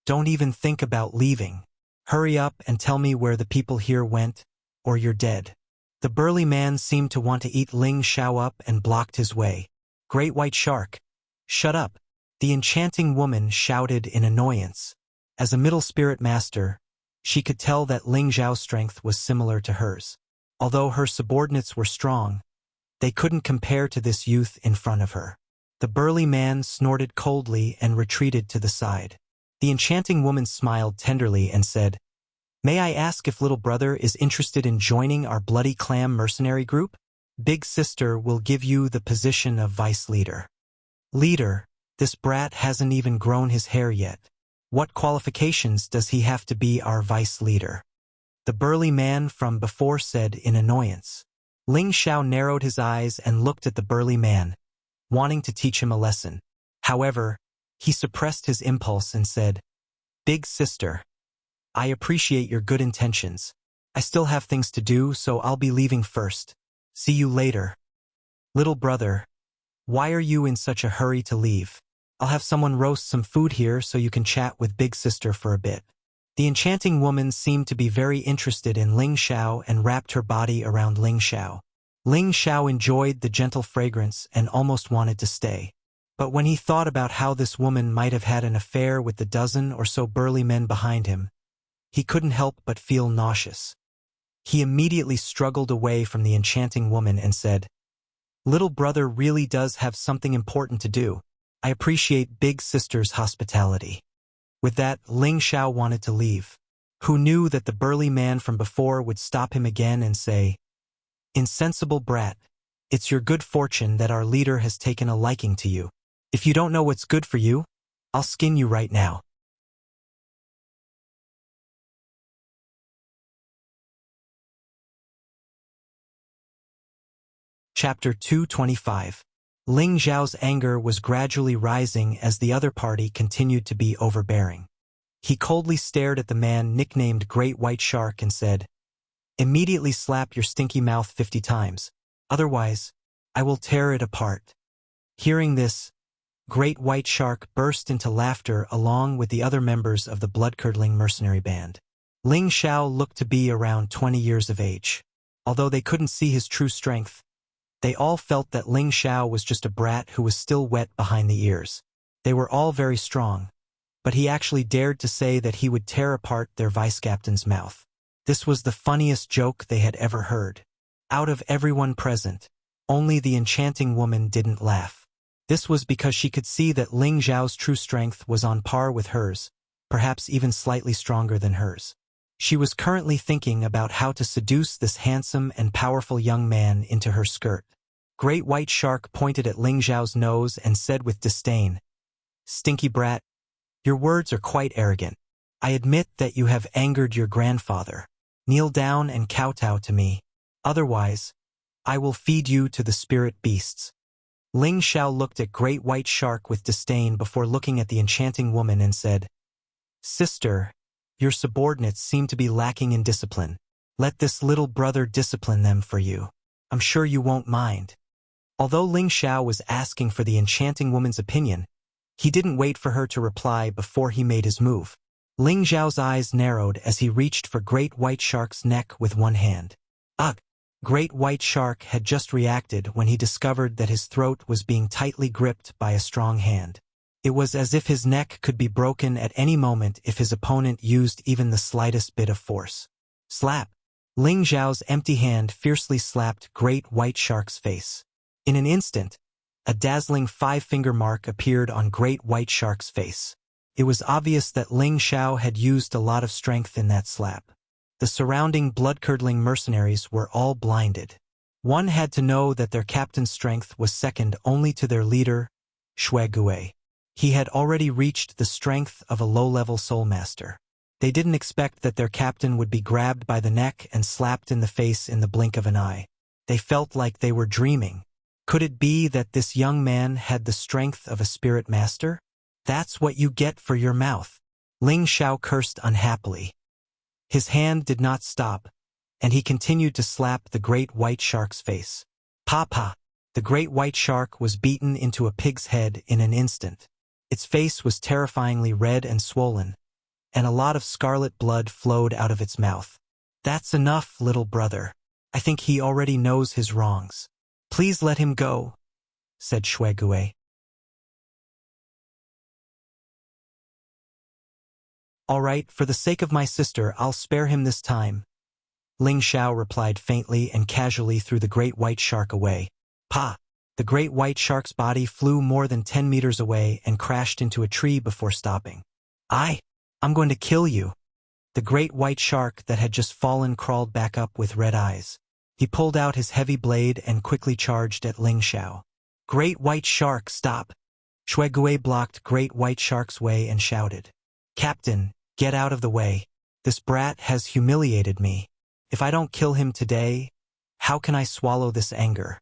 "Don't even think about leaving. Hurry up and tell me where the people here went, or you're dead." The burly man seemed to want to eat Ling Xiao up and blocked his way. "Great white shark! Shut up!" the enchanting woman shouted in annoyance. As a middle spirit master, she could tell that Ling Xiao's strength was similar to hers. Although her subordinates were strong, they couldn't compare to this youth in front of her. The burly man snorted coldly and retreated to the side. The enchanting woman smiled tenderly and said, "May I ask if little brother is interested in joining our Bloody Clam mercenary group? Big sister will give you the position of vice leader." "Leader, this brat hasn't even grown his hair yet. What qualifications does he have to be our vice leader?" the burly man from before said in annoyance. Ling Xiao narrowed his eyes and looked at the burly man, wanting to teach him a lesson. However, he suppressed his impulse and said, "Big sister, I appreciate your good intentions. I still have things to do, so I'll be leaving first. See you later." "Little brother, why are you in such a hurry to leave? I'll have someone roast some food here so you can chat with big sister for a bit." The enchanting woman seemed to be very interested in Ling Xiao and wrapped her body around Ling Xiao. Ling Xiao enjoyed the gentle fragrance and almost wanted to stay. But when he thought about how this woman might have had an affair with the dozen or so burly men behind him, he couldn't help but feel nauseous. He immediately struggled away from the enchanting woman and said, "Little brother really does have something important to do. I appreciate big sister's hospitality." With that, Ling Xiao wanted to leave. Who knew that the burly man from before would stop him again and say, "Insensible brat, it's your good fortune that our leader has taken a liking to you. If you don't know what's good for you, I'll skin you right now." Chapter 225. Ling Xiao's anger was gradually rising as the other party continued to be overbearing. He coldly stared at the man nicknamed Great White Shark and said, "Immediately slap your stinky mouth 50 times. Otherwise, I will tear it apart." Hearing this, Great White Shark burst into laughter along with the other members of the blood-curdling mercenary band. Ling Xiao looked to be around 20 years of age. Although they couldn't see his true strength, they all felt that Ling Xiao was just a brat who was still wet behind the ears. They were all very strong, but he actually dared to say that he would tear apart their vice-captain's mouth. This was the funniest joke they had ever heard. Out of everyone present, only the enchanting woman didn't laugh. This was because she could see that Ling Xiao's true strength was on par with hers, perhaps even slightly stronger than hers. She was currently thinking about how to seduce this handsome and powerful young man into her skirt. Great White Shark pointed at Ling Xiao's nose and said with disdain, "Stinky brat, your words are quite arrogant. I admit that you have angered your grandfather. Kneel down and kowtow to me. Otherwise, I will feed you to the spirit beasts." Ling Xiao looked at Great White Shark with disdain before looking at the enchanting woman and said, "Sister, your subordinates seem to be lacking in discipline. Let this little brother discipline them for you. I'm sure you won't mind." Although Ling Xiao was asking for the enchanting woman's opinion, he didn't wait for her to reply before he made his move. Ling Xiao's eyes narrowed as he reached for Great White Shark's neck with one hand. Ugh! Great White Shark had just reacted when he discovered that his throat was being tightly gripped by a strong hand. It was as if his neck could be broken at any moment if his opponent used even the slightest bit of force. Slap! Ling Xiao's empty hand fiercely slapped Great White Shark's face. In an instant, a dazzling 5-finger mark appeared on Great White Shark's face. It was obvious that Ling Xiao had used a lot of strength in that slap. The surrounding blood-curdling mercenaries were all blinded. One had to know that their captain's strength was second only to their leader, Shui Gui. He had already reached the strength of a low-level soul master. They didn't expect that their captain would be grabbed by the neck and slapped in the face in the blink of an eye. They felt like they were dreaming. Could it be that this young man had the strength of a spirit master? That's what you get for your mouth. Ling Xiao cursed unhappily. His hand did not stop, and he continued to slap the great white shark's face. Papa! The great white shark was beaten into a pig's head in an instant. Its face was terrifyingly red and swollen, and a lot of scarlet blood flowed out of its mouth. That's enough, little brother. I think he already knows his wrongs. Please let him go, said Shuegue. All right, for the sake of my sister, I'll spare him this time. Ling Xiao replied faintly and casually threw the great white shark away. Pa! The great white shark's body flew more than 10 meters away and crashed into a tree before stopping. I'm going to kill you. The great white shark that had just fallen crawled back up with red eyes. He pulled out his heavy blade and quickly charged at Ling Xiao. Great white shark, stop! Shuegue blocked great white shark's way and shouted. Captain, get out of the way. This brat has humiliated me. If I don't kill him today, how can I swallow this anger?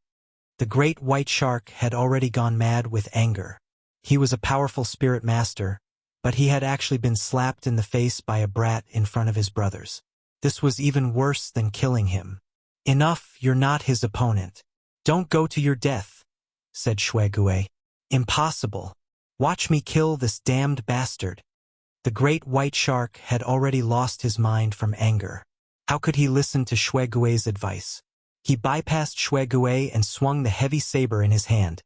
The great white shark had already gone mad with anger. He was a powerful spirit master, but he had actually been slapped in the face by a brat in front of his brothers. This was even worse than killing him. Enough, you're not his opponent. Don't go to your death, said Shuegue. Impossible. Watch me kill this damned bastard. The great white shark had already lost his mind from anger. How could he listen to Shuegue's advice? He bypassed Shuegue and swung the heavy saber in his hand,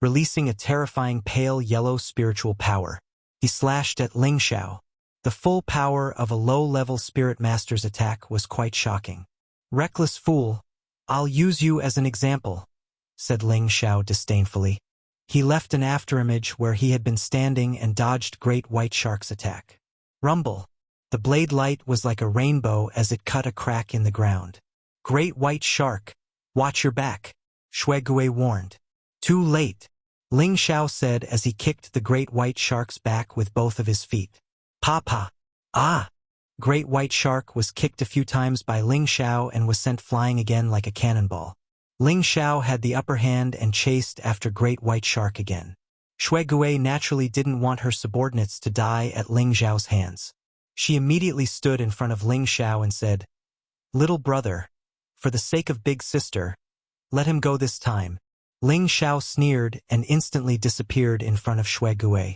releasing a terrifying pale yellow spiritual power. He slashed at Ling Xiao. The full power of a low-level spirit master's attack was quite shocking. Reckless fool, I'll use you as an example, said Ling Xiao disdainfully. He left an afterimage where he had been standing and dodged great white shark's attack. Rumble. The blade light was like a rainbow as it cut a crack in the ground. Great white shark, watch your back, Shuegue warned. Too late, Ling Xiao said as he kicked the great white shark's back with both of his feet. Papa! Ah! Great white shark was kicked a few times by Ling Xiao and was sent flying again like a cannonball. Ling Xiao had the upper hand and chased after great white shark again. Shuegue naturally didn't want her subordinates to die at Ling Xiao's hands. She immediately stood in front of Ling Xiao and said, Little brother, for the sake of big sister, let him go this time. Ling Xiao sneered and instantly disappeared in front of Shuegue.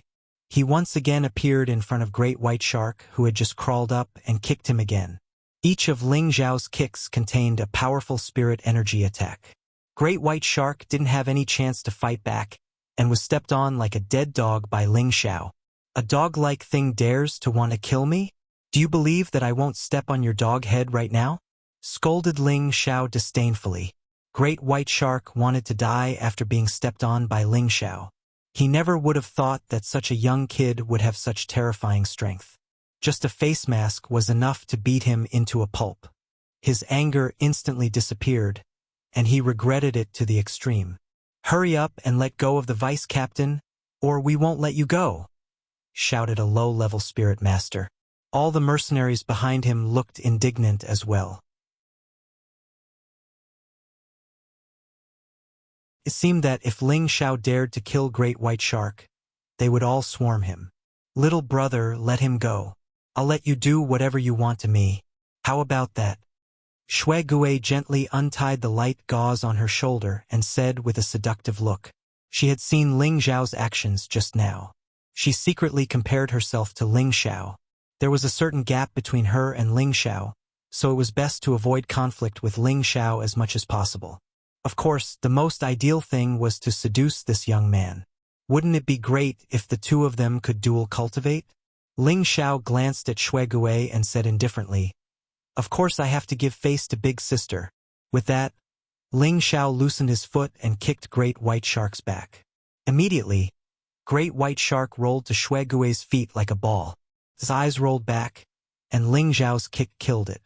He once again appeared in front of Great White Shark, who had just crawled up and kicked him again. Each of Ling Xiao's kicks contained a powerful spirit energy attack. Great White Shark didn't have any chance to fight back and was stepped on like a dead dog by Ling Xiao. A dog-like thing dares to want to kill me? Do you believe that I won't step on your dog head right now? Scolded Ling Xiao disdainfully. Great White Shark wanted to die after being stepped on by Ling Xiao. He never would have thought that such a young kid would have such terrifying strength. Just a face mask was enough to beat him into a pulp. His anger instantly disappeared, and he regretted it to the extreme. Hurry up and let go of the vice captain, or we won't let you go, shouted a low-level spirit master. All the mercenaries behind him looked indignant as well. It seemed that if Ling Xiao dared to kill Great White Shark, they would all swarm him. Little brother, let him go. I'll let you do whatever you want to me. How about that? Shuegue gently untied the light gauze on her shoulder and said with a seductive look. She had seen Ling Xiao's actions just now. She secretly compared herself to Ling Xiao. There was a certain gap between her and Ling Xiao, so it was best to avoid conflict with Ling Xiao as much as possible. Of course, the most ideal thing was to seduce this young man. Wouldn't it be great if the two of them could dual cultivate? Ling Xiao glanced at Shuegue and said indifferently, Of course I have to give face to big sister. With that, Ling Xiao loosened his foot and kicked Great White Shark's back. Immediately, Great White Shark rolled to Shuegue's feet like a ball. His eyes rolled back, and Ling Xiao's kick killed it.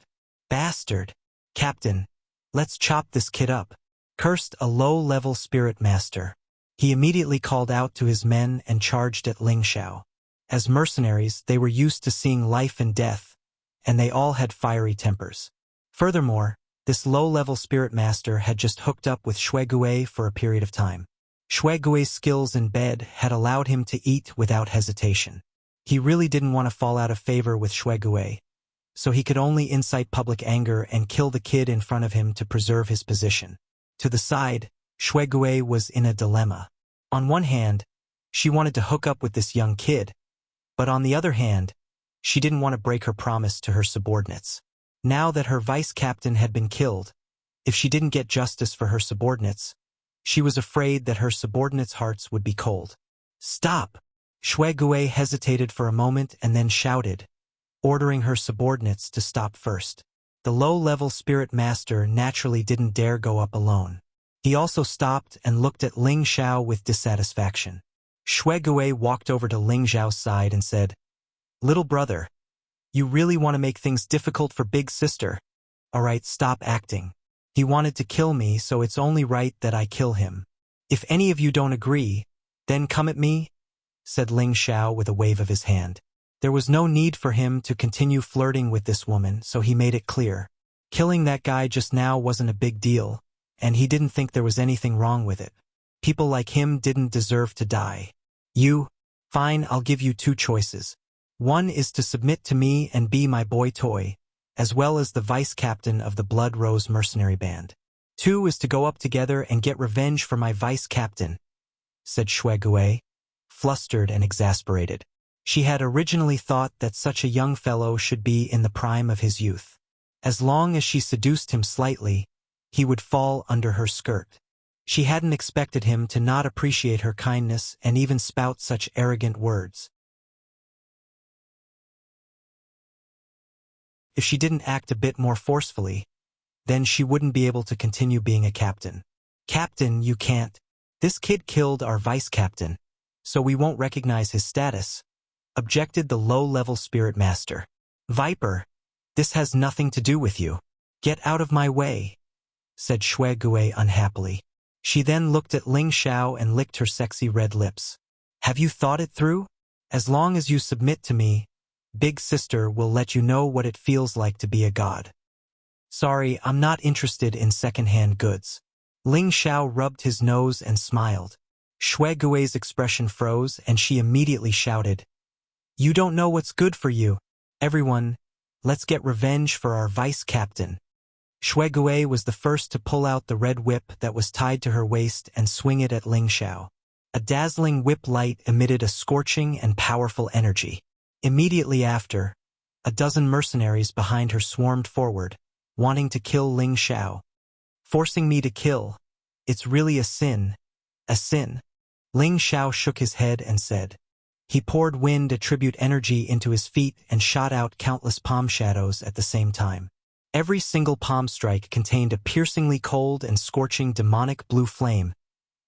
Bastard! Captain, let's chop this kid up, cursed a low-level spirit master. He immediately called out to his men and charged at Ling Xiao. As mercenaries, they were used to seeing life and death, and they all had fiery tempers. Furthermore, This low-level spirit master had just hooked up with Xuegui for a period of time. Xuegui's skills in bed had allowed him to eat without hesitation. He really didn't want to fall out of favor with Xuegui, so he could only incite public anger and kill the kid in front of him to preserve his position. To the side, Xuegui was in a dilemma. On one hand, she wanted to hook up with this young kid, but on the other hand, she didn't want to break her promise to her subordinates. Now that her vice-captain had been killed, if she didn't get justice for her subordinates, she was afraid that her subordinates' hearts would be cold. "Stop!" Xuegui hesitated for a moment and then shouted, ordering her subordinates to stop first. The low-level spirit master naturally didn't dare go up alone. He also stopped and looked at Ling Xiao with dissatisfaction. Xuegui walked over to Ling Xiao's side and said, "Little brother, you really want to make things difficult for big sister? Alright, stop acting. He wanted to kill me, so it's only right that I kill him. If any of you don't agree, then come at me," said Ling Xiao with a wave of his hand. There was no need for him to continue flirting with this woman, so he made it clear. Killing that guy just now wasn't a big deal, and he didn't think there was anything wrong with it. People like him didn't deserve to die. Fine, I'll give you two choices. One is to submit to me and be my boy toy, as well as the vice-captain of the Blood Rose mercenary band. Two is to go up together and get revenge for my vice-captain, said Xuegui, flustered and exasperated. She had originally thought that such a young fellow should be in the prime of his youth. As long as she seduced him slightly, he would fall under her skirt. She hadn't expected him to not appreciate her kindness and even spout such arrogant words. If she didn't act a bit more forcefully, then she wouldn't be able to continue being a captain. "Captain, you can't. This kid killed our vice-captain, so we won't recognize his status," objected the low-level spirit master. "Viper, this has nothing to do with you. Get out of my way," said Xuegui unhappily. She then looked at Ling Xiao and licked her sexy red lips. "Have you thought it through? As long as you submit to me, Big Sister will let you know what it feels like to be a god." "Sorry, I'm not interested in second-hand goods." Ling Xiao rubbed his nose and smiled. Xuegui's expression froze and she immediately shouted, "You don't know what's good for you. Everyone, let's get revenge for our vice-captain." Xuegui was the first to pull out the red whip that was tied to her waist and swing it at Ling Xiao. A dazzling whip light emitted a scorching and powerful energy. Immediately after, a dozen mercenaries behind her swarmed forward, wanting to kill Ling Xiao. "Forcing me to kill. It's really a sin. A sin." Ling Xiao shook his head and said. He poured wind attribute energy into his feet and shot out countless palm shadows at the same time. Every single palm strike contained a piercingly cold and scorching demonic blue flame,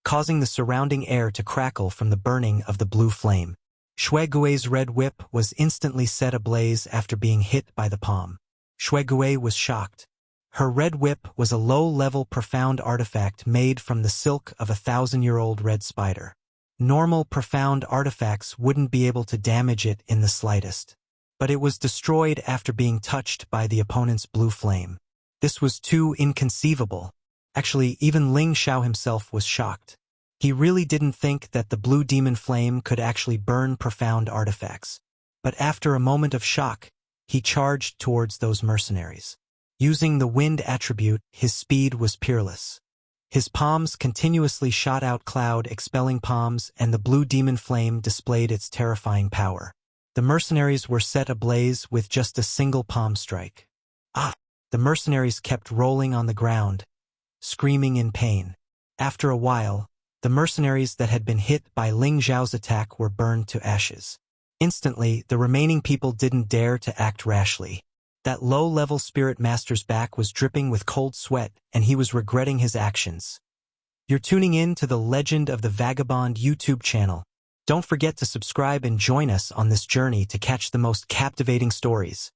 causing the surrounding air to crackle from the burning of the blue flame. Xuegui's red whip was instantly set ablaze after being hit by the palm. Xuegui was shocked. Her red whip was a low-level profound artifact made from the silk of a 1,000-year-old red spider. Normal profound artifacts wouldn't be able to damage it in the slightest. But it was destroyed after being touched by the opponent's blue flame. This was too inconceivable. Actually, even Ling Xiao himself was shocked. He really didn't think that the blue demon flame could actually burn profound artifacts. But after a moment of shock, he charged towards those mercenaries. Using the wind attribute, his speed was peerless. His palms continuously shot out cloud-expelling palms, and the blue demon flame displayed its terrifying power. The mercenaries were set ablaze with just a single palm strike. The mercenaries kept rolling on the ground, screaming in pain. After a while, the mercenaries that had been hit by Ling Xiao's attack were burned to ashes. Instantly, the remaining people didn't dare to act rashly. That low-level spirit master's back was dripping with cold sweat, and he was regretting his actions. You're tuning in to the Legend of the Vagabond YouTube channel. Don't forget to subscribe and join us on this journey to catch the most captivating stories.